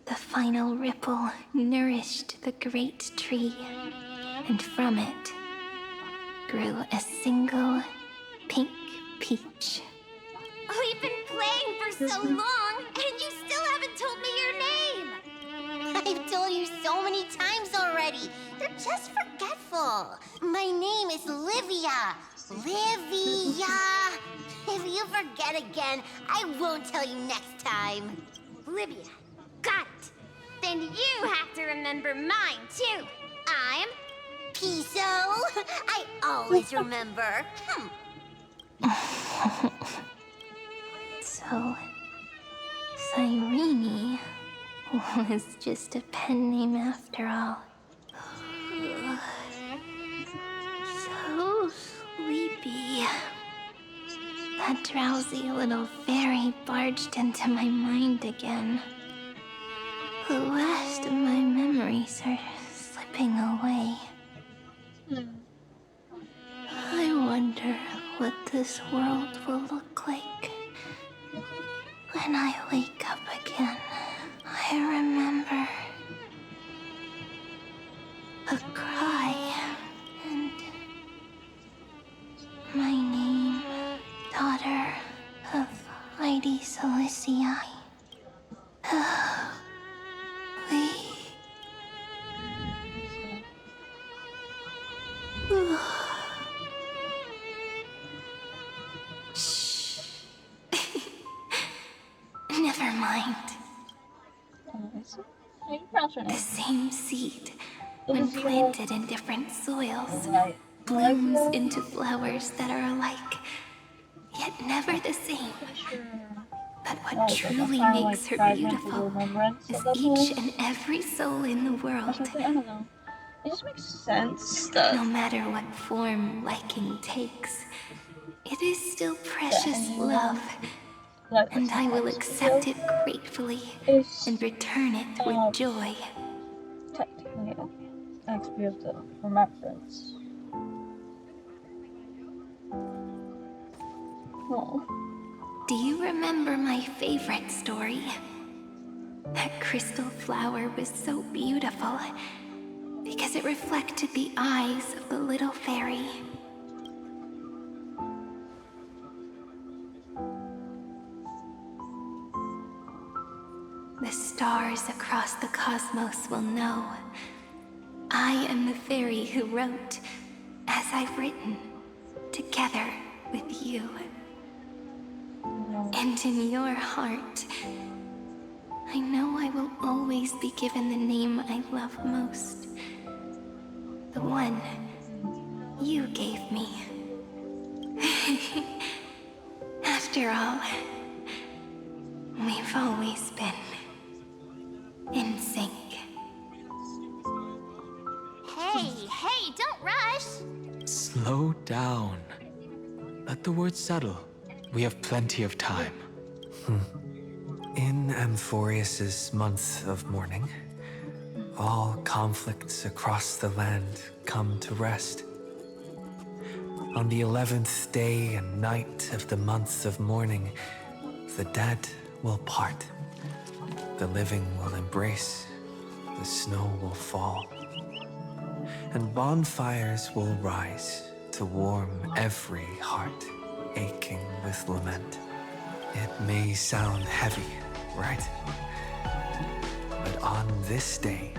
The final ripple nourished the great tree, and from it grew a single pink peach. We've been playing for so long, and you still haven't told me your name! I've told you so many times already. You're just forgetful. My name is Livia. Livia. If you forget again, I won't tell you next time. Livia. Got it. Then you have to remember mine, too. I'm... Piso. I always remember. So, Cyrene was just a pen name after all. So sleepy. That drowsy little fairy barged into my mind again. The last of my memories are slipping away. I wonder what this world will look like when I wake up again. I remember a cry and my name, daughter of Heidi Silicii. Shh. Never mind. The same seed, when planted in different soils, blooms into flowers that are alike, yet never the same. But what truly makes her beautiful is each and every soul in the world. I don't know. It just makes sense that no matter what form liking takes, it is still precious love. And I will accept it gratefully and return it with joy. Technically, an experience of remembrance. Oh. Do you remember my favorite story? That crystal flower was so beautiful because it reflected the eyes of the little fairy. The stars across the cosmos will know I am the fairy who wrote, as I've written, together with you. And in your heart, I know I will always be given the name I love most. The one you gave me. After all, we've always been in sync. Hey, don't rush! Slow down. Let the words settle. We have plenty of time. In Amphoreus's month of mourning, all conflicts across the land come to rest. On the 11th day and night of the month of mourning, the dead will part. The living will embrace, the snow will fall, and bonfires will rise to warm every heart aching with lament. It may sound heavy, right? But on this day,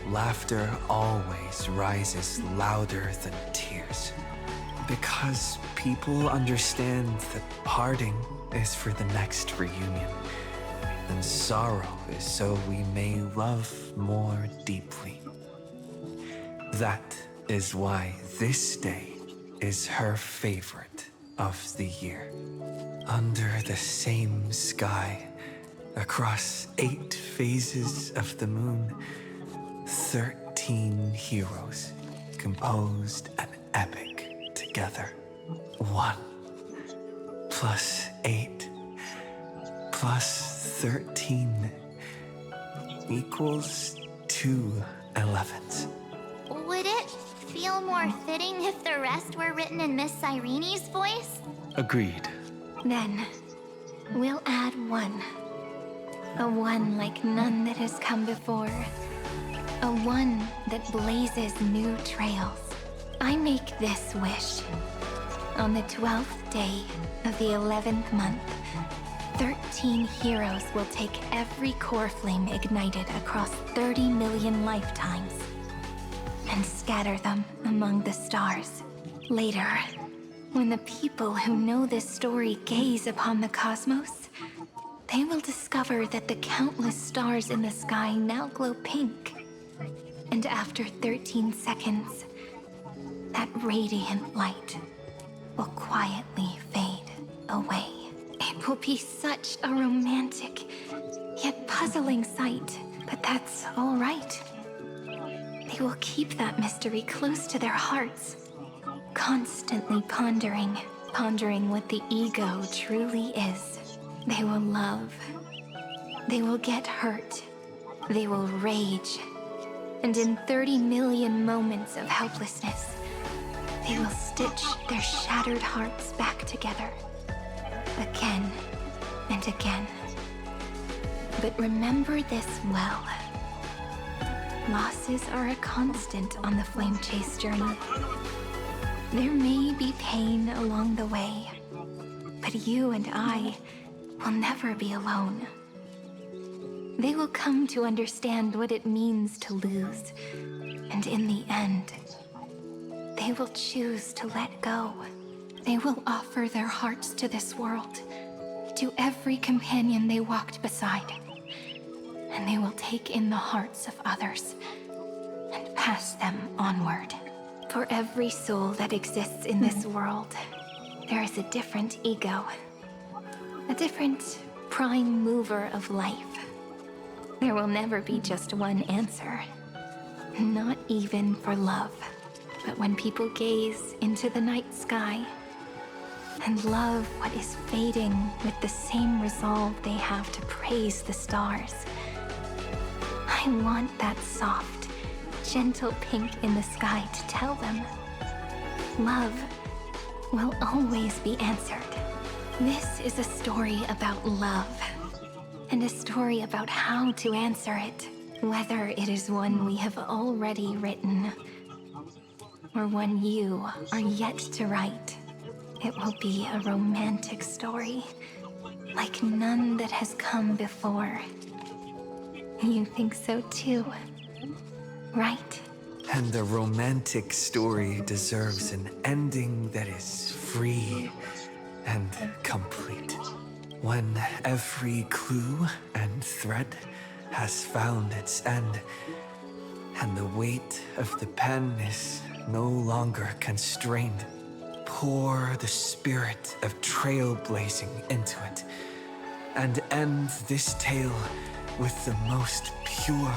laughter always rises louder than tears. Because people understand that parting is for the next reunion, and sorrow is so we may love more deeply. That is why this day is her favorite of the year. Under the same sky, across 8 phases of the moon, 13 heroes composed an epic together. 1 plus 8 plus 13 equals 2 11s. Would it feel more fitting if the rest were written in Miss Irene's voice? Agreed. Then, we'll add 1. A 1 like none that has come before. A 1 that blazes new trails. I make this wish. On the 12th day of the 11th month, 13 heroes will take every core flame ignited across 30 million lifetimes and scatter them among the stars. Later, when the people who know this story gaze upon the cosmos, they will discover that the countless stars in the sky now glow pink. And after 13 seconds, that radiant light will quietly fade away. It will be such a romantic, yet puzzling sight, but that's all right. They will keep that mystery close to their hearts, constantly pondering what the ego truly is. They will love. They will get hurt. They will rage. And in 30 million moments of helplessness, they will stitch their shattered hearts back together. Again and again. But remember this well. Losses are a constant on the flame chase journey. There may be pain along the way, but you and I will never be alone. They will come to understand what it means to lose, and in the end, they will choose to let go. They will offer their hearts to this world, to every companion they walked beside, and they will take in the hearts of others and pass them onward. For every soul that exists in this world, there is a different ego, a different prime mover of life. There will never be just one answer, not even for love. But when people gaze into the night sky and love what is fading with the same resolve they have to praise the stars, I want that soft, gentle pink in the sky to tell them, love will always be answered. This is a story about love, and a story about how to answer it, whether it is one we have already written, or one you are yet to write. It will be a romantic story, like none that has come before. You think so too, right? And the romantic story deserves an ending that is free and complete. When every clue and thread has found its end, and the weight of the pen is no longer constrained, pour the spirit of trailblazing into it, and end this tale with the most pure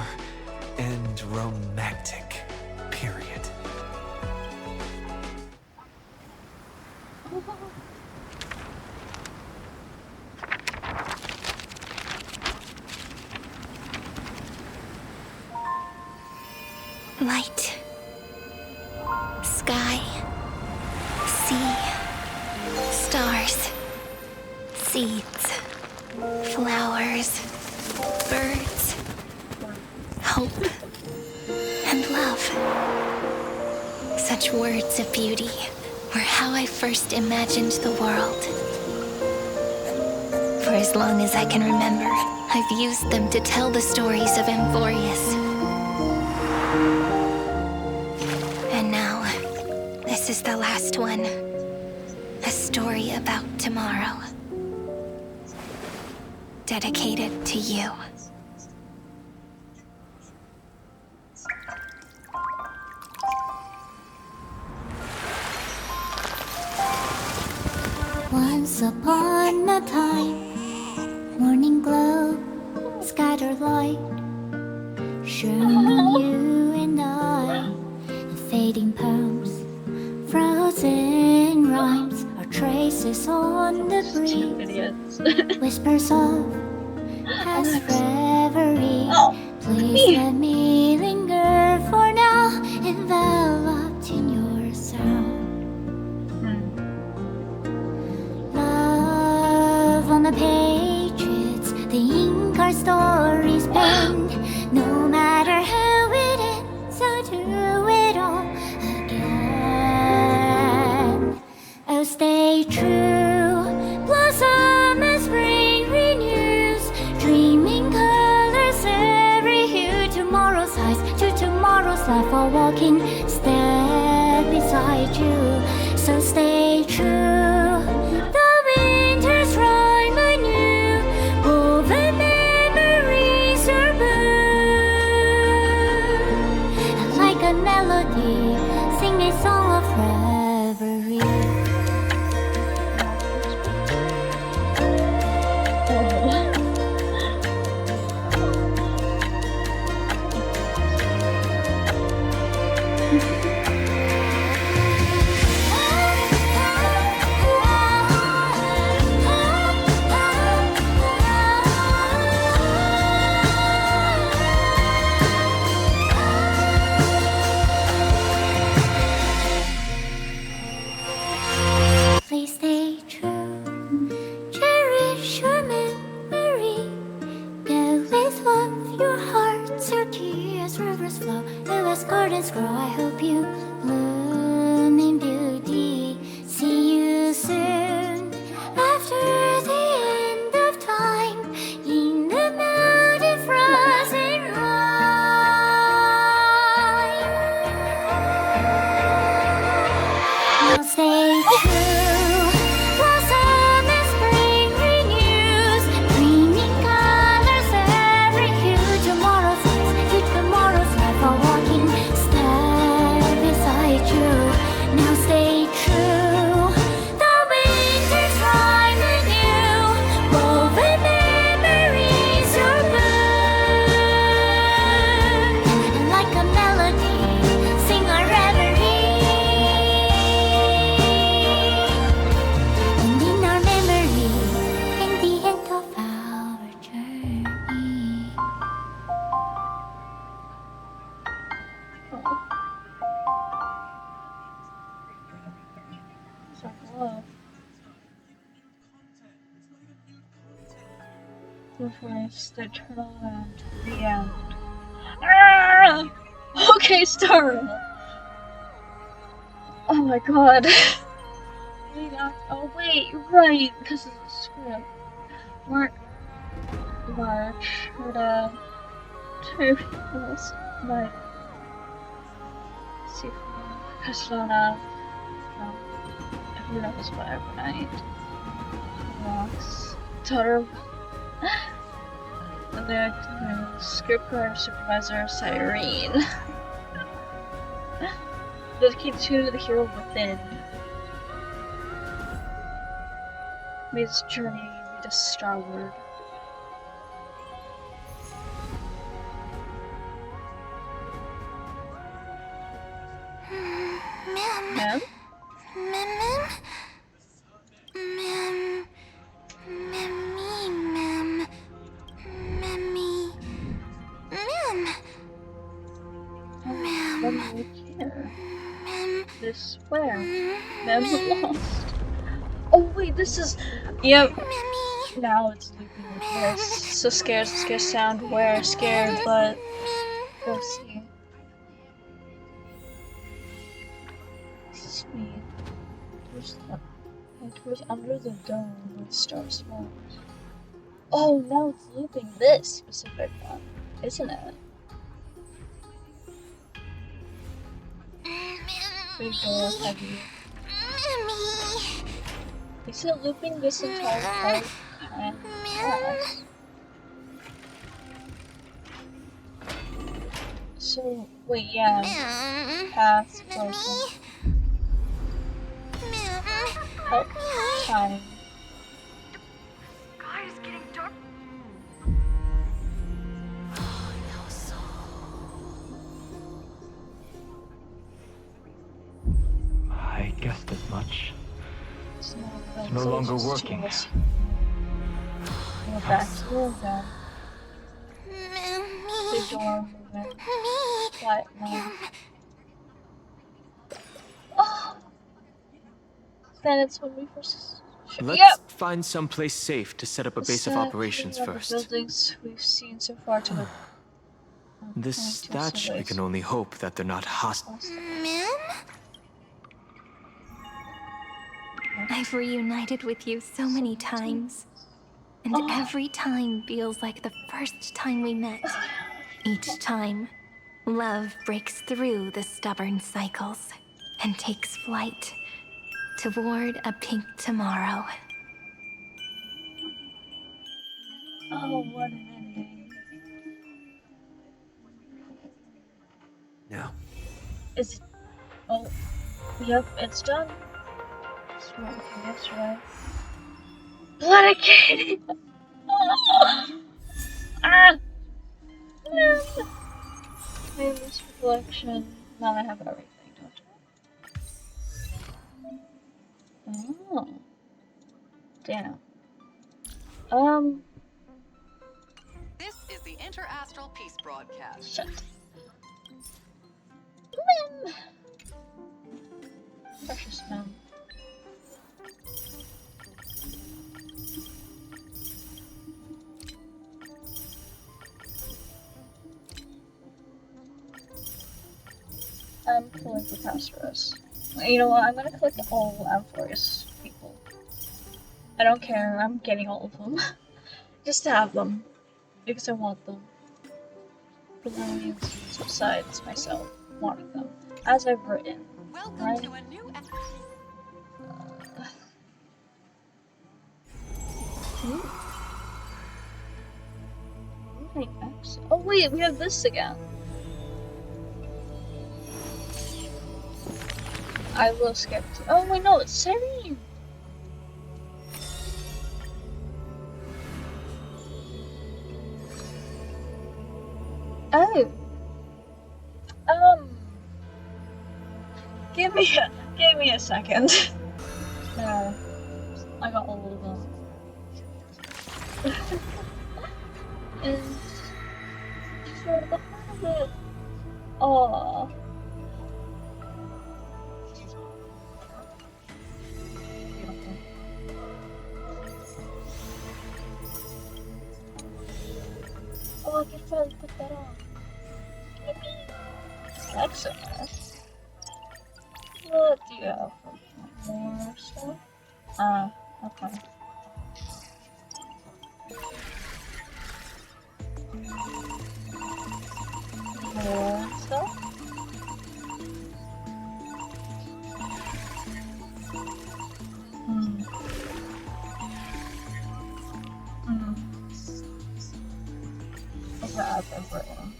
and romantic period. Light, sky, Seeds, flowers, birds, hope, and love. Such words of beauty were how I first imagined the world. For as long as I can remember, I've used them to tell the stories of Amphoreus. And now, this is the last one. A story about tomorrow. Dedicated to you. Once upon a time, morning glow, scattered light, shining you and I, and fading poems, frozen rhymes, or traces on the breeze, whispers of past reverie. Please let me linger for now, enveloped in your sound. Love on the pages, the ink our stories bend. No matter how it ends, I'll do it all again. Oh, stay true, blossom as spring renews, dreaming colors every hue. Tomorrow's eyes to tomorrow's life, while walking step beside you. So stay true. Sing a song of reverie. Please stay true, cherish your memory. Go with love, your hearts are dear as rivers flow, as gardens grow. I hope you bloom in beauty. See you soon, after the end of time, in the mountain frozen rime. Now stay true. First, they turn around to the end. Ah! Okay, Star. Oh my god. Oh wait, you're right, because of the script. March, Herda, Turfus, like, Sifu, Castellana, who knows what overnight. Rocks, Tutter. And the scriptwriter supervisor Cyrene. Dedicated to the hero within. May this journey lead us starward. Ma'am? This where? Mem's lost. Oh wait, this is. Yep. Now it's looping with this. So scared sound where scared, but go see. Speed. Towards under the dome where the stars fall. Oh, now it's looping this specific one, isn't it? Big door, heavy. Is it looping this entire part? Yes. So, wait, yeah. Path, broken. Oh, time. Sky is getting dark. I guessed as much. It's no longer working. Go back here again. The door moving. Quiet now. Oh! Then it's when we first. Let's find some place safe to set up a base of operations first. Buildings we've seen so far to the. This thatch, we can only hope that they're not hostile. I've reunited with you so many times. And every time feels like the first time we met. Each time, love breaks through the stubborn cycles and takes flight toward a pink tomorrow. Oh, what an ending. Now. Is it? Oh, yep, it's done. That's right. Bloodicated! Famous collection. Now I have everything, don't I? Oh. Damn. This is the Interastral Peace Broadcast. Shut. Precious man. I'm pulling for Amphoreus. You know what? I'm gonna click all Amphoreus people. I don't care. I'm getting all of them. Just to have them. Because I want them. For no reasons besides myself wanting them. As I've written. Welcome right? to a new Oh wait, we have this again. I will skip to. Oh wait, no, it's Serene. Oh. Give me a second. No, I got all of them. And for the heart of it, oh. Oh, I can finally put that on. That's so nice. What do you have for more stuff? Okay. More stuff? Okay, I've written.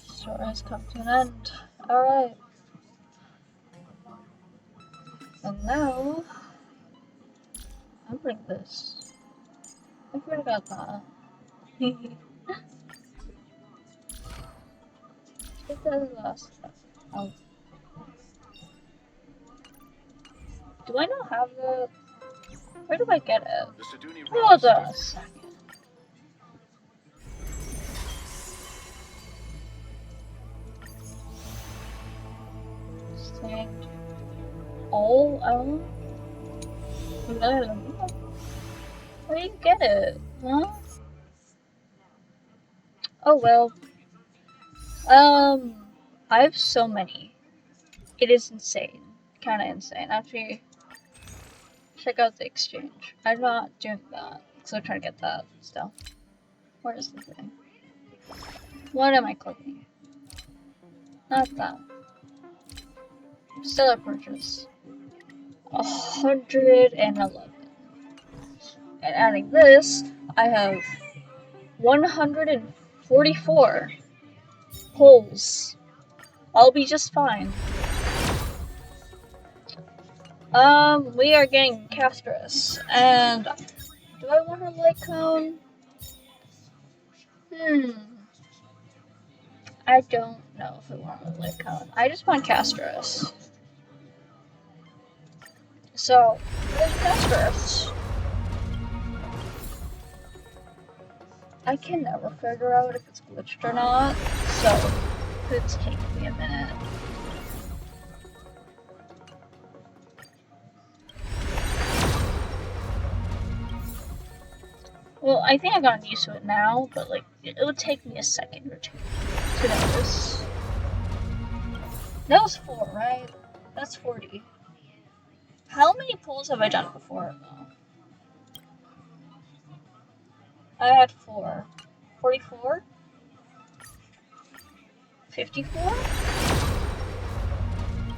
Story has come to an end. Alright. And now, I'll bring this. I forgot that. Get that last stuff. Oh. Do I not have the? Where do I get it? Hold on a second. Stand. All out. Where do you get it? Huh? Oh well. I have so many. It is insane. Kinda insane. Actually, check out the exchange. I'm not doing that, because I'm trying to get that stuff. Where is the thing? What am I clicking? Not that. Still a purchase. 111. And adding this, I have 144 holes. I'll be just fine. We are getting Castrus, and do I want a light cone? I don't know if I want a light cone. I just want Castrus. So, there's Castrus. I can never figure out if it's glitched or not, so it could take me a minute. Well, I think I got used to it now, but like, it would take me a second or two to notice. That was 4, right? That's 40. How many pulls have I done before, though? I had 4. 44? 54?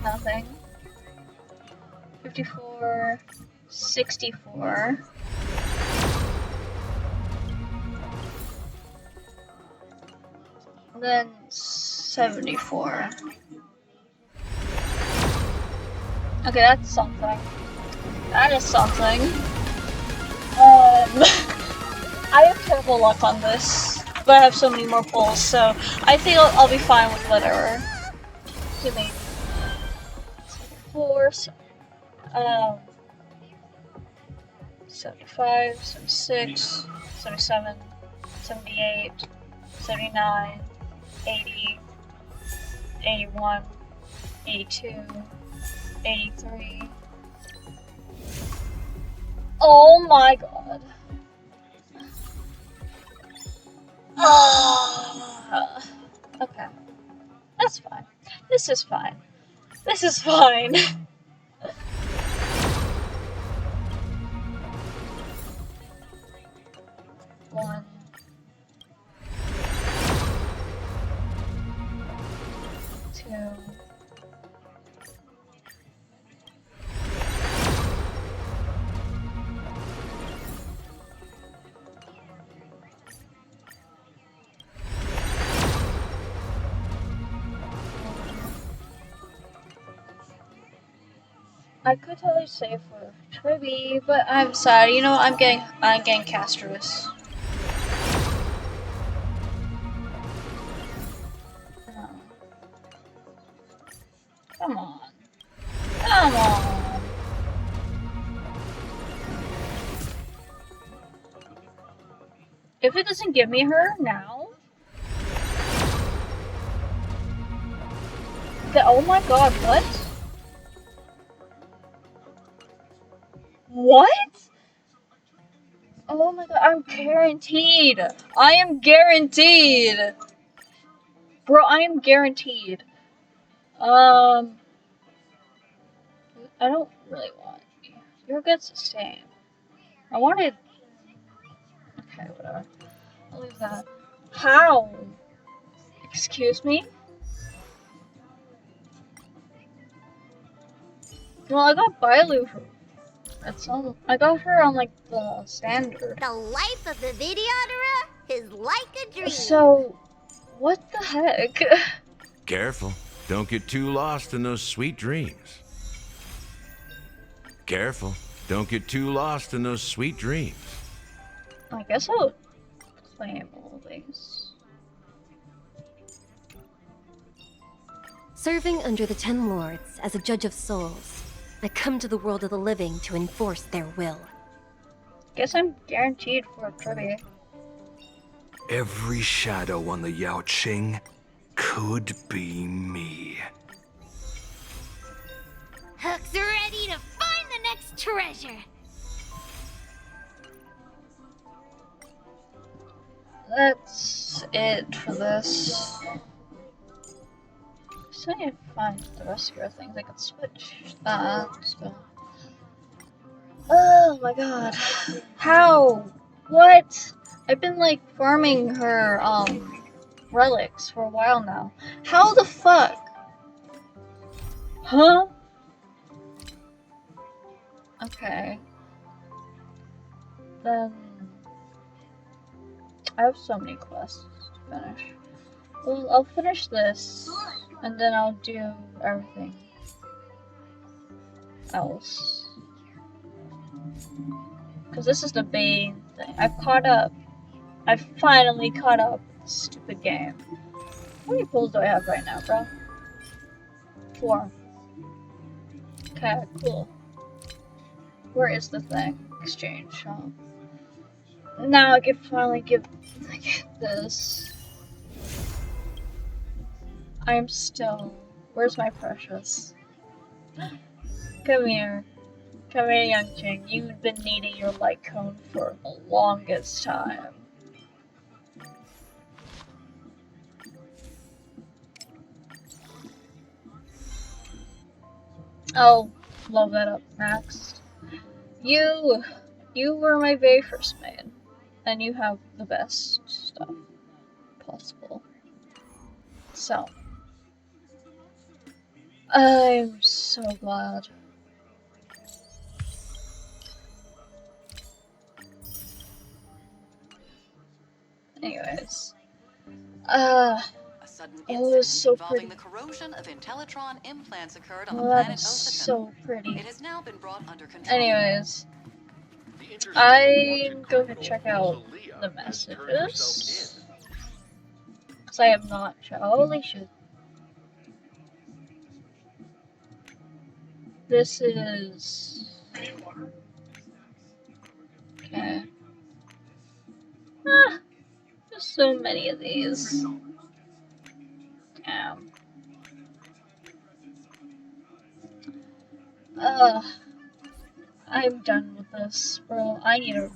Nothing. 54. 64. And then 74. Okay, that's something. That is something. I have terrible luck on this, but I have so many more pulls, so I think I'll be fine with whatever. Give me 4, 75, 76, 77, 78, 79, 80, 81, 82, 83. Oh my god. Okay. That's fine. This is fine. This is fine. One. Two. I could totally save for Tribby, but I'm sad. You know, I'm getting Castrus. Come on. Come on. If it doesn't give me her now. Oh my god, what? What? Oh my god, I'm guaranteed. I am guaranteed. Bro, I am guaranteed. I don't really want you. You're a good sustain. I wanted... Okay, whatever. I'll leave that. How? Excuse me? Well, I got Bailu for... I got her on, like, the standard. The life of the Videodora is like a dream. So, what the heck? Careful. Don't get too lost in those sweet dreams. Careful. Don't get too lost in those sweet dreams. I guess I'll claim all these. Serving under the 10 Lords as a judge of souls, I come to the world of the living to enforce their will. Guess I'm guaranteed for a trivia. Every shadow on the Yao Qing could be me. Hook's ready to find the next treasure. that's it for this. So I need to find the rescuer things. I could switch that. So. Oh my god. How? What? I've been like farming her relics for a while now. How the fuck? Huh? Okay. Then I have so many quests to finish. Well, I'll finish this and then I'll do everything else. Because this is the main thing. I've caught up. I finally caught up with this stupid game. How many pulls do I have right now, bro? 4. Okay, cool. Where is the thing? Exchange shop. Now I can finally get this. I'm still. Where's my precious? Come here. Come here, young Jing. You've been needing your light cone for the longest time. Oh, love that up next. You were my very first maid, and you have the best stuff possible. So, I'm so glad. Anyways, it was so pretty. The corrosion of Intellitron implants occurred on Oh, the planet that's Osaton. so pretty. It has now been brought under control. Anyways, I'm going to check out the messages. Because I have not checked. Holy shit. This is... Okay. Ah, there's so many of these. Damn. I'm done with this, bro. I need a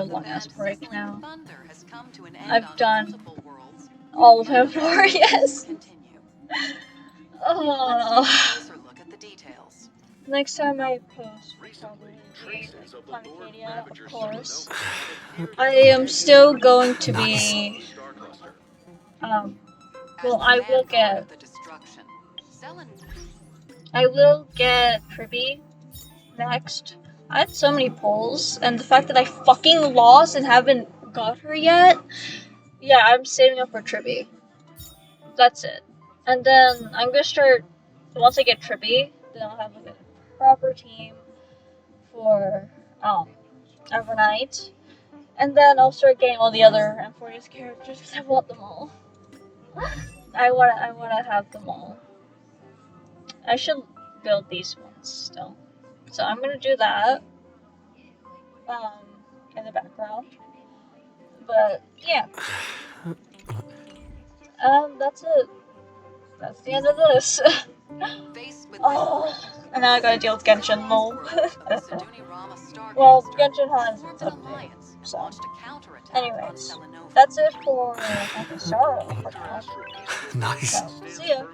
long ass break now. I've done all of Amphoreus. Oh. Next time I post will probably be Planetadia, of course. I am still going to be well, I will get Privy next. I had so many polls, and the fact that I fucking lost and haven't got her yet, yeah, I'm saving up for Tribby. That's it. And then I'm gonna start, once I get Tribby, then I'll have like a proper team for Evernight. And then I'll start getting all the other Amphoreus characters because I want them all. I wanna have them all. I should build these ones still. So I'm gonna do that. In the background. But yeah. That's it. That's the end of this. Oh, and now I gotta deal with Genshin, lol. Well, Genshin has its update, so. Anyways, that's it for Sorrow for now. Nice. So, see ya.